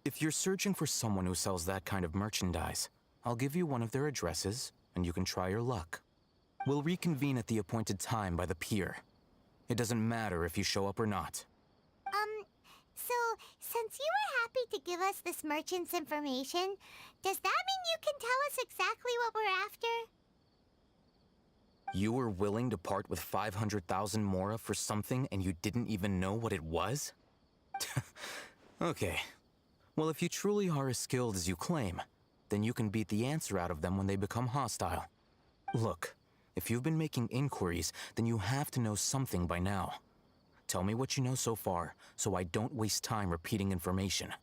If you're searching for someone who sells that kind of merchandise, I'll give you one of their addresses, and you can try your luck. We'll reconvene at the appointed time by the pier. It doesn't matter if you show up or not. So, since you were happy to give us this merchant's information, does that mean you can tell us exactly what we're after? You were willing to part with 500,000 Mora for something and you didn't even know what it was? Okay. Well, if you truly are as skilled as you claim, then you can beat the answer out of them when they become hostile. Look, if you've been making inquiries, then you have to know something by now. Tell me what you know so far, so I don't waste time repeating information.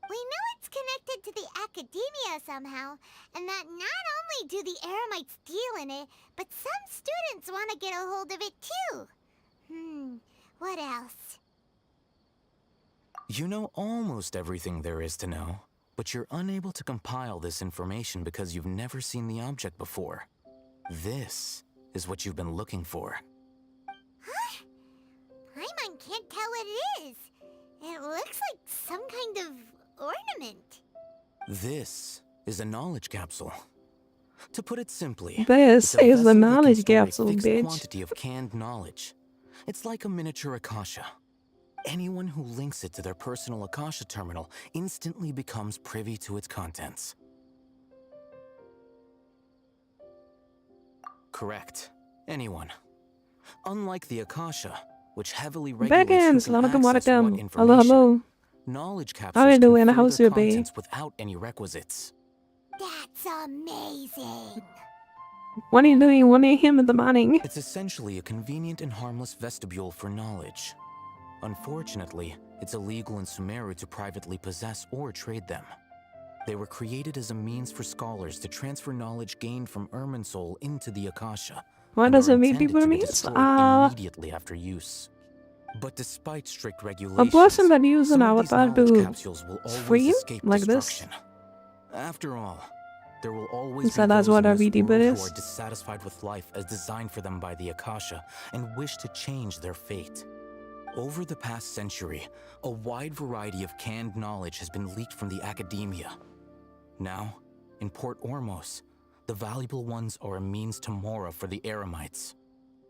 We know it's connected to the academia somehow, and that not only do the Eremites deal in it, but some students want to get a hold of it too. What else? You know almost everything there is to know, but you're unable to compile this information because you've never seen the object before. This is what you've been looking for. Huh? Paimon can't tell what it is. It looks like some kind of ornament. This is a knowledge capsule. To put it simply, This it's a is the vessel that can knowledge store a capsule, fixed bitch. quantity of canned knowledge. It's like a miniature Akasha. Anyone who links it to their personal Akasha terminal instantly becomes privy to its contents. Correct. Anyone. Unlike the Akasha, which heavily regulates Backends, who can laat ik hem access what Hello, information, hallo. knowledge How capsules you doing? can fill How's their your day? contents without any requisites. That's amazing. What are you doing? 1 a.m. in the morning. It's essentially a convenient and harmless vestibule for knowledge. Unfortunately, it's illegal in Sumeru to privately possess or trade them. They were created as a means for scholars to transfer knowledge gained from Irminsul into the Akasha. What and does are it mean, intended people? to be Means destroyed immediately after use. But despite strict a regulations, person that uses an some of these avatar knowledge to capsules will always free escape like this. destruction. After all, there will always So be that's those what in a this VD bit world who is? are dissatisfied with life as designed for them by the Akasha and wish to change their fate. Over the past century, a wide variety of canned knowledge has been leaked from the academia. Now, in Port Ormos, The valuable ones are a means to Mora for the Eremites.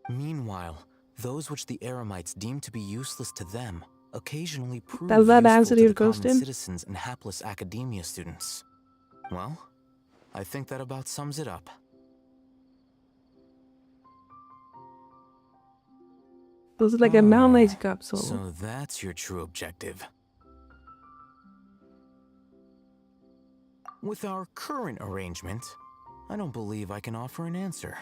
Meanwhile, those which the Eremites deem to be useless to them occasionally prove Does that useful answer to your the common question? citizens and hapless academia students. Well, I think that about sums it up. It was like a knowledge capsule. So that's your true objective. With our current arrangement, I don't believe I can offer an answer.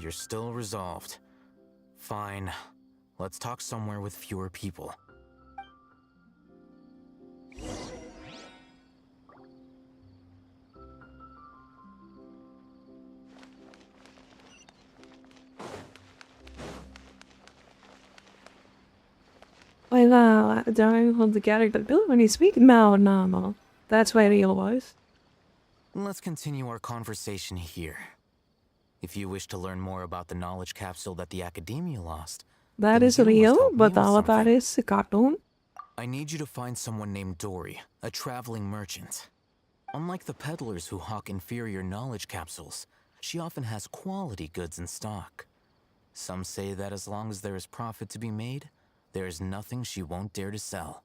You're still resolved. Fine. Let's talk somewhere with fewer people. Well, dying on the character build when you speak normal. That's why real was. Let's continue our conversation here. If you wish to learn more about the knowledge capsule that the Academia lost, That is real, but Avatar is a cartoon. I need you to find someone named Dory, a traveling merchant. Unlike the peddlers who hawk inferior knowledge capsules, she often has quality goods in stock. Some say that as long as there is profit to be made, there is nothing she won't dare to sell.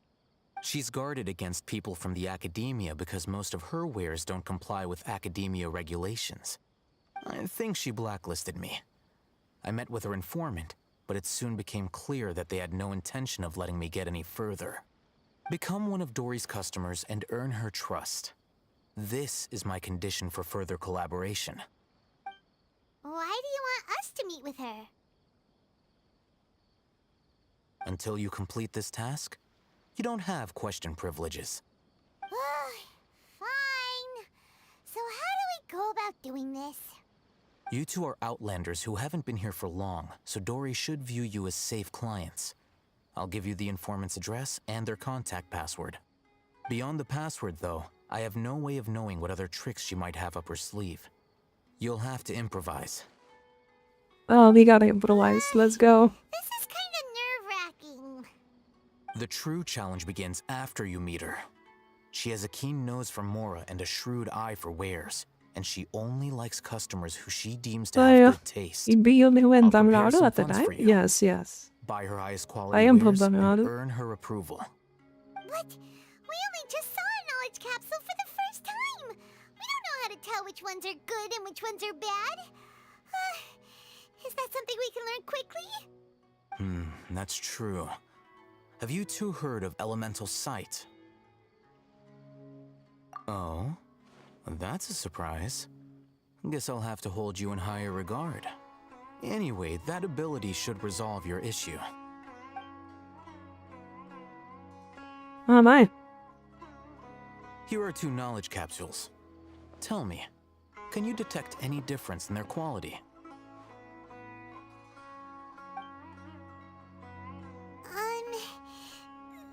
She's guarded against people from the Academia because most of her wares don't comply with Academia regulations. I think she blacklisted me. I met with her informant, but it soon became clear that they had no intention of letting me get any further. Become one of Dory's customers and earn her trust. This is my condition for further collaboration. Why do you want us to meet with her? Until you complete this task, you don't have question privileges. Fine. So how do we go about doing this? You two are outlanders who haven't been here for long, so Dory should view you as safe clients. I'll give you the informant's address and their contact password. Beyond the password, though, I have no way of knowing what other tricks she might have up her sleeve. You'll have to improvise. Oh, we gotta improvise. Let's go. This is kind of nerve-wracking. The true challenge begins after you meet her. She has a keen nose for Mora and a shrewd eye for wares, and she only likes customers who she deems to have good taste. Ibig yun I'll Tamil prepare some at the funds time? for you. Yes, yes. Buy her highest I quality am wares and Tamil. earn her approval. But we only just saw a knowledge capsule for the first time. We don't know how to tell which ones are good and which ones are bad. Is that something we can learn quickly? That's true. Have you two heard of elemental sight? Oh, that's a surprise. Guess I'll have to hold you in higher regard. Anyway, that ability should resolve your issue. Oh my. Here are 2 knowledge capsules. Tell me, can you detect any difference in their quality?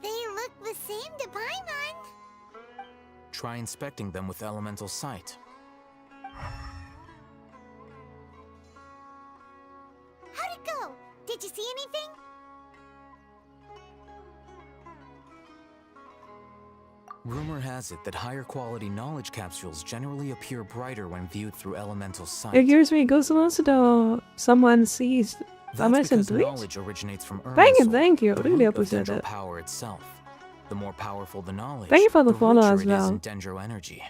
They look the same to Paimon. Try inspecting them with elemental sight. How'd it go? Did you see anything? Rumor has it that higher quality knowledge capsules generally appear brighter when viewed through elemental sight. It gives me goosebumps though someone sees That's because tweet. knowledge originates from Thank you. the Really root of appreciate dendro it. power itself. The more powerful the knowledge, Thank you for the follow richer as it is well. in dendro energy.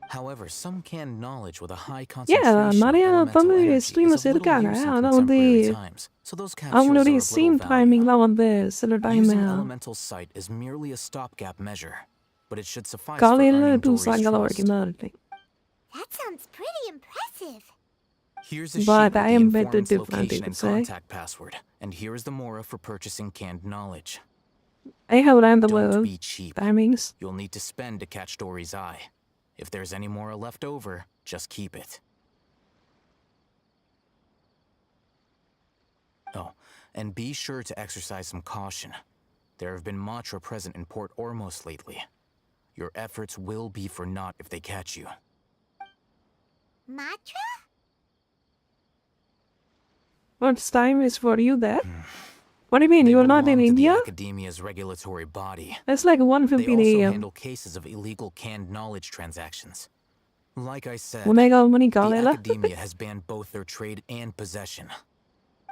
However, some canned knowledge with a high concentration Yeah, of Maria elemental Tamil energy stream is of little இருக்காங்க use in ஆனா வந்து contemporary times, so those capsules அவங்களுடைய are of same little value. டைமிங்லாம் வந்து சில time Using elemental sight is merely a stopgap measure, but it should suffice for காலையில earning two Dory's சாயங்காலம் trust. வரைக்கும் தான் இருப்பேன். That sounds pretty impressive. Here's a sheet But with I the am better informant's different, location you and could say. contact password, and here is the Mora for purchasing canned knowledge. I have around the Don't world be cheap. timings. You'll need to spend to catch Dory's eye. If there's any Mora left over, just keep it. Oh, and be sure to exercise some caution. There have been Matra present in Port Ormos lately. Your efforts will be for naught if they catch you. Matra? What time is for you there? What do you mean? They You're not belong in to India? the Academia's regulatory body. It's like They 1:15 also a.m. handle cases of illegal canned knowledge transactions. Like I said, Omega money the Galela. Academia has banned both their trade and possession.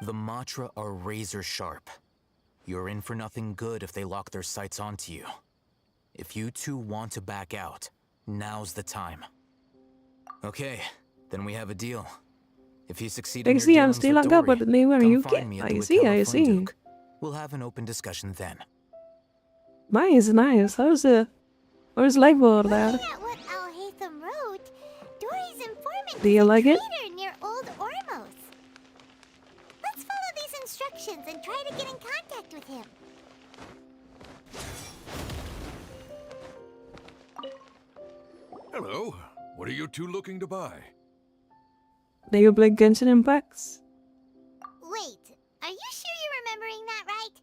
The Matra are razor sharp. You're in for nothing good if they lock their sights onto you. If you two want to back out, now's the time. Okay, then we have a deal. If you succeed in I your see, I'm dealings Sri with Lanka, Dory, but they were come UK. find me at the I see, I Wicala see. Funduk. We'll have an open discussion then. Nice, nice. How's life over there? Looking at what Al Haytham wrote, Dory's informant Do you is like a it? traitor near Old Ormos. Let's follow these instructions and try to get in contact with him. Hello. What are you two looking to buy? Do you play Genshin Impacts? Wait, are you sure you're remembering that right?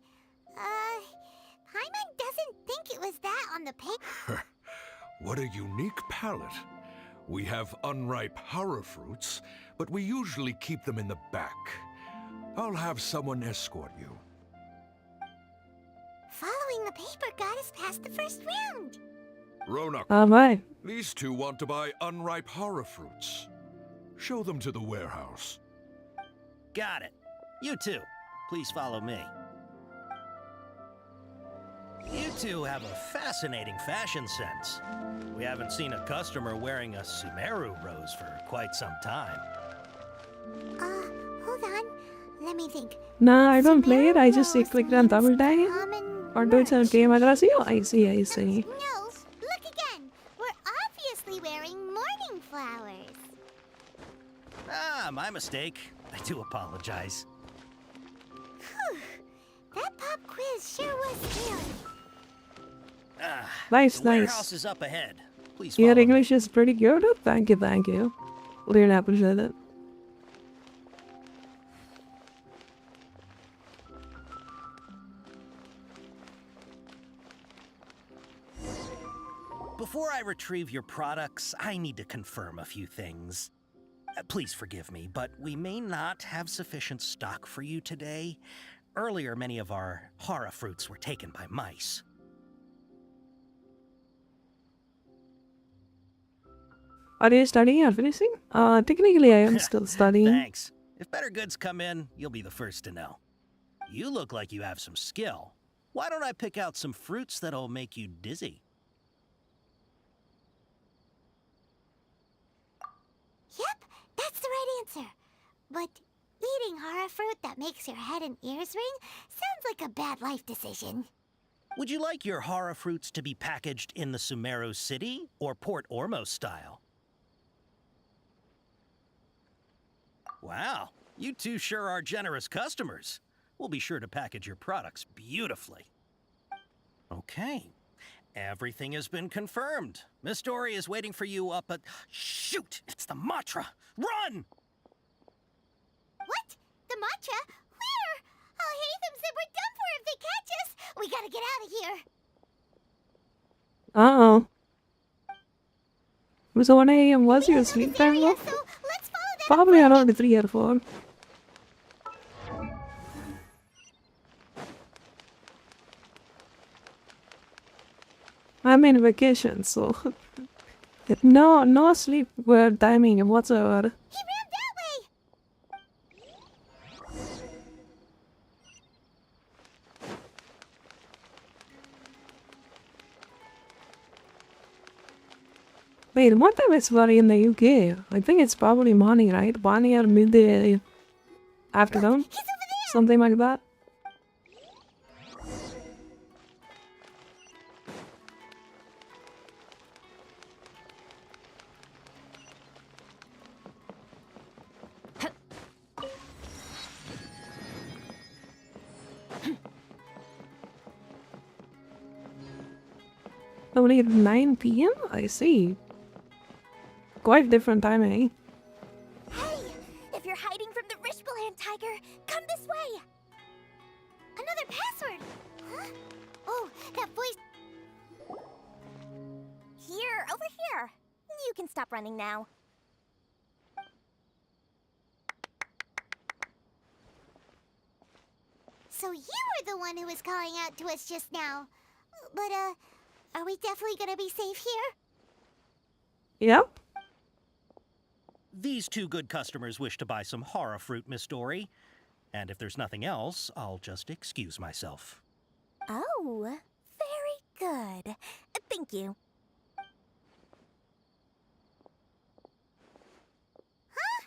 Paimon doesn't think it was that on the paper. What a unique palette. We have unripe hara fruits, but we usually keep them in the back. I'll have someone escort you. Following the paper got us past the first round. Ronak, Alright. these two want to buy unripe hara fruits. Show them to the warehouse. Got it. You two, please follow me. You two have a fascinating fashion sense. We haven't seen a customer wearing a Sumeru rose for quite some time. Hold on. Let me think. Nah, I don't play it. I just click on double tap. Or do it on game. I see. Oh, I see, I see. No, look again. We're obviously wearing morning flowers. Ah, my mistake. I do apologize. Whew. That pop quiz sure was scary. Ah, Nice, the warehouse nice. is up ahead. Please Your follow me. English is pretty good. Oh, thank you, thank you. Really appreciate it. Before I retrieve your products, I need to confirm a few things. Please forgive me, but we may not have sufficient stock for you today. Earlier, many of our hara fruits were taken by mice. Are you studying or finishing? Technically I am still studying. Thanks. If better goods come in, you'll be the first to know. You look like you have some skill. Why don't I pick out some fruits that'll make you dizzy? Yep, that's the right answer. But eating hara fruit that makes your head and ears ring sounds like a bad life decision. Would you like your hara fruits to be packaged in the Sumeru City or Port Ormos style? Wow, you two sure are generous customers. We'll be sure to package your products beautifully. Okay, everything has been confirmed. Miss Dory is waiting for you up at... Shoot! It's the Matra! Run! What? The matcha? Where? Al Haytham said we're done for if they catch us. We gotta get out of here. Uh-oh. It was 1 a.m. Was your sleep time though? Probably around 3 or 4. I'm in vacation, so no sleep timing whatsoever. He ran that way. Wait, what time is it in the UK? I think it's probably morning, right? Morning or midday afternoon? Something like that. Only at 9 p.m? I see. Quite different timing. Hey, if you're hiding from the Rishbaland tiger, come this way. Another password. Huh? Oh, that voice. Here, over here. You can stop running now. So you were the one who was calling out to us just now. But, are we definitely gonna be safe here? Yep. These two good customers wish to buy some horror fruit, Miss Dory. And if there's nothing else, I'll just excuse myself. Oh, very good. Thank you. Huh?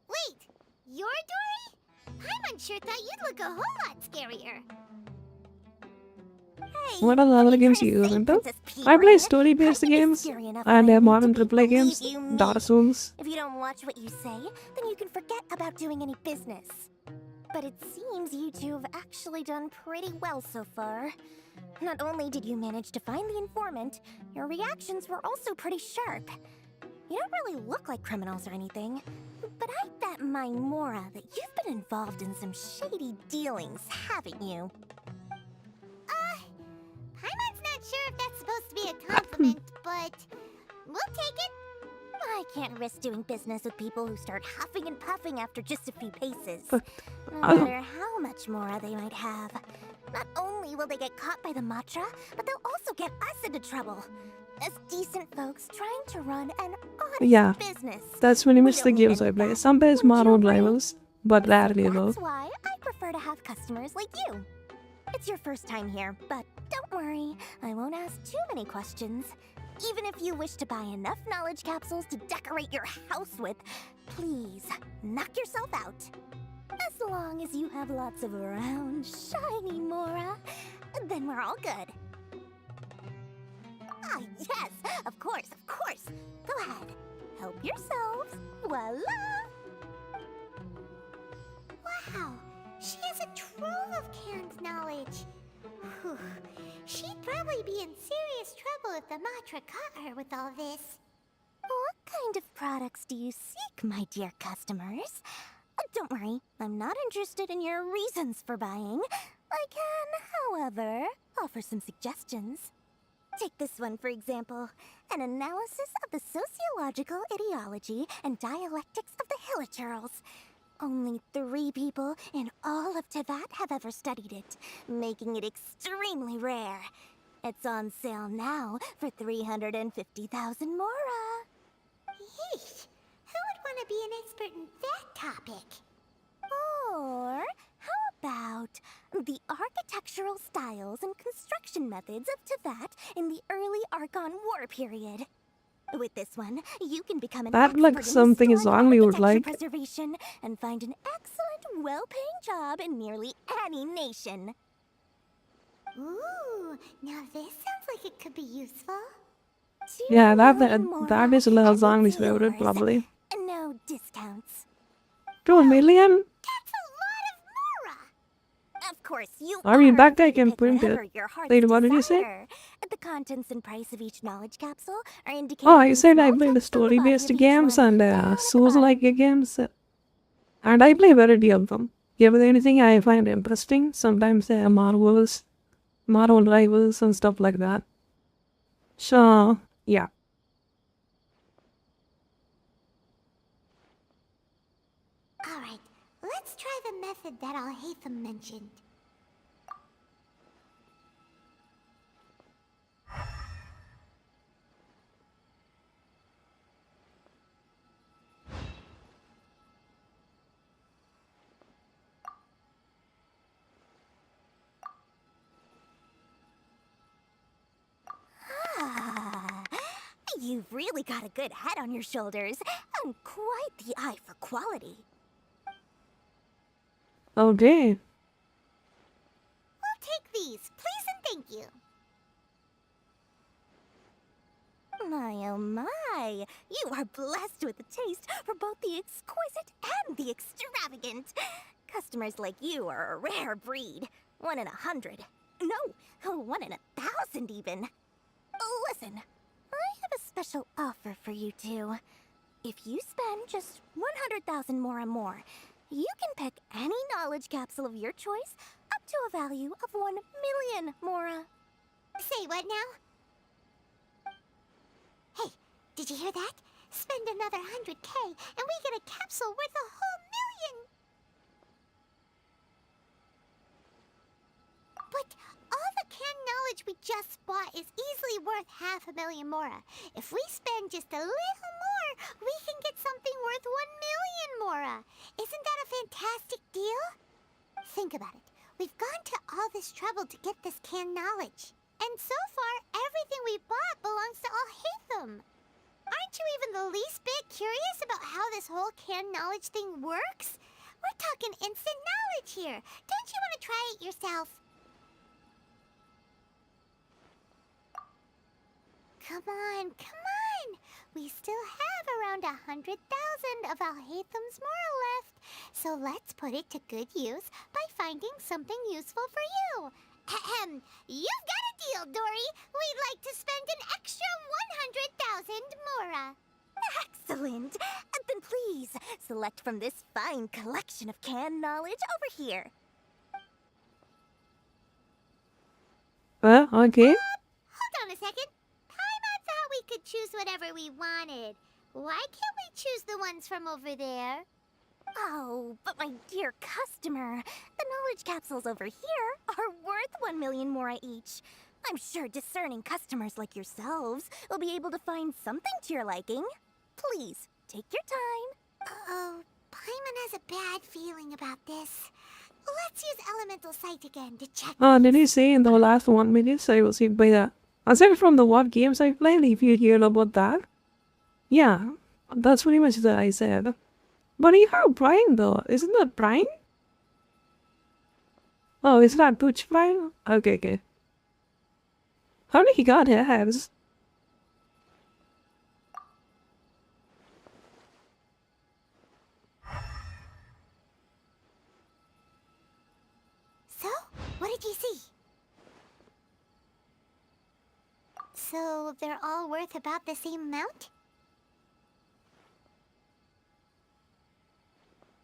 Wait, you're Dory? Paimon sure thought you'd look a whole lot scarier. What are the other games you use into? I play story-based games and modern AAA games, Dark Souls. If you don't watch what you say, then you can forget about doing any business. But it seems you two have actually done pretty well so far. Not only did you manage to find the informant, your reactions were also pretty sharp. You don't really look like criminals or anything, but I bet my Mora that you've been involved in some shady dealings, haven't you? Paimon's not sure if that's supposed to be a compliment, but we'll take it. I can't risk doing business with people who start huffing and puffing after just a few paces. No matter how much Mora they might have. Not only will they get caught by the Matra, but they'll also get us into trouble. As decent folks trying to run an honest business. That's when you miss the games I play. Sometimes modern rivals, but rarely though. That's why I prefer to have customers like you. It's your first time here, but don't worry, I won't ask too many questions. Even if you wish to buy enough knowledge capsules to decorate your house with, please, knock yourself out. As long as you have lots of round, shiny Mora, then we're all good. Ah, yes, of course, of course. Go ahead, help yourselves. Voila! Wow, she has a trove of canned knowledge. Whew. She'd probably be in serious trouble if the Matra caught her with all this. What kind of products do you seek, my dear customers? Don't worry, I'm not interested in your reasons for buying. I can, however, offer some suggestions. Take this one, for example. An analysis of the sociological ideology and dialectics of the Hilichurls. Only 3 people in all of Teyvat have ever studied it, making it extremely rare. It's on sale now for 350,000 Mora. Yeesh, who would want to be an expert in that topic? Or how about the architectural styles and construction methods of Teyvat in the early Archon War period? With this one, you can become an That like expert in something is historic on you would architecture like. preservation and find an excellent, well-paying job in nearly any nation. Ooh, now this sounds like it could be useful. Yeah, that is a little Zhang's favorite probably. No discounts. 2 million? Of course, you I mean, that guy free to can pick print whatever it. your heart's Wait, what did you say? desire. The contents and price of each knowledge capsule are indicated. Oh, I in said I small play the text on the bottom story-based of each games one. and Souls-like games. And I play variety of them. Give it anything I find interesting. Sometimes Marvels, Marvel Rivals and stuff like that. So, yeah. Alright, let's try the method that Al-Haytham mentioned. Ah, you've really got a good head on your shoulders and quite the eye for quality. Okay. We'll take these, please and thank you. My oh my, you are blessed with a taste for both the exquisite and the extravagant. Customers like you are a rare breed. 1 in 100. No, 1 in 1,000 even. Listen, I have a special offer for you two. If you spend just 100,000 more and more, you can pick any knowledge capsule of your choice up to a value of 1 million Mora. Say what now? Hey, did you hear that? Spend another 100K and we get a capsule worth a whole million! we just bought is easily worth 500,000 mora. If we spend just a little more, we can get something worth 1,000,000 mora. Isn't that a fantastic deal? Think about it. We've gone to all this trouble to get this canned knowledge. And so far, everything we bought belongs to Alhaitham. Aren't you even the least bit curious about how this whole canned knowledge thing works? We're talking instant knowledge here. Don't you want to try it yourself? Come on, come on! We still have around 100,000 of Alhaitham's mora left. So let's put it to good use by finding something useful for you. Ahem. You've got a deal, Dory. We'd like to spend an extra 100,000 mora. Excellent. Then please, select from this fine collection of canned knowledge over here. Okay. Hold on a second. I thought we could choose whatever we wanted. Why can't we choose the ones from over there? Oh, but my dear customer, the knowledge capsules over here are worth 1,000,000 mora each. I'm sure discerning customers like yourselves will be able to find something to your liking. Please, take your time. Uh-oh, Paimon has a bad feeling about this. Let's use Elemental Sight again to check. Oh, did he say in the last 1 minute I was hit by that? Aside from the what games I played, if you hear about that. Yeah, that's pretty much that I said. But you have Brian though, isn't that Brian? Oh, is that Butch Brian? Okay, okay. How did he got heads? So, what did you see? So, they're all worth about the same amount?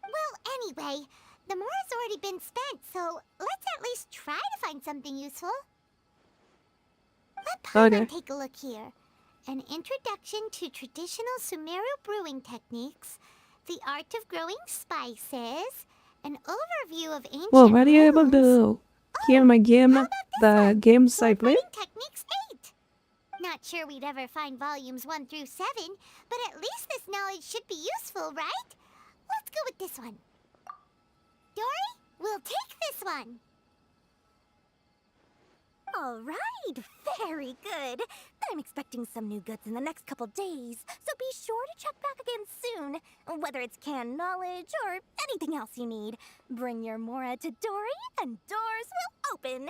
Well, anyway, the mora's already been spent, so let's at least try to find something useful. Let Paimon take a look here. An introduction to traditional Sumeru brewing techniques, the art of growing spices, an overview of ancient Well, were you able runes. to hear my game, the games I played? Techniques 8. Not sure we'd ever find volumes 1 through 7, but at least this knowledge should be useful, right? Let's go with this one. Dory, we'll take this one. All right, very good. I'm expecting some new goods in the next couple days, so be sure to check back again soon. Whether it's canned knowledge or anything else you need, bring your mora to Dory and doors will open.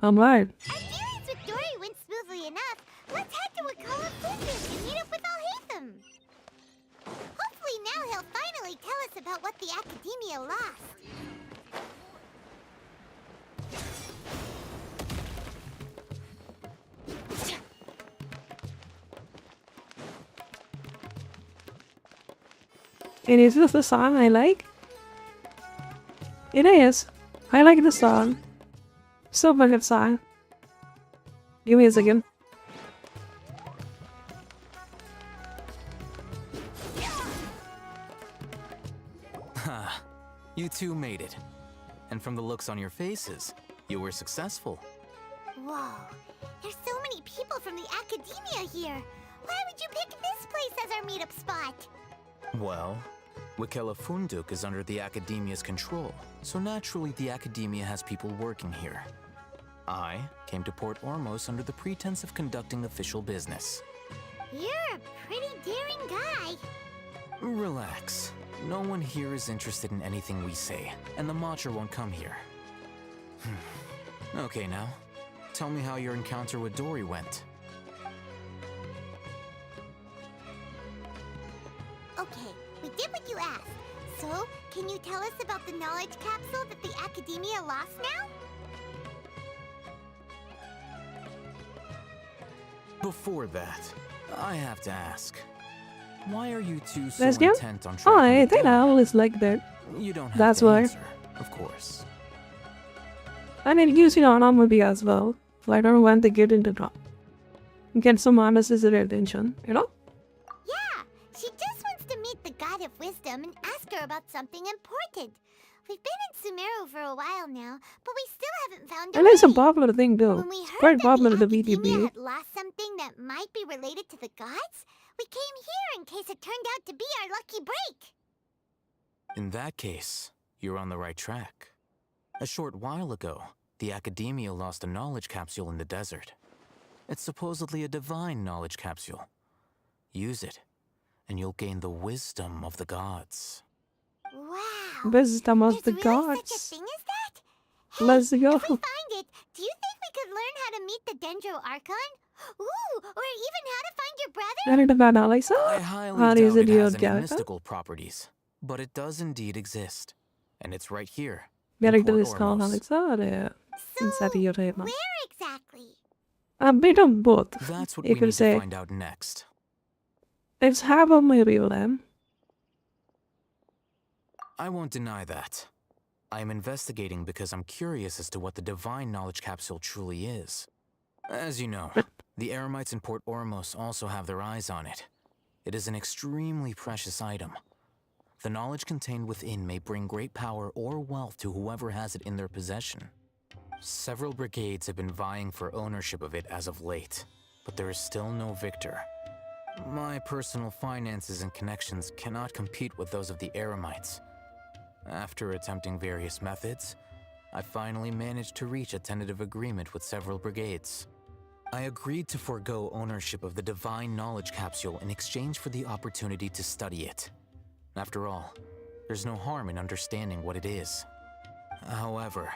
Alright. Our dealings with Dory went smoothly enough. Let's head to Wakala Foods and meet up with Alhaitham. Hopefully now he'll finally tell us about what the Academia lost. And is this the song I like? It is. I like the song. Super good song. Give me a second. Ha! You two made it. And from the looks on your faces, you were successful. Whoa, there's so many people from the Academia here. Why would you pick this place as our meetup spot? Well, Wakela Funduk is under the Academia's control, so naturally the Academia has people working here. I came to Port Ormos under the pretense of conducting official business. You're a pretty daring guy. Relax. No one here is interested in anything we say, and the Matcha won't come here. Okay now, tell me how your encounter with Dory went. Okay, we did what you asked. So, can you tell us about the knowledge capsule that the Academia lost now? Before that, I have to ask. Why are you two so Let's go. intent on Oh, tracking I me think I down? always like that. You don't have That's to why. answer, of course. And it gives you an movie as well. So I don't want to get into trouble. Get some unnecessary attention, you know? Yeah, she just wants to meet the God of Wisdom and ask her about something important. We've been in Sumeru for a while now, but we still haven't found And it's a Doreen. popular thing too. When we It's heard quite that popular the to Academia VTB. had lost something that might be related to the gods, we came here in case it turned out to be our lucky break. In that case, you're on the right track. A short while ago, the Academia lost a knowledge capsule in the desert. It's supposedly a divine knowledge capsule. Use it, and you'll gain the wisdom of the gods. Wow. Wisdom of the There's really gods. such a thing as that? Let's go. If we find it, do you think we could learn how to meet the Dendro Archon? Ooh, or even how to find your brother? Character about Alexa? I highly How doubt is it it your has any character? mystical properties, but it does indeed exist. And it's right here. Character Port is called Ormos. Alexa or inside your head? Where exactly? A bit of both. That's what You we could need say. to find out next. It's half of my real name. I won't deny that. I am investigating because I'm curious as to what the divine knowledge capsule truly is. As you know, the Eremites in Port Ormos also have their eyes on it. It is an extremely precious item. The knowledge contained within may bring great power or wealth to whoever has it in their possession. Several brigades have been vying for ownership of it as of late, but there is still no victor. My personal finances and connections cannot compete with those of the Eremites. After attempting various methods, I finally managed to reach a tentative agreement with several brigades. I agreed to forego ownership of the divine knowledge capsule in exchange for the opportunity to study it. After all, there's no harm in understanding what it is. However,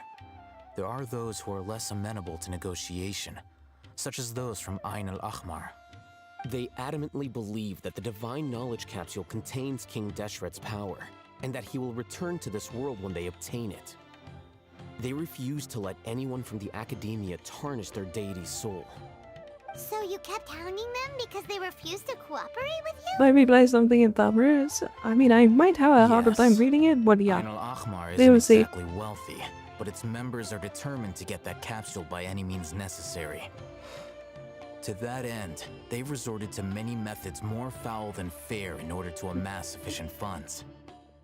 there are those who are less amenable to negotiation, such as those from Ain al-Ahmar. They adamantly believe that the divine knowledge capsule contains King Deshret's power, and that he will return to this world when they obtain it. They refuse to let anyone from the Academia tarnish their deity's soul. So you kept hounding them because they refused to cooperate with you? Let me play something in Tamil. I mean, I might have a harder time reading it, but yeah. Ain al-Ahmar They isn't will see. exactly wealthy, but its members are determined to get that capsule by any means necessary. To that end, they've resorted to many methods more foul than fair in order to amass sufficient funds.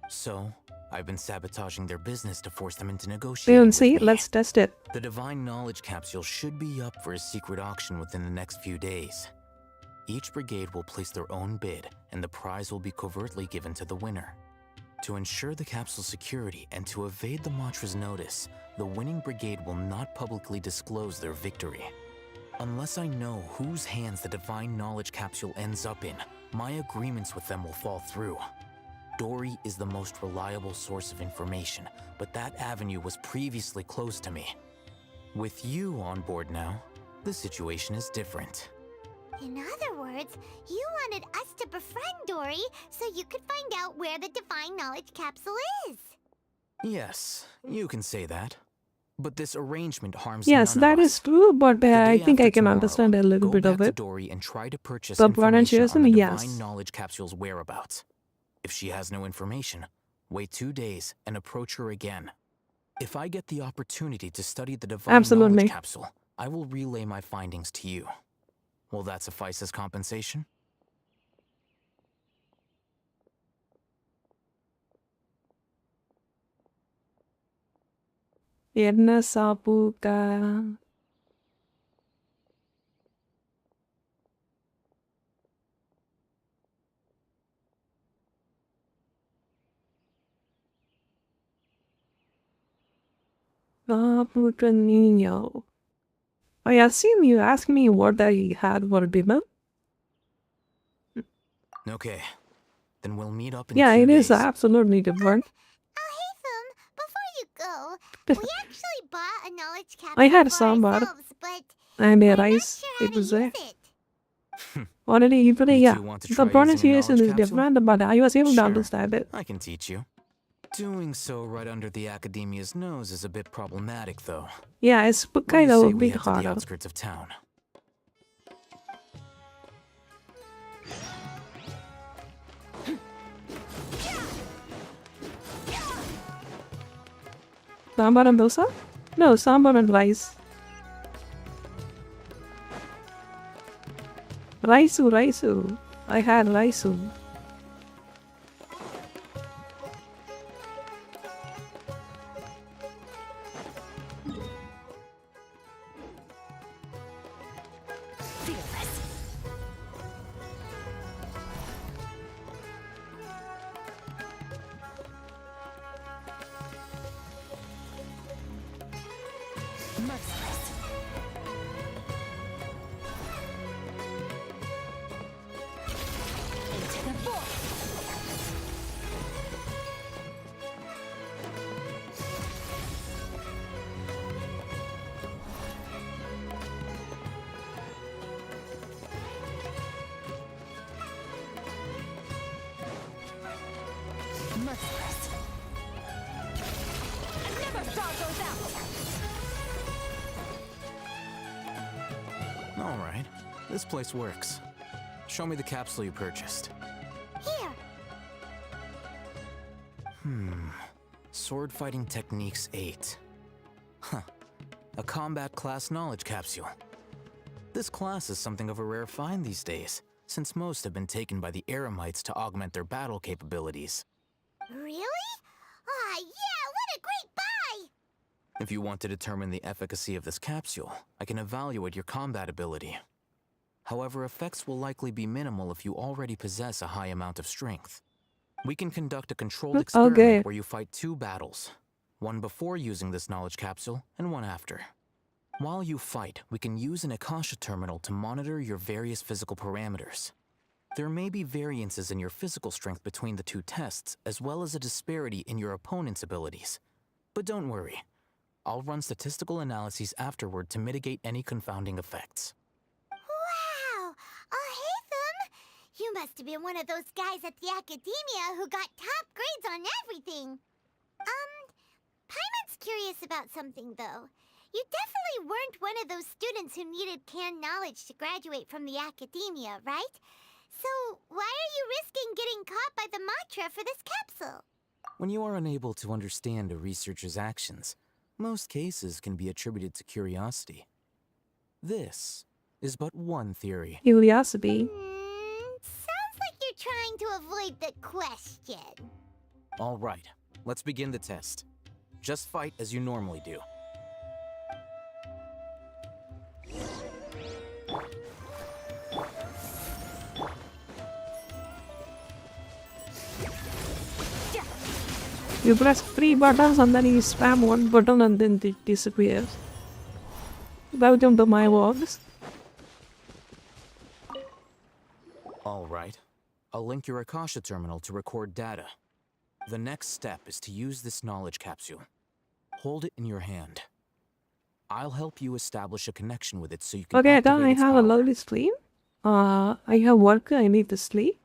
So, I've been sabotaging their business to force them into negotiating with See, me. let's test it. The divine knowledge capsule should be up for a secret auction within the next few days. Each brigade will place their own bid, and the prize will be covertly given to the winner. To ensure the capsule's security and to evade the Matra's notice, the winning brigade will not publicly disclose their victory. Unless I know whose hands the divine knowledge capsule ends up in, my agreements with them will fall through. Dory is the most reliable source of information, but that avenue was previously closed to me. With you on board now, the situation is different. In other words, you wanted us to befriend Dory so you could find out where the divine knowledge capsule is. Yes, you can say that. But this arrangement harms Yes, none that of is us. true, but I day think I after can tomorrow, understand a little go bit back of to it. Dory and try to purchase The information on pronunciation, the yes. divine knowledge capsule's whereabouts. If she has no information, wait 2 days and approach her again. If I get the opportunity to study the divine Absolutely. knowledge capsule, I will relay my findings to you. Will that suffice as compensation? என்ன சாப்புக்கா? Sapuca Nino. I assume you asked me what I had for dinner? Okay, then we'll meet up in Yeah, 2 it is days. absolutely different. Before you go, we actually bought a knowledge capsule I had for sambar ourselves, but and a rice. It was there. Already, yeah. two want to The try using a pronunciation knowledge is capsule? different, but I was able to Sure, understand it. I can teach you. Doing so right under the Academia's nose is a bit problematic, though. Yeah, it's What do kind you of say a we bit head to the harder. outskirts of town? Sambar and dosa? No, sambar and rice. Raisu. I had raisu. Merciless. Into the void. Merciless. Another star goes out. All right. This place works. Show me the capsule you purchased. Here. Sword Fighting Techniques 8. Huh. A combat class knowledge capsule. This class is something of a rare find these days, since most have been taken by the Eremites to augment their battle capabilities. Really? Ah, yeah, what a great buy! If you want to determine the efficacy of this capsule, I can evaluate your combat ability. However, effects will likely be minimal if you already possess a high amount of strength. We can conduct a controlled experiment Okay. where you fight 2 battles, one before using this knowledge capsule and one after. While you fight, we can use an Akasha terminal to monitor your various physical parameters. There may be variances in your physical strength between the 2 tests, as well as a disparity in your opponent's abilities. But don't worry. I'll run statistical analyses afterward to mitigate any confounding effects. Wow! Haytham! You must have been one of those guys at the academia who got top grades on everything. Paimon's curious about something, though. You definitely weren't one of those students who needed canned knowledge to graduate from the academia, right? So, why are you risking getting caught by the mantra for this capsule? When you are unable to understand a researcher's actions, most cases can be attributed to curiosity. This is but one theory. Curiosity. Sounds like you're trying to avoid the question. All right, let's begin the test. Just fight as you normally do. You press 3 buttons and then you spam one button and then it disappears. Welcome to my works. All right. I'll link your Akasha terminal to record data. The next step is to use this knowledge capsule. Hold it in your hand. I'll help you establish a connection with it so you can Okay, activate then I its have power. a lovely sleep. I have work, I need to sleep.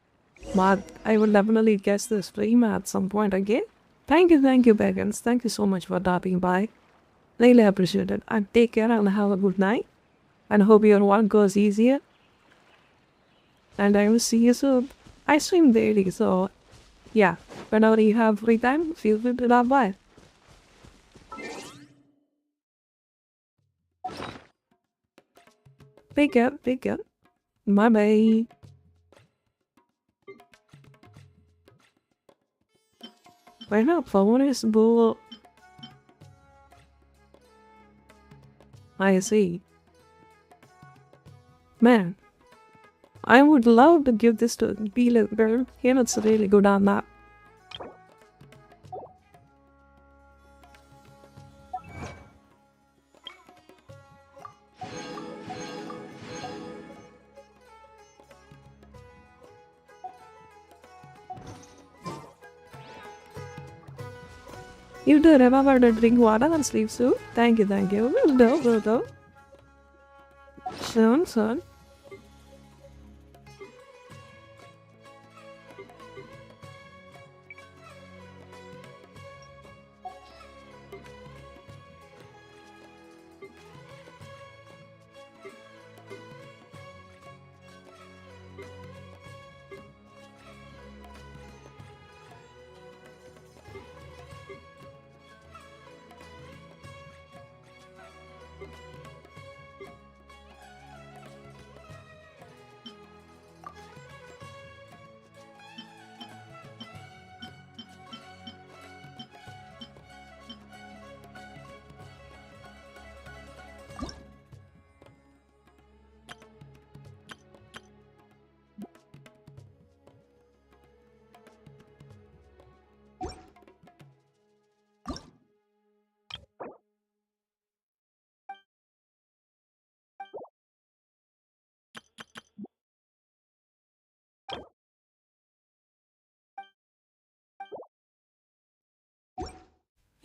But I will definitely guess the stream at some point again. Thank you, Beckons. Thank you so much for dropping by. Really appreciate it. And take care and have a good night. And hope your work goes easier. And I will see you soon. I stream daily, so yeah. Whenever you have free time, feel free to drop by. Take care, take care. Bye bye. Why not? Phone is bull. I see. Man, I would love to give this to Bela girl. He looks really good on that. You do remember to drink water and sleep soon? Thank you, thank you. Will do. Soon, soon.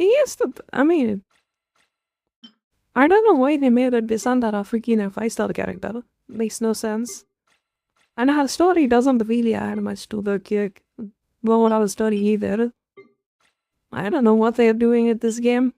He is the. I mean, I don't know why they made it Bisanda a freaking 5-star character. Makes no sense. And her story doesn't really add much to the kick. Well, our story either. I don't know what they're doing at this game.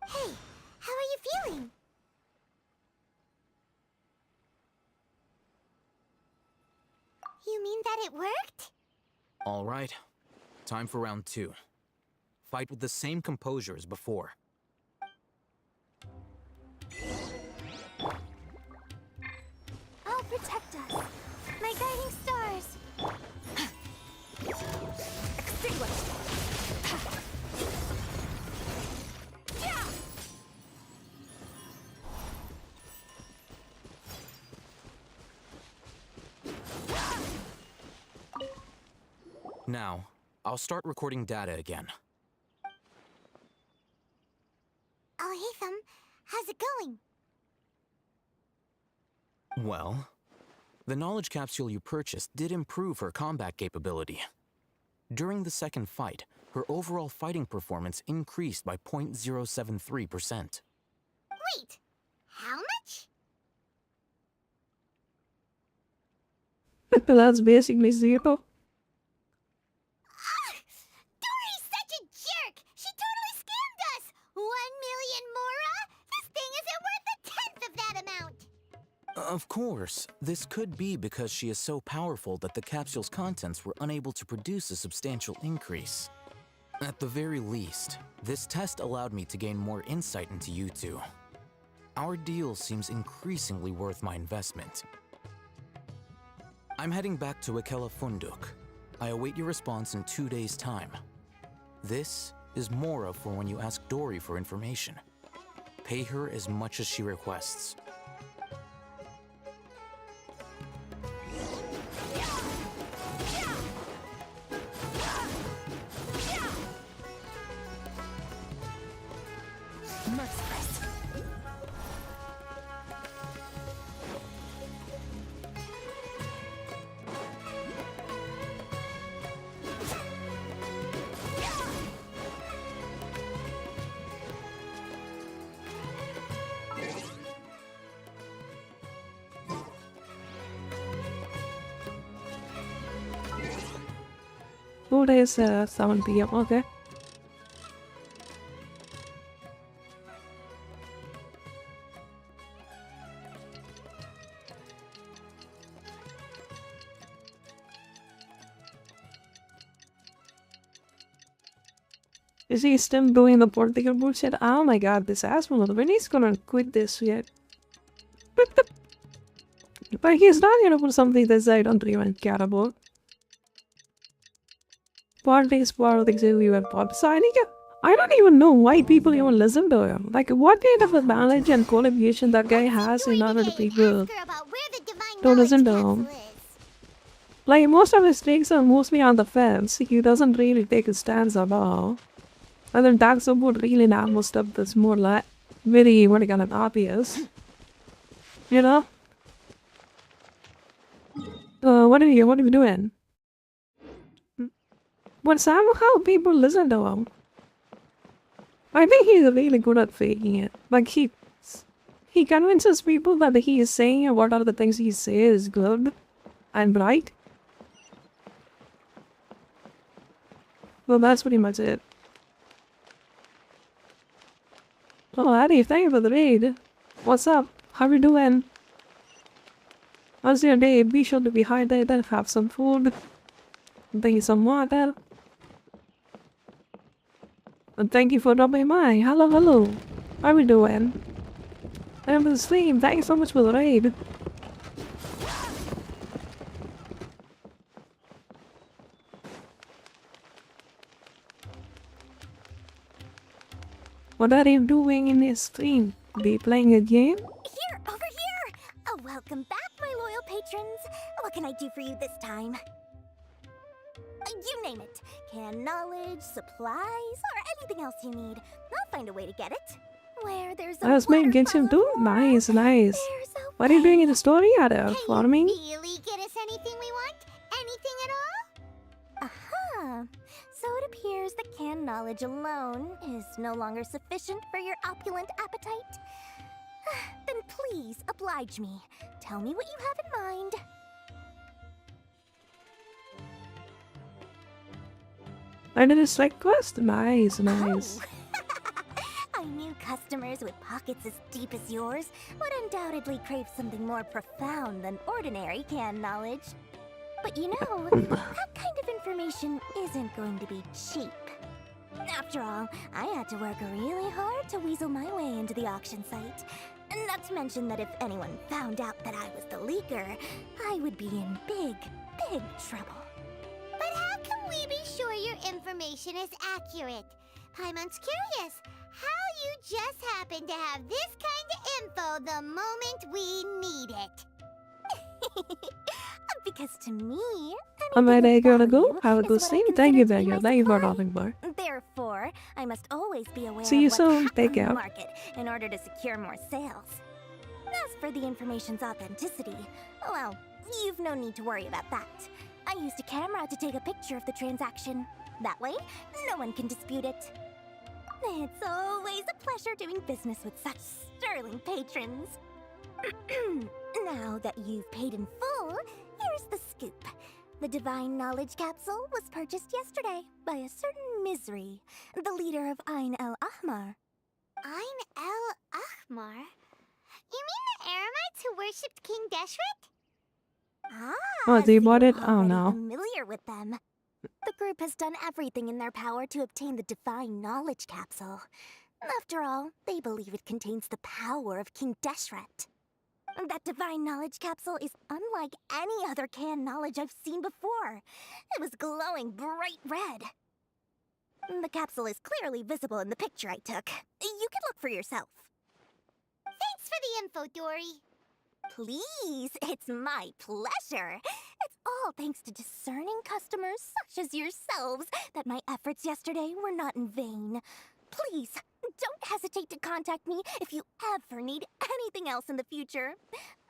Hey, how are you feeling? You mean that it worked? All right. Time for round 2. Fight with the same composure as before. I'll protect us. My guiding stars. Extinguished. Yeah! Now, I'll start recording data again. Oh, hey, Thumb. How's it going? Well, the knowledge capsule you purchased did improve her combat capability. During the second fight, her overall fighting performance increased by 0.073%. Wait, how much? That's basically zero. Dory's such a jerk! She totally scammed us! 1 million mora? This thing isn't worth a tenth of that amount! Of course, this could be because she is so powerful that the capsule's contents were unable to produce a substantial increase. At the very least, this test allowed me to gain more insight into you two. Our deal seems increasingly worth my investment. I'm heading back to Akela Funduk. I await your response in 2 days' time. This is Mora for when you ask Dory for information. Pay her as much as she requests. Merciless. Two days, 7 p.m. Okay. Is he still doing the political bullshit? Oh my god, this asshole. When he's gonna quit this yet? But he's not here for something that I don't even care about. Politics everywhere pop signing. I don't even know why people even listen to him. Like, what kind of a knowledge and qualification that guy has in order to people to listen to him? Like, most of his takes are mostly on the fence. He doesn't really take a stance at all. And then talks about really normal stuff that's more like very, what kind of obvious. You know? What are you doing? But somehow people listen to him. I think he's really good at faking it. Like, he convinces people that he is saying what are the things he says is good and right. Well, that's pretty much it. Oh, Addy, thank you for the raid. What's up? How you doing? How's your day? Be sure to be hydrated, have some food, drink some water. And thank you for dropping by. Hello, hello. How are we doing? I'm asleep. Thank you so much for the raid. What are you doing in this stream? be playing a game. Here, over here! Welcome back, my loyal patrons. What can I do for you this time? You name it. Canned knowledge, supplies, or anything else you need. I'll find a way to get it. Where there's a I was playing genshin too. Nice, nice. What are you doing in the story? Are they farming? Really get us anything we want? Anything at all? Aha! So it appears that canned knowledge alone is no longer sufficient for your opulent appetite. Then please oblige me. Tell me what you have in mind. I did a select quest. Nice, nice. I knew customers with pockets as deep as yours would undoubtedly crave something more profound than ordinary canned knowledge. But you know, that kind of information isn't going to be cheap. After all, I had to work really hard to weasel my way into the auction site. Not to mention that if anyone found out that I was the leaker, I would be in big, big trouble. But how can we be sure your information is accurate? Paimon's curious how you just happen to have this kind of info the moment we need it. Because to me, Am I there gonna go? Have a good stream. Thank you, Daniel. Thank you for nothing more. Therefore, I must always be aware See you of what soon. happens Take in the care. market in order to secure more sales. As for the information's authenticity, well, you've no need to worry about that. I used a camera to take a picture of the transaction. That way, no one can dispute it. It's always a pleasure doing business with such sterling patrons. Now that you've paid in full, here's the scoop. The Divine Knowledge Capsule was purchased yesterday by a certain Misery, the leader of Ain el Ahmar. Ain el Ahmar? You mean the Aramites who worshipped King Deshret? Oh, do you bought it? You're Oh already no. familiar with them. The group has done everything in their power to obtain the Divine Knowledge Capsule. After all, they believe it contains the power of King Deshret. That Divine Knowledge Capsule is unlike any other canned knowledge I've seen before. It was glowing bright red. The capsule is clearly visible in the picture I took. You can look for yourself. Thanks for the info, Dory. Please, it's my pleasure. It's all thanks to discerning customers such as yourselves that my efforts yesterday were not in vain. Please, don't hesitate to contact me if you ever need anything else in the future.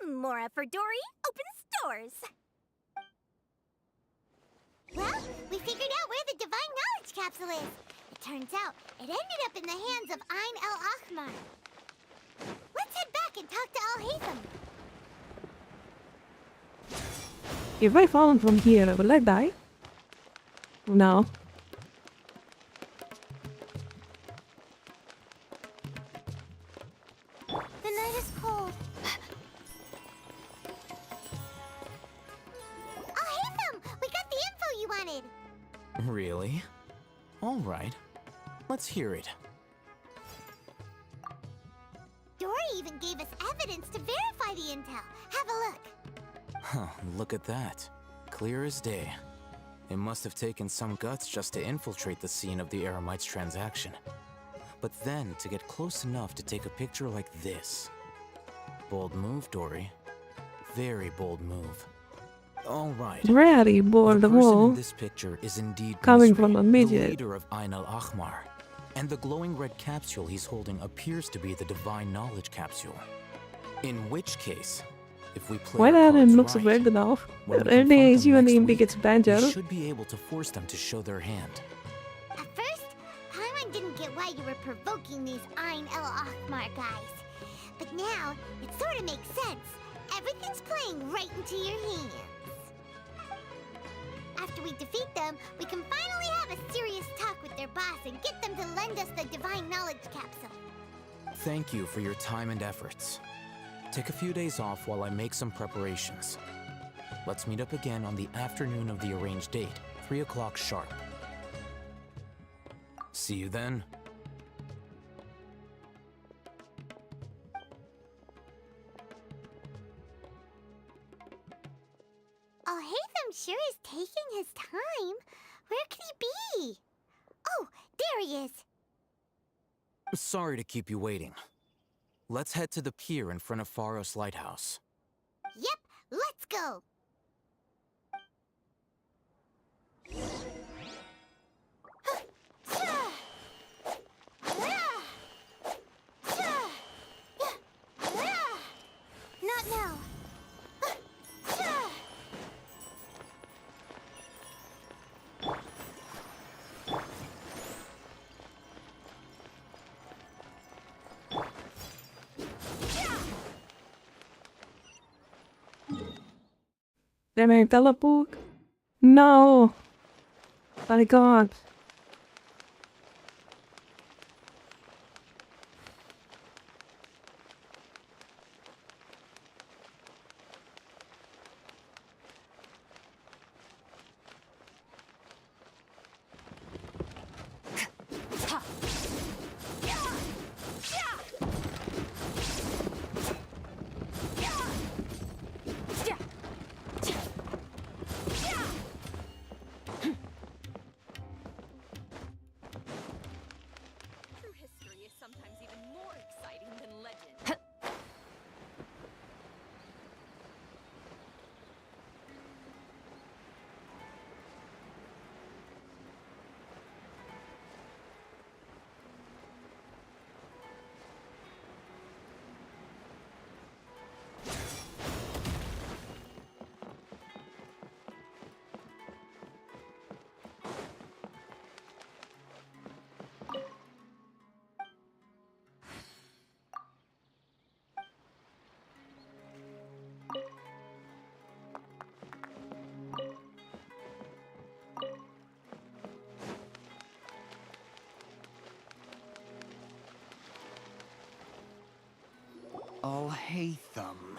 Mora for Dory opens doors. Well, we figured out where the Divine Knowledge Capsule is. It turns out it ended up in the hands of Ain el Ahmar. Let's head back and talk to Al-Haytham. If I fall from here, will I die? No. The night is cold. Al-Haytham, we got the info you wanted. Really? All right. Let's hear it. Dory even gave us evidence to verify the intel. Have a look. Huh, look at that. Clear as day. It must have taken some guts just to infiltrate the scene of the Eremites' transaction. But then to get close enough to take a picture like this. Bold move, Dory. Very bold move. All right. Very bold The person in move. this picture is indeed Coming Misri, from a the midget. leader of Ain el Ahmar. And the glowing red capsule he's holding appears to be the Divine Knowledge Capsule. In which case, if we play Why our that cards looks right, weird enough? when we Everything confront is them you and next the week, gets banjo. we should be able to force them to show their hand. At first, Paimon didn't get why you were provoking these Ain el Ahmar guys. But now, it sort of makes sense. Everything's playing right into your hands. After we defeat them, we can finally have a serious talk with their boss and get them to lend us the Divine Knowledge Capsule. Thank you for your time and efforts. Take a few days off while I make some preparations. Let's meet up again on the afternoon of the arranged date, 3 o'clock sharp. See you then. Al-Haytham sure is taking his time. Where could he be? Oh, there he is. Sorry to keep you waiting. Let's head to the pier in front of Faros Lighthouse. Yep, let's go. Not now. Did I teleport? No! I can't. Alhaitham.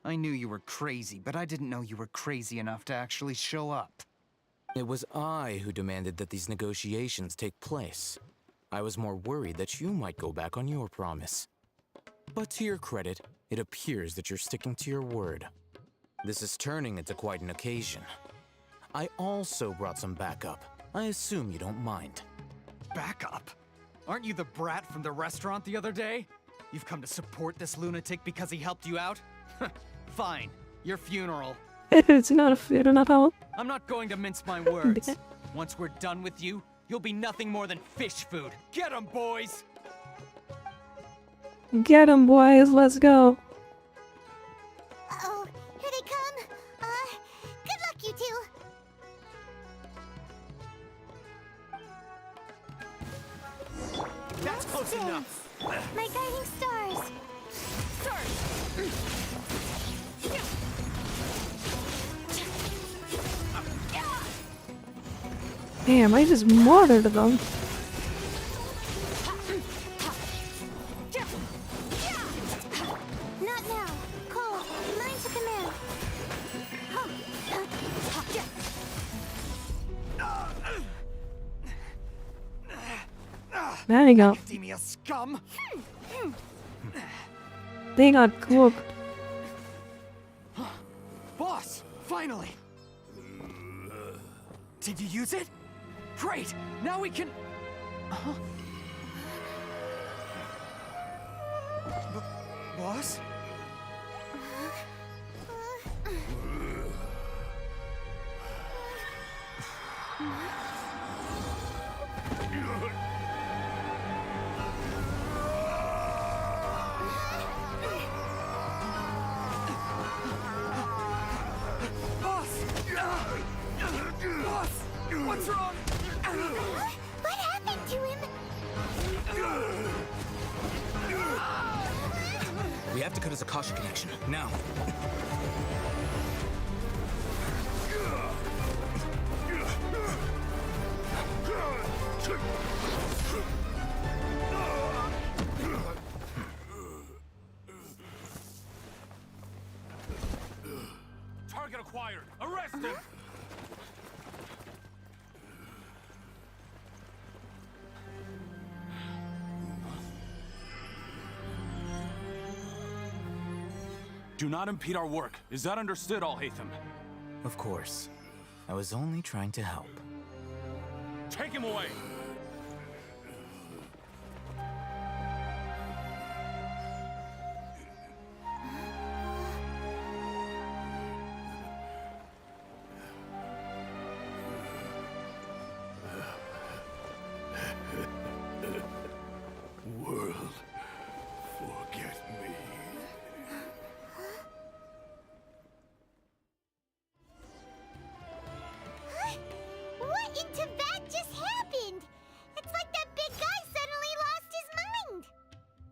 I knew you were crazy, but I didn't know you were crazy enough to actually show up. It was I who demanded that these negotiations take place. I was more worried that you might go back on your promise. But to your credit, it appears that you're sticking to your word. This is turning into quite an occasion. I also brought some backup. I assume you don't mind. Backup? Aren't you the brat from the restaurant the other day? You've come to support this lunatic because he helped you out? Fine. Your funeral. It's not a funeral. I'm not going to mince my words. Once we're done with you, you'll be nothing more than fish food. Get 'em, boys! Get 'em, boys. Let's go. Uh-oh, here they come. Good luck, you two. That's close enough. My guiding stars. Damn, I just murdered them. Not now. Cole, mine to command. There you go. Academia scum! They got cooked. Boss! Finally! Did you use it? Great! Now we can... Boss? Boss! What's wrong? What happened to him? We have to cut his Akasha connection, now. Target acquired. Arrest him. Do not impede our work. Is that understood, Alhaitham? Of course. I was only trying to help. Take him away.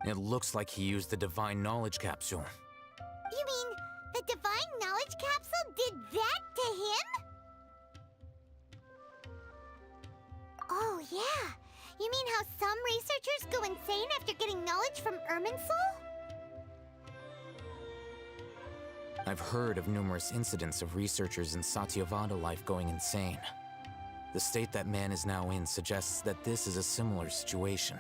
It looks like he used the Divine Knowledge Capsule. You mean the Divine Knowledge Capsule did that to him? Oh, yeah. You mean how some researchers go insane after getting knowledge from Irminsul? I've heard of numerous incidents of researchers in Satyavada life going insane. The state that man is now in suggests that this is a similar situation.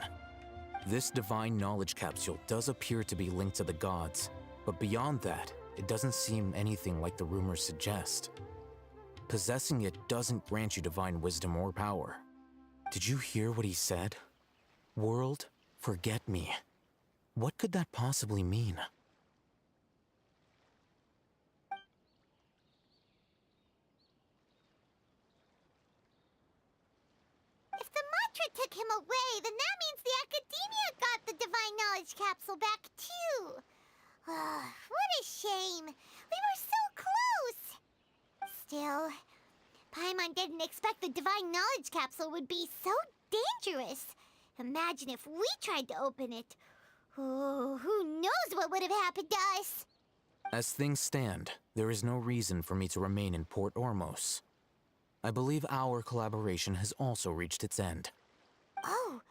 This Divine Knowledge Capsule does appear to be linked to the gods, but beyond that, it doesn't seem anything like the rumors suggest. Possessing it doesn't grant you divine wisdom or power. Did you hear what he said? World, forget me. What could that possibly mean? If the mantra took him away, then that means the Academia got the Divine Knowledge Capsule back too. What a shame. We were so close. Still, Paimon didn't expect the Divine Knowledge Capsule would be so dangerous. Imagine if we tried to open it. Oh, who knows what would have happened to us? As things stand, there is no reason for me to remain in Port Ormos. I believe our collaboration has also reached its end. Oh,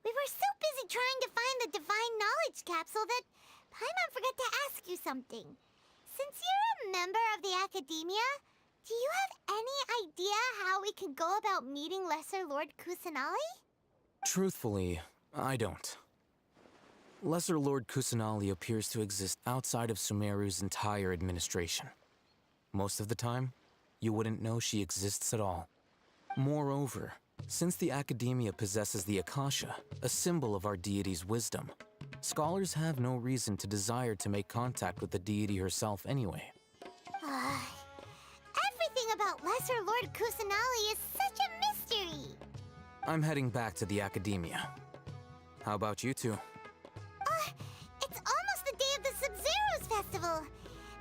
we were so busy trying to find the Divine Knowledge Capsule that Paimon forgot to ask you something. Since you're a member of the Academia, do you have any idea how we can go about meeting Lesser Lord Kusanali? Truthfully, I don't. Lesser Lord Kusanali appears to exist outside of Sumeru's entire administration. Most of the time, you wouldn't know she exists at all. Moreover, since the Academia possesses the Akasha, a symbol of our deity's wisdom, scholars have no reason to desire to make contact with the deity herself anyway. Everything about Lesser Lord Kusanali is such a mystery. I'm heading back to the Academia. How about you two? It's almost the day of the Sub-Zero's festival.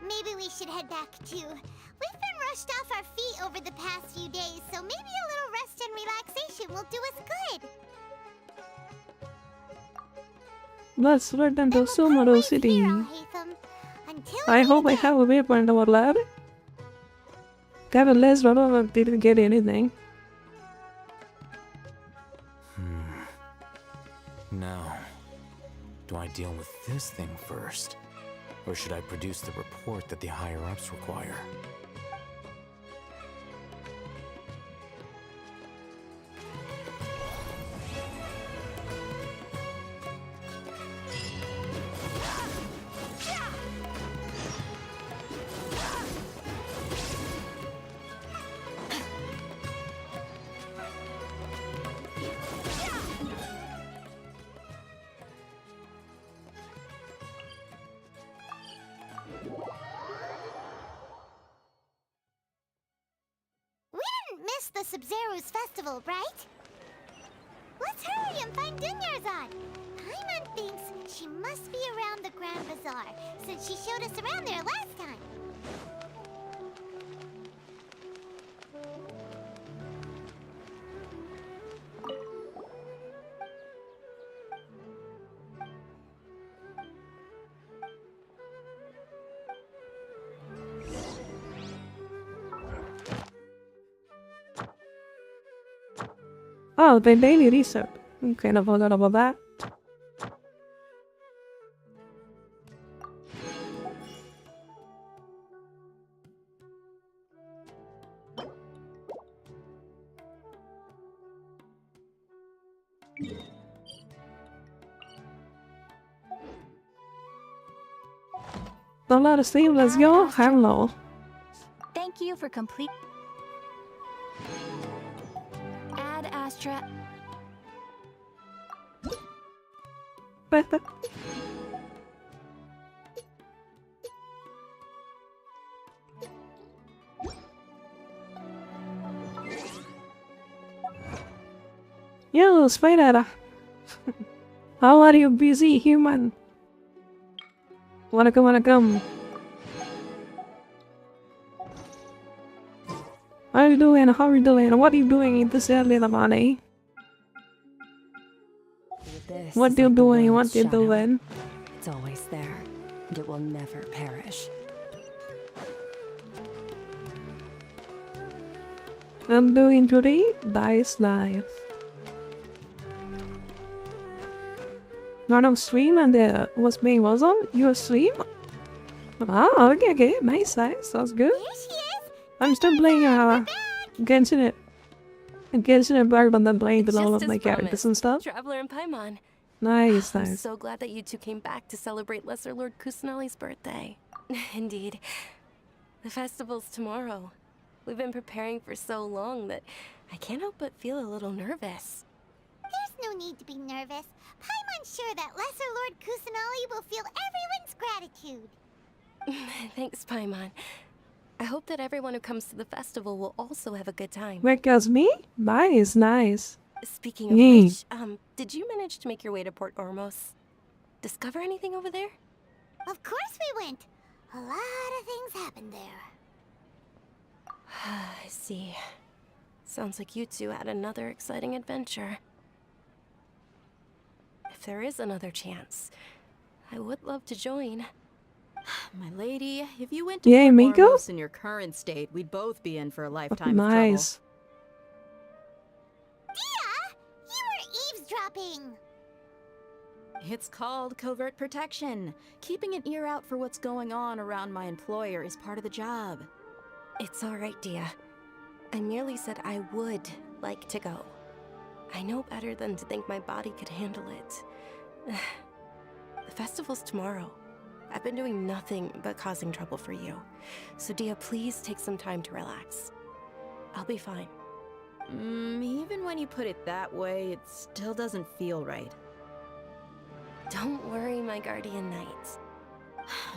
Maybe we should head back too. We've been rushed off our feet over the past few days, so maybe a little rest and relaxation will do us good. Let's return to Sumeru City. I hope I have a waypoint over there. Got a list, but I didn't get anything. Now, do I deal with this thing first? Or should I produce the report that the higher-ups require? Miss the Sub-Zero's festival, right? Let's hurry and find Dunyarzad. Paimon thinks she must be around the Grand Bazaar, since she showed us around there last time. Oh, the daily reset. Kind of forgot about that. Don't let us see, let's go. Hello. Thank you for complete. Add Astra. Yo, Spider. How are you, busy human? Wanna come? How are you doing? How are you doing? What are you doing in this early in the morning? There What is you like the doing? world's What you shadow. doing? It's always there, and it will never perish. I'm doing today. Dice life. Not on stream and was being was on your stream? Ah, okay, nice. Sounds good. I'm still playing Genshin Impact, but then playing with all Just of my as characters promised, and stuff. Traveler and Paimon. Nice, I'm nice. so glad that you two came back to celebrate Lesser Lord Kusanali's birthday. Indeed. The festival's tomorrow. We've been preparing for so long that I can't help but feel a little nervous. There's no need to be nervous. Paimon's sure that Lesser Lord Kusanali will feel everyone's gratitude. Thanks, Paimon. I hope that everyone who comes to the festival will also have a good time. Where goes me? Nice. Speaking of Yee. which, did you manage to make your way to Port Ormos? Discover anything over there? Of course we went. A lot of things happened there. I see. Sounds like you two had another exciting adventure. If there is another chance, I would love to join. My lady, if you went to Yay, Port Miko? Ormos in your current state, we'd both be in for a lifetime Nice. You were eavesdropping. of trouble. It's called covert protection. Keeping an ear out for what's going on around my employer is part of the job. It's all right, Dia. I merely said I would like to go. I know better than to think my body could handle it. The festival's tomorrow. I've been doing nothing but causing trouble for you. So Dia, please take some time to relax. I'll be fine. Even when you put it that way, it still doesn't feel right. Don't worry, my guardian knight.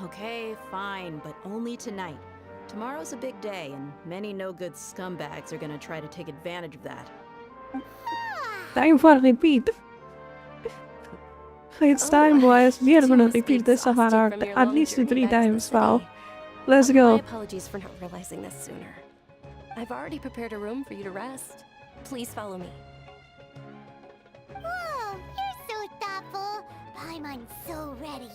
Okay, fine, but only tonight. Tomorrow's a big day, and many no-good scumbags are gonna try to take advantage of that. Time for a repeat. It's time, boys. We are gonna repeat this about our from your at long least journey 3 back to the times. Wow. city. Let's My go. apologies for not realizing this sooner. I've already prepared a room for you to rest. Please follow me. Whoa, you're so thoughtful. Paimon's so ready.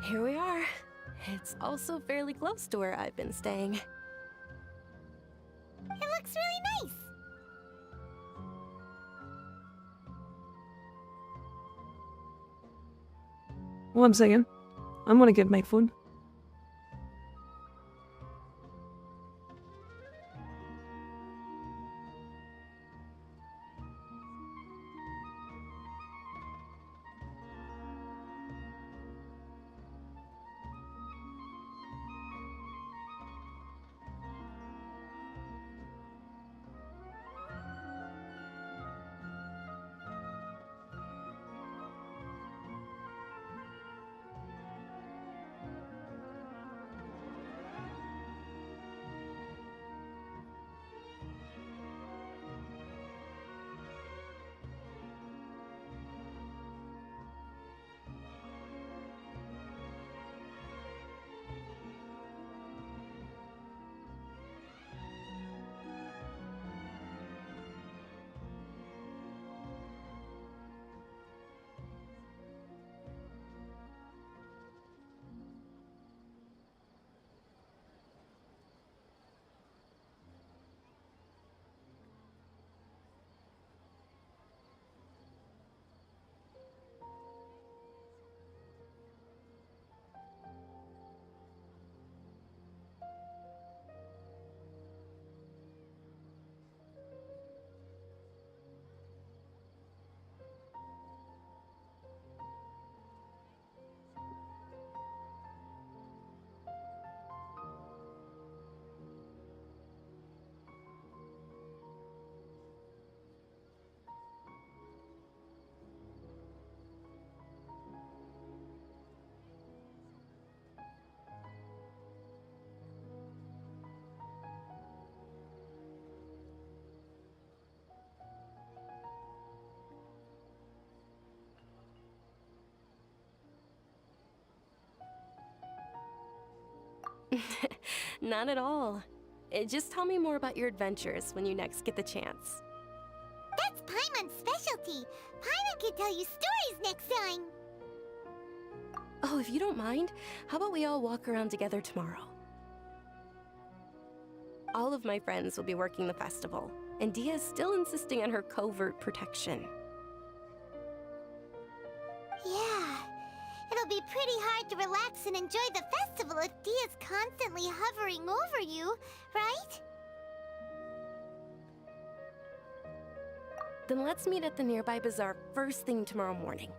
Here we are. It's also fairly close to where I've been staying. It looks really nice. One second. I'm gonna get my food. Not at all. Just tell me more about your adventures when you next get the chance. That's Paimon's specialty. Paimon can tell you stories next time. Oh, if you don't mind, how about we all walk around together tomorrow? All of my friends will be working the festival, and Dia is still insisting on her covert protection. Yeah, it'll be pretty hard to relax and enjoy the festival if Dia's constantly hovering over you, right? Then let's meet at the nearby bazaar first thing tomorrow morning.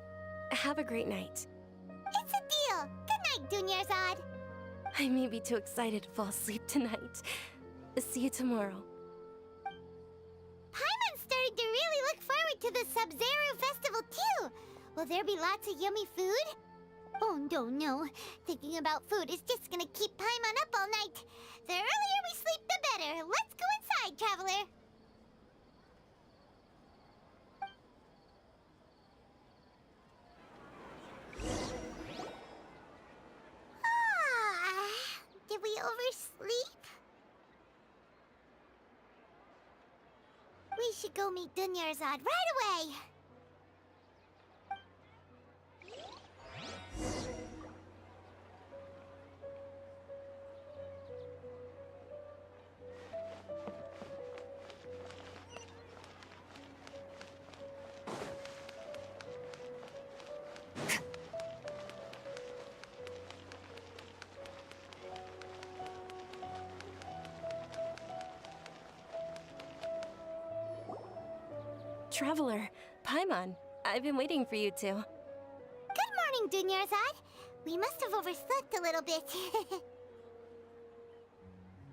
Have a great night. It's a deal. Good night, Dunyarzad. I may be too excited to fall asleep tonight. See you tomorrow. Paimon's starting to really look forward to the Sub-Zero festival too. Will there be lots of yummy food? Oh no. Thinking about food is just gonna keep Paimon up all night. The earlier we sleep, the better. Let's go inside, traveler. Did we oversleep? We should go meet Dunyarzad right away. Traveler, Paimon, I've been waiting for you two. Good morning, Dunyarzad. We must have overslept a little bit.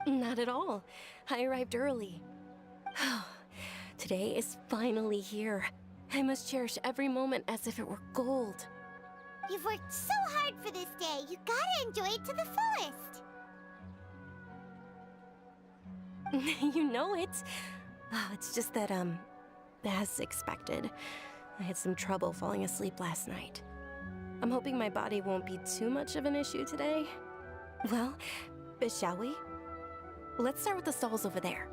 Not at all. I arrived early. Today is finally here. I must cherish every moment as if it were gold. You've worked so hard for this day. You gotta enjoy it to the fullest. You know it. It's just that, as expected, I had some trouble falling asleep last night. I'm hoping my body won't be too much of an issue today. Well, shall we? Let's start with the stalls over there.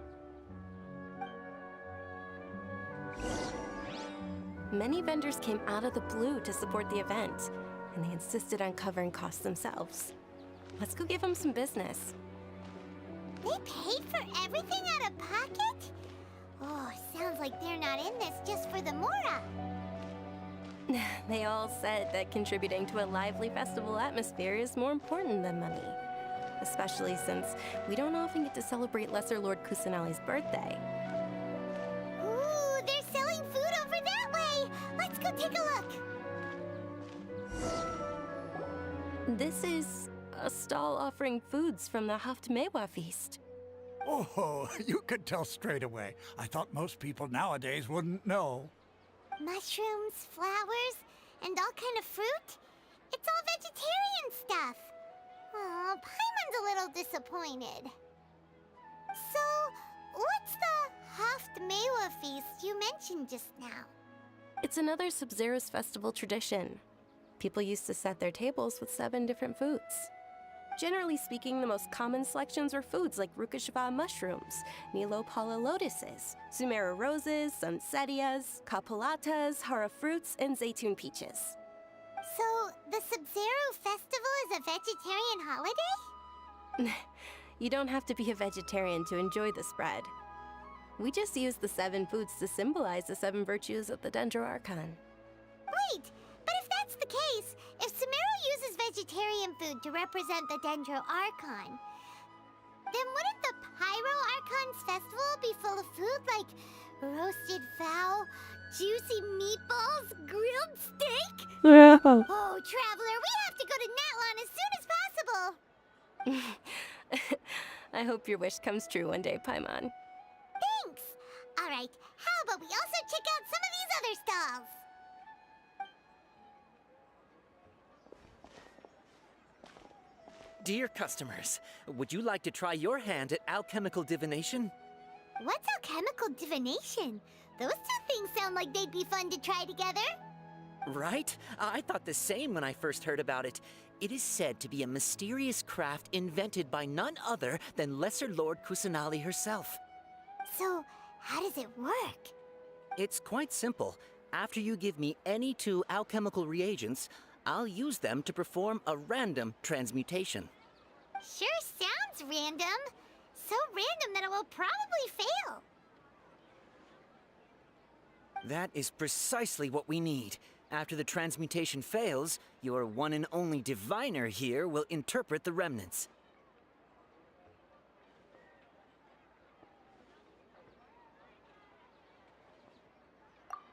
Many vendors came out of the blue to support the event, and they insisted on covering costs themselves. Let's go give them some business. They paid for everything out of pocket? Oh, sounds like they're not in this just for the Mora. They all said that contributing to a lively festival atmosphere is more important than money. Especially since we don't often get to celebrate Lesser Lord Kusanali's birthday. Ooh, they're selling food over that way! Let's go take a look! This is a stall offering foods from the Haftmewa feast. Oh, you could tell straight away. I thought most people nowadays wouldn't know. Mushrooms, flowers, and all kind of fruit? It's all vegetarian stuff. Oh, Paimon's a little disappointed. So, what's the Haftmewa feast you mentioned just now? It's another Sub-Zero's festival tradition. People used to set their tables with 7 different foods. Generally speaking, the most common selections were foods like Rukashava mushrooms, Nilopala lotuses, Sumera roses, Sunsetias, Kapulatas, Hara fruits, and Zaytun peaches. So, the Sub-Zero festival is a vegetarian holiday? You don't have to be a vegetarian to enjoy the spread. We just use the 7 foods to symbolize the 7 virtues of the Dendro Archon. Wait, but if that's the case, if Sumero uses vegetarian food to represent the Dendro Archon, then wouldn't the Pyro Archon's festival be full of food like roasted fowl, juicy meatballs, grilled steak? Yeah. Oh, traveler, we have to go to Natlan as soon as possible! I hope your wish comes true one day, Paimon. Thanks! Alright, how about we also check out some of these other stalls? Dear customers, would you like to try your hand at alchemical divination? What's alchemical divination? Those two things sound like they'd be fun to try together. Right? I thought the same when I first heard about it. It is said to be a mysterious craft invented by none other than Lesser Lord Kusanali herself. So, how does it work? It's quite simple. After you give me any 2 alchemical reagents, I'll use them to perform a random transmutation. Sure sounds random. So random that it will probably fail. That is precisely what we need. After the transmutation fails, your one and only diviner here will interpret the remnants.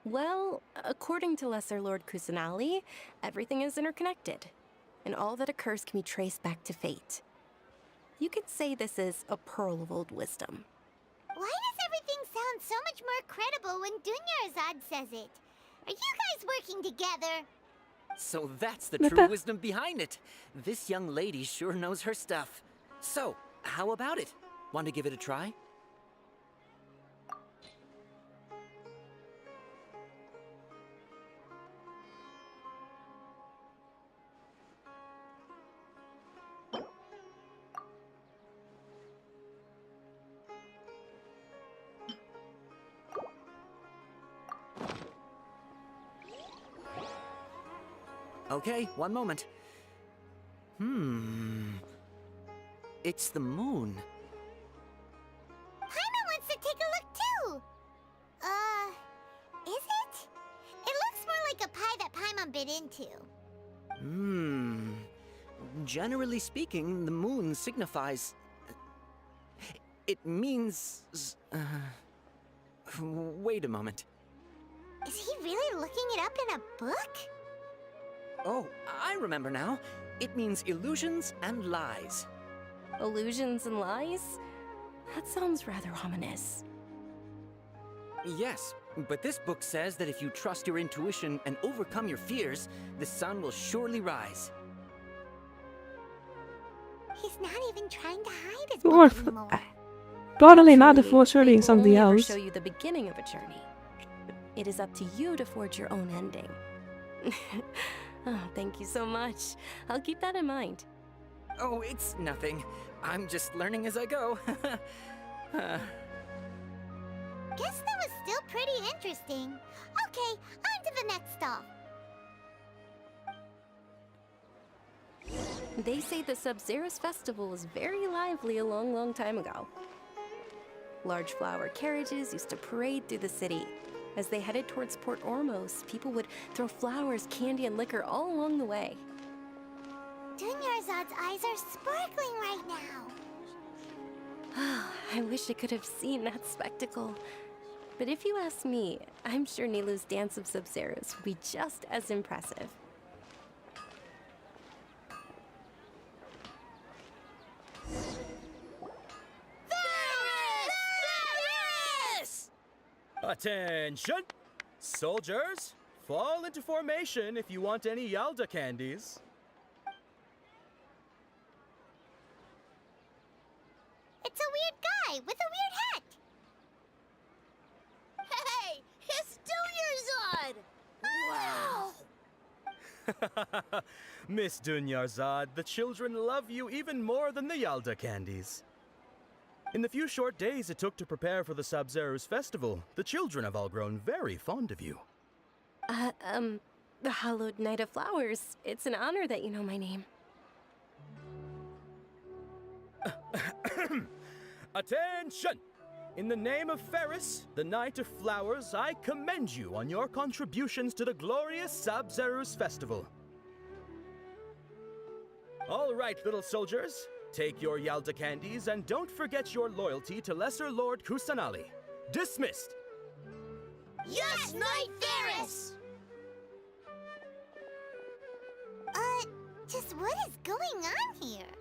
Well, according to Lesser Lord Kusanali, everything is interconnected, and all that occurs can be traced back to fate. You could say this is a pearl of old wisdom. Why does everything sound so much more credible when Dunyarzad says it? Are you guys working together? So that's the true wisdom behind it. This young lady sure knows her stuff. So, how about it? Want to give it a try? Okay, one moment. It's the moon. Paimon wants to take a look too! Is it? It looks more like a pie that Paimon bit into. Generally speaking, the moon signifies... It means... Wait a moment. Is he really looking it up in a book? Oh, I remember now. It means illusions and lies. Illusions and lies? That sounds rather ominous. Yes, but this book says that if you trust your intuition and overcome your fears, the sun will surely rise. He's not even trying to hide his book anymore. Totally not for shooting something I'll else. show you the beginning of a journey. But it is up to you to forge your own ending. Oh, thank you so much. I'll keep that in mind. Oh, it's nothing. I'm just learning as I go. Guess that was still pretty interesting. Okay, on to the next stall. They say the Sub-Zerus festival was very lively a long, long time ago. Large flower carriages used to parade through the city. As they headed towards Port Ormos, people would throw flowers, candy, and liquor all along the way. Dunyarzad's eyes are sparkling right now. I wish I could have seen that spectacle. But if you ask me, I'm sure Nilu's Dance of Sub-Zerus would be just as impressive. Attention! Soldiers, fall into formation if you want any Yalda candies. It's a weird guy with a weird hat. Hey, it's Dunyarzad! Wow! Miss Dunyarzad, the children love you even more than the Yalda candies. In the few short days it took to prepare for the Sub-Zerus festival, the children have all grown very fond of you. The Hallowed Night of Flowers. It's an honor that you know my name. Attention! In the name of Ferris, the Knight of Flowers, I commend you on your contributions to the glorious Sub-Zerus festival. All right, little soldiers. Take your Yalda candies and don't forget your loyalty to Lesser Lord Kusanali. Dismissed! Yes, Knight Ferris! Just what is going on here?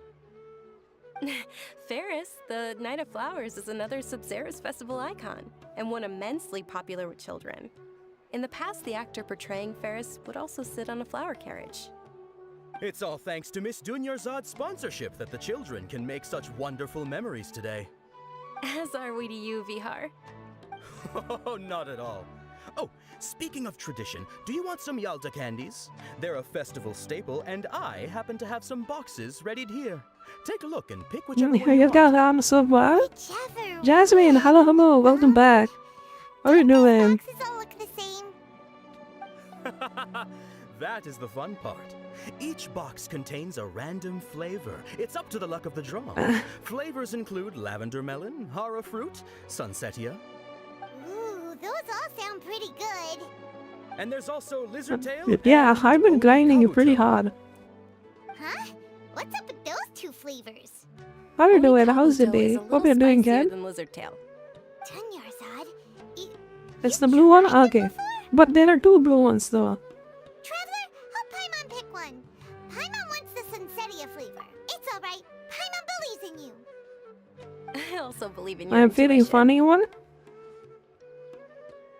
Ferris, the Night of Flowers, is another Sub-Zerus festival icon, and one immensely popular with children. In the past, the actor portraying Ferris would also sit on a flower carriage. It's all thanks to Miss Dunyarzad's sponsorship that the children can make such wonderful memories today. As are we to you, Vihar. Oh, not at all. Oh, speaking of tradition, do you want some Yalda candies? They're a festival staple, and I happen to have some boxes readied here. Take a look and pick whichever one you You got on so far. Jasmine, hello, welcome back. How are you doing? Boxes all look the same. That is the fun part. Each box contains a random flavor. It's up to the luck of the draw. Flavors include lavender melon, hara fruit, sunsetia. Ooh, those all sound pretty good. And there's also lizard tail. Yeah, I've been grinding you pretty hard. Huh? What's up with those two flavors? How are you doing? How's it be? Hope you're doing good. Lizard tail. Tunyarzad, It's the blue one? Okay. But there are two blue ones though. Traveler, help Paimon pick one. Paimon wants the Sunsetia flavor. It's alright. Paimon believes in you. I also believe in your I'm feeling intuition. funny one.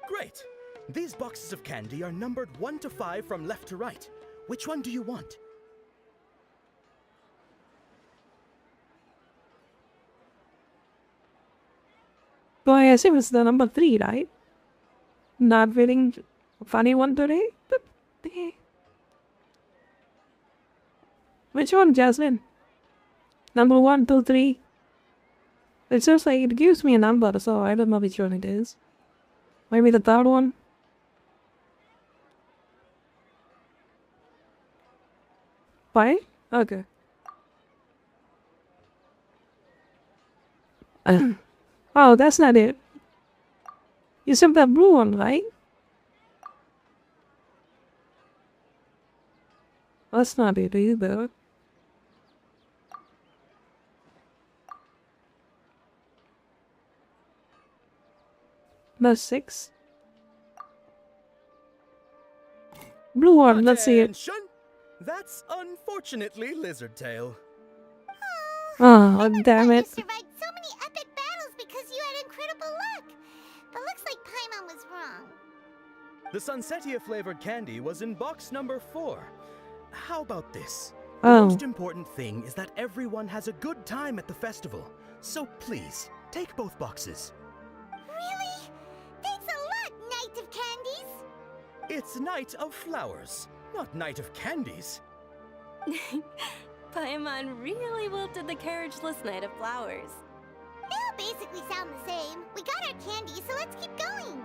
Great. These boxes of candy are numbered 1 to 5 from left to right. Which one do you want? So I assume it's the number 3, right? Not feeling funny one today? Which one, Jasmine? Number 1, 2, 3. It's just like it gives me a number, so I don't know which one it is. Maybe the third one? Why? Okay. Oh, that's not it. You said that blue one, right? That's not it either. That's 6. Blue one, let's see it. Attention! That's unfortunately lizard tail. Oh, damn it. You survived so many epic battles because you had incredible luck. But looks like Paimon was wrong. The Sunsetia flavored candy was in box number 4. How about this? Oh. The most important thing is that everyone has a good time at the festival. So please, take both boxes. Really? Thanks a lot, Knight of Candies. It's Night of Flowers, not Night of Candies. Paimon really wilted the carriageless Knight of Flowers. They all basically sound the same. We got our candy, so let's keep going.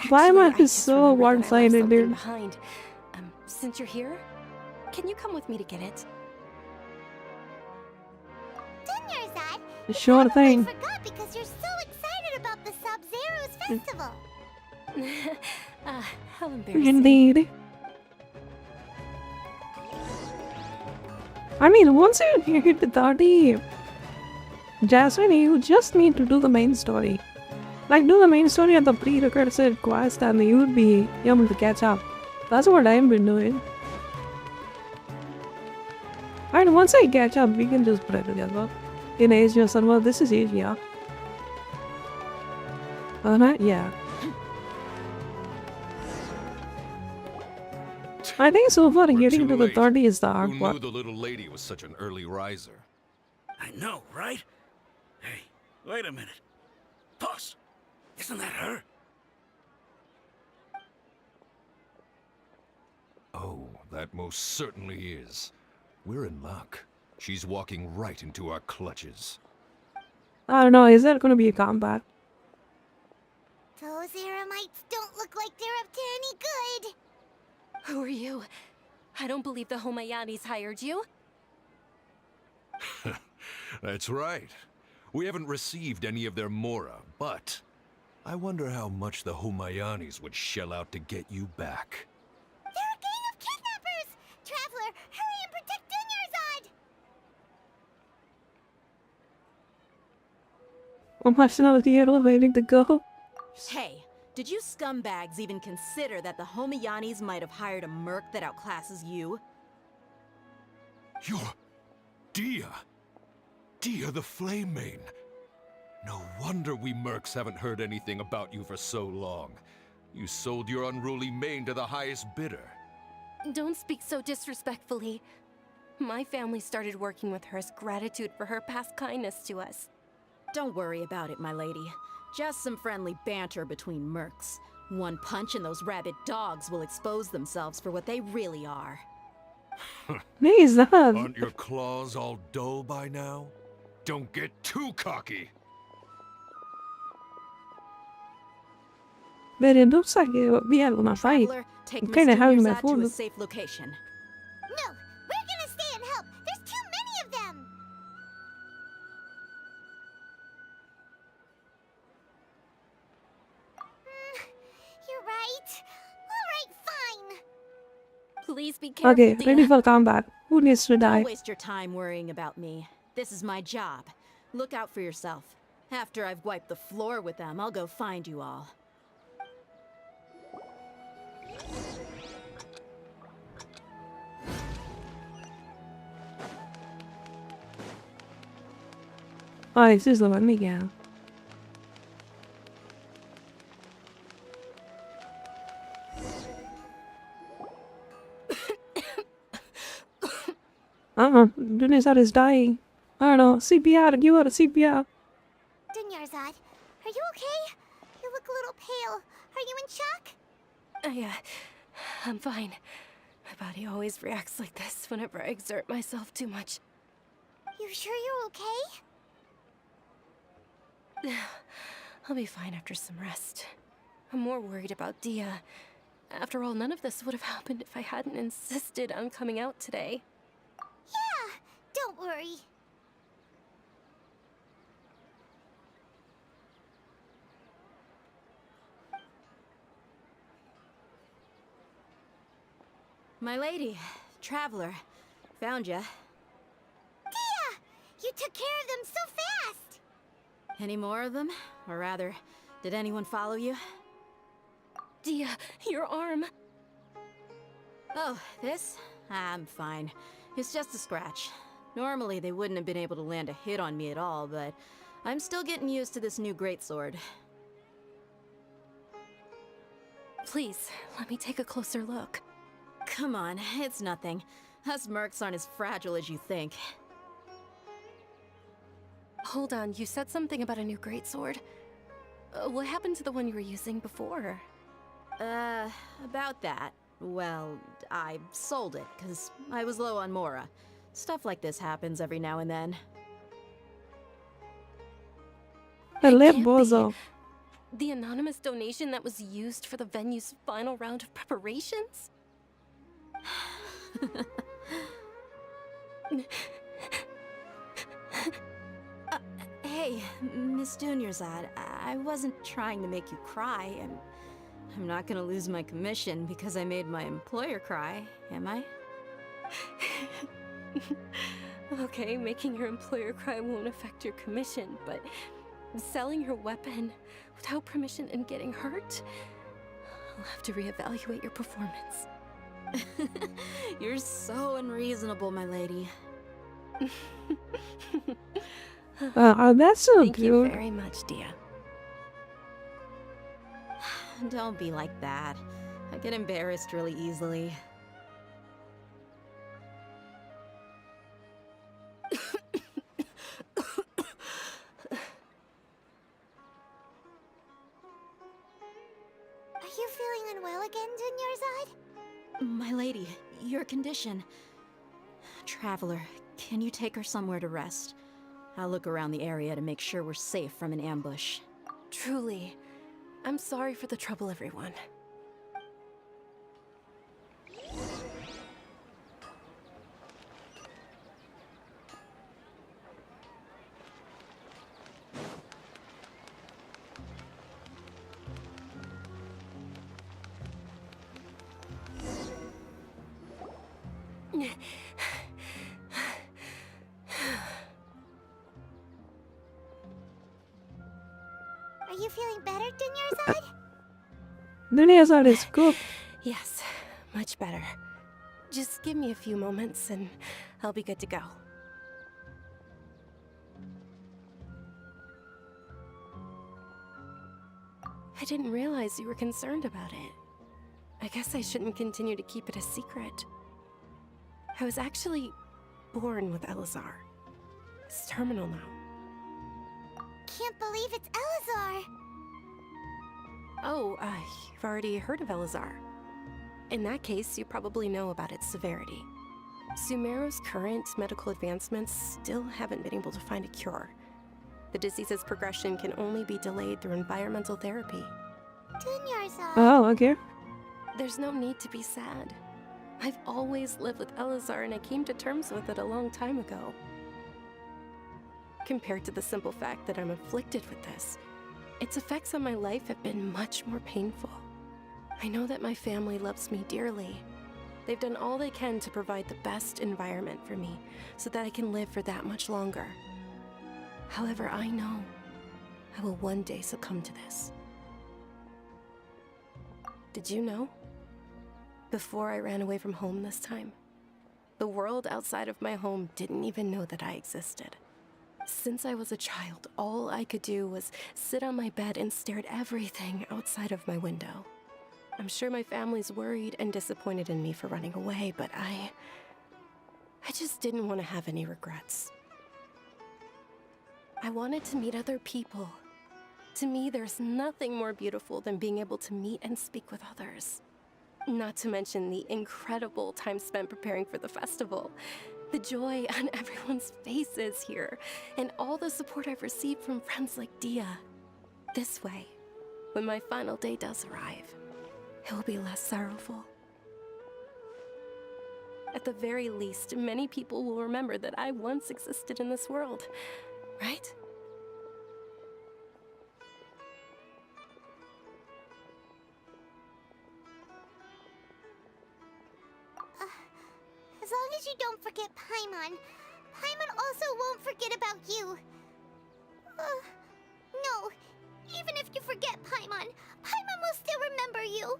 Why am I Actually, just so remembered that I left one-sided, something dude? behind. Since you're here, can you come with me to get it? Tunyarzad, Sure thing. I forgot because you're so excited about the Sub-Zero's festival. How embarrassing. Indeed. I mean, once you hit the 30, Jasmine, you just need to do the main story. Like, do the main story at the prerequisite quest and you would be able to catch up. That's what I've been doing. And once I catch up, we can just put it together. In Asia server, this is Asia. Yeah. I think so far getting to the 30 is the hard Who part. knew the little lady was such an early riser? I know, right? Hey, wait a minute. Boss, isn't that her? Oh, that most certainly is. We're in luck. She's walking right into our clutches. I don't know, is that gonna be a combat? Those Eremites don't look like they're up to any good. Who are you? I don't believe the Homayanis hired you. That's right. We haven't received any of their mora, but I wonder how much the Homayanis would shell out to get you back. They're a gang of kidnappers! Traveler, hurry and protect Dunyarzad! One personality hero waiting to go. Hey, did you scumbags even consider that the Homayanis might have hired a merc that outclasses you? You're... Dia! Dia the Flame Mane! No wonder we mercs haven't heard anything about you for so long. You sold your unruly mane to the highest bidder. Don't speak so disrespectfully. My family started working with her as gratitude for her past kindness to us. Don't worry about it, my lady. Just some friendly banter between mercs. One punch and those rabid dogs will expose themselves for what they really are. Please, Aren't your claws all dull by now? Don't get too cocky. But it looks like we have a fight. Traveler, take I'm Miss kind of having my Dunyarzad to a food. safe location. No, we're gonna stay and help. There's too many of them. You're right. All right, fine. Please be careful, Okay, dear. ready for combat. Who needs to die? Don't waste your time worrying about me. This is my job. Look out for yourself. After I've wiped the floor with them, I'll go find you all. Oh, this is the one, Miguel. Dunyarzad is dying. I don't know. CPR, you are a CPR. Dunyarzad, are you okay? You look a little pale. Are you in shock? I'm fine. My body always reacts like this whenever I exert myself too much. You sure you're okay? I'll be fine after some rest. I'm more worried about Dia. After all, none of this would have happened if I hadn't insisted on coming out today. Yeah, don't worry. My lady, traveler, found ya. Dia! You took care of them so fast! Any more of them? Or rather, did anyone follow you? Dia, your arm. Oh, this? I'm fine. It's just a scratch. Normally, they wouldn't have been able to land a hit on me at all, but I'm still getting used to this new greatsword. Please, let me take a closer look. Come on, it's nothing. Us mercs aren't as fragile as you think. Hold on, you said something about a new greatsword. What happened to the one you were using before? About that. Well, I sold it, because I was low on Mora. Stuff like this happens every now and then. The lip bozo. The anonymous donation that was used for the venue's final round of preparations? Hey, Miss Dunyarzad, I wasn't trying to make you cry. I'm not gonna lose my commission because I made my employer cry, am I? Okay, making your employer cry won't affect your commission, but selling your weapon without permission and getting hurt? I'll have to reevaluate your performance. You're so unreasonable, my lady. That's so Thank cute. you very much, Dia. Don't be like that. I get embarrassed really easily. Are you feeling unwell again, Dunyarzad? My lady, your condition. Traveler, can you take her somewhere to rest? I'll look around the area to make sure we're safe from an ambush. Truly, I'm sorry for the trouble, everyone. Are you feeling better, Dunyarzad? Dunyarzad is good. Yes, much better. Just give me a few moments and I'll be good to go. I didn't realize you were concerned about it. I guess I shouldn't continue to keep it a secret. I was actually born with Elazar. It's terminal now. Can't believe it's Elazar. Oh, you've already heard of Elazar. In that case, you probably know about its severity. Sumeru's current medical advancements still haven't been able to find a cure. The disease's progression can only be delayed through environmental therapy. Oh, okay. There's no need to be sad. I've always lived with Elazar and I came to terms with it a long time ago. Compared to the simple fact that I'm afflicted with this, its effects on my life have been much more painful. I know that my family loves me dearly. They've done all they can to provide the best environment for me so that I can live for that much longer. However, I know I will one day succumb to this. Did you know? Before I ran away from home this time, the world outside of my home didn't even know that I existed. Since I was a child, all I could do was sit on my bed and stare at everything outside of my window. I'm sure my family's worried and disappointed in me for running away, but I just didn't want to have any regrets. I wanted to meet other people. To me, there's nothing more beautiful than being able to meet and speak with others. Not to mention the incredible time spent preparing for the festival. The joy on everyone's faces here, and all the support I've received from friends like Dia. This way, when my final day does arrive, it will be less sorrowful. At the very least, many people will remember that I once existed in this world, right? As long as you don't forget Paimon, Paimon also won't forget about you. No, even if you forget Paimon, Paimon will still remember you.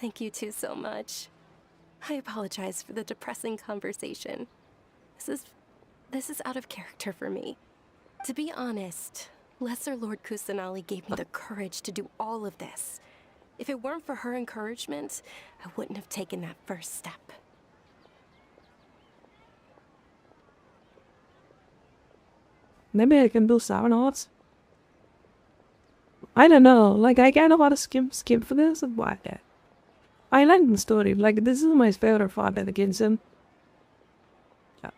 Thank you two so much. I apologize for the depressing conversation. This is out of character for me. To be honest, Lesser Lord Kusanali gave me the courage to do all of this. If it weren't for her encouragement, I wouldn't have taken that first step. Maybe I can do 7 hours. I don't know, like I kind of want to skip for this and why that. I like the story, like this is my favorite part of the genshin. Yeah.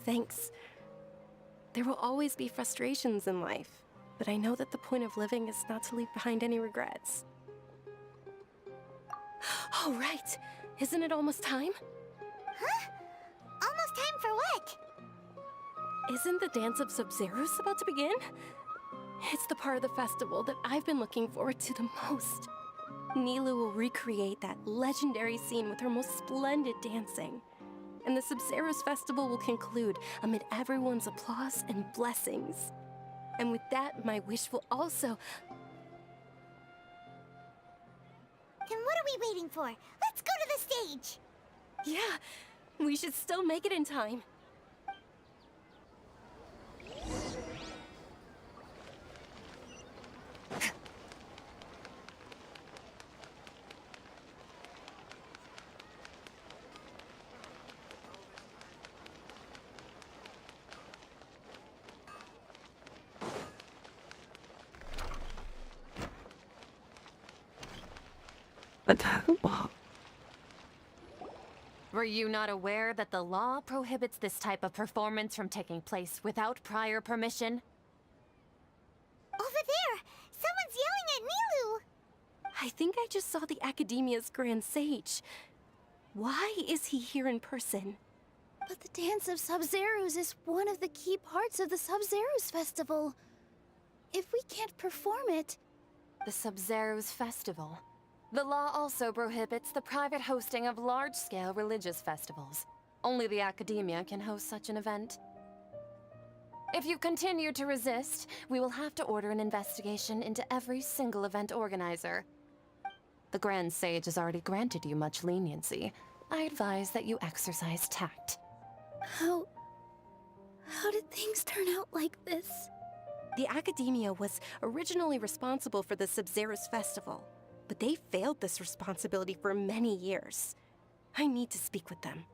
Thanks. There will always be frustrations in life, but I know that the point of living is not to leave behind any regrets. Oh, right! Isn't it almost time? Huh? Almost time for what? Isn't the Dance of Sub-Zeros about to begin? It's the part of the festival that I've been looking forward to the most. Nilu will recreate that legendary scene with her most splendid dancing. And the Sub-Zeros festival will conclude amid everyone's applause and blessings. And with that, my wish will also... Then what are we waiting for? Let's go to the stage! Yeah, we should still make it in time. Were you not aware that the law prohibits this type of performance from taking place without prior permission? Over there! I think I just saw the Academia's Grand Sage. Why is he here in person? But the Dance of Sub-Zerus is one of the key parts of the Sub-Zerus Festival. If we can't perform it... The Sub-Zerus Festival. The law also prohibits the private hosting of large-scale religious festivals. Only the Academia can host such an event. If you continue to resist, we will have to order an investigation into every single event organizer. The Grand Sage has already granted you much leniency. I advise that you exercise tact. How did things turn out like this? The Academia was originally responsible for the Sub-Zerus Festival, but they failed this responsibility for many years. I need to speak with them.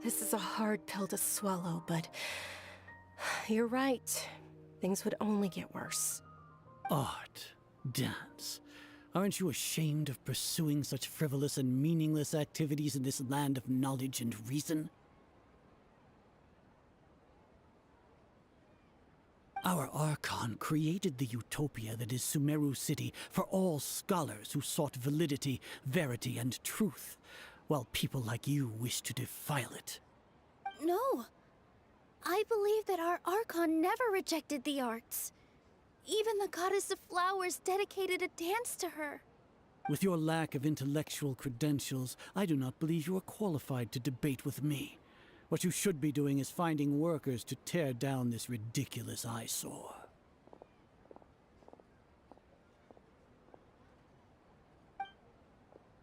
This is a hard pill to swallow, but you're right. Things would only get worse. Art, dance. Aren't you ashamed of pursuing such frivolous and meaningless activities in this land of knowledge and reason? Our Archon created the utopia that is Sumeru City for all scholars who sought validity, verity, and truth, while people like you wish to defile it. No. I believe that our Archon never rejected the arts. Even the goddess of flowers dedicated a dance to her. With your lack of intellectual credentials, I do not believe you are qualified to debate with me. What you should be doing is finding workers to tear down this ridiculous eyesore.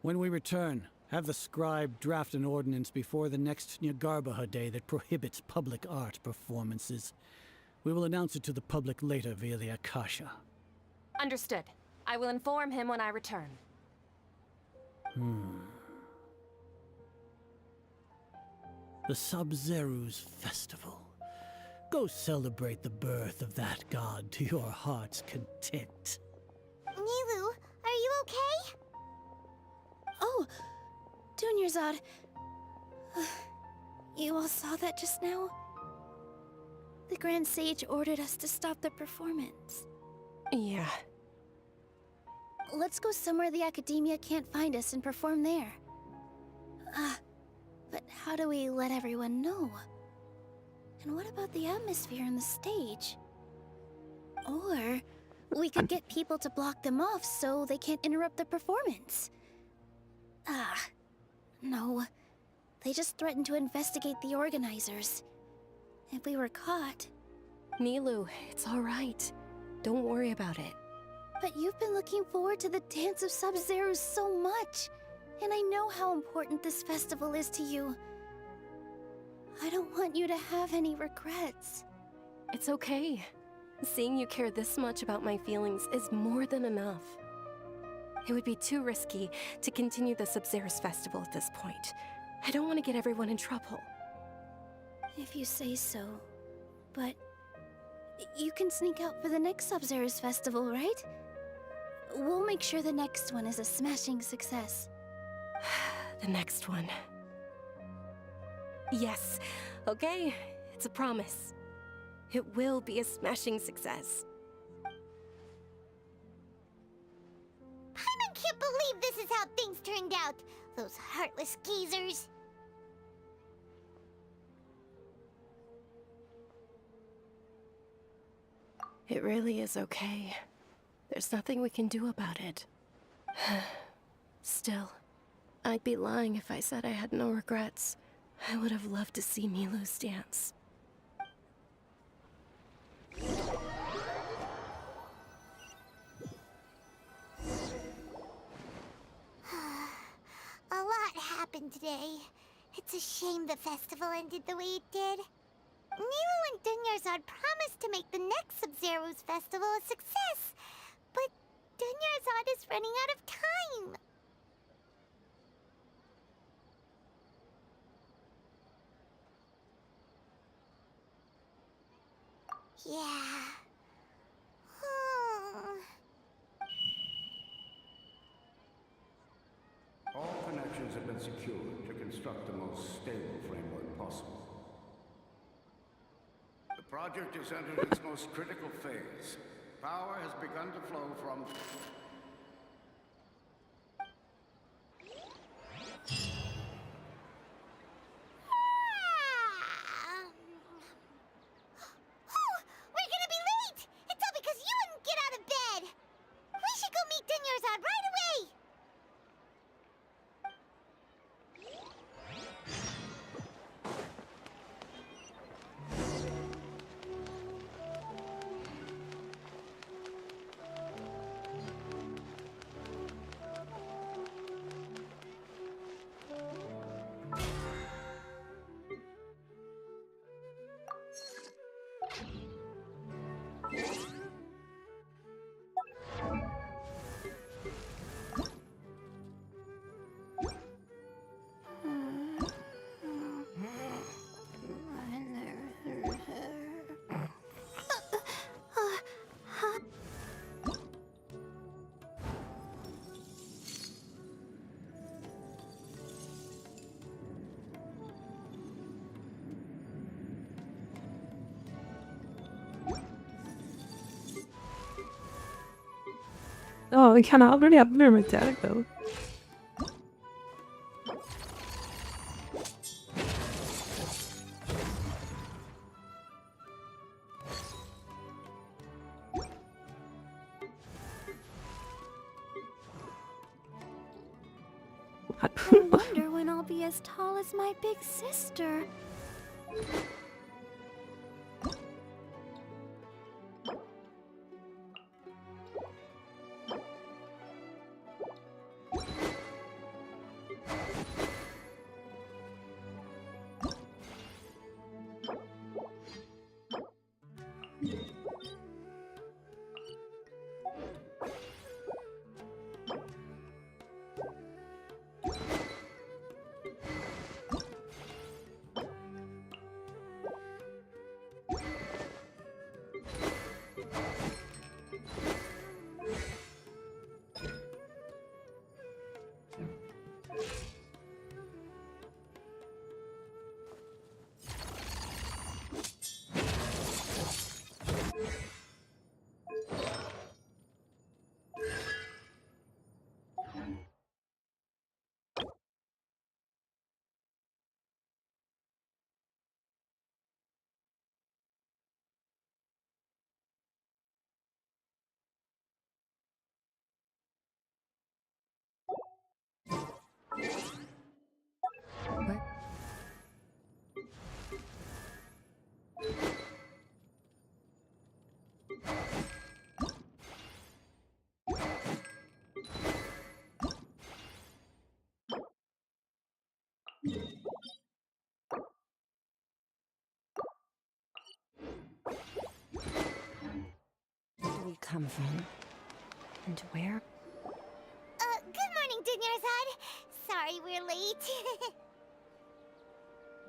When we return, have the scribe draft an ordinance before the next Nyargarbaha Day that prohibits public art performances. We will announce it to the public later via the Akasha. Understood. I will inform him when I return. The Sub-Zerus Festival. Go celebrate the birth of that god to your heart's content. Nilu, are you okay? Oh, Dunyarzad. You all saw that just now? The Grand Sage ordered us to stop the performance. Yeah. Let's go somewhere the Academia can't find us and perform there. But how do we let everyone know? And what about the atmosphere and the stage? Or we could get people to block them off so they can't interrupt the performance. No. They just threatened to investigate the organizers. If we were caught... Nilu, it's all right. Don't worry about it. But you've been looking forward to the Dance of Sub-Zerus so much. And I know how important this festival is to you. I don't want you to have any regrets. It's okay. Seeing you care this much about my feelings is more than enough. It would be too risky to continue the Sub-Zerus Festival at this point. I don't want to get everyone in trouble. If you say so. But you can sneak out for the next Sub-Zerus Festival, right? We'll make sure the next one is a smashing success. The next one. Yes. Okay. It's a promise. It will be a smashing success. Paimon can't believe this is how things turned out. Those heartless geezers. It really is okay. There's nothing we can do about it. Still, I'd be lying if I said I had no regrets. I would have loved to see Milu's dance. A lot happened today. It's a shame the festival ended the way it did. Nilu and Dunyarzad promised to make the next Sub-Zerus festival a success, but Dunyarzad is running out of time. been secured to construct the most stable framework possible. The project has entered its most critical phase. Power has begun to flow from... We're gonna be late! It's all because you wouldn't get out of bed! We should go meet Dinyarzad right away! Oh, vi kan aldrig hjälpa med det though. I wonder when I'll be as tall as my big sister. Where do we come from? And where? Good morning, Dinyarzad. Sorry we're late.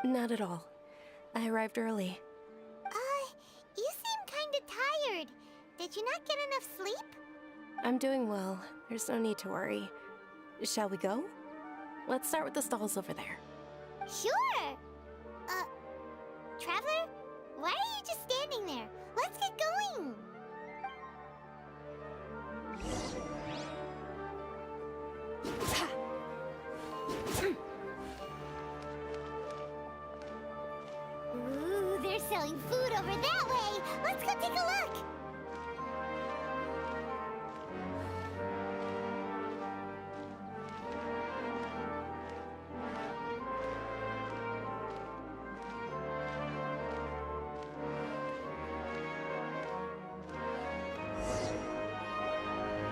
Not at all. I arrived early. You seem kinda tired. Did you not get enough sleep? I'm doing well. There's no need to worry. Shall we go? Let's start with the stalls over there. Sure! Traveler? Why are you just standing there? Let's get going! Ooh, they're selling food over that way! Let's go take a look!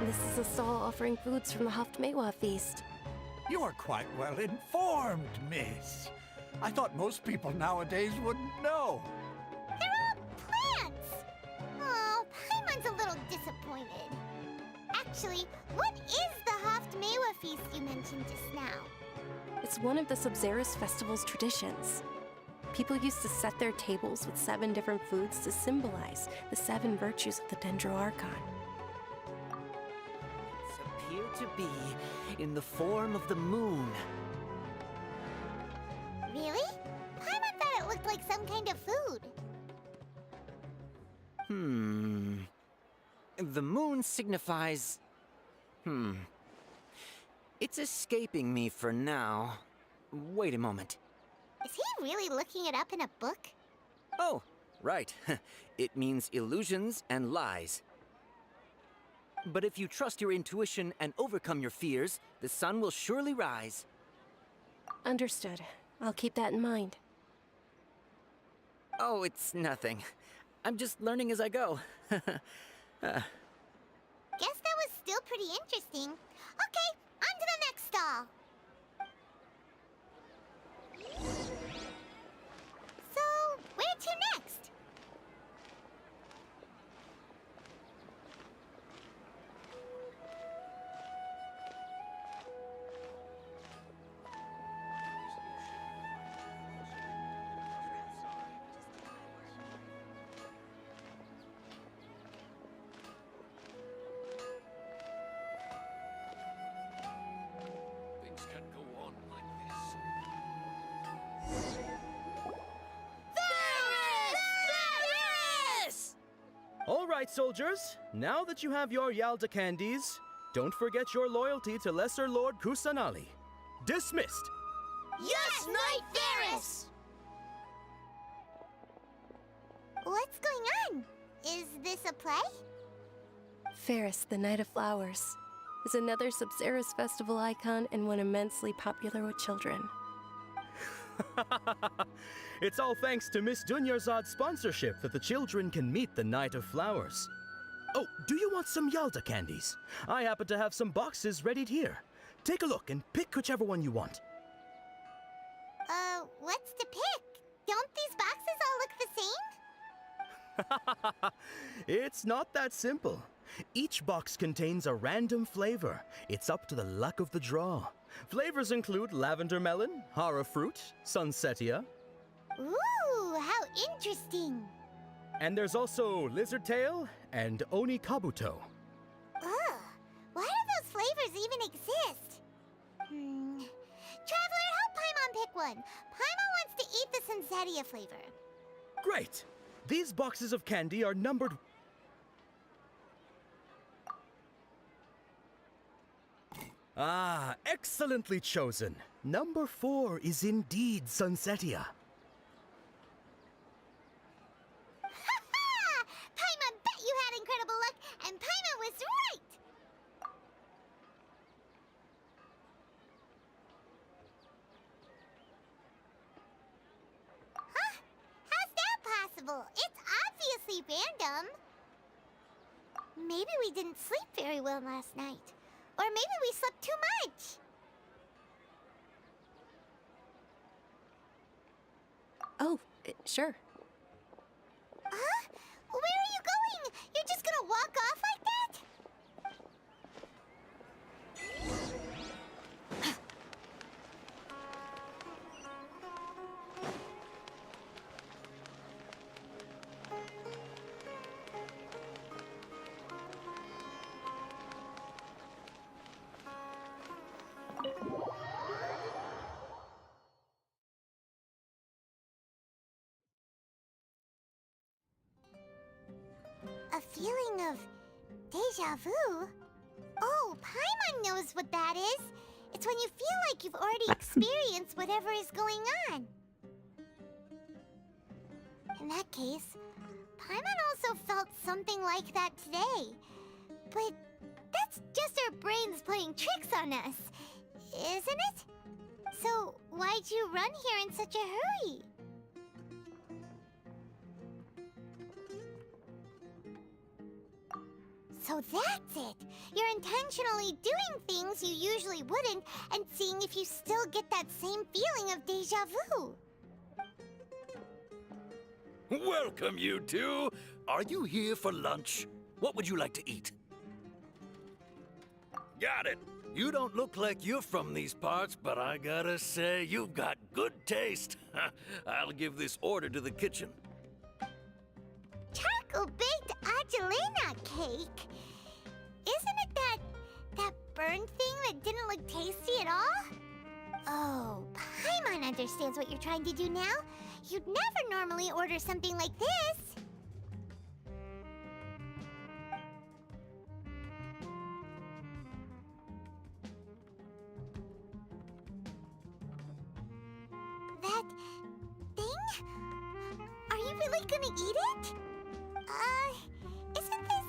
This is a stall offering foods from the Haftmewa feast. You are quite well informed, miss. I thought most people nowadays wouldn't know. They're all plants! Oh, Paimon's a little disappointed. Actually, what is the Haftmewa feast you mentioned just now? It's one of the Sub-Zerus festival's traditions. People used to set their tables with 7 different foods to symbolize the 7 virtues of the Dendro Archon. Appear to be in the form of the moon. some kind of food. The moon signifies... It's escaping me for now. Wait a moment. Is he really looking it up in a book? Oh, right. It means illusions and lies. But if you trust your intuition and overcome your fears, the sun will surely rise. Understood. I'll keep that in mind. Oh, it's nothing. I'm just learning as I go. Guess that was still pretty interesting. Okay, on to the next stall. So, where to next? Things can't go on like this. All right, soldiers. Now that you have your Yalda candies, don't forget your loyalty to Lesser Lord Kusanali. Dismissed. Yes, Knight Varys! What's going on? Is this a play? Ferris, the Knight of Flowers, is another Sub-Zerus festival icon and one immensely popular with children. It's all thanks to Miss Dunyarzad's sponsorship that the children can meet the Knight of Flowers. Oh, do you want some Yalda candies? I happen to have some boxes readied here. Take a look and pick whichever one you want. What's to pick? Don't these boxes all look the same? It's not that simple. Each box contains a random flavor. It's up to the luck of the draw. Flavors include lavender melon, hara fruit, sunsetia. Ooh, how interesting. And there's also lizard tail and oni kabuto. Ugh, why do those flavors even exist? Traveler, help Paimon pick one. Paimon wants to eat the sunsetia flavor. Great! These boxes of candy are numbered... Ah, excellently chosen. Number 4 is indeed sunsetia. Ha-ha! Paimon bet you had incredible luck, and Paimon was right! Huh? How's that possible? It's obviously random. Maybe we didn't sleep very well last night. Or maybe we slept too much. Oh, sure. Huh? Where are you going? You're just gonna walk off like that? A feeling of deja vu? Oh, Paimon knows what that is. It's when you feel like you've already experienced whatever is going on. In that case, Paimon also felt something like that today. But that's just our brains playing tricks on us, isn't it? So why'd you run here in such a hurry? So that's it! You're intentionally doing things you usually wouldn't and seeing if you still get that same feeling of deja vu. Welcome, you two. Are you here for lunch? What would you like to eat? Got it. You don't look like you're from these parts, but I gotta say, you've got good taste. I'll give this order to the kitchen. Charcoal-baked Angelina cake? Isn't it that burned thing that didn't look tasty at all? Oh, Paimon understands what you're trying to do now. You'd never normally order something like this. That thing? Are you really gonna eat it? Isn't this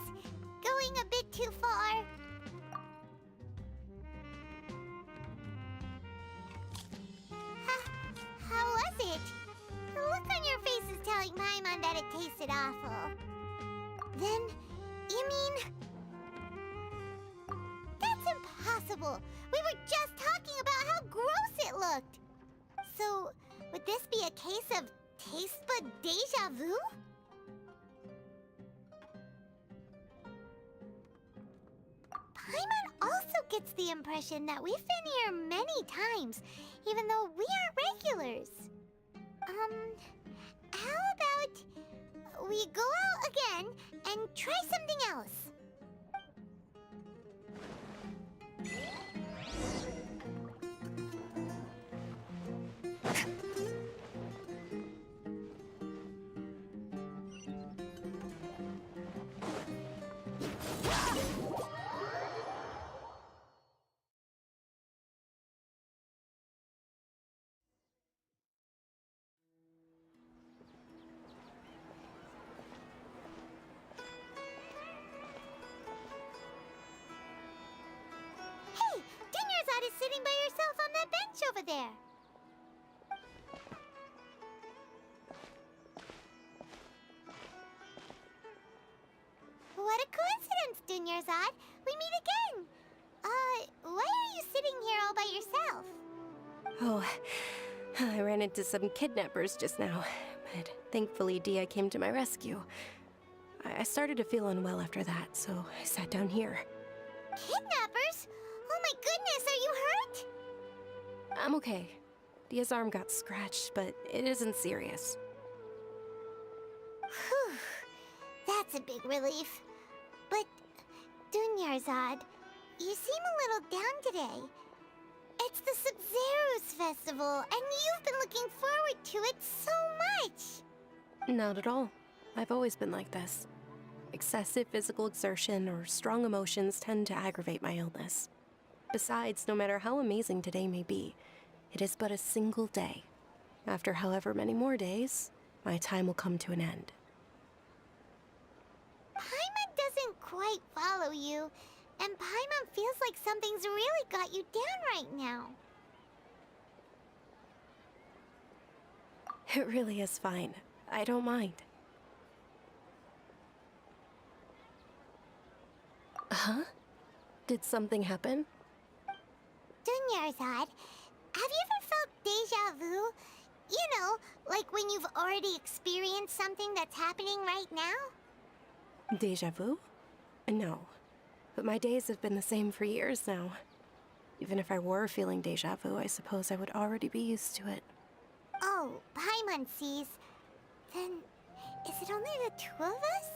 going a bit too far? How was it? The look on your face is telling Paimon that it tasted awful. Then, you mean... That's impossible! We were just talking about how gross it looked! So, would this be a case of taste bud deja vu? Paimon also gets the impression that we've been here many times, even though we aren't regulars. How about we go out again and try something else? Hey, Dinyarzad is sitting by herself on that bench over there. What a coincidence, Dinyarzad. We meet again. Why are you sitting here all by yourself? Oh, I ran into some kidnappers just now, but thankfully Dia came to my rescue. I started to feel unwell after that, so I sat down here. Kidnappers? Oh my goodness, are you hurt? I'm okay. Dia's arm got scratched, but it isn't serious. Whew. That's a big relief. But, Dunyarzad, you seem a little down today. It's the Sub-Zero's festival, and you've been looking forward to it so much. Not at all. I've always been like this. Excessive physical exertion or strong emotions tend to aggravate my illness. Besides, no matter how amazing today may be, it is but a single day. After however many more days, my time will come to an end. Paimon doesn't quite follow you, and Paimon feels like something's really got you down right now. It really is fine. I don't mind. Huh? Did something happen? Dunyarzad, have you ever felt deja vu? You know, like when you've already experienced something that's happening right now? Deja vu? No. But my days have been the same for years now. Even if I were feeling deja vu, I suppose I would already be used to it. Oh, Paimon sees. Then, is it only the two of us?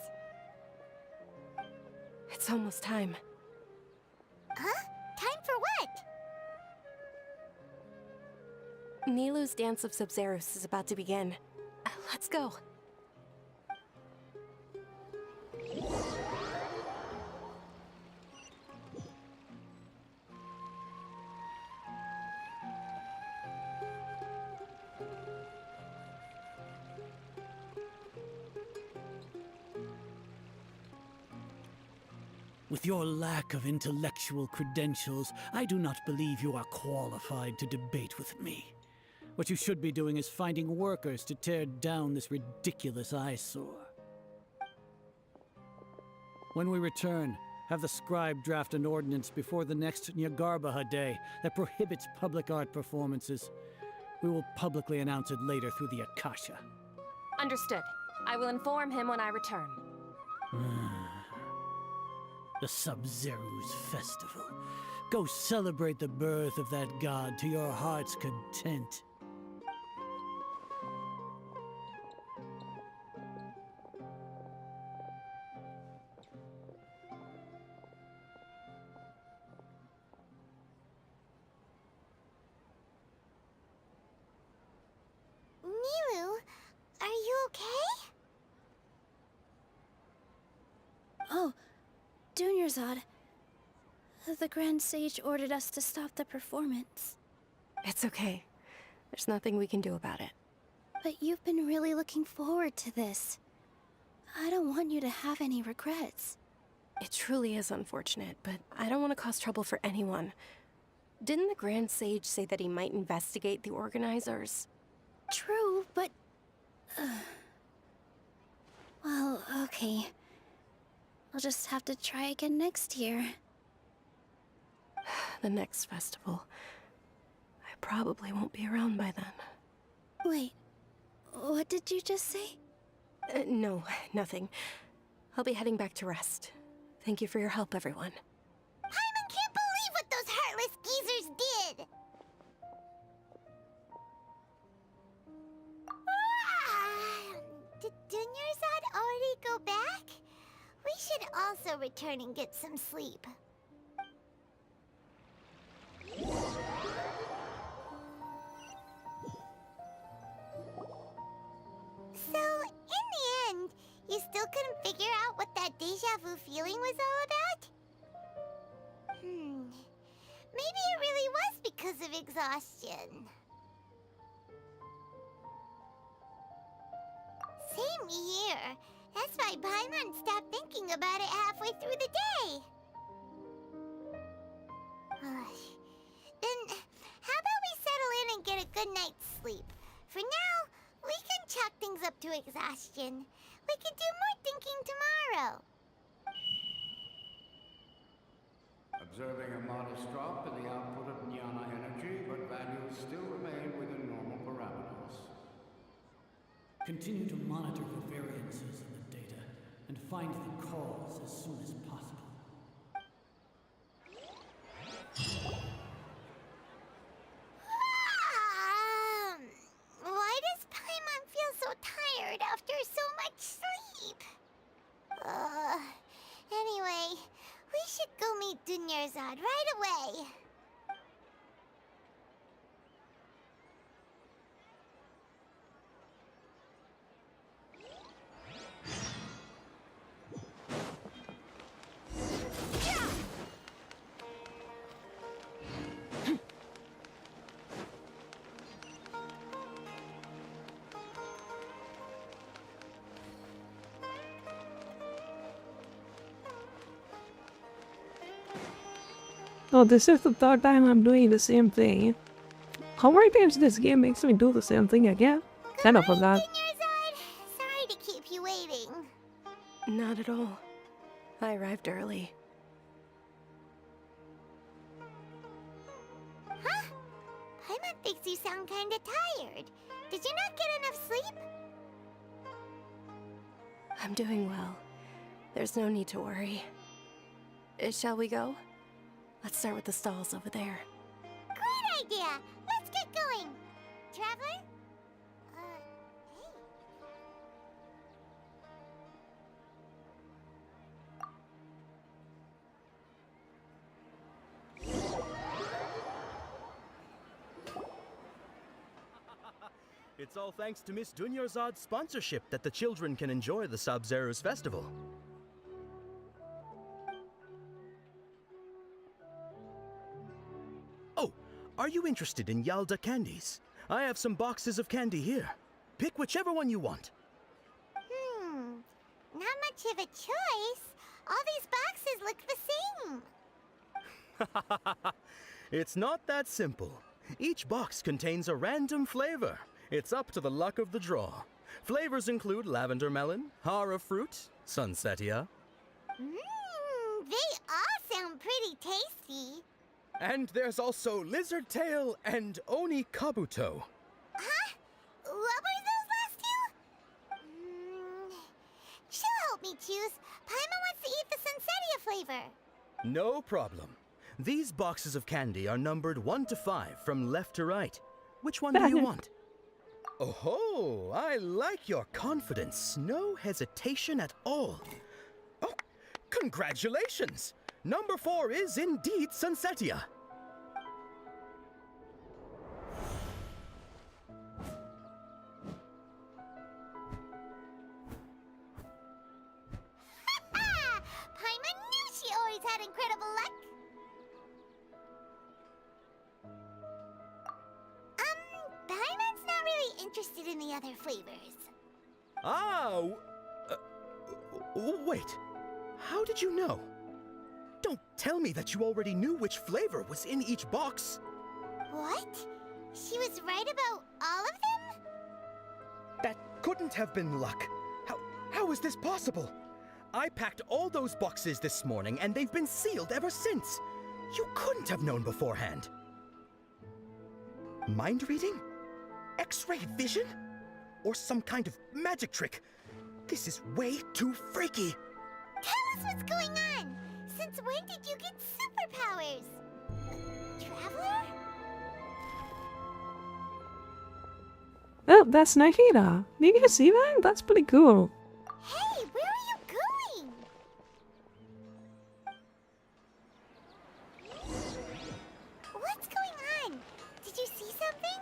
It's almost time. Huh? Time for what? Nilou's Dance of Sub-Zeros is about to begin. Let's go. With your lack of intellectual credentials, I do not believe you are qualified to debate with me. What you should be doing is finding workers to tear down this ridiculous eyesore. When we return, have the scribe draft an ordinance before the next Nyagarbaha Day that prohibits public art performances. We will publicly announce it later through the Akasha. Understood. I will inform him when I return. The Sub-Zero's festival. Go celebrate the birth of that god to your heart's content. Nilou, Dunyarzad. The Grand Sage ordered us to stop the performance. It's okay. There's nothing we can do about it. But you've been really looking forward to this. I don't want you to have any regrets. It truly is unfortunate, but I don't want to cause trouble for anyone. Didn't the Grand Sage say that he might investigate the organizers? True, but... well, okay. I'll just have to try again next year. The next festival. I probably won't be around by then. Wait, what did you just say? No, nothing. I'll be heading back to rest. Thank you for your help, everyone. Paimon can't believe what those heartless geezers did! Did Dunyarzad already go back? We should also return and get some sleep. So, in the end, you still couldn't figure out what that deja vu feeling was all about? Maybe it really was because of exhaustion. Same here. That's why Paimon stopped thinking about it halfway through the day. Then, how about we settle in and get a good night's sleep? For now, we can chalk things up to exhaustion. We can do more thinking tomorrow. Observing a modest drop in the output of jnana energy, but values still remain within normal parameters. Continue to monitor for variances in the data and find the cause as soon as possible. Why does Paimon feel so tired after so much sleep? Anyway, we should go meet Dunyarzad right away. Oh, this is the third time I'm doing the same thing. How many times this game makes me do the same thing again? Kind of forgot. Sorry to keep you waiting. Not at all. I arrived early. Huh? Paimon thinks you sound kinda tired. Did you not get enough sleep? I'm doing well. There's no need to worry. Shall we go? Let's start with the stalls over there. Great idea! Let's get going! Traveler? It's all thanks to Miss Dunyarzad's sponsorship that the children can enjoy the Sub-Zero's festival. Oh, are you interested in Yalda candies? I have some boxes of candy here. Pick whichever one you want. Not much of a choice. All these boxes look the same. It's not that simple. Each box contains a random flavor. It's up to the luck of the draw. Flavors include lavender melon, hara fruit, sunsetia. They all sound pretty tasty. And there's also lizard tail and oni kabuto. Huh? What were those last two? She'll help me choose. Paimon wants to eat the sunsetia flavor. No problem. These boxes of candy are numbered 1 to 5 from left to right. Which one do you want? Oh, I like your confidence. No hesitation at all. Oh, congratulations! Number 4 is indeed Sunsetia. Paimon knew she other flavors. Oh! Wait. How did you know? Don't tell me that you already knew which flavor was in each box. What? She was right about all of them? That couldn't have been luck. How is this possible? I packed all those boxes this morning and they've been sealed ever since. You couldn't have known beforehand. Mind reading? X-ray vision? Or some kind of magic trick? This is way too freaky. Tell us what's going on! Since when did you get superpowers? Traveler? Oh, that's Nahida. Did you see that? That's pretty cool. Hey, where are you going? What's going on? Did you see something?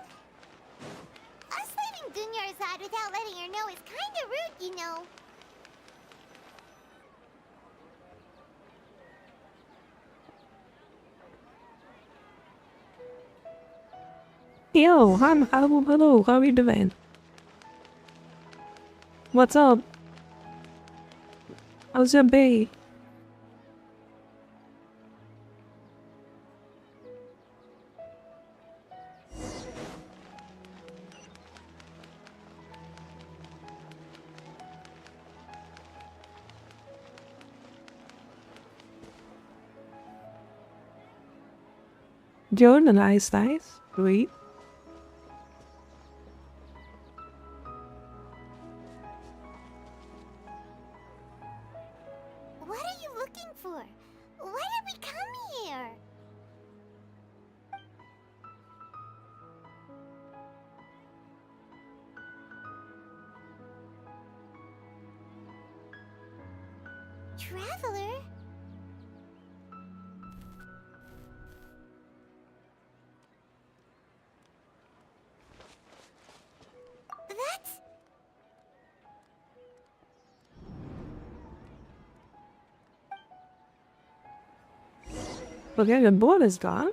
Us leaving Dunyarzad without letting her know is kinda rude, you know. Yo, hello, how are you doing? What's up? How's your day? Joan, nice. Sweet. What are you looking for? Why did we come here? Traveler? That's... Okay, your board is gone.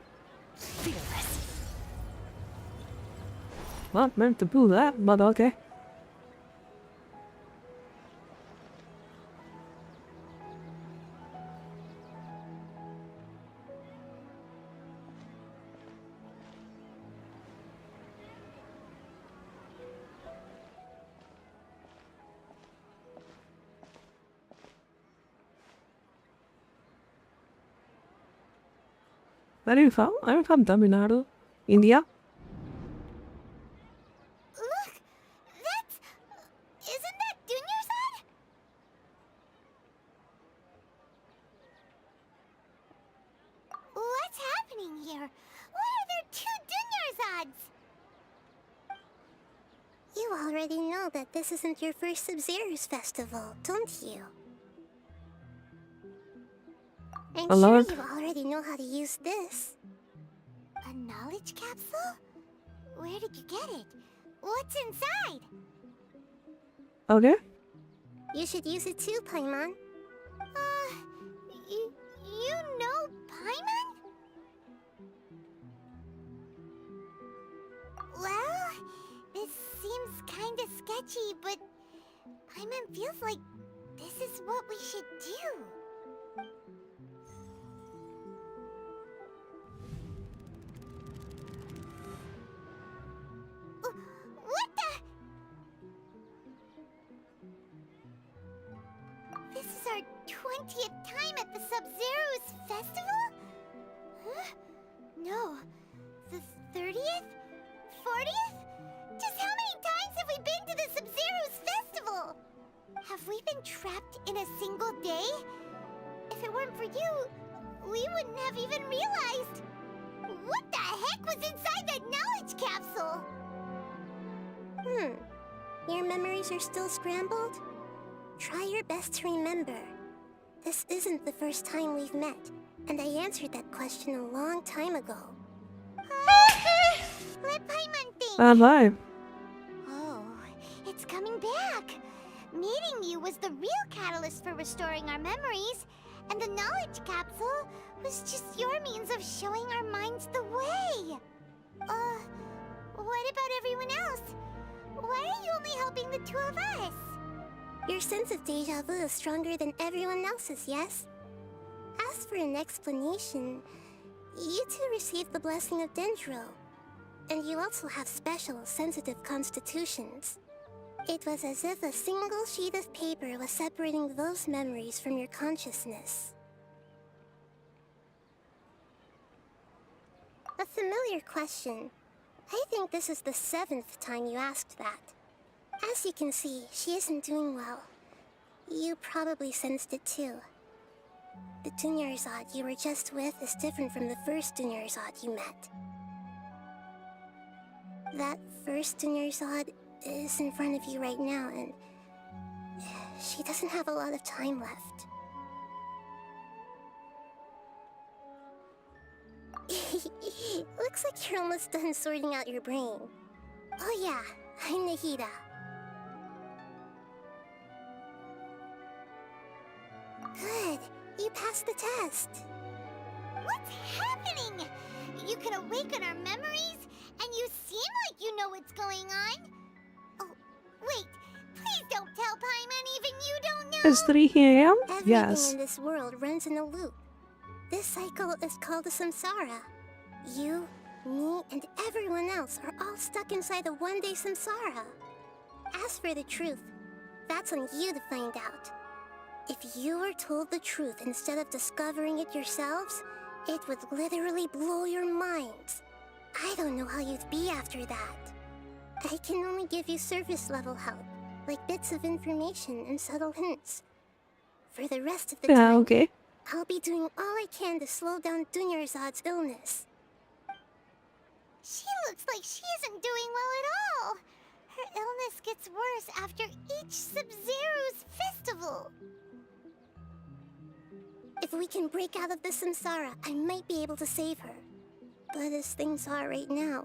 Not meant to do that, but okay. Where are you from? I'm from Tamil Nadu, India. Look! That's... Isn't that Dunyarzad? What's happening here? Why are there two Dunyarzads? You already know that this isn't your first Sub-Zero's festival, don't you? I'm sure you already know how to use this. A knowledge capsule? Where did you get it? What's inside? Okay. You should use it too, Paimon. You know Paimon? Well, this seems kinda sketchy, but Paimon feels like this is what we should do. What the? This is our 20th time at the Sub-Zero's festival? Huh? No. The 30th? 40th? Just how many times have we been to the Sub-Zero's festival? Have we been trapped in a single day? If it weren't for you, we wouldn't have even realized. What the heck was inside that knowledge capsule? Your memories are still scrambled? Try your best to remember. This isn't the first time we've met, and I answered that question a long time ago. Let Paimon think. Stand by. Oh, it's coming back. Meeting you was the real catalyst for restoring our memories, and the knowledge capsule was just your means of showing our minds the way. What about everyone else? Why are you only helping the two of us? Your sense of deja vu is stronger than everyone else's, yes? As for an explanation, you two received the blessing of Dendro, and you also have special, sensitive constitutions. It was as if a single sheet of paper was separating those memories from your consciousness. A familiar question. I think this is the 7th time you asked that. As you can see, she isn't doing well. You probably sensed it too. The Dunyarzad you were just with is different from the first Dunyarzad you met. That first Dunyarzad is in front of you right now, and she doesn't have a lot of time left. Looks like you're almost done sorting out your brain. Oh yeah, I'm Nahida. Good, you passed the test. What's happening? You can awaken our memories, and you seem like you know what's going on. Oh, wait, please don't tell Paimon even you don't know. It's 3 a.m.? Everything Yes. in this world runs in a loop. This cycle is called a samsara. You, me, and everyone else are all stuck inside a one-day samsara. As for the truth, that's on you to find out. If you were told the truth instead of discovering it yourselves, it would literally blow your minds. I don't know how you'd be after that. I can only give you surface-level help, like bits of information and subtle hints. For the rest of the Yeah, time, okay. I'll be doing all I can to slow down Dunyarzad's illness. She looks like she isn't doing well at all. Her illness gets worse after each Sub-Zero's festival. If we can break out of the samsara, I might be able to save her. But as things are right now,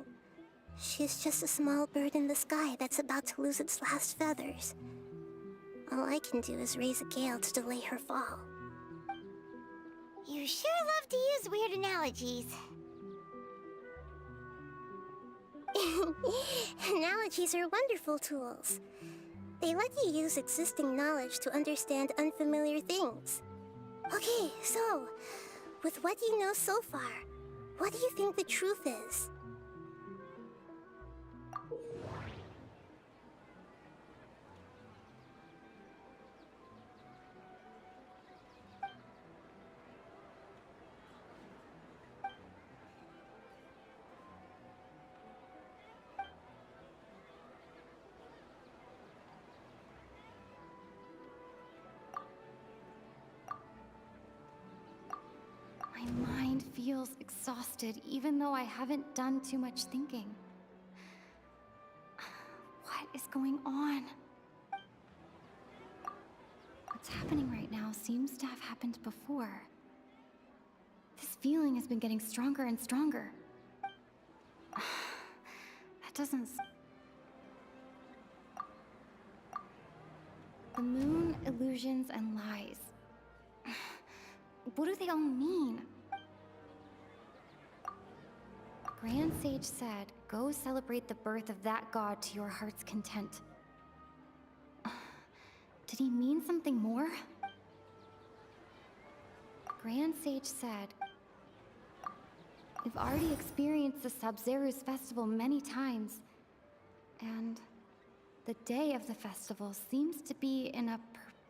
she's just a small bird in the sky that's about to lose its last feathers. All I can do is raise a gale to delay her fall. You sure love to use weird analogies. Analogies are wonderful tools. They let you use existing knowledge to understand unfamiliar things. Okay, so, with what you know so far, what do you think the truth is? My mind feels exhausted, even though I haven't done too much thinking. What is going on? What's happening right now seems to have happened before. This feeling has been getting stronger and stronger. That doesn't... The moon, illusions, and lies. What do they all mean? Grand Sage said, go celebrate the birth of that god to your heart's content. Did he mean something more? Grand Sage said, we've already experienced the Sub-Zero's festival many times, and the day of the festival seems to be in a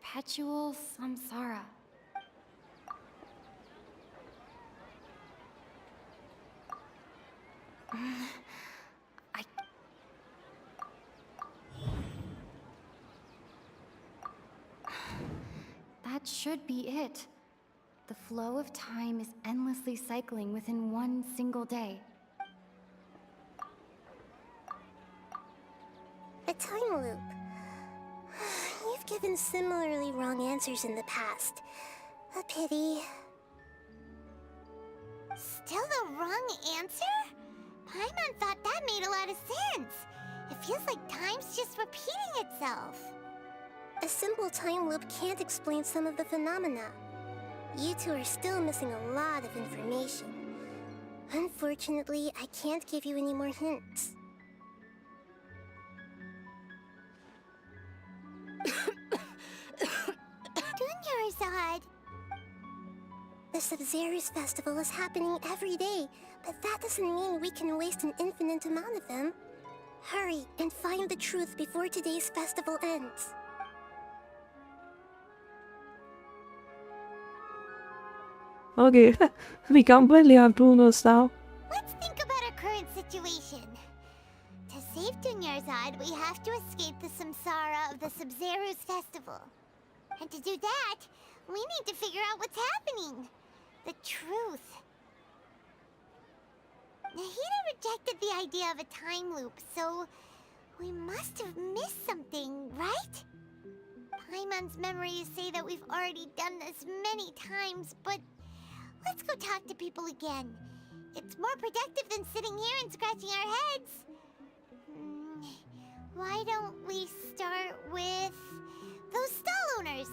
perpetual samsara. That should be it. The flow of time is endlessly cycling within one single day. A time loop. You've given similarly wrong answers in the past. A pity. Still the wrong answer? Paimon thought that made a lot of sense. It feels like time's just repeating itself. A simple time loop can't explain some of the phenomena. You two are still missing a lot of information. Unfortunately, I can't give you any more hints. The Sub-Zero's festival is happening every day, but that doesn't mean we can waste an infinite amount of them. Hurry and find the truth before today's festival ends. Okay, we completely have to this now. Let's think about our current situation. To save Dunyarzad, we have to escape the samsara of the Sub-Zero's festival. And to do that, we need to figure out what's happening. The truth. Nahida rejected the idea of a time loop, so we must have missed something, right? Paimon's memories say that we've already done this many times, but let's go talk to people again. It's more productive than sitting here and scratching our heads. Why don't we start with those stall owners?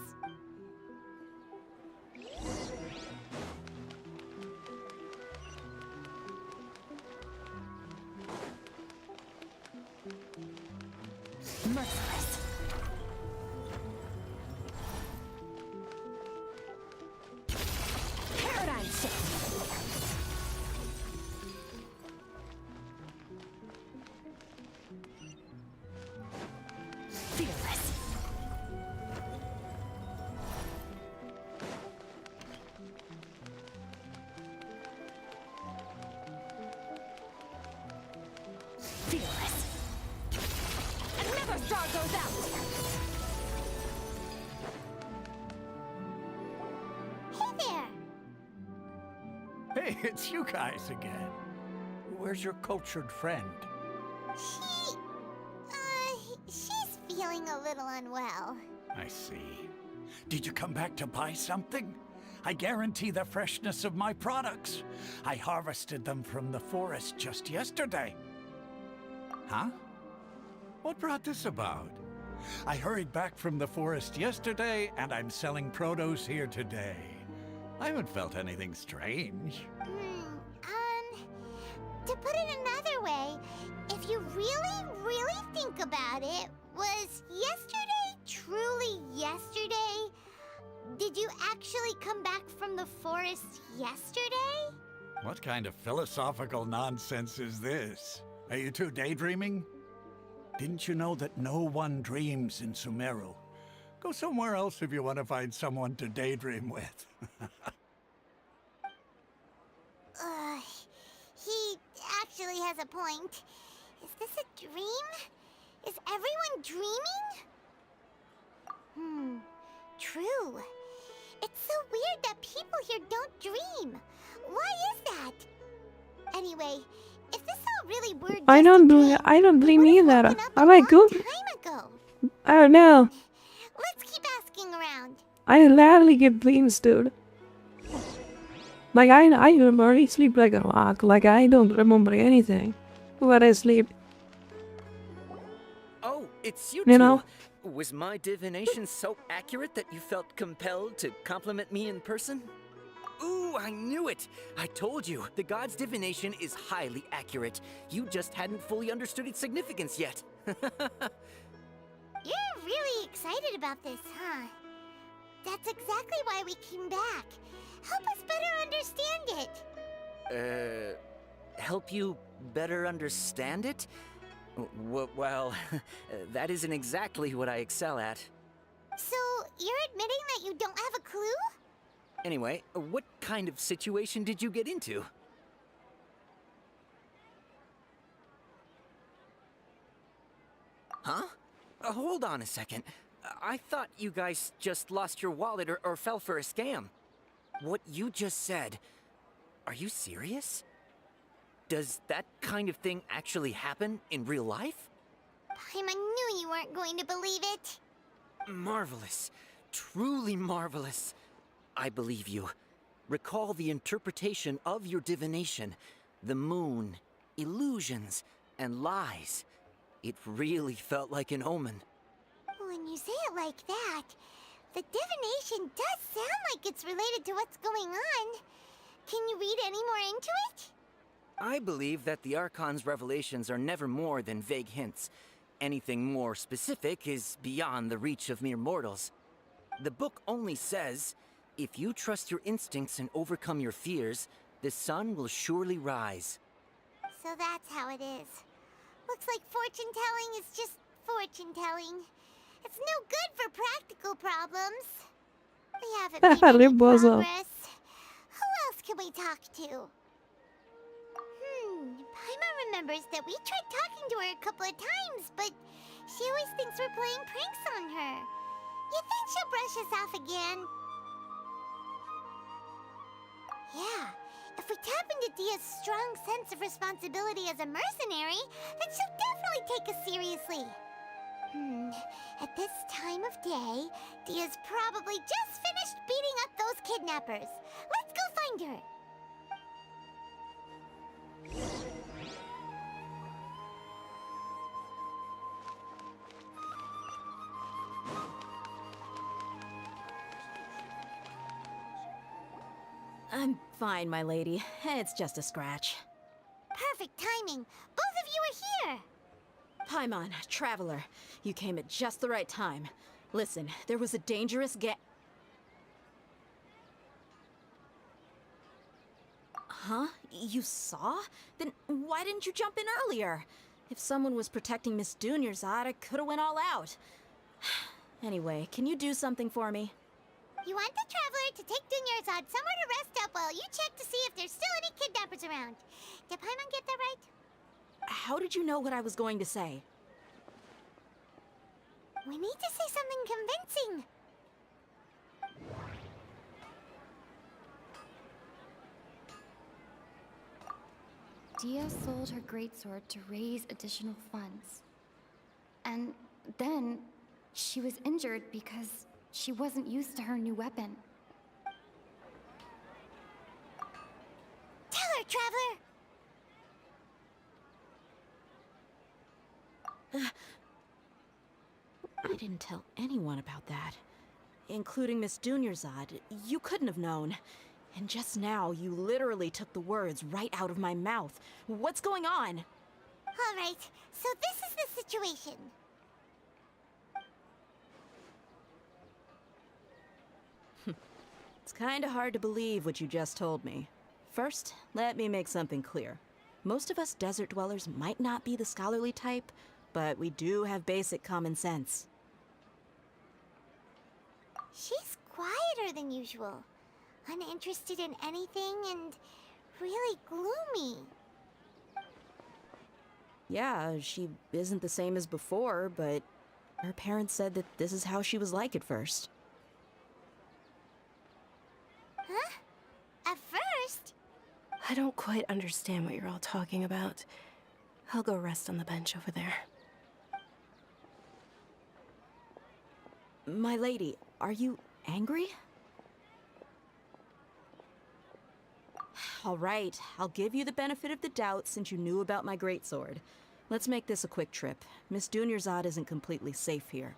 Merciless. Paradigm shift. Fearless. Fearless. Another star goes out. Hey there! Hey, it's you guys again. Where's your cultured friend? She's feeling a little unwell. I see. Did you come back to buy something? I guarantee the freshness of my products. I harvested them from the forest just yesterday. Huh? What brought this about? I hurried back from the forest yesterday, and I'm selling produce here today. I haven't felt anything strange. To put it another way, if you really think about it, was yesterday truly yesterday? Did you actually come back from the forest yesterday? What kind of philosophical nonsense is this? Are you two daydreaming? Didn't you know that no one dreams in Sumeru? Go somewhere else if you want to find someone to daydream with. He actually has a point. Is this a dream? Is everyone dreaming? True. It's so weird that people here don't dream. Why is that? Anyway, if this all really were just I don't believe either. I'm like, good. I don't know. Let's keep asking around. I rarely get dreams, dude. Like, I already sleep like a rock. Like, I don't remember anything when I sleep. Oh, it's you You two. know? Was my divination so accurate that you felt compelled to compliment me in person? Ooh, I knew it! I told you, the god's divination is highly accurate. You just hadn't fully understood its significance yet. You're really excited about this, huh? That's exactly why we came back. Help us better understand it. Help you better understand it? Well, that isn't exactly what I excel at. So, you're admitting that you don't have a clue? Anyway, what kind of situation did you get into? Huh? Hold on a second. I thought you guys just lost your wallet or fell for a scam. What you just said, are you serious? Does that kind of thing actually happen in real life? Paimon knew you weren't going to believe it. Marvelous. Truly marvelous. I believe you. Recall the interpretation of your divination. The moon, illusions, and lies. It really felt like an omen. When you say it like that, the divination does sound like it's related to what's going on. Can you read any more into it? I believe that the Archon's revelations are never more than vague hints. Anything more specific is beyond the reach of mere mortals. The book only says, If you trust your instincts and overcome your fears, the sun will surely rise. So that's how it is. Looks like fortune-telling is just fortune-telling. It's no good for practical problems. We haven't made any Rebozo. progress. Who else can we talk to? Paimon remembers that we tried talking to her a couple of times, but she always thinks we're playing pranks on her. You think she'll brush us off again? Yeah, if we tap into Dia's strong sense of responsibility as a mercenary, then she'll definitely take us seriously. At this time of day, Dia's probably just finished beating up those kidnappers. Let's go find her. I'm fine, my lady. It's just a scratch. Perfect timing. Both of you are here. Paimon, Traveler, you came at just the right time. Listen, there was a dangerous Huh? You saw? Then why didn't you jump in earlier? If someone was protecting Miss Dunyarzad, I could have went all out. Anyway, can you do something for me? You want the Traveler to take Dunyarzad somewhere to rest up while you check to see if there's still any kidnappers around. Did Paimon get that right? How did you know what I was going to say? We need to say something convincing. Dia sold her greatsword to raise additional funds. And then she was injured because she wasn't used to her new weapon. Tell her, Traveler! I didn't tell anyone about that. Including Miss Dunyarzad. You couldn't have known. And just now, you literally took the words right out of my mouth. What's going on? All right, so this is the situation. It's kinda hard to believe what you just told me. First, let me make something clear. Most of us desert dwellers might not be the scholarly type, but we do have basic common sense. She's quieter than usual. Uninterested in anything and really gloomy. Yeah, she isn't the same as before, but her parents said that this is how she was like at first. Huh? At first? I don't quite understand what you're all talking about. I'll go rest on the bench over there. My lady, are you angry? All right, I'll give you the benefit of the doubt since you knew about my greatsword. Let's make this a quick trip. Miss Dunyarzad isn't completely safe here.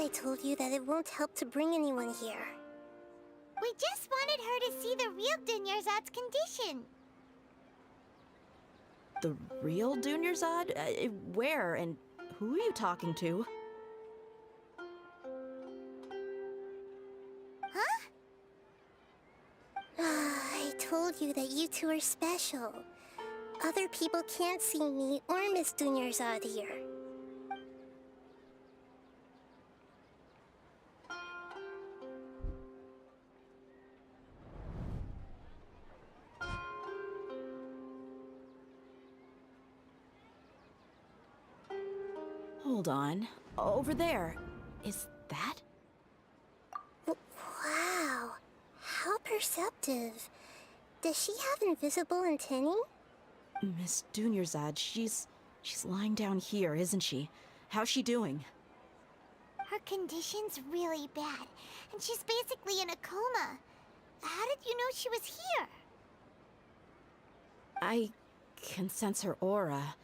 I told you that it won't help to bring anyone here. We just wanted her to see the real Dunyarzad's condition. The real Dunyarzad? Where and who are you talking to? Huh? I told you that you two are special. Other people can't see me or Miss Dunyarzad here. Hold on. Over there. Is that perceptive. Does she have invisible antennae? Miss Dunyarzad, she's lying down here, isn't she? How's she doing? Her condition's really bad, and she's basically in a coma. How did you know she was here? I can sense her aura.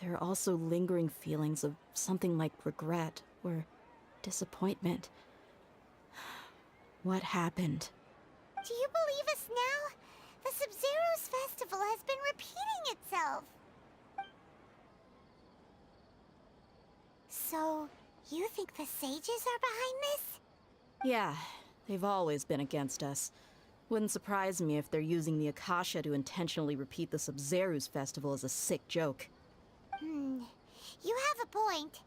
There are also lingering feelings of something like regret or disappointment. What happened? Do you believe us now? The Sub-Zero's festival has been repeating itself. So, you think the sages are behind this? Yeah, they've always been against us. Wouldn't surprise me if they're using the Akasha to intentionally repeat the Sub-Zero's festival as a sick joke. You have a point.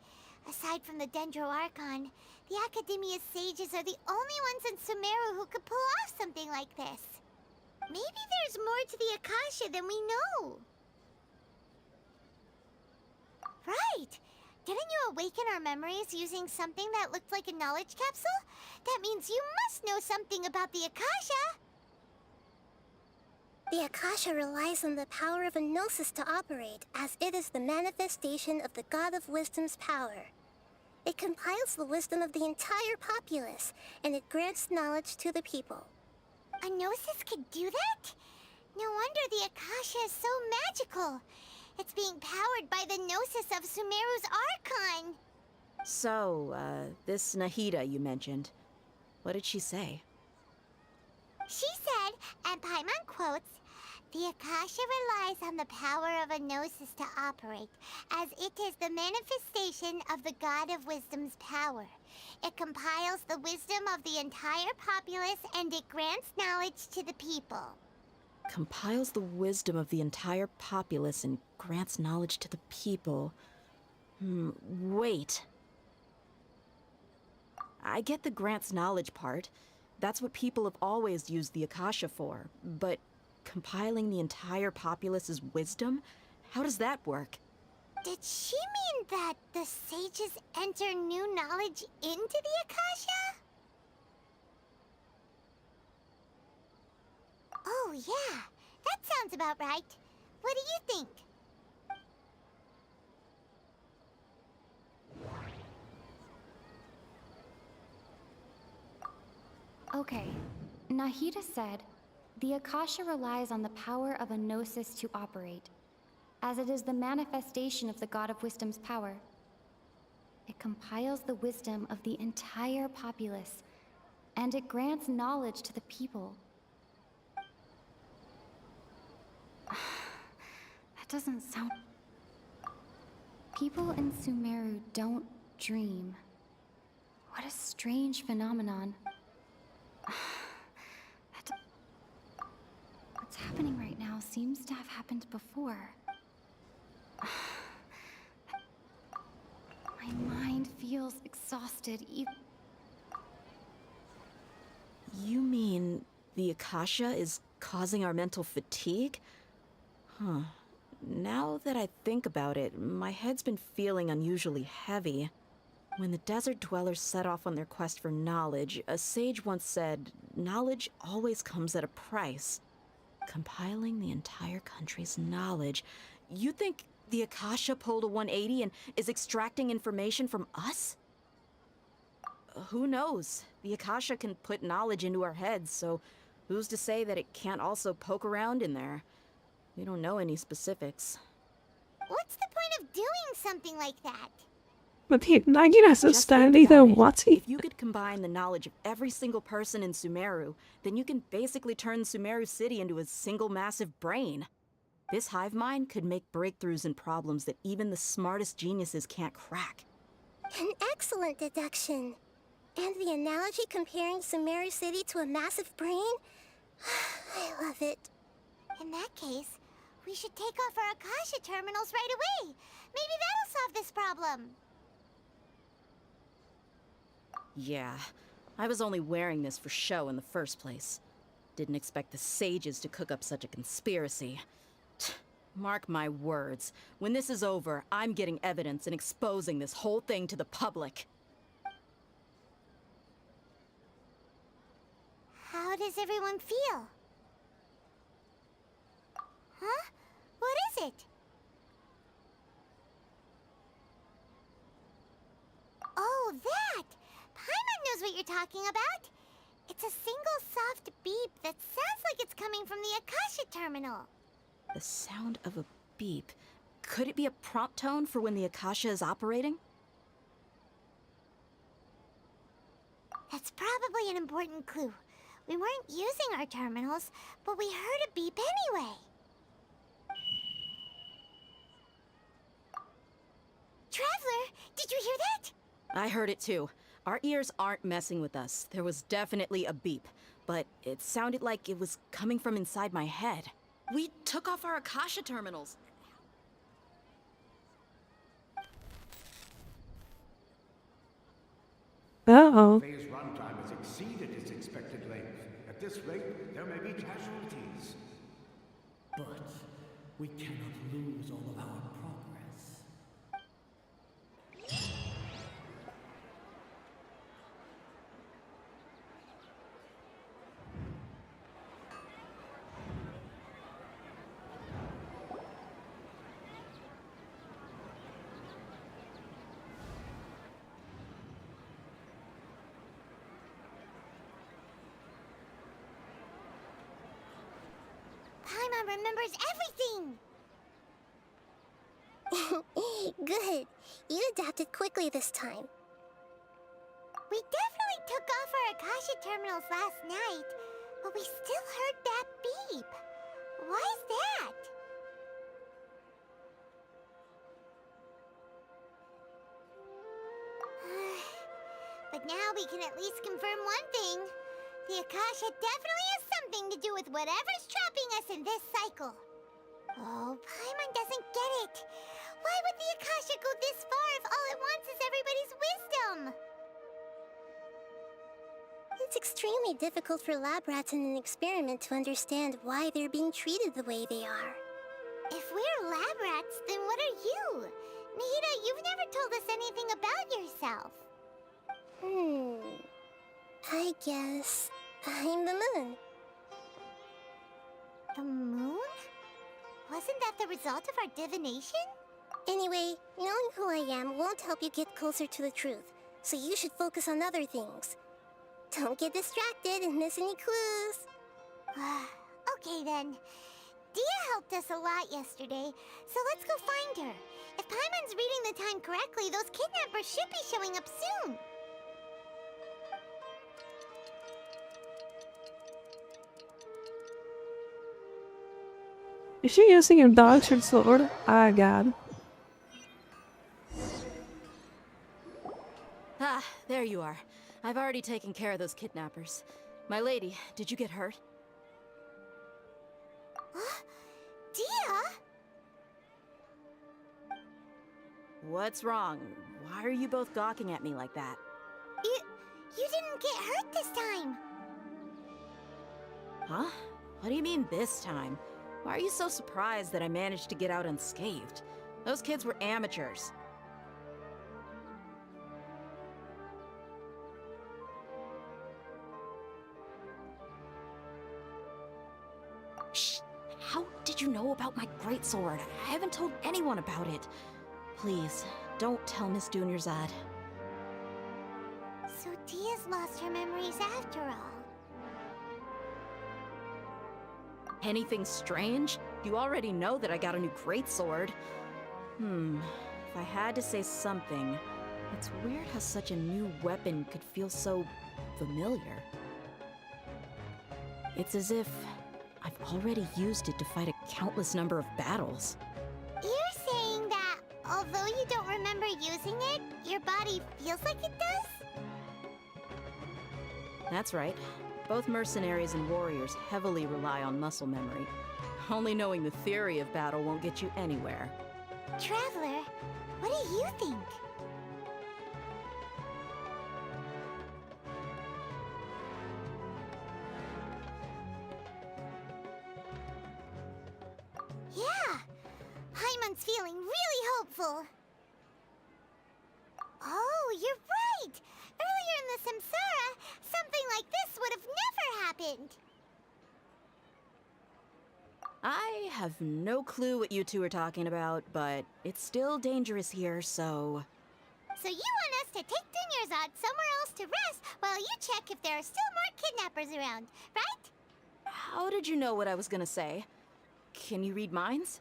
Aside from the Dendro Archon, the Academia's sages are the only ones in Sumeru who could pull off something like this. Maybe there's more to the Akasha than we know. Right! Didn't you awaken our memories using something that looked like a knowledge capsule? That means you must know something about the Akasha! The Akasha relies on the power of a gnosis to operate, as it is the manifestation of the God of Wisdom's power. It compiles the wisdom of the entire populace, and it grants knowledge to the people. A gnosis could do that? No wonder the Akasha is so magical. It's being powered by the gnosis of Sumeru's Archon. So, this Nahida you mentioned, what did she say? She said, and Paimon quotes, "The Akasha relies on the power of a gnosis to operate, as it is the manifestation of the God of Wisdom's power. It compiles the wisdom of the entire populace and it grants knowledge to the people." Compiles the wisdom of the entire populace and grants knowledge to the people. Wait. I get the grants knowledge part. That's what people have always used the Akasha for. But compiling the entire populace's wisdom? How does that work? Did she mean that the sages enter new knowledge into the Akasha? Oh yeah, that sounds about right. What do you think? Okay, Nahida said, the Akasha relies on the power of a gnosis to operate, as it is the manifestation of the God of Wisdom's power. It compiles the wisdom of the entire populace, and it grants knowledge to the people. That doesn't sound... People in Sumeru don't dream. What a strange phenomenon. What's happening right now seems to have happened before. My mind feels exhausted. You mean the Akasha is causing our mental fatigue? Huh. Now that I think about it, my head's been feeling unusually heavy. When the desert dwellers set off on their quest for knowledge, a sage once said, knowledge always comes at a price. Compiling the entire country's knowledge. You think the Akasha pulled a 180 and is extracting information from us? Who knows? The Akasha can put knowledge into our heads, so who's to say that it can't also poke around in there? We don't know any specifics. What's the point of doing something like that? But he has a stand either what? If you could combine the knowledge of every single person in Sumeru, then you can basically turn Sumeru City into a single massive brain. This hive mind could make breakthroughs in problems that even the smartest geniuses can't crack. An excellent deduction. And the analogy comparing Sumeru City to a massive brain? I love it. In that case, we should take off our Akasha terminals right away. Maybe that'll solve this problem. Yeah, I was only wearing this for show in the first place. Didn't expect the sages to cook up such a conspiracy. Mark my words, when this is over, I'm getting evidence and exposing this whole thing to the public. does everyone feel? Huh? What is it? Oh, that! Paimon knows what you're talking about. It's a single soft beep that sounds like it's coming from the Akasha terminal. The sound of a beep. Could it be a prompt tone for when the Akasha is operating? That's probably an important clue. We weren't using our terminals, but we heard a beep anyway. Traveler, did you hear that? I heard it too. Our ears aren't messing with us. There was definitely a beep, but it sounded like it was coming from inside my head. We took off our Akasha terminals. Uh-oh. Phase runtime has exceeded its expected length. At this rate, there may be casualties. But we cannot lose all of our progress. Paimon remembers everything! Good. You adapted quickly this time. We definitely took off our Akasha terminals last night, but we still heard that beep. Why is that? But now we can at least confirm one thing. The Akasha definitely has something to do with whatever's trapping us in this cycle. Oh, Paimon doesn't get it. Why would the Akasha go this far if all it wants is everybody's wisdom? It's extremely difficult for lab rats in an experiment to understand why they're being treated the way they are. If we're lab rats, then what are you? Nahida, you've never told us anything about yourself. I guess I'm the moon. The moon? Wasn't that the result of our divination? Anyway, knowing who I am won't help you get closer to the truth, so you should focus on other things. Don't get distracted and miss any clues. Okay then. Dia helped us a lot yesterday, so let's go find her. If Paimon's reading the time correctly, those kidnappers should be showing up soon. Is she using her dog-shaped sword? Ah, God. Ah, there you are. I've already taken care of those kidnappers. My lady, did you get hurt? Dia? What's wrong? Why are you both gawking at me like that? You didn't get hurt this time. Huh? What do you mean this time? Why are you so surprised that I managed to get out unscathed? Those kids were amateurs. Shh! How did you know about my greatsword? I haven't told anyone about it. Please, don't tell Miss Dunyarzad. So Dia's lost her memories after all. Anything strange? You already know that I got a new greatsword. If I had to say something, it's weird how such a new weapon could feel so familiar. It's as if I've already used it to fight a countless number of battles. You're saying that although you don't remember using it, your body feels like it does? That's right. Both mercenaries and warriors heavily rely on muscle memory. Only knowing the theory of battle won't get you anywhere. Traveler, what do you think? Yeah, Paimon's feeling really hopeful. Oh, you're right! Earlier in the Samsara, something like this would have never happened? I have no clue what you two are talking about, but it's still dangerous here, so... So you want us to take Dunyarzad somewhere else to rest while you check if there are still more kidnappers around, right? How did you know what I was gonna say? Can you read minds?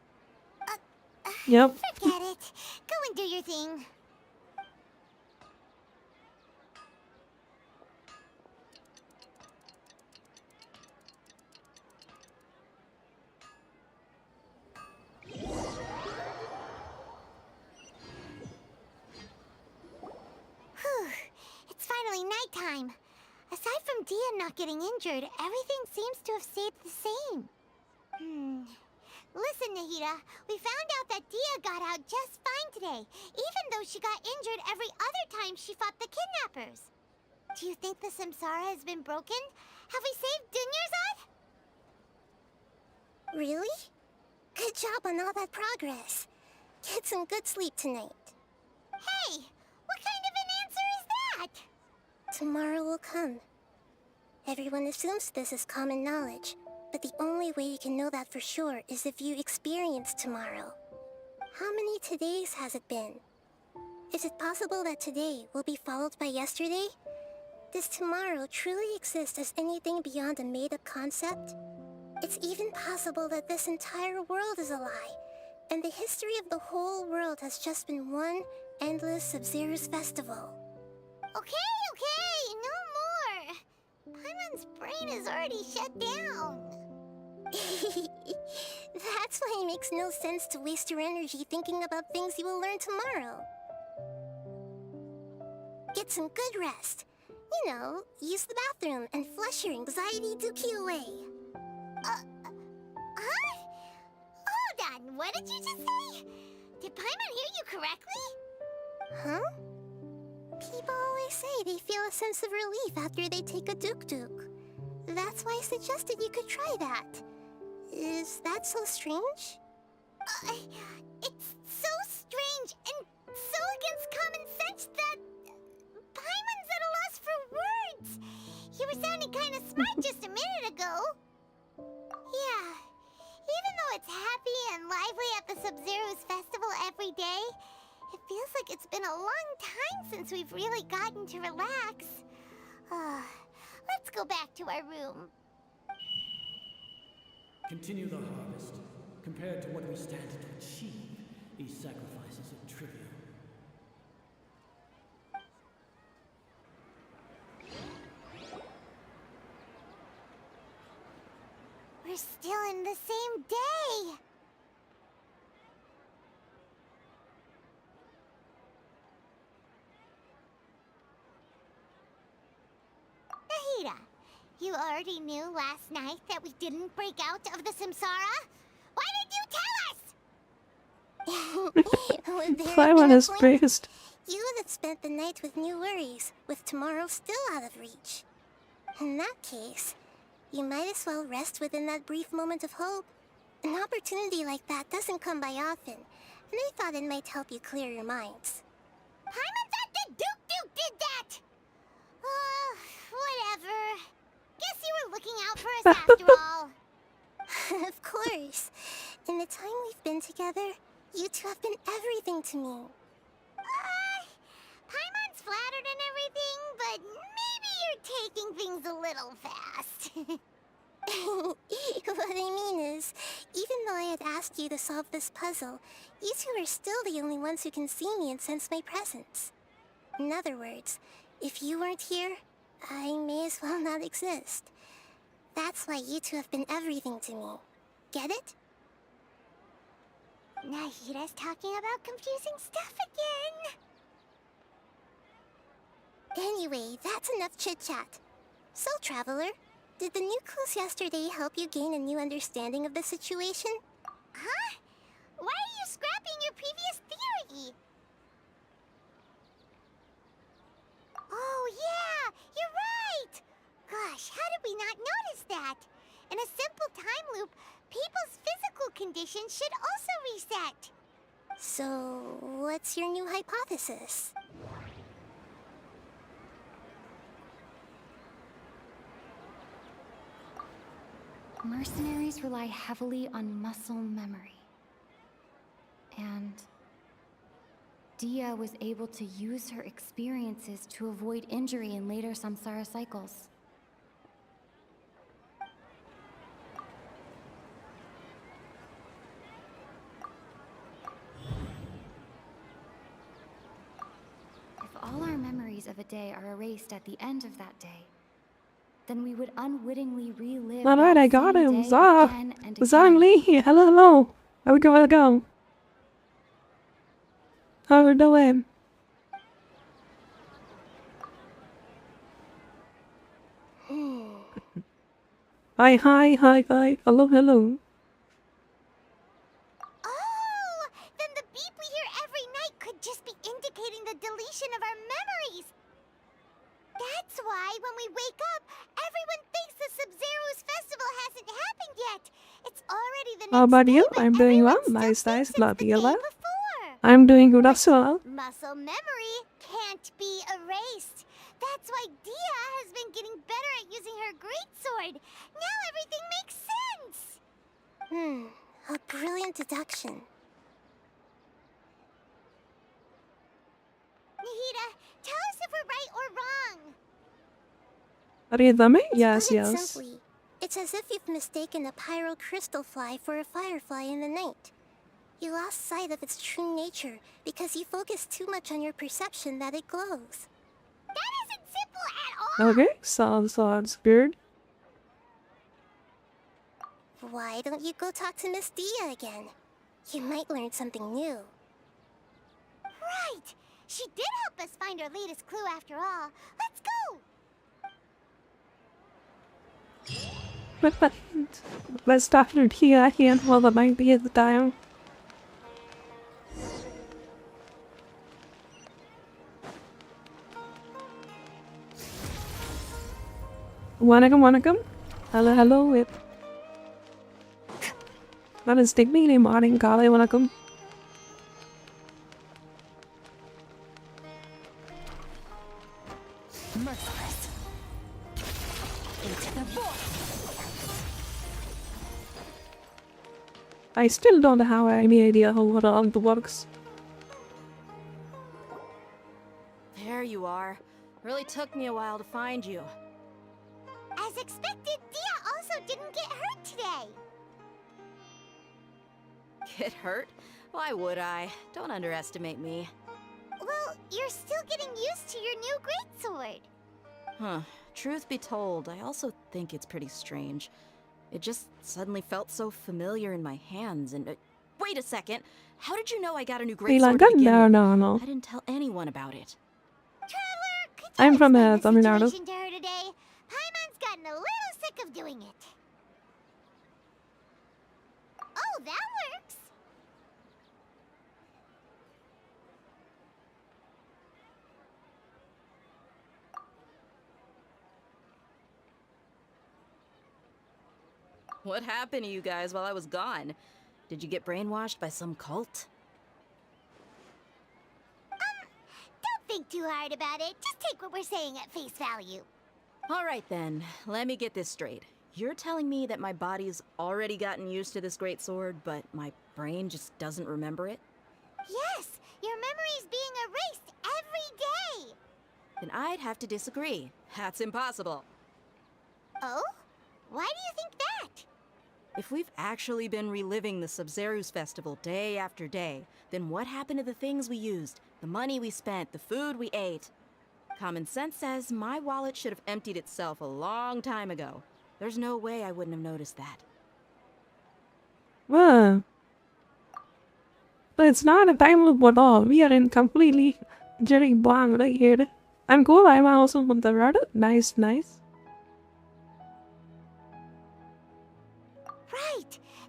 Yep. Forget it. Go and do your thing. Whew. It's finally nighttime. Aside from Dia not getting injured, everything seems to have stayed the same. Listen, Nahida, we found out that Dia got out just fine today, even though she got injured every other time she fought the kidnappers. Do you think the Samsara has been broken? Have we saved Dunyarzad? Really? Good job on all that progress. Get some good sleep tonight. Hey, what kind of an answer is that? Tomorrow will come. Everyone assumes this is common knowledge, but the only way you can know that for sure is if you experience tomorrow. How many todays has it been? Is it possible that today will be followed by yesterday? Does tomorrow truly exist as anything beyond a made-up concept? It's even possible that this entire world is a lie, and the history of the whole world has just been one endless Sub-Zero's festival. Okay, no more. Paimon's brain is already shut down. That's why it makes no sense to waste your energy thinking about things you will learn tomorrow. Get some good rest. You know, use the bathroom and flush your anxiety dookie away. Huh? Hold on, what did you just say? Did Paimon hear you correctly? Huh? People always say they feel a sense of relief after they take a duk-duk. That's why I suggested you could try that. Is that so strange? It's so strange and so against common sense that Paimon's at a loss for words. You were sounding kind of smart just a minute ago. Yeah, even though it's happy and lively at the Sub-Zero's festival every day, it feels like it's been a long time since we've really gotten to relax. Let's go back to our room. Continue the harvest. Compared to what we stand to achieve, these sacrifices are trivial. We're still in the same day. Nahida, you already knew last night that we didn't break out of the Samsara? Why did you tell us? Paimon is pissed. You would have spent the night with new worries, with tomorrow still out of reach. In that case, you might as well rest within that brief moment of hope. An opportunity like that doesn't come by often, and I thought it might help you clear your minds. Paimon thought the Duke did that! Whatever. Guess you were looking out for us after all. Of course. In the time we've been together, you two have been everything to me. Paimon's flattered and everything, but maybe you're taking things a little fast. What I mean is, even though I had asked you to solve this puzzle, you two are still the only ones who can see me and sense my presence. In other words, if you weren't here, I may as well not exist. That's why you two have been everything to me. Get it? Nahida's talking about confusing stuff again. Anyway, that's enough chit-chat. So, Traveler, did the new clues yesterday help you gain a new understanding of the situation? Huh? Why are you scrapping your previous theory? Oh yeah, you're right! Gosh, how did we not notice that? In a simple time loop, people's physical condition should also reset. So, what's your new hypothesis? Mercenaries rely heavily on muscle memory. And Dia was able to use her experiences to avoid injury in later samsara cycles. If all our memories of a day are erased at the end of that day, then we would unwittingly relive Alright, that I got same it. day Huzzah! again and Huzzah, again. Lee! Hello, hello! How we go? How we doing? Hi, hello, hello. Oh, then the beep we hear every night could just be indicating the deletion of our memories. That's why when we wake up, everyone thinks the Sub-Zero's festival hasn't happened yet. It's already the How next about day, you? but I'm doing well. everyone Nice, still nice. thinks Glad it's to the hear day that. before. I'm doing good as well. Muscle memory can't be erased. That's why Dia has been getting better at using her greatsword. Now everything makes sense. A brilliant deduction. Nahida, tell us if we're right or wrong. Ariadame? To Yes, put it yes. simply, it's as if you've mistaken a pyro crystal fly for a firefly in the night. You lost sight of its true nature because you focused too much on your perception that it glows. That isn't simple at all. Okay, sounds good. Why don't you go talk to Miss Dia again? You might learn something new. Right. She did help us find our latest clue after all. Let's go. But let's start it here again while that might be at the time. Vanakkam. Hello, it. That is Digby morning, Kale, vanakkam. Merciless. Into the void. I still don't have any idea how it all works. There you are. Really took me a while to find you. As expected, Dia also didn't get hurt today. Get hurt? Why would I? Don't underestimate me. Well, you're still getting used to your new greatsword. Huh. Truth be told, I also think it's pretty strange. It just suddenly felt so familiar in my hands and... wait a second! How did you know I got a new greatsword to begin with? No. I didn't tell anyone about it. Traveler, could you I'm from explain the Tamil Nadu. situation to her today? Paimon's gotten a little sick of doing it. Oh, that works. What happened to you guys while I was gone? Did you get brainwashed by some cult? Don't think too hard about it. Just take what we're saying at face value. Alright then, let me get this straight. You're telling me that my body's already gotten used to this great sword, but my brain just doesn't remember it? Yes, your memory's being erased every day. Then I'd have to disagree. That's impossible. Oh? Why do you think that? If we've actually been reliving the Sub-Zeru's festival day after day, then what happened to the things we used, the money we spent, the food we ate? Common sense says my wallet should have emptied itself a long time ago. There's no way I wouldn't have noticed that. Well, but it's not a time loop at all. We are in completely Jerry Bong right here. I'm cool. I'm also from the Reddit. Nice. Right.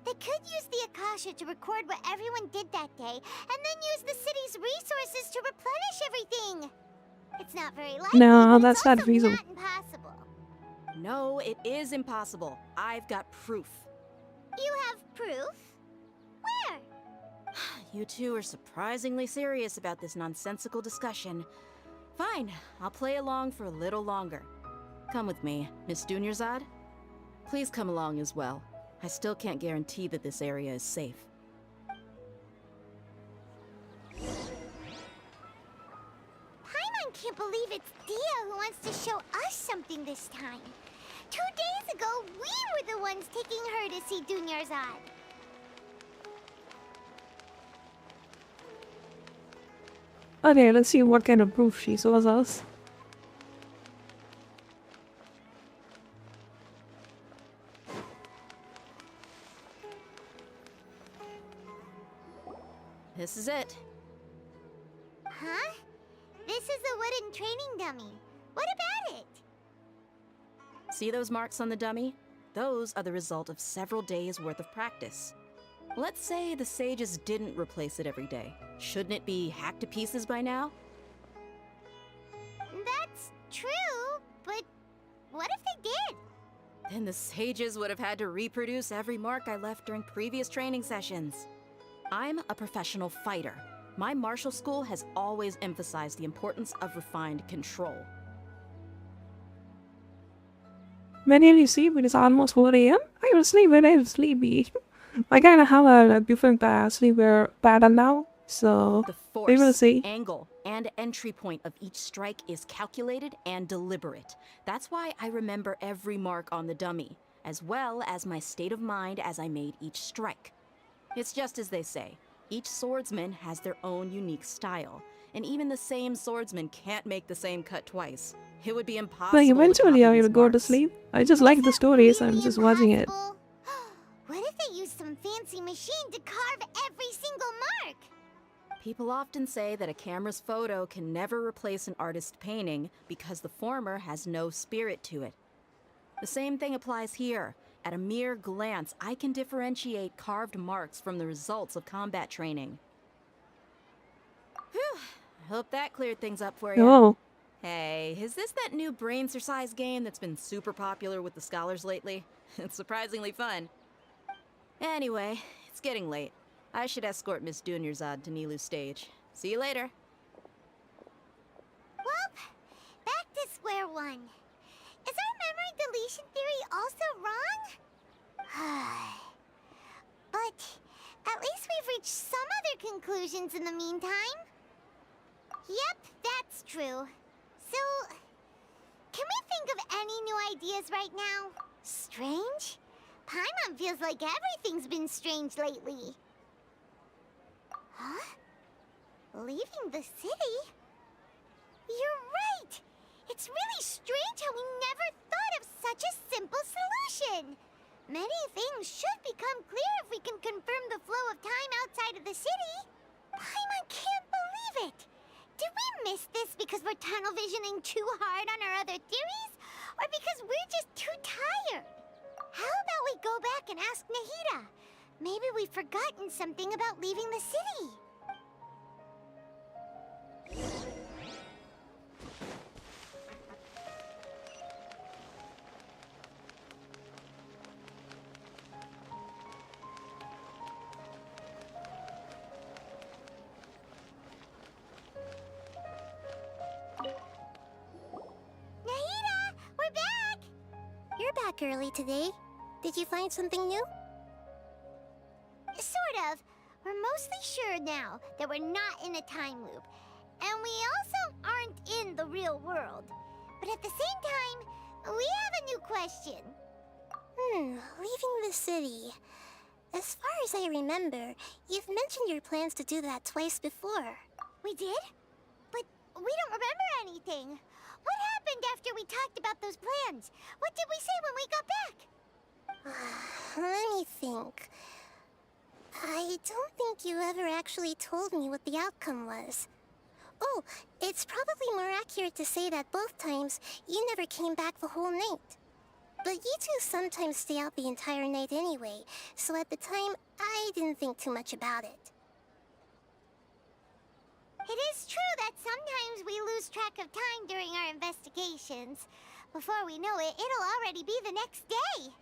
They could use the Akasha to record what everyone did that day, and then use the city's resources to replenish everything. It's not very likely, No, but that's it's not also feasible. not impossible. No, it is impossible. I've got proof. You have proof? Where? You two are surprisingly serious about this nonsensical discussion. Fine, I'll play along for a little longer. Come with me, Miss Dunyarzad. Please come along as well. I still can't guarantee that this area is safe. Paimon can't believe it's Dia who wants to show us something this time. 2 days ago, we were the ones taking her to see Dunyarzad. Okay, let's see what kind of proof she shows us. This is it. Huh? This is a wooden training dummy. What about it? See those marks on the dummy? Those are the result of several days' worth of practice. Let's say the sages didn't replace it every day. Shouldn't it be hacked to pieces by now? That's true, but what if they did? Then the sages would have had to reproduce every mark I left during previous training sessions. I'm a professional fighter. My martial school has always emphasized the importance of refined control. Many of you see, it is almost 4 AM. I was sleeping, I'm sleepy. I kind of have a different sleeper pattern now, so The we will force, see. angle, and entry point of each strike is calculated and deliberate. That's why I remember every mark on the dummy, as well as my state of mind as I made each strike. It's just as they say, each swordsman has their own unique style, and even the same swordsman can't make the same cut twice. It would be impossible But to eventually copy I these will go to marks. sleep. I just like the stories, I'm just watching it. What if they used some fancy machine to carve every single mark? People often say that a camera's photo can never replace an artist's painting because the former has no spirit to it. The same thing applies here. At a mere glance, I can differentiate carved marks from the results of combat training. Whew, I hope that cleared things up for you. Oh. Hey, is this that new brain exercise game that's been super popular with the scholars lately? It's surprisingly fun. Anyway, it's getting late. I should escort Miss Dunyarzad to Nilu's stage. See you later. Well, back to square one. Is our memory deletion theory also wrong? But at least we've reached some other conclusions in the meantime. Yep, that's true. So, can we think of any new ideas right now? Strange? Paimon feels like everything's been strange lately. Huh? Leaving the city? You're right! It's really strange how we never thought of such a simple solution! Many things should become clear if we can confirm the flow of time outside of the city. Paimon can't believe it! Did we miss this because we're tunnel visioning too hard on our other theories? Or because we're just too tired? How about we go back and ask Nahida? Maybe we've forgotten something about leaving the city. Nahida, we're back! You're back early today. Did you find something new? Sort of. We're mostly sure now that we're not in a time loop. And we also aren't in the real world. But at the same time, we have a new question. Leaving the city. As far as I remember, you've mentioned your plans to do that twice before. We did? But we don't remember anything. What happened after we talked about those plans? What did we say when we got back? Let me think. I don't think you ever actually told me what the outcome was. Oh, it's probably more accurate to say that both times you never came back the whole night. But you two sometimes stay out the entire night anyway, so at the time, I didn't think too much about it. It is true that sometimes we lose track of time during our investigations. Before we know it, it'll already be the next day.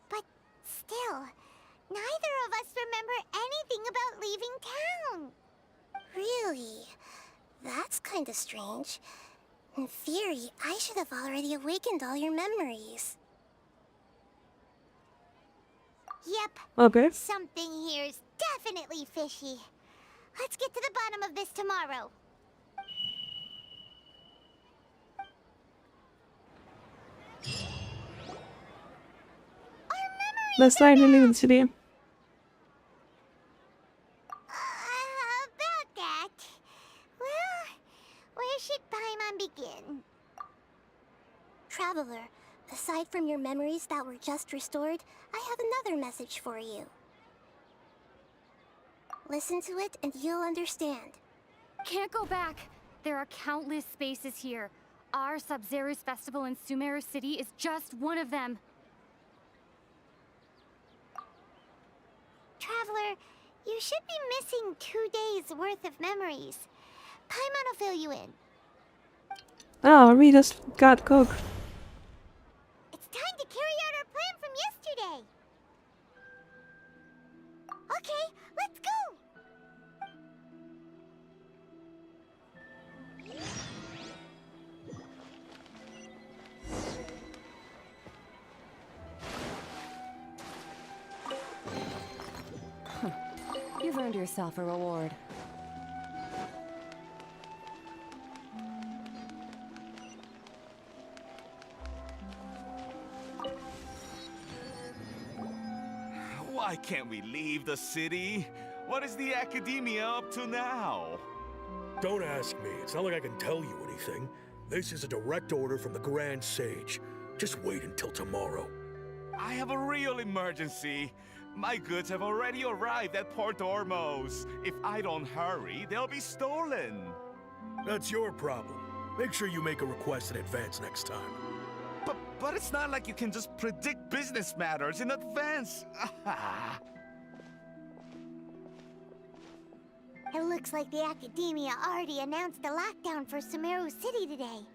But still, neither of us remember anything about leaving town. Really? That's kinda strange. In theory, I should have already awakened all your memories. Yep. Okay. Something here's definitely fishy. Let's get to the bottom of this tomorrow. Let's try to leave the city. About that. Well, where should Paimon begin? Traveler, aside from your memories that were just restored, I have another message for you. Listen to it and you'll understand. Can't go back. There are countless spaces here. Our Sub-Zero's festival in Sumeru City is just one of them. Traveler, you should be missing 2 days worth of memories. Paimon will fill you in. Oh, we just got Coke. It's time to carry out our plan from yesterday. Okay, let's go. You've earned yourself a reward. Why can't we leave the city? What is the Academia up to now? Don't ask me. It's not like I can tell you anything. This is a direct order from the Grand Sage. Just wait until tomorrow. I have a real emergency. My goods have already arrived at Port Ormos. If I don't hurry, they'll be stolen. That's your problem. Make sure you make a request in advance next time. But it's not like you can just predict business matters in advance. It looks like the Academia already announced a lockdown for Sumeru City today.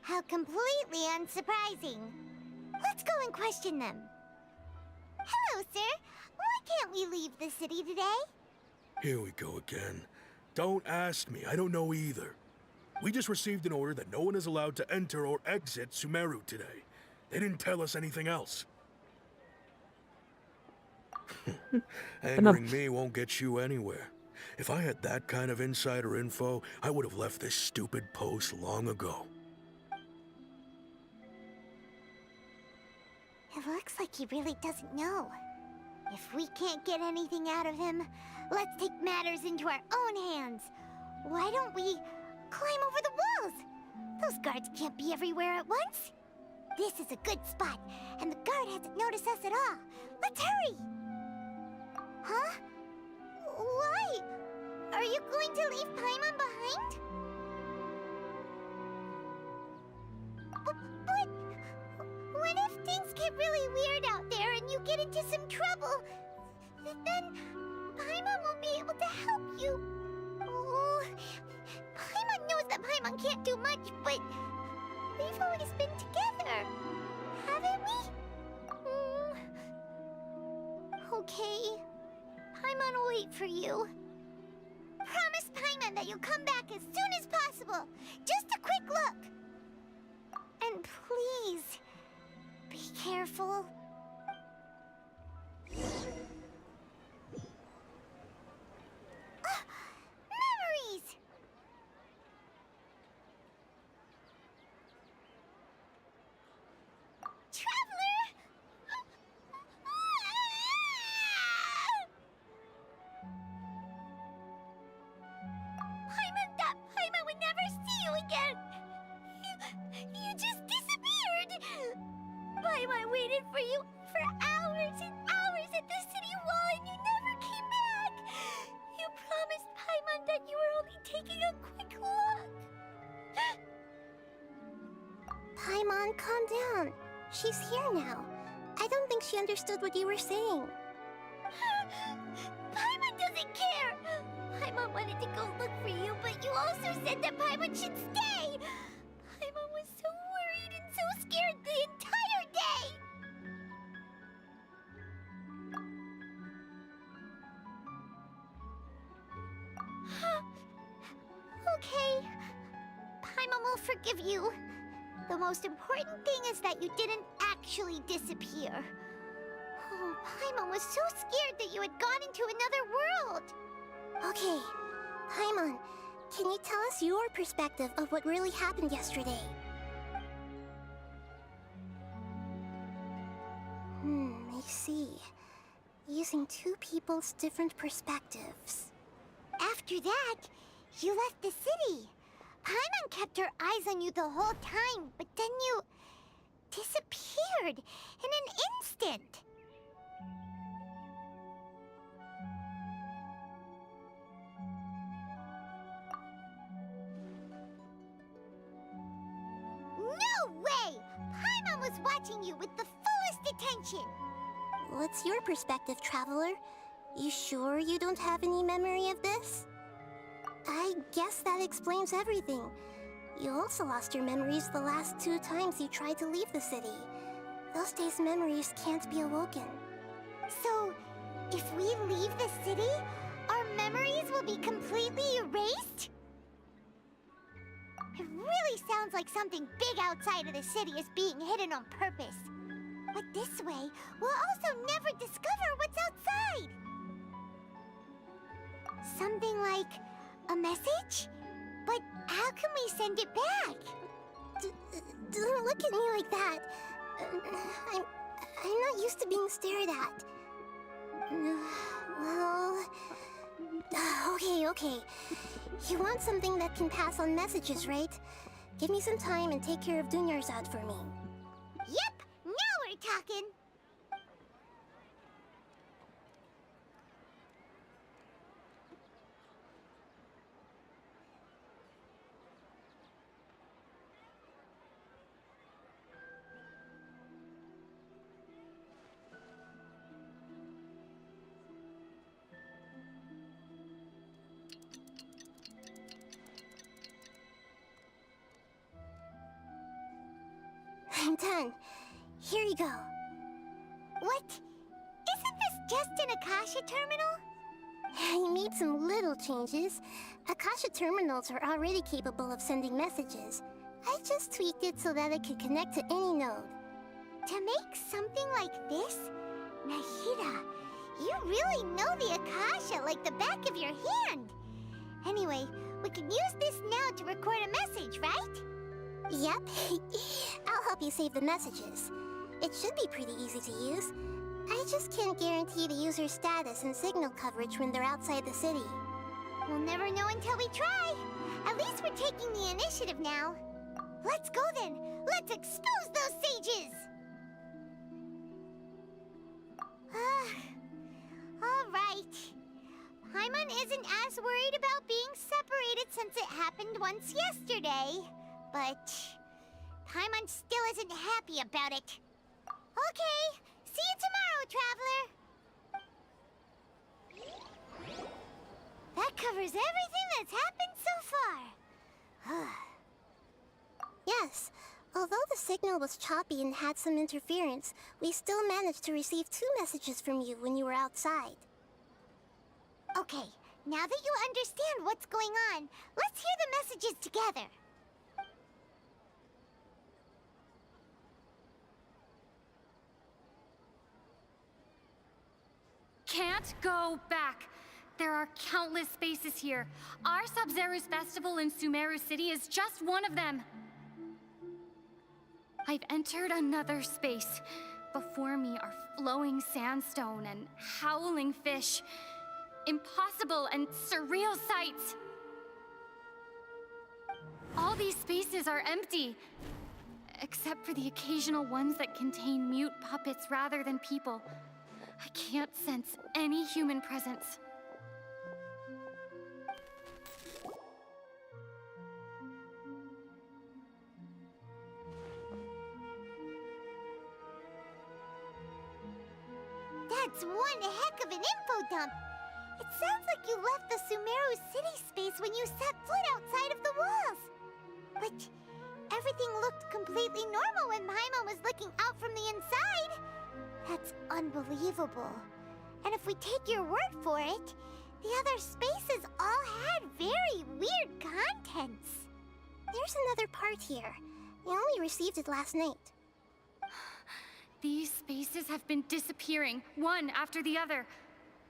How completely unsurprising. Let's go and question them. Hello, sir. Why can't we leave the city today? Here we go again. Don't ask me. I don't know either. We just received an order that no one is allowed to enter or exit Sumeru today. They didn't tell us anything else. Angering me won't get you anywhere. If I had that kind of insider info, I would have left this stupid post long ago. It looks like he really doesn't know. If we can't get anything out of him, let's take matters into our own hands. Why don't we climb over the walls? Those guards can't be everywhere at once. This is a good spot, and the guard hasn't noticed us at all. Let's hurry! Huh? Why? Are you going to leave Paimon behind? But what if things get really weird out there and you get into some trouble? Then Paimon won't be able to help you. Oh, Paimon knows that Paimon can't do much, but we've always been together, haven't we? Okay. Paimon will wait for you. Promise Paimon that you'll come back as soon as possible. Just a quick look. And please, be careful. Memories! Traveler! Paimon thought Paimon would never see you again. You just disappeared. Paimon waited for you for hours and hours at the city wall and you never came back. You promised Paimon that you were only taking a quick look. Paimon, calm down. She's here now. I don't think she understood what you were saying. Paimon doesn't care. Paimon wanted to go look for you, but you also said that Paimon should stay. Paimon was so worried and so scared the entire day. Okay. Paimon will forgive you. The most important thing is that you didn't actually disappear. Oh, Paimon was so scared that you had gone into another world. Okay, Paimon, can you tell us your perspective of what really happened yesterday? I see. Using two people's different perspectives. After that, you left the city. Paimon kept her eyes on you the whole time, but then you disappeared in an instant. No way! Paimon was watching you with the fullest attention. What's your perspective, Traveler? You sure you don't have any memory of this? I guess that explains everything. You also lost your memories the last 2 times you tried to leave the city. Those days' memories can't be awoken. So, if we leave the city, our memories will be completely erased? It really sounds like something big outside of the city is being hidden on purpose. But this way, we'll also never discover what's outside. Something like a message? But how can we send it back? Don't look at me like that. I'm not used to being stared at. Well... Okay. You want something that can pass on messages, right? Give me some time and take care of Dunyarzad for me. Yep! Now we're talking! I'm done. Here you go. What? Isn't this just an Akasha terminal? I made some little changes. Akasha terminals are already capable of sending messages. I just tweaked it so that it could connect to any node. To make something like this? Nahida, you really know the Akasha like the back of your hand. Anyway, we can use this now to record a message, right? Yep. I'll help you save the messages. It should be pretty easy to use. I just can't guarantee the user's status and signal coverage when they're outside the city. We'll never know until we try. At least we're taking the initiative now. Let's go then. Let's expose those sages! Alright. Paimon isn't as worried about being separated since it happened once yesterday. But Paimon still isn't happy about it. Okay, see you tomorrow, Traveler! That covers everything that's happened so far. Yes, although the signal was choppy and had some interference, we still managed to receive 2 messages from you when you were outside. Okay, now that you understand what's going on, let's hear the messages together. Can't go back. There are countless spaces here. Our Sub-Zero's festival in Sumeru City is just one of them. I've entered another space. Before me are flowing sandstone and howling fish. Impossible and surreal sights. All these spaces are empty, except for the occasional ones that contain mute puppets rather than people. I can't sense any human presence. That's one heck of an info dump. It sounds like you left the Sumeru city space when you set foot outside of the walls. But everything looked completely normal when Paimon was looking out from the inside. That's unbelievable. And if we take your word for it, the other spaces all had very weird contents. There's another part here. We only received it last night. These spaces have been disappearing, one after the other,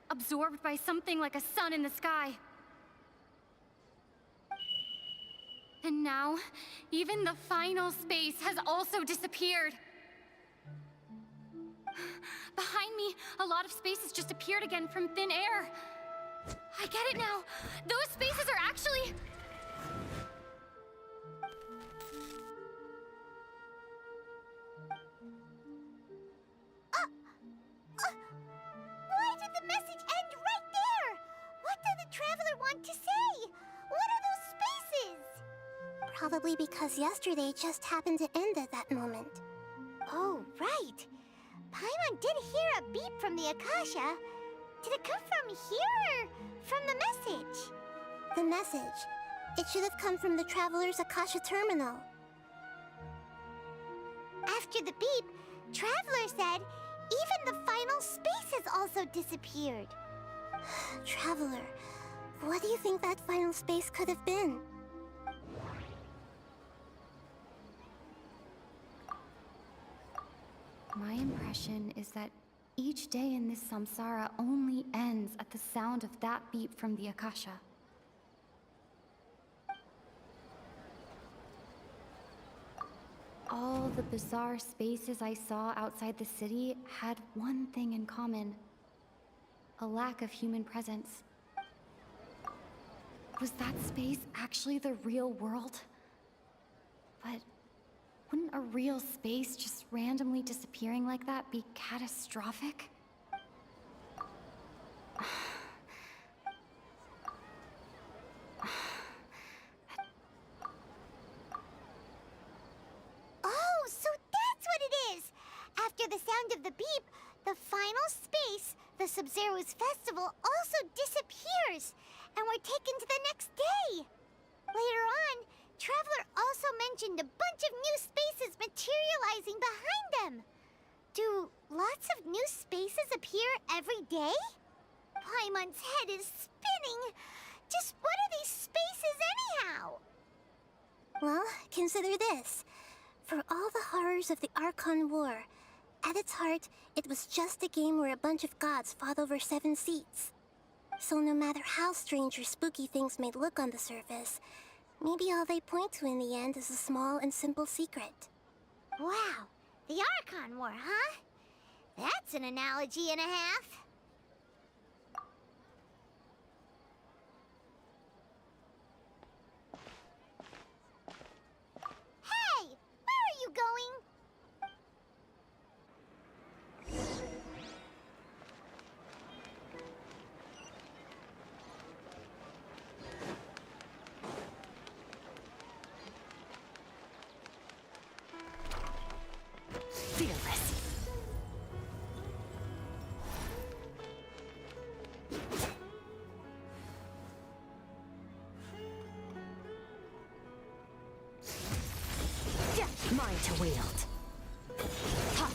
absorbed by something like a sun in the sky. And now, even the final space has also disappeared. Behind me, a lot of spaces just appeared again from thin air. I get it now. Those spaces are actually... Why did the message end right there? What did the traveler want to say? What are those spaces? Probably because yesterday just happened to end at that moment. Oh, right. Paimon did hear a beep from the Akasha. Did it come from here or from the message? The message. It should have come from the Traveler's Akasha terminal. After the beep, Traveler said even the final space has also disappeared. Traveler, what do you think that final space could have been? My impression is that each day in this samsara only ends at the sound of that beep from the Akasha. All the bizarre spaces I saw outside the city had one thing in common: a lack of human presence. Was that space actually the real world? But wouldn't a real space just randomly disappearing like that be catastrophic? Oh, so that's what it is! After the sound of the beep, the final space, the Sub-Zero's festival, also disappears, and we're taken to the next day. Later on, Traveler also mentioned a bunch of new spaces materializing behind them. Do lots of new spaces appear every day? Paimon's head is spinning. Just what are these spaces anyhow? Well, consider this. For all the horrors of the Archon War, at its heart, it was just a game where a bunch of gods fought over 7 seats. So no matter how strange or spooky things may look on the surface, maybe all they point to in the end is a small and simple secret. Wow, the Archon War, huh? That's an analogy and a half. Hey, where are you going? Fearless. Mine to wield. Ha!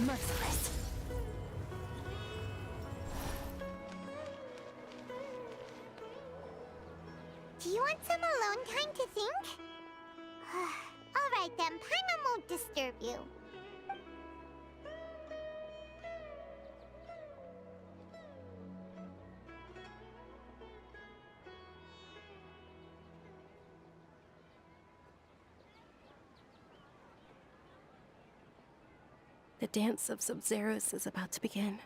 Merciless. Do you want some alone time to think? Alright then, Paimon won't disturb you. The dance of Sub-Zeros is about to begin.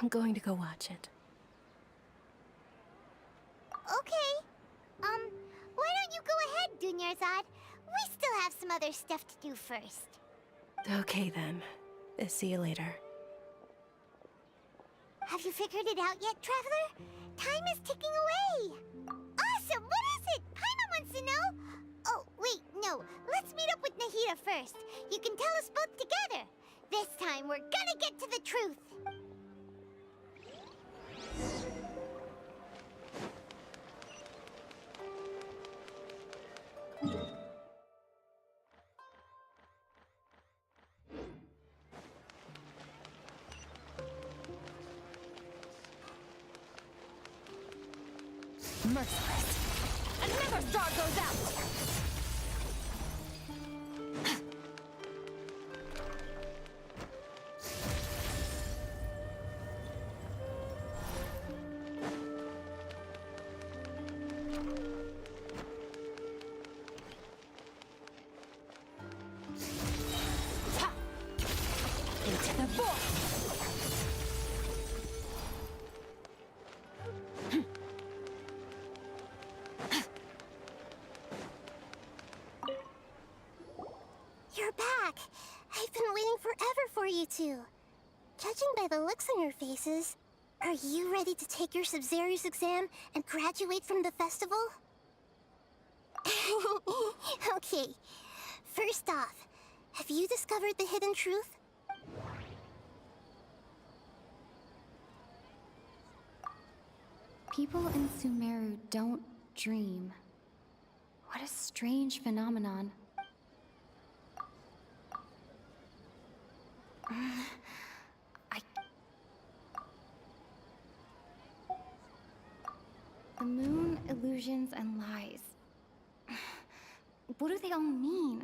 I'm going to go watch it. Okay. Why don't you go ahead, Dunyarzad? We still have some other stuff to do first. Okay then. See you later. Have you figured it out yet, Traveler? Time is ticking away! Awesome! What is it? Paimon wants to know! Oh, wait, no. Let's meet up with Nahida first. You can tell us both together. This time, we're gonna get to the truth! Merciless. Another star goes out! Into the void! You're back! I've been waiting forever for you two. Judging by the looks on your faces, are you ready to take your Sub-Zero's exam and graduate from the festival? Okay, first off, have you discovered the hidden truth? People in Sumeru don't dream. What a strange phenomenon. The moon, illusions, and lies. What do they all mean?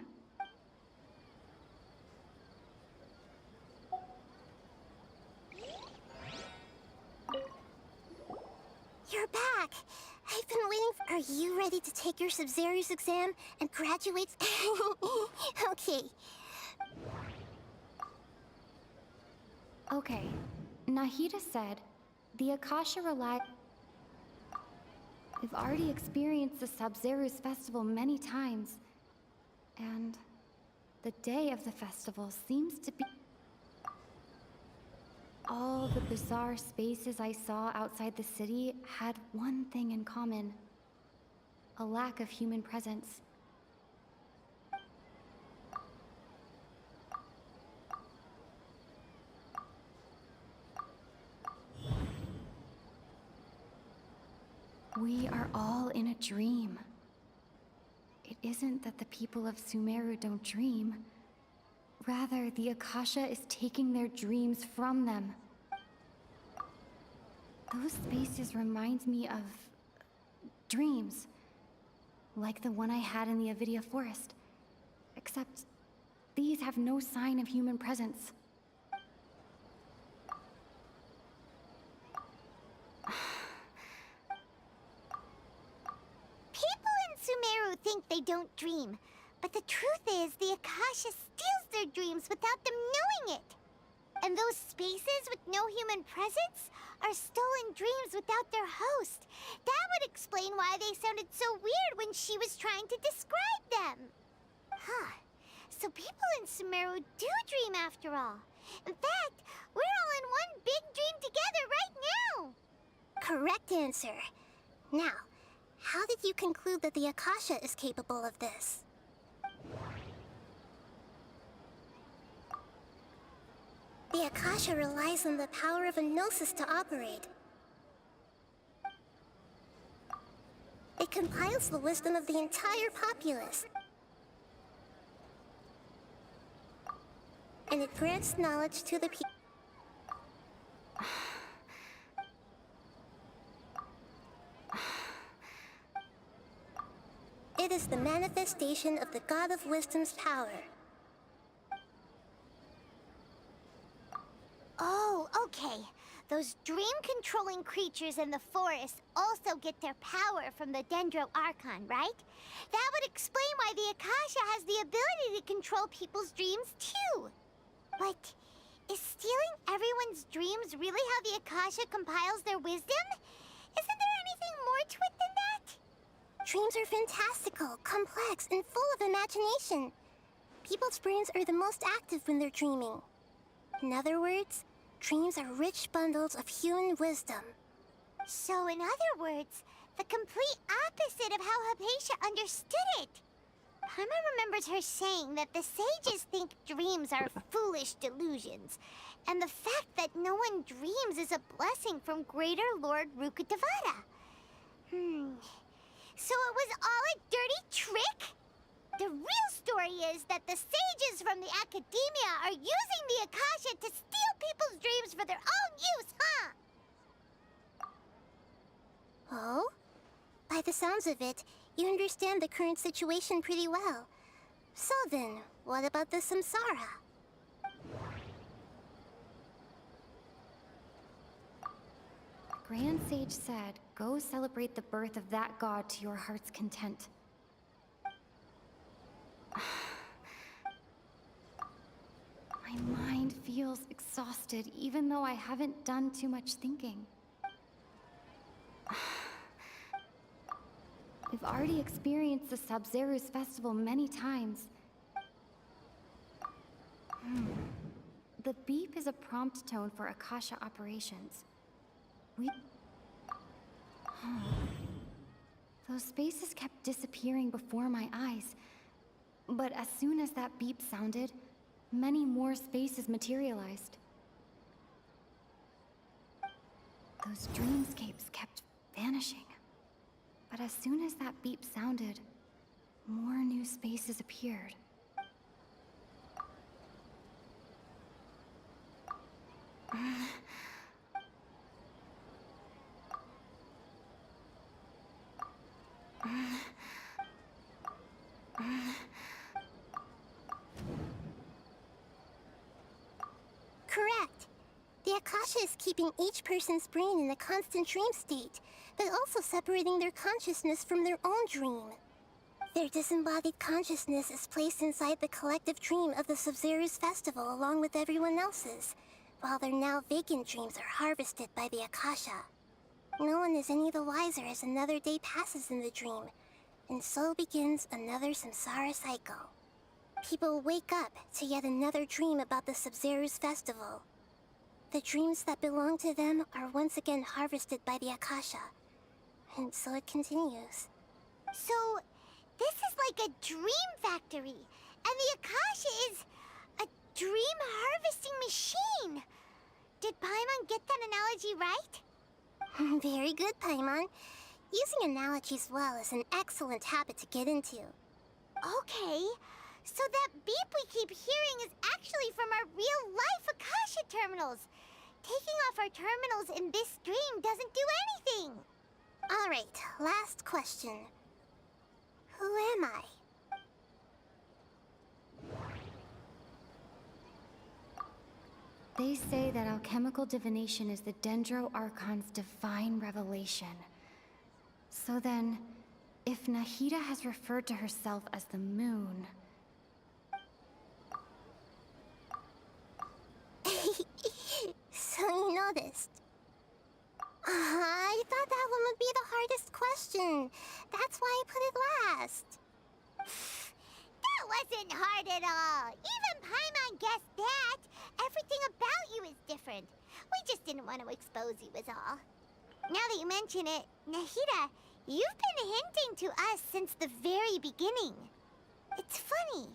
You're back! I've been waiting for— Are you ready to take your Sub-Zero's exam and graduate? Okay. Okay, Nahida said, the Akasha relied. We've already experienced the Sub-Zero's festival many times, and the day of the festival seems to be. All the bizarre spaces I saw outside the city had one thing in common: a lack of human presence. We are all in a dream. It isn't that the people of Sumeru don't dream. Rather, the Akasha is taking their dreams from them. Those spaces remind me of dreams, like the one I had in the Avidia Forest. Except, these have no sign of human presence. People in Sumeru think they don't dream, but the truth is the Akasha steals their dreams without them knowing it. And those spaces with no human presence are stolen dreams without their host. That would explain why they sounded so weird when she was trying to describe them. Huh. So people in Sumeru do dream after all. In fact, we're all in one big dream together right now. Correct answer. Now, how did you conclude that the Akasha is capable of this? The Akasha relies on the power of a gnosis to operate. It compiles the wisdom of the entire populace. And it grants knowledge to the people. It is the manifestation of the God of Wisdom's power. Oh, okay. Those dream-controlling creatures in the forest also get their power from the Dendro Archon, right? That would explain why the Akasha has the ability to control people's dreams, too. But is stealing everyone's dreams really how the Akasha compiles their wisdom? Isn't there anything more to it than that? Dreams are fantastical, complex, and full of imagination. People's brains are the most active when they're dreaming. In other words, dreams are rich bundles of human wisdom. So in other words, the complete opposite of how Hypatia understood it. Paimon remembers her saying that the sages think dreams are foolish delusions, and the fact that no one dreams is a blessing from Greater Lord Rukkhadevata. So it was all a dirty trick? The real story is that the sages from the Academia are using the Akasha to steal people's dreams for their own use, huh? Oh? By the sounds of it, you understand the current situation pretty well. So then, what about the samsara? Grand Sage said, go celebrate the birth of that god to your heart's content. My mind feels exhausted, even though I haven't done too much thinking. We've already experienced the Sub-Zeru's festival many times. The beep is a prompt tone for Akasha operations. Those spaces kept disappearing before my eyes. But as soon as that beep sounded, many more spaces materialized. Those dreamscapes kept vanishing. But as soon as that beep sounded, more new spaces appeared. Correct. The Akasha is keeping each person's brain in a constant dream state, but also separating their consciousness from their own dream. Their disembodied consciousness is placed inside the collective dream of the Sub-Zeru's festival along with everyone else's, while their now vacant dreams are harvested by the Akasha. No one is any the wiser as another day passes in the dream, and so begins another samsara cycle. People wake up to yet another dream about the Sub-Zeru's festival. The dreams that belong to them are once again harvested by the Akasha, and so it continues. So, this is like a dream factory, and the Akasha is a dream harvesting machine. Did Paimon get that analogy right? Very good, Paimon. Using analogies well is an excellent habit to get into. Okay, so that beep we keep hearing is actually from our real-life Akasha terminals. Taking off our terminals in this dream doesn't do anything. Alright, last question. Who am I? They say that alchemical divination is the Dendro Archon's divine revelation. So then, if Nahida has referred to herself as the moon... So you noticed. I thought that one would be the hardest question. That's why I put it last. That wasn't hard at all. Even Paimon guessed that. Everything about you is different. We just didn't want to expose you is all. Now that you mention it, Nahida, you've been hinting to us since the very beginning. It's funny.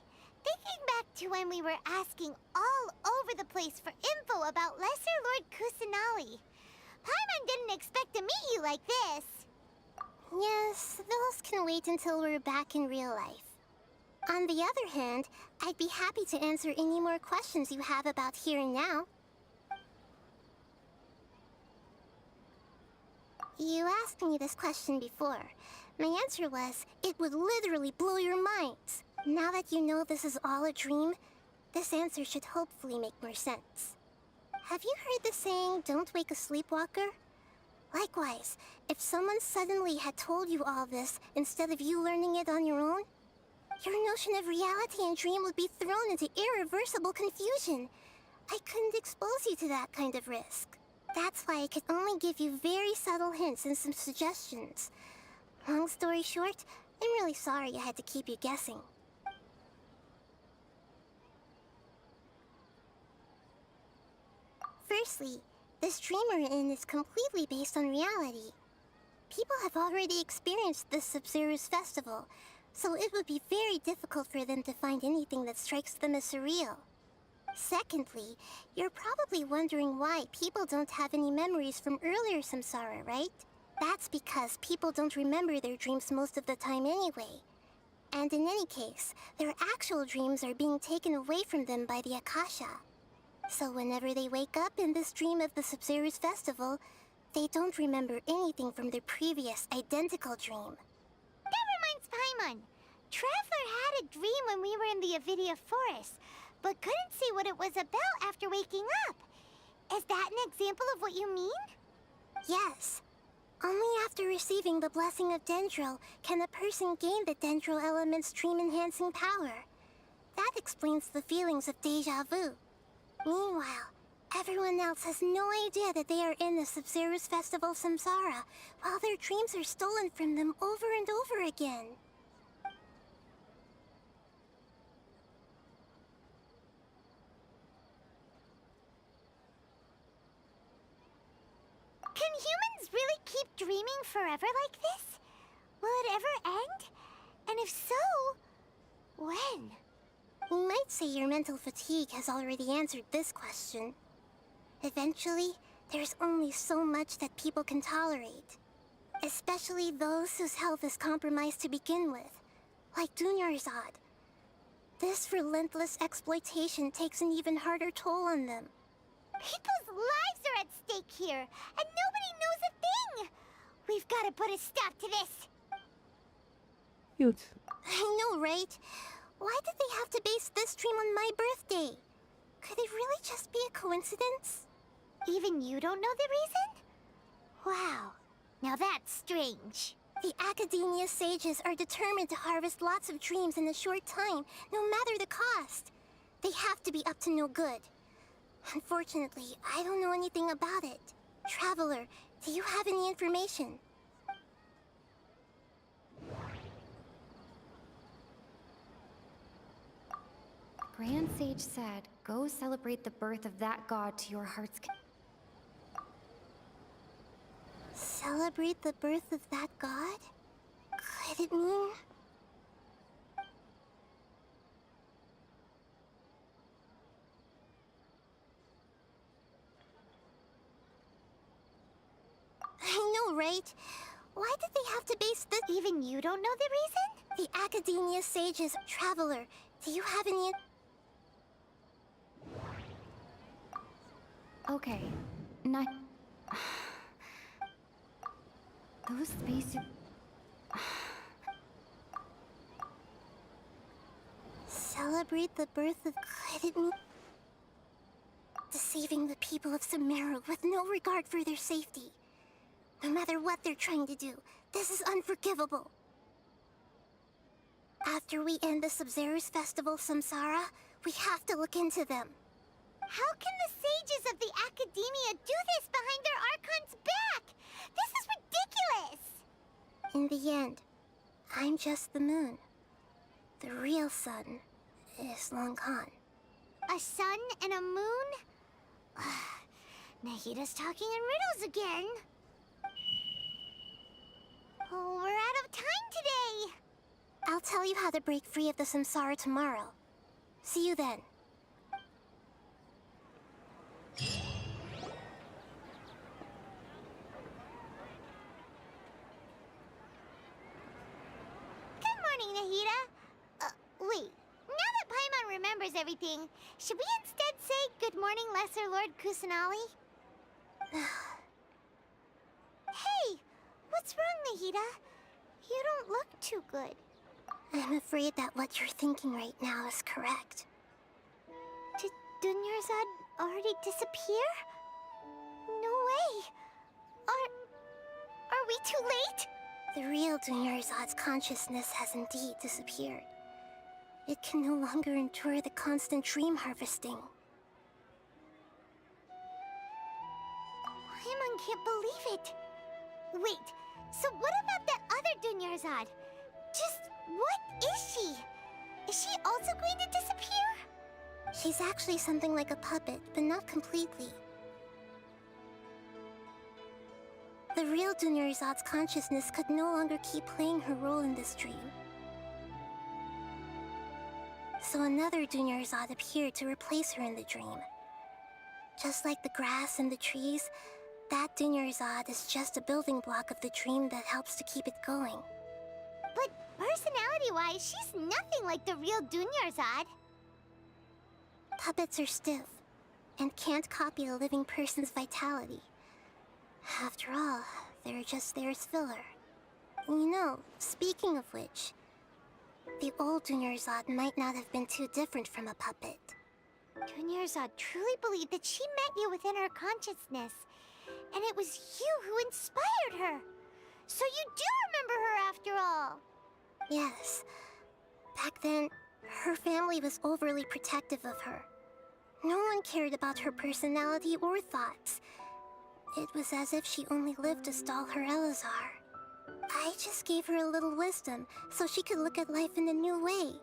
Thinking back to when we were asking all over the place for info about Lesser Lord Kusanali. Paimon didn't expect to meet you like this. Yes, those can wait until we're back in real life. On the other hand, I'd be happy to answer any more questions you have about here and now. You asked me this question before. My answer was, it would literally blow your minds. Now that you know this is all a dream, this answer should hopefully make more sense. Have you heard the saying, don't wake a sleepwalker? Likewise, if someone suddenly had told you all this instead of you learning it on your own, your notion of reality and dream would be thrown into irreversible confusion. I couldn't expose you to that kind of risk. That's why I could only give you very subtle hints and some suggestions. Long story short, I'm really sorry I had to keep you guessing. Firstly, this dream we're in is completely based on reality. People have already experienced the Sub-Zeru's festival, so it would be very difficult for them to find anything that strikes them as surreal. Secondly, you're probably wondering why people don't have any memories from earlier samsara, right? That's because people don't remember their dreams most of the time anyway. And in any case, their actual dreams are being taken away from them by the Akasha. So whenever they wake up in this dream of the Sub-Zeru's festival, They don't remember anything from their previous identical dream. That reminds Paimon. Traveler had a dream when we were in the Avidia Forest, but couldn't see what it was about after waking up. Is that an example of what you mean? Yes. Only after receiving the blessing of Dendro can a person gain the Dendro element's dream-enhancing power. That explains the feelings of deja vu. Meanwhile, everyone else has no idea that they are in the Sub-Zero's Festival Samsara, while their dreams are stolen from them over and over again. Can humans really keep dreaming forever like this? Will it ever end? And if so, when? You might say your mental fatigue has already answered this question. Eventually, there's only so much that people can tolerate. Especially those whose health is compromised to begin with, like Dunyarzad. This relentless exploitation takes an even harder toll on them. People's lives are at stake here, and nobody knows a thing! We've got to put a stop to this! Cute. I know, right? Why did they have to base this dream on my birthday? Could it really just be a coincidence? Even you don't know the reason? Wow, now that's strange. The Academia sages are determined to harvest lots of dreams in a short time, no matter the cost. They have to be up to no good. Unfortunately, I don't know anything about it. Traveler, do you have any information? Grand Sage said, go celebrate the birth of that god to your heart's Celebrate the birth of that god? Could it mean... I know, right? Why did they have to base this? Even you don't know the reason? The Academia sages. Traveler, do you have any... Okay, not... Those spaces... Celebrate the birth of... Could it mean... Deceiving the people of Sumeru with no regard for their safety. No matter what they're trying to do, this is unforgivable. After we end the Sub-Zero's Festival Samsara, we have to look into them. How can the sages of the Academia do this behind their Archon's back? This is ridiculous! In the end, I'm just the moon. The real sun is long gone. A sun and a moon? Nahida's talking in riddles again. Oh, we're out of time today! I'll tell you how to break free of the Samsara tomorrow. See you then. Good morning, Nahida. Wait. Now that Paimon remembers everything, should we instead say good morning, Lesser Lord Kusanali? Hey! What's wrong, Nahida? You don't look too good. I'm afraid that what you're thinking right now is correct. Did Dunyarzad already disappear? No way! Are we too late? The real Dunyarzad's consciousness has indeed disappeared. It can no longer endure the constant dream harvesting. Paimon can't believe it. Wait, so what about that other Dunyarzad? Just what is she? Is she also going to disappear? She's actually something like a puppet, but not completely. The real Dunyarzad's consciousness could no longer keep playing her role in this dream. So another Dunyarzad appeared to replace her in the dream. Just like the grass and the trees, that Dunyarzad is just a building block of the dream that helps to keep it going. But personality-wise, she's nothing like the real Dunyarzad. Puppets are stiff, and can't copy a living person's vitality. After all, they're just there as filler. You know, speaking of which, the old Dunyarzad might not have been too different from a puppet. Dunyarzad truly believed that she met you within her consciousness, and it was you who inspired her. So you do remember her after all. Yes. Back then, her family was overly protective of her. No one cared about her personality or thoughts. It was as if she only lived to stall her Elazar. I just gave her a little wisdom so she could look at life in a new way.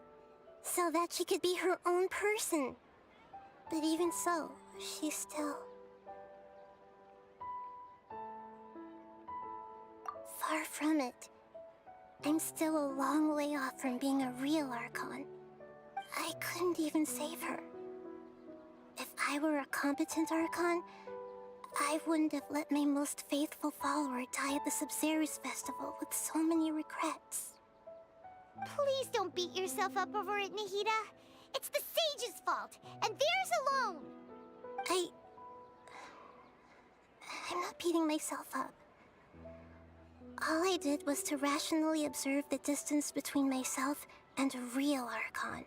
So that she could be her own person. But even so, she's still... far from it. I'm still a long way off from being a real Archon. I couldn't even save her. If I were a competent Archon, I wouldn't have let my most faithful follower die at the Sabzeruz festival with so many regrets. Please don't beat yourself up over it, Nahida. It's the sage's fault, and theirs alone. I'm not beating myself up. All I did was to rationally observe the distance between myself and a real Archon.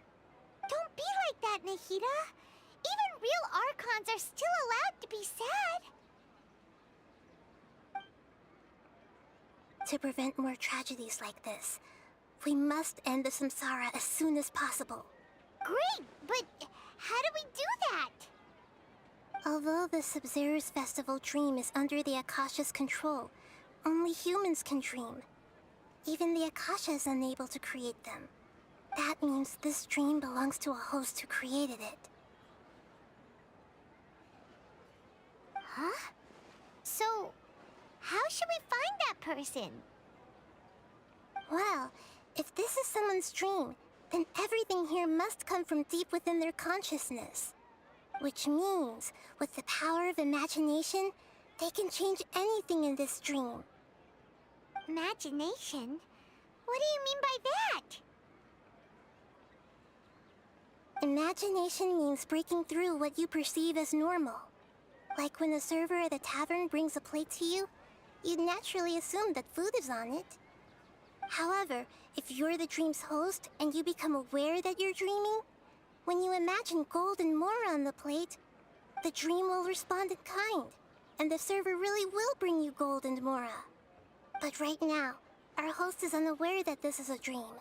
Don't be like that, Nahida. Even real Archons are still allowed to be sad. To prevent more tragedies like this, we must end the samsara as soon as possible. Great, but how do we do that? Although the Sabzeruz festival dream is under the Akasha's control, only humans can dream. Even the Akasha is unable to create them. That means this dream belongs to a host who created it. Huh? So, how should we find that person? Well, if this is someone's dream, then everything here must come from deep within their consciousness. Which means, with the power of imagination, they can change anything in this dream. Imagination? What do you mean by that? Imagination means breaking through what you perceive as normal. Like when a server at a tavern brings a plate to you, you'd naturally assume that food is on it. However, if you're the dream's host and you become aware that you're dreaming, when you imagine gold and more on the plate, the dream will respond in kind, and the server really will bring you gold and mora. But right now, our host is unaware that this is a dream.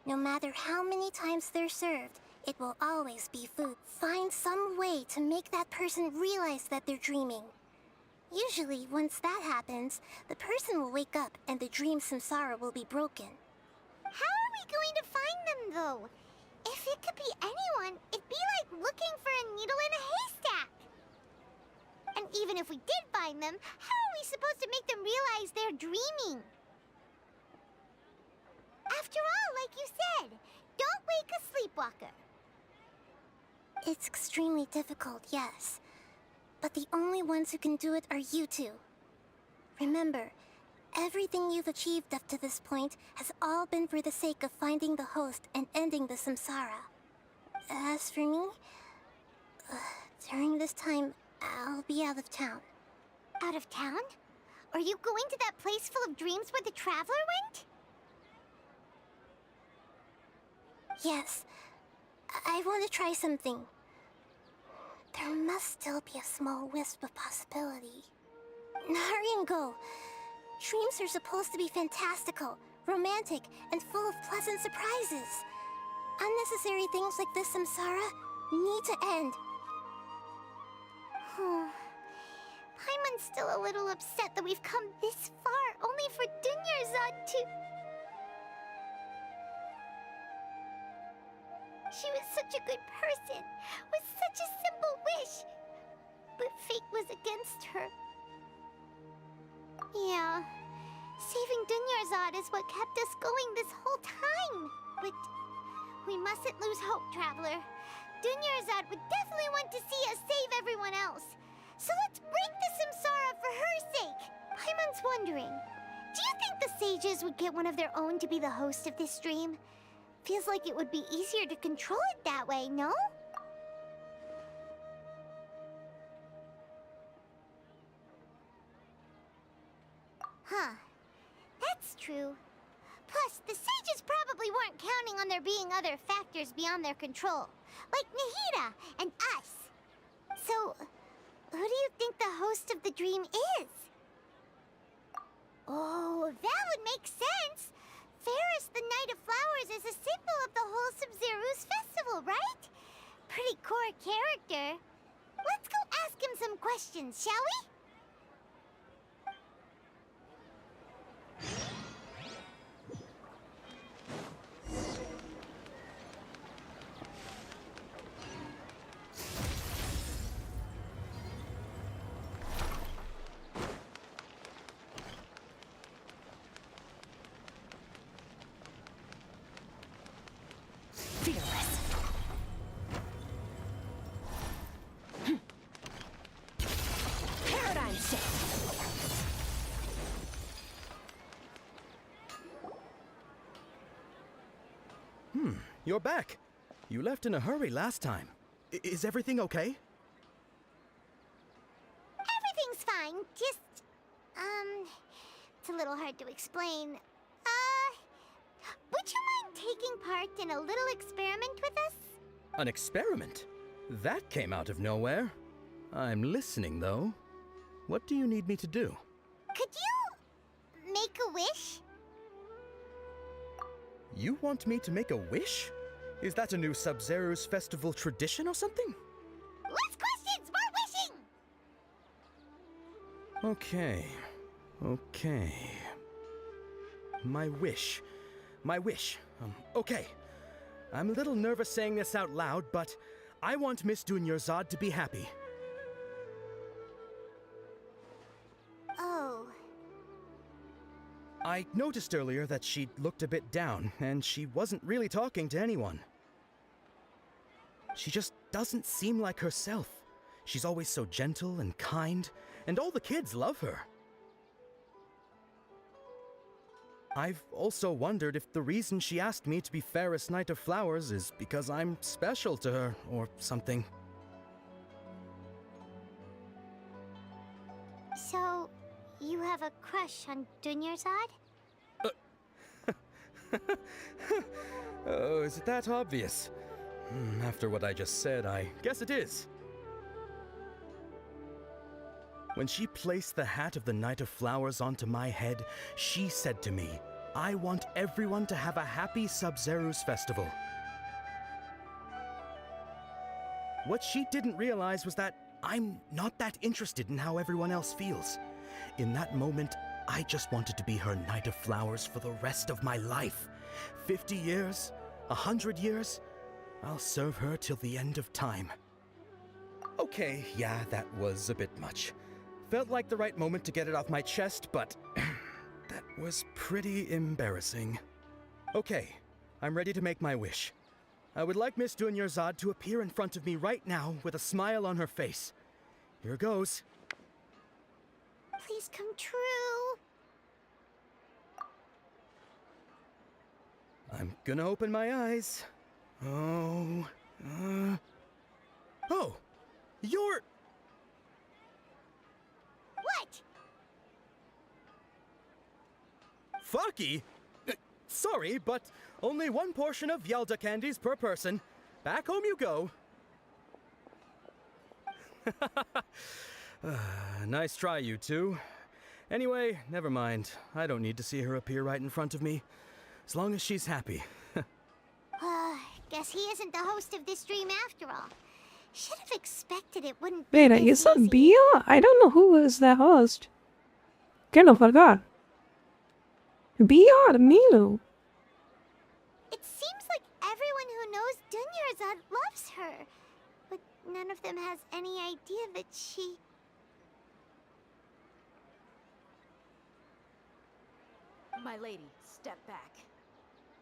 No matter how many times they're served, it will always be food. Find some way to make that person realize that they're dreaming. Usually, once that happens, the person will wake up and the dream samsara will be broken. How are we going to find them, though? If it could be anyone, it'd be like looking for a needle in a haystack. And even if we did find them, how are we supposed to make them realize they're dreaming? After all, like you said, don't wake a sleepwalker. It's extremely difficult, yes. But the only ones who can do it are you two. Remember, everything you've achieved up to this point has all been for the sake of finding the host and ending the samsara. As for me, during this time, I'll be out of town. Out of town? Are you going to that place full of dreams where the Traveler went? Yes. I want to try something. There must still be a small wisp of possibility. Hurry and go. Dreams are supposed to be fantastical, romantic, and full of pleasant surprises. Unnecessary things like this samsara need to end. Paimon's still a little upset that we've come this far only for Dunyarzad to... She was such a good person, with such a simple wish. But fate was against her. Yeah, saving Dunyarzad is what kept us going this whole time. But we mustn't lose hope, Traveler. Dunyarzad would definitely want to see us save everyone else. So let's break the samsara for her sake. Paimon's wondering, do you think the sages would get one of their own to be the host of this stream? Feels like it would be easier to control it that way, no? true. Plus, the sages probably weren't counting on there being other factors beyond their control, like Nahida and us. So, who do you think the host of the dream is? Oh, that would make sense. Ferris, the Knight of Flowers, is a symbol of the whole Sub-Zeru's festival, right? Pretty core character. Let's go ask him some questions, shall we? You're back. You left in a hurry last time. Is everything okay? Everything's fine, just, it's a little hard to explain. Would you mind taking part in a little experiment with us? An experiment? That came out of nowhere. I'm listening, though. What do you need me to do? Could you make a wish? You want me to make a wish? Is that a new Sub-Zeru's festival tradition or something? Less questions, more wishing! Okay. My wish. Okay. I'm a little nervous saying this out loud, but I want Miss Dunyarzad to be happy. Oh. I noticed earlier that she looked a bit down, and she wasn't really talking to anyone. She just doesn't seem like herself. She's always so gentle and kind, and all the kids love her. I've also wondered if the reason she asked me to be fairest Knight of Flowers is because I'm special to her, or something. So, you have a crush on Dunyarzad? Oh, is it that obvious? After what I just said, I guess it is. When she placed the hat of the Knight of Flowers onto my head, she said to me, "I want everyone to have a happy Sub-Zeru's festival." What she didn't realize was that I'm not that interested in how everyone else feels. In that moment, I just wanted to be her Knight of Flowers for the rest of my life. 50 years, 100 years, I'll serve her till the end of time. Okay, yeah, that was a bit much. Felt like the right moment to get it off my chest, but that was pretty embarrassing. Okay, I'm ready to make my wish. I would like Miss Dunyarzad to appear in front of me right now with a smile on her face. Here goes. Please come true. I'm gonna open my eyes. Oh, you're... What? Faki? Sorry, but only one portion of Yalda candies per person. Back home you go. Nice try, you two. Anyway, never mind. I don't need to see her appear right in front of me. As long as she's happy. Guess he isn't the host of this dream after all. Should have expected it wouldn't Wait, be is this that easy. Bia? I don't know who is the host. Kind of forgot. Bia or Milu? It seems like everyone who knows Dunyarzad loves her, but none of them has any idea that she... My lady, step back.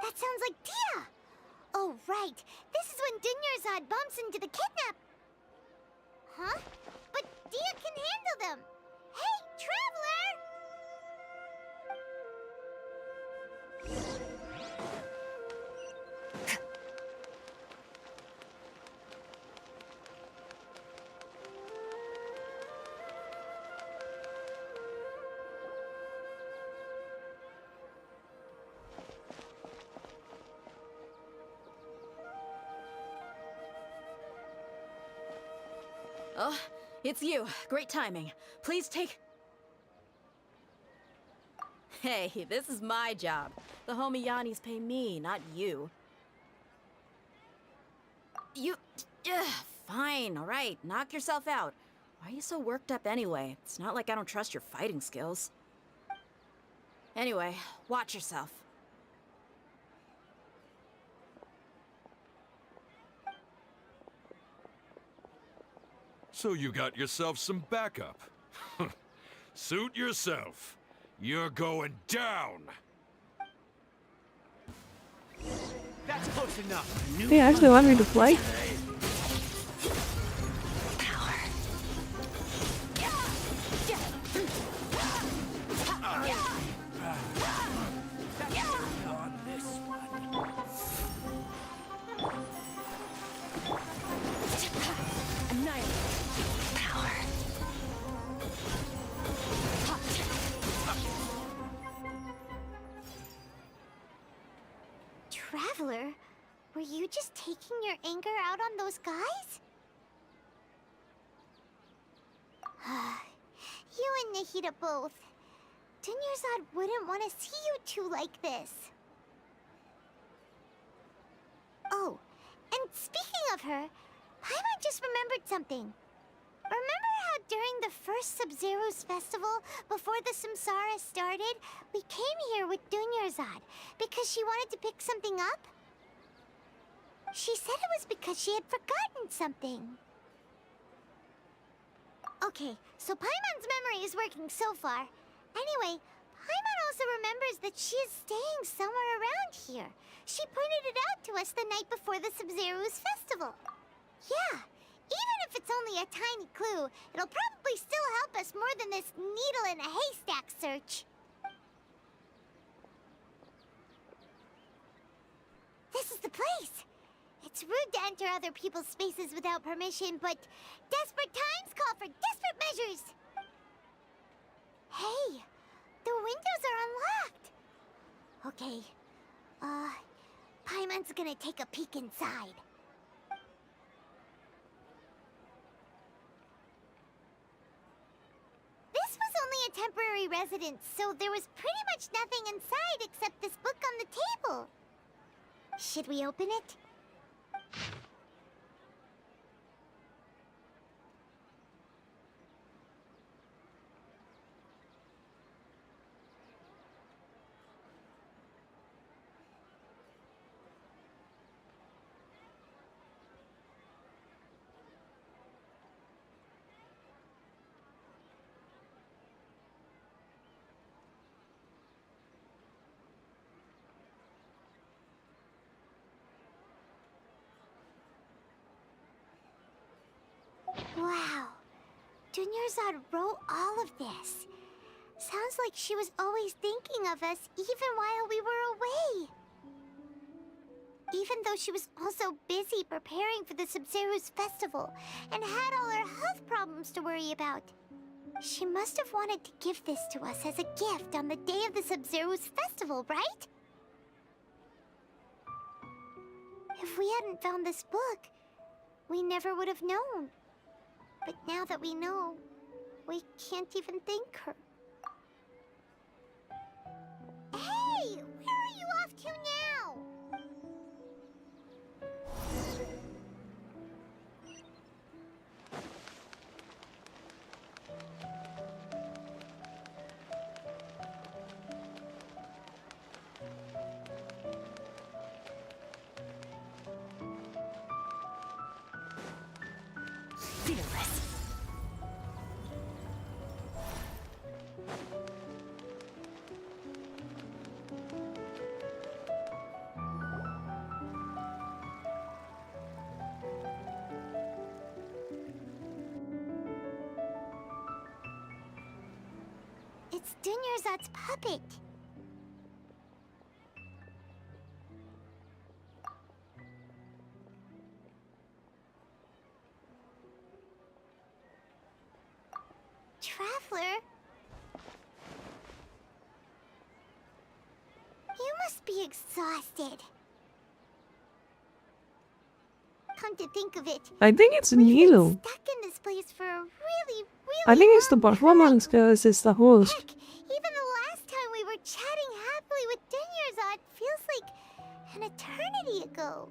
That sounds like Dia! Oh, right. This is when Dunyarzad bumps into the kidnap... Huh? But Dia can handle them! Hey, Traveler! Oh, it's you. Great timing. Please take... Hey, this is my job. The homie Yannis pay me, not you. You... fine, alright. Knock yourself out. Why are you so worked up anyway? It's not like I don't trust your fighting skills. Anyway, watch yourself. So you got yourself some backup. Suit yourself. You're going down. That's close enough. They actually want me to play? Traveler, were you just taking your anger out on those guys? You and Nahida both. Dunyarzad wouldn't want to see you two like this. Oh, and speaking of her, Paimon just remembered something. Remember how during the first Sub-Zero's festival, before the Samsara started, we came here with Dunyarzad because she wanted to pick something up? She said it was because she had forgotten something. Okay, so Paimon's memory is working so far. Anyway, Paimon also remembers that she is staying somewhere around here. She pointed it out to us the night before the Sub-Zero's festival. Yeah. Even if it's only a tiny clue, it'll probably still help us more than this needle in a haystack search. This is the place. It's rude to enter other people's spaces without permission, but desperate times call for desperate measures. Hey, the windows are unlocked. Okay, Paimon's gonna take a peek inside. This was only a temporary residence, so there was pretty much nothing inside except this book on the table. Should we open it? Wow. Dunyarzad wrote all of this. Sounds like she was always thinking of us even while we were away. Even though she was also busy preparing for the Sub-Zero's festival and had all her health problems to worry about. She must have wanted to give this to us as a gift on the day of the Sub-Zero's festival, right? If we hadn't found this book, we never would have known. But now that we know, we can't even thank her. Hey! Where are you off to now? Fearless. It's Dunyarzad's puppet. Traveler? You must be exhausted. Come to think of it, I think it's we've been Nilo. stuck in this place for a really I think it's the performance because it's the host. Even the last time we were chatting happily with Dunyarzad feels like an eternity ago.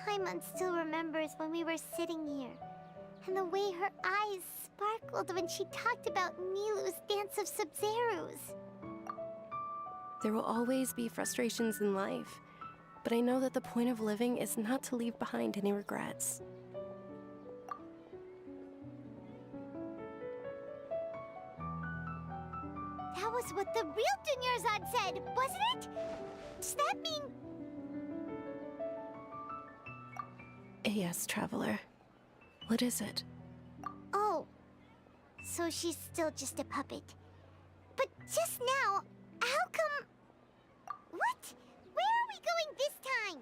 Paimon still remembers when we were sitting here, and the way her eyes sparkled when she talked about Nilu's Dance of Sub-Zerus. There will always be frustrations in life, but I know that the point of living is not to leave behind any regrets. That was what the real Dunyarzad said, wasn't it? Does that mean... Yes, Traveler. What is it? Oh, so she's still just a puppet. But just now, how come... What? Where are we going this time?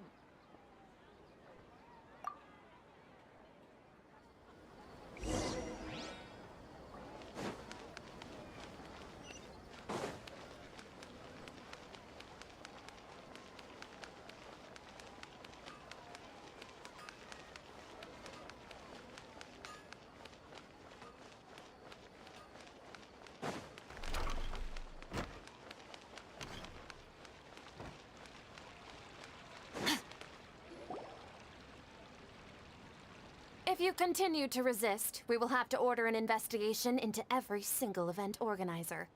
If you continue to resist, we will have to order an investigation into every single event organizer.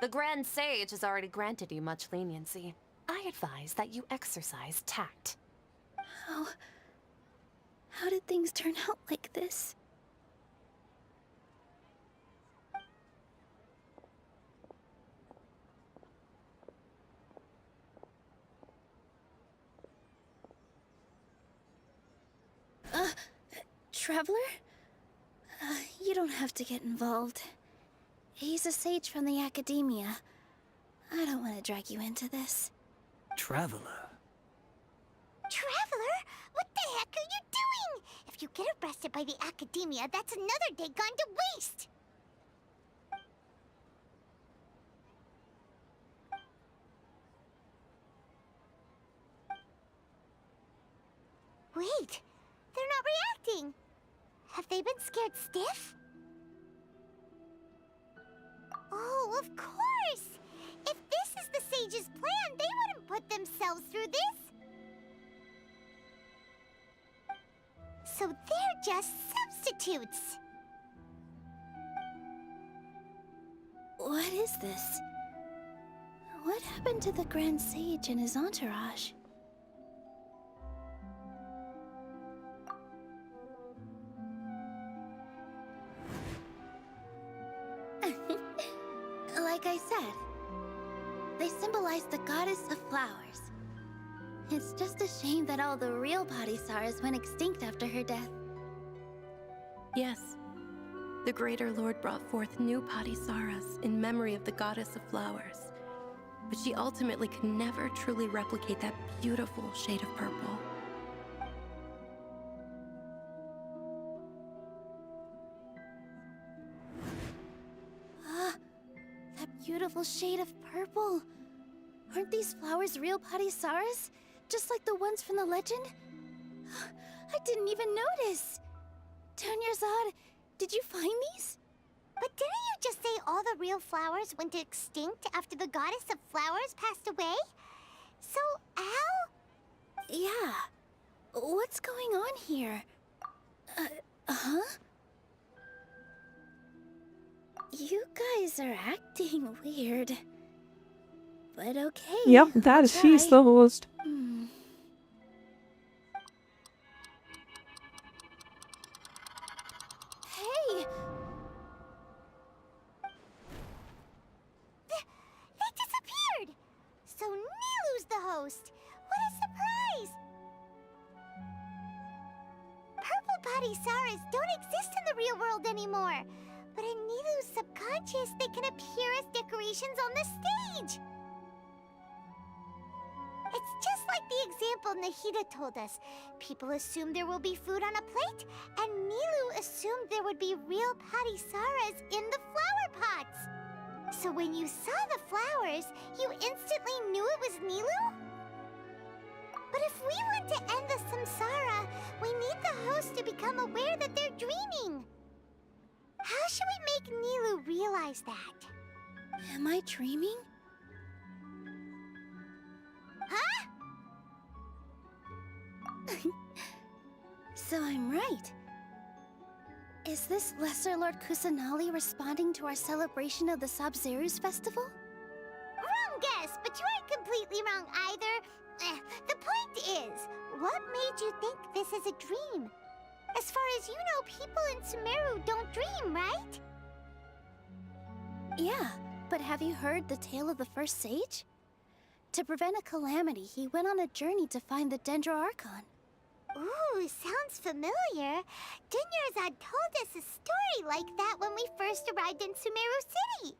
The Grand Sage has already granted you much leniency. I advise that you exercise tact. How did things turn out like this? Traveler? You don't have to get involved. He's a sage from the Academia. I don't want to drag you into this. Traveler? Traveler? What the heck are you doing? If you get arrested by the Academia, that's another day gone to waste! Wait, they're not reacting. Have they been scared stiff? Oh, of course! If this is the Sage's plan, they wouldn't put themselves through this. So they're just substitutes. What is this? What happened to the Grand Sage and his entourage? Like I said, they symbolize the goddess of flowers. It's just a shame that all the real Padisarahs went extinct after her death. Yes. The Greater Lord brought forth new Padisarahs in memory of the goddess of flowers. But she ultimately could never truly replicate that beautiful shade of purple. Beautiful shade of purple. Aren't these flowers real Padisarahs? Just like the ones from the legend? I didn't even notice. Dunyarzad, did you find these? But didn't you just say all the real flowers went extinct after the goddess of flowers passed away? So, how? Yeah. What's going on here? Huh? You guys are acting weird. But okay. Yep, she's the host. Hey! They disappeared! So Nilu's the host! What a surprise! Patisaras don't exist in the real world anymore. But in Nilu's subconscious, they can appear as decorations on the stage. It's just like the example Nahida told us. People assumed there will be food on a plate, and Nilu assumed there would be real Patisaras in the flower pots. So when you saw the flowers, you instantly knew it was Nilu? But if we want to end the samsara, we need the host to become aware that they're dreaming. How should we make Nilu realize that? Am I dreaming? Huh? So I'm right. Is this Lesser Lord Kusanali responding to our celebration of the Sabzeruz festival? Wrong guess, but you aren't completely wrong either. The point is, what made you think this is a dream? As far as you know, people in Sumeru don't dream, right? Yeah, but have you heard the tale of the first sage? To prevent a calamity, he went on a journey to find the Dendro Archon. Ooh, sounds familiar. Dunyarzad told us a story like that when we first arrived in Sumeru City.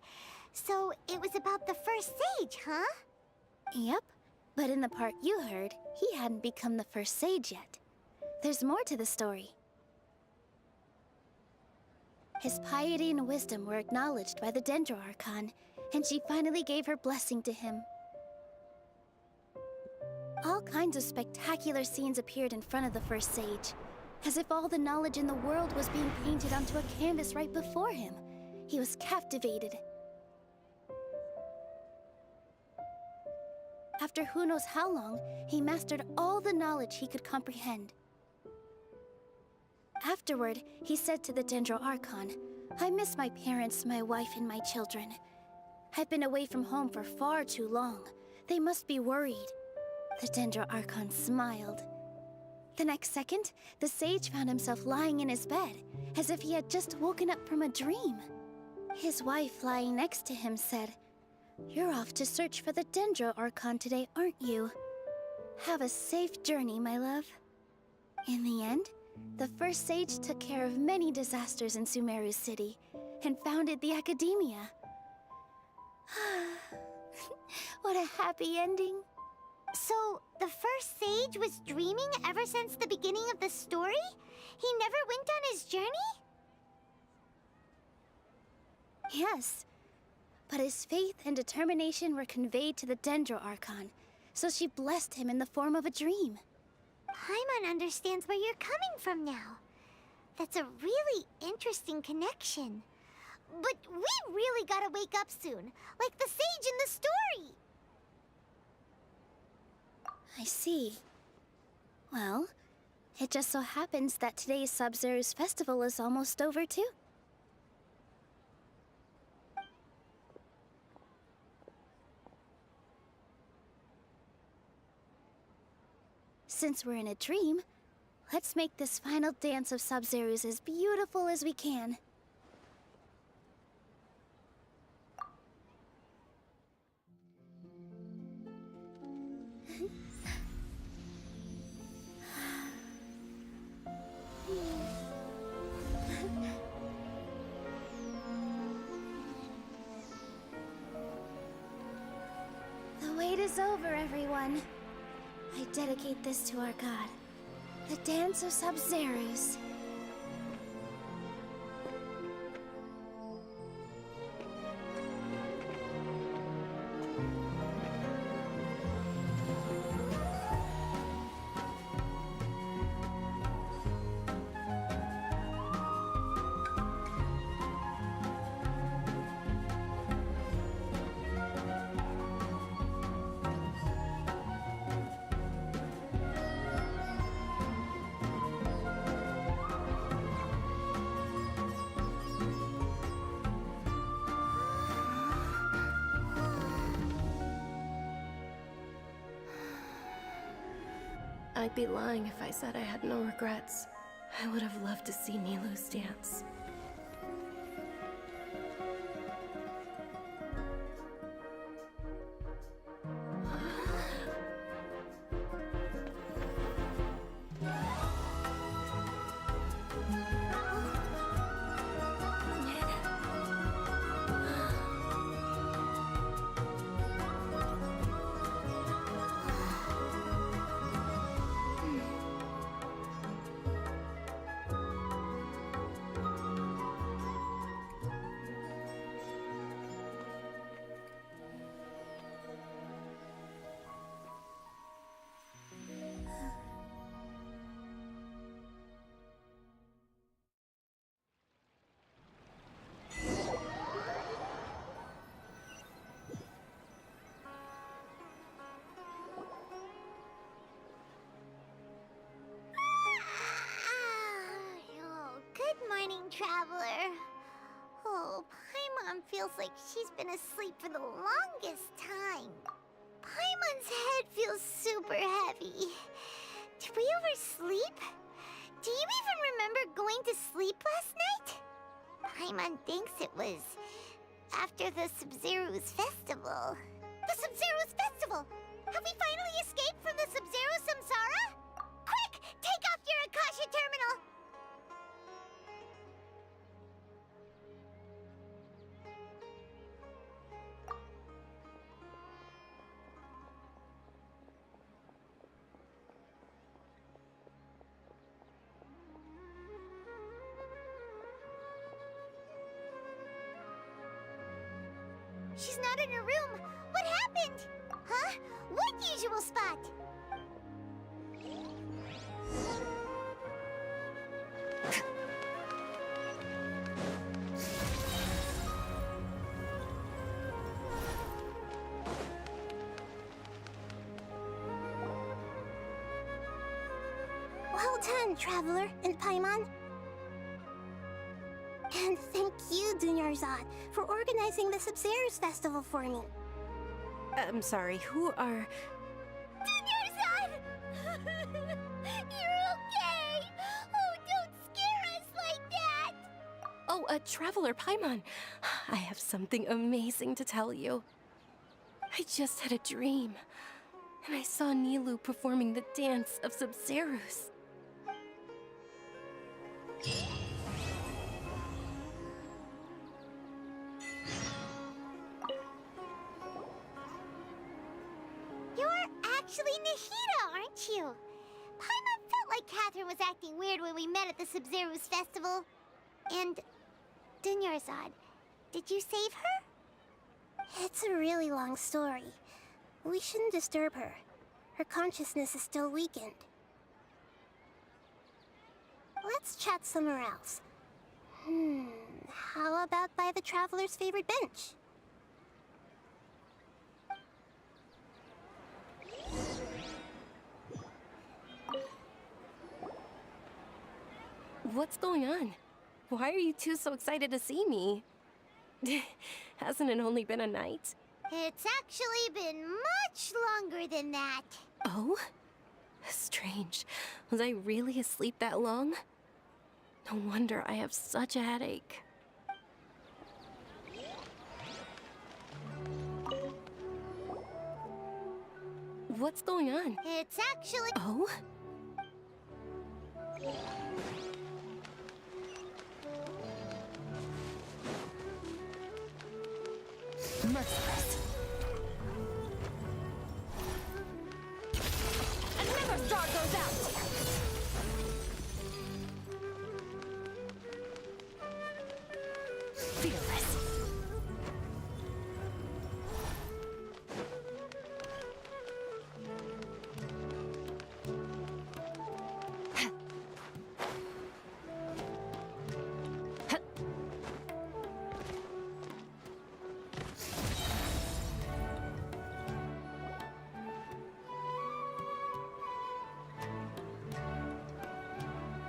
So it was about the first sage, huh? Yep, but in the part you heard, he hadn't become the first sage yet. There's more to the story. His piety and wisdom were acknowledged by the Dendro Archon, and she finally gave her blessing to him. All kinds of spectacular scenes appeared in front of the first sage, as if all the knowledge in the world was being painted onto a canvas right before him. He was captivated. After who knows how long, he mastered all the knowledge he could comprehend. Afterward, he said to the Dendro Archon, "I miss my parents, my wife, and my children. I've been away from home for far too long. They must be worried." The Dendro Archon smiled. The next second, the sage found himself lying in his bed, as if he had just woken up from a dream. His wife, lying next to him, said, "You're off to search for the Dendro Archon today, aren't you? Have a safe journey, my love." In the end, the first sage took care of many disasters in Sumeru City, and founded the Academia. What a happy ending. So, the first sage was dreaming ever since the beginning of the story? He never went on his journey? Yes, but his faith and determination were conveyed to the Dendro Archon, so she blessed him in the form of a dream. Paimon understands where you're coming from now. That's a really interesting connection. But we really gotta wake up soon, like the sage in the story! I see. Well, it just so happens that today's Sabzeruz festival is almost over too. Since we're in a dream, let's make this final dance of Sabzeruz as beautiful as we can. The wait is over, everyone. I dedicate this to our god, the dance of Sabzeruz. I'd be lying if I said I had no regrets. I would have loved to see Nilu's dance. Traveler. Oh, Paimon feels like she's been asleep for the longest time. Paimon's head feels super heavy. Did we oversleep? Do you even remember going to sleep last night? Paimon thinks it was after the Sub-Zero's festival. The Sub-Zero's festival! Have we finally escaped from the Sub-Zero Samsara? Quick! Take off your Akasha terminal! She's not in her room. What happened? Huh? What usual spot? Well done, Traveler and Paimon. And thank you, Dunyarzad, for organizing the Sub-Zero's festival for me. I'm sorry, who are... Dunyarzad! You're okay! Oh, don't scare us like that! Oh, Traveler Paimon. I have something amazing to tell you. I just had a dream, and I saw Nilou performing the dance of Sub-Zeros. You're actually Nahida, aren't you? Paimon felt like Catherine was acting weird when we met at the Sub-Zero's festival. And... Dunyarzad, did you save her? It's a really long story. We shouldn't disturb her. Her consciousness is still weakened. Let's chat somewhere else. How about by the Traveler's favorite bench? What's going on? Why are you two so excited to see me? Hasn't it only been a night? It's actually been much longer than that. Oh? Strange. Was I really asleep that long? No wonder I have such a headache. What's going on? It's actually... Oh? Merciless. Another star goes out! Fearless.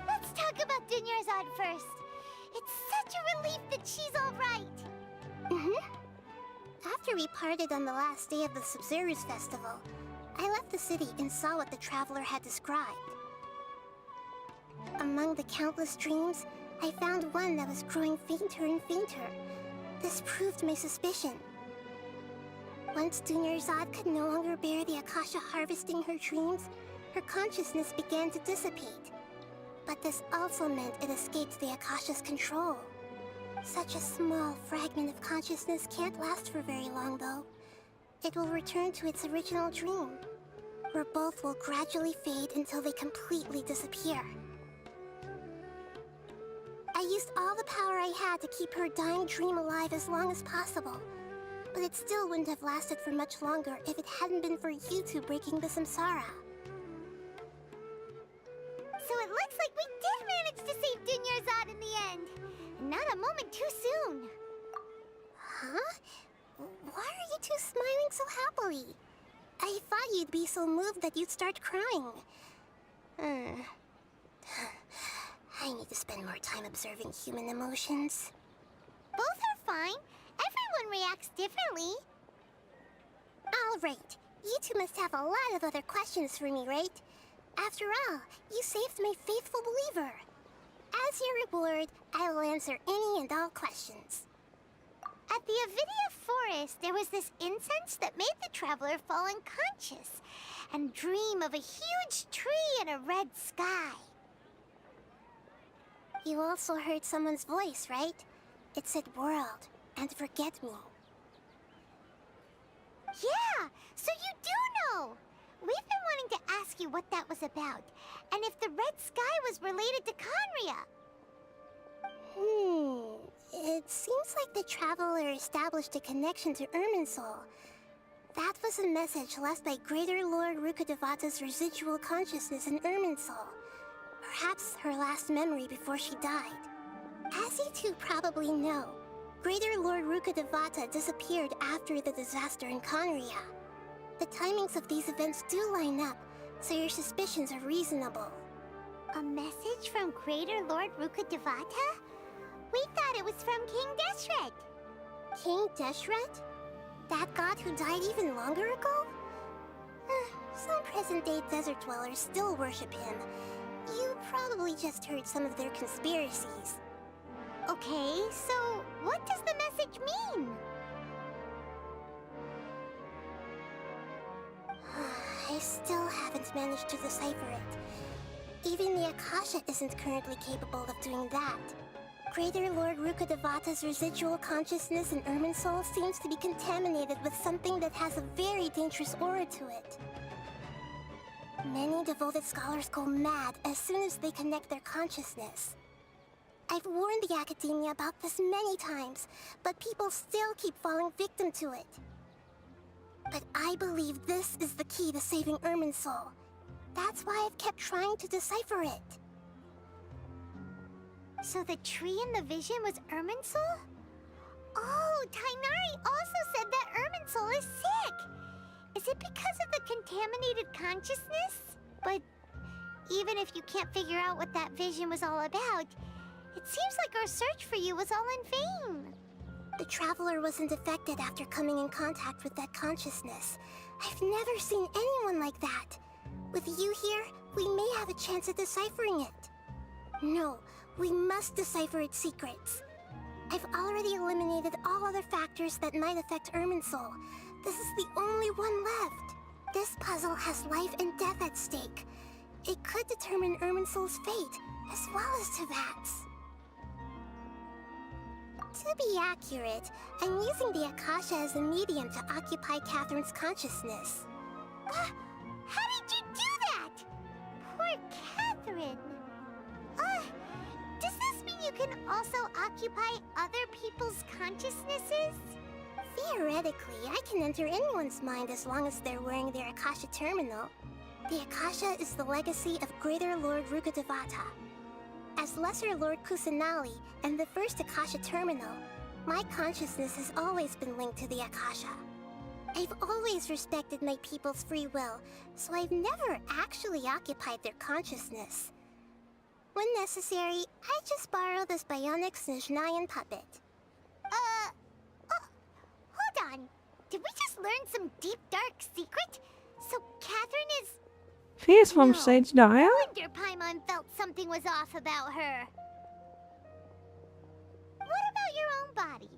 Let's talk about Dunyarzad first. It's such a relief that she's all right. After we parted on the last day of the Sub-Zero's festival, I left the city and saw what the Traveler had described. Among the countless dreams, I found one that was growing fainter and fainter. This proved my suspicion. Once Dunyarzad could no longer bear the Akasha harvesting her dreams, her consciousness began to dissipate. But this also meant it escaped the Akasha's control. Such a small fragment of consciousness can't last for very long, though. It will return to its original dream, where both will gradually fade until they completely disappear. I used all the power I had to keep her dying dream alive as long as possible, but it still wouldn't have lasted for much longer if it hadn't been for you two breaking the samsara. So it looks like we did manage to save Dunyarzad in the end. Not a moment too soon. Huh? Why are you two smiling so happily? I thought you'd be so moved that you'd start crying. I I need to spend more time observing human emotions. Both are fine. Everyone reacts differently. Alright, you two must have a lot of other questions for me, right? After all, you saved my faithful believer. As your reward, I will answer any and all questions. At the Avidia Forest, there was this incense that made the traveler fall unconscious and dream of a huge tree and a red sky. You also heard someone's voice, right? It said world and forget me. Yeah, so you do know! We've been wanting to ask you what that was about, and if the red sky was related to Conria. It seems like the traveler established a connection to Irminsul. That was a message left by Greater Lord Rukkhadevata's residual consciousness in Irminsul. Perhaps her last memory before she died. As you two probably know, Greater Lord Rukkhadevata disappeared after the disaster in Conria. The timings of these events do line up, so your suspicions are reasonable. A message from Greater Lord Rukkhadevata? We thought it was from King Deshret. King Deshret? That god who died even longer ago? Some present-day desert dwellers still worship him. You probably just heard some of their conspiracies. Okay, so what does the message mean? I still haven't managed to decipher it. Even the Akasha isn't currently capable of doing that. Greater Lord Rukkhadevata's residual consciousness in Irminsul seems to be contaminated with something that has a very dangerous aura to it. Many devoted scholars go mad as soon as they connect their consciousness. I've warned the Academia about this many times, but people still keep falling victim to it. But I believe this is the key to saving Irminsul. That's why I've kept trying to decipher it. So the tree in the vision was Irminsul? Oh, Tainari also said that Irminsul is sick! Is it because of the contaminated consciousness? But even if you can't figure out what that vision was all about, it seems like our search for you was all in vain. The Traveler wasn't affected after coming in contact with that consciousness. I've never seen anyone like that. With you here, we may have a chance at deciphering it. No, we must decipher its secrets. I've already eliminated all other factors that might affect Irminsul. This is the only one left. This puzzle has life and death at stake. It could determine Irminsul's fate, as well as Tevat's. To be accurate, I'm using the Akasha as a medium to occupy Catherine's consciousness. How did you do that? Poor Catherine. Does this mean you can also occupy other people's consciousnesses? Theoretically, I can enter anyone's mind as long as they're wearing their Akasha terminal. The Akasha is the legacy of Greater Lord Rukkhadevata. As Lesser Lord Kusanali and the first Akasha terminal, my consciousness has always been linked to the Akasha. I've always respected my people's free will, so I've never actually occupied their consciousness. When necessary, I just borrow this bionic Snezhnayan puppet. Hold on. Did we just learn some deep, dark secret? So Catherine is... She is from Sage Dire? No wonder Paimon felt something was off about her. What about your own body?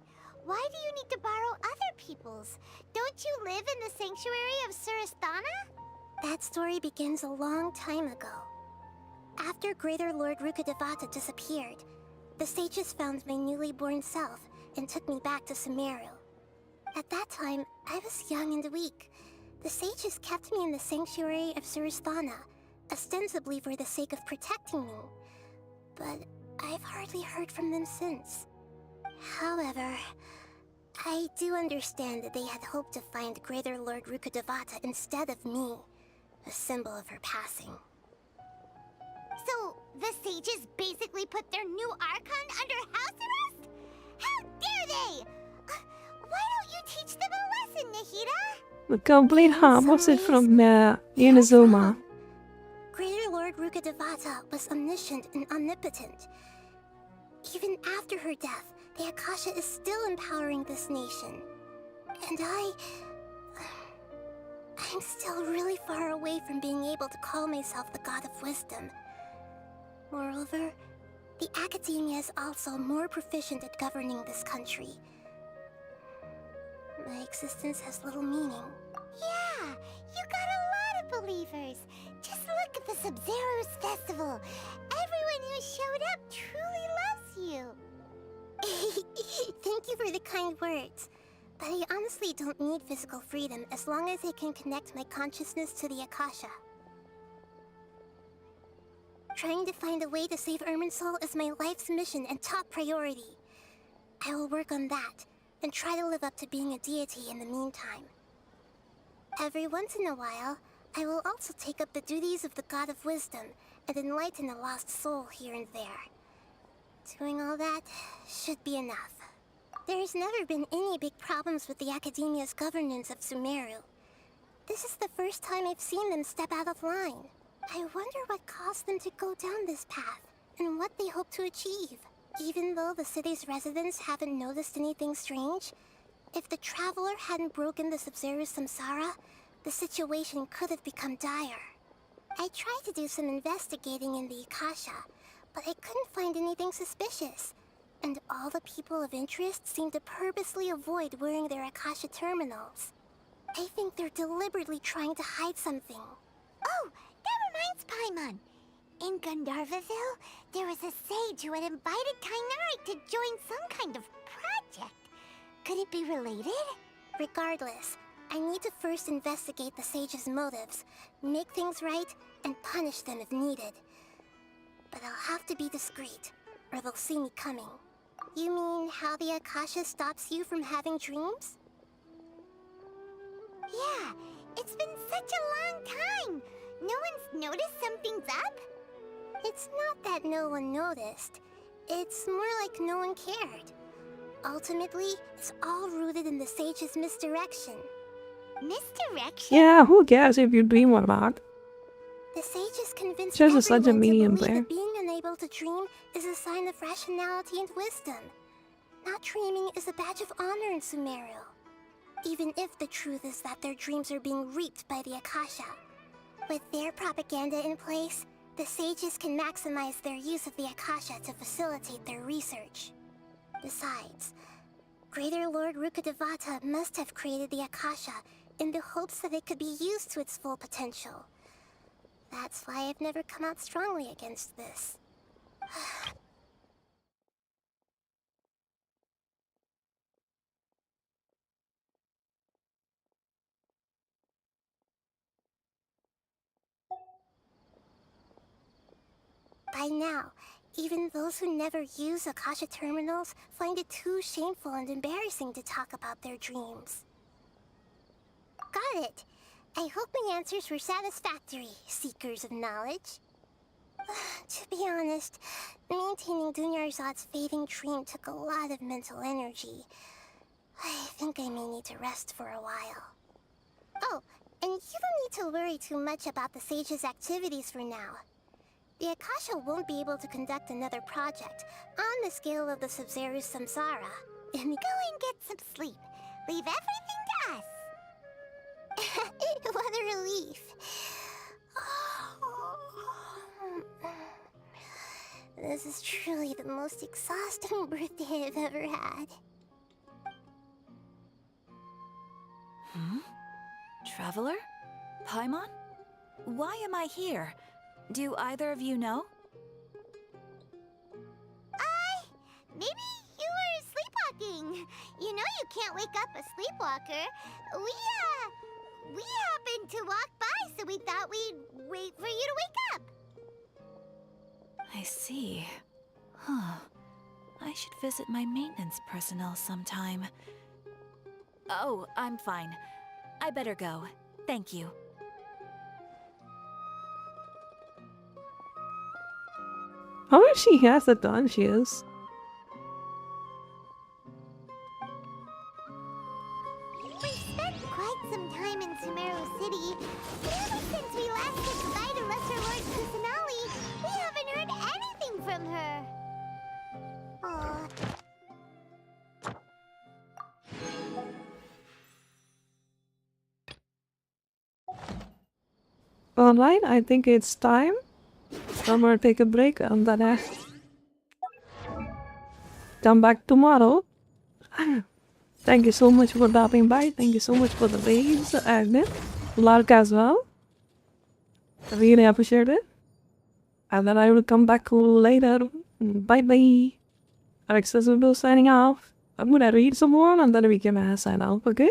Why do you need to borrow other people's? Don't you live in the sanctuary of Surasthana? That story begins a long time ago. After Greater Lord Rukkhadevata disappeared, the sages found my newly born self and took me back to Sumeru. At that time, I was young and weak. The sages kept me in the sanctuary of Surasthana, ostensibly for the sake of protecting me. But I've hardly heard from them since. However, I do understand that they had hoped to find Greater Lord Rukkhadevata instead of me, a symbol of her passing. So, the sages basically put their new Archon under house arrest? How dare they! Why don't you teach them a lesson, Nahida? The complete opposite from Inazuma. Greater Lord Rukkhadevata was omniscient and omnipotent. Even after her death, the Akasha is still empowering this nation. And I'm still really far away from being able to call myself the God of Wisdom. Moreover, the Academia is also more proficient at governing this country. My existence has little meaning. Yeah, you got a lot of believers. Just look at the Sub-Zero's festival. Everyone who showed up truly loves you. Thank you for the kind words. But I honestly don't need physical freedom as long as I can connect my consciousness to the Akasha. Trying to find a way to save Irminsul is my life's mission and top priority. I will work on that, and try to live up to being a deity in the meantime. Every once in a while, I will also take up the duties of the God of Wisdom and enlighten a lost soul here and there. Doing all that should be enough. There's never been any big problems with the Academia's governance of Sumeru. This is the first time I've seen them step out of line. I wonder what caused them to go down this path, and what they hope to achieve. Even though the city's residents haven't noticed anything strange, if the Traveler hadn't broken the Sub-Zero's samsara, the situation could have become dire. I tried to do some investigating in the Akasha, but I couldn't find anything suspicious. And all the people of interest seem to purposely avoid wearing their Akasha terminals. I think they're deliberately trying to hide something. Oh, that reminds Paimon. In Gandharvaville, there was a sage who had invited Kainerite to join some kind of project. Could it be related? Regardless, I need to first investigate the sage's motives, make things right, and punish them if needed. But I'll have to be discreet, or they'll see me coming. You mean how the Akasha stops you from having dreams? Yeah, it's been such a long time. No one's noticed something's up? It's not that no one noticed. It's more like no one cared. Ultimately, it's all rooted in the sage's misdirection. Misdirection? Yeah, who cares if you dream or not? The sage is convinced Just a such a everyone to medium believe there. that being unable to dream is a sign of rationality and wisdom. Not dreaming is a badge of honor in Sumeru. Even if the truth is that their dreams are being reaped by the Akasha. With their propaganda in place, the sages can maximize their use of the Akasha to facilitate their research. Besides, Greater Lord Rukkhadevata must have created the Akasha in the hopes that it could be used to its full potential. That's why I've never come out strongly against this. By now, even those who never use Akasha terminals find it too shameful and embarrassing to talk about their dreams. Got it. I hope my answers were satisfactory, seekers of knowledge. To be honest, maintaining Dunyarzad's fading dream took a lot of mental energy. I think I may need to rest for a while. Oh, and you don't need to worry too much about the sage's activities for now. The Akasha won't be able to conduct another project on the scale of the Sub-Zero's samsara. Go and get some sleep. Leave everything to us. What a relief. This is truly the most exhausting birthday I've ever had. Traveler? Paimon? Why am I here? Do either of you know? Maybe you were sleepwalking. You know you can't wake up a sleepwalker. We happened to walk by, so we thought we'd wait for you to wake up. I see. Huh. I should visit my maintenance personnel sometime. Oh, I'm fine. I better go. Thank you. How is she has the done she is? We've spent quite some time in Sumeru City, but ever since we last said goodbye to Lesser Lord Kusanali, we haven't heard from her. Aw. Alright, I think it's time. I'm gonna take a break and then come back tomorrow. Thank you so much for dropping by. Thank you so much for the raids and Lark as well. I really appreciate it. And then I will come back later. Bye bye. Accessible signing off. I'm gonna read some more and then we can sign off, okay?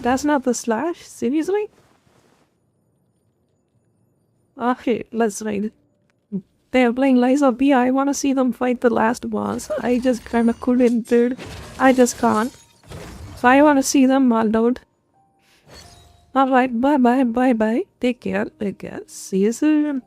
That's not the slash? Seriously? Okay, let's raid. They're playing Liza B. I wanna see them fight the last boss. I just kinda couldn't, dude. I just can't. So I wanna see them mulled out. Alright, bye bye, bye bye. Take care, see you soon.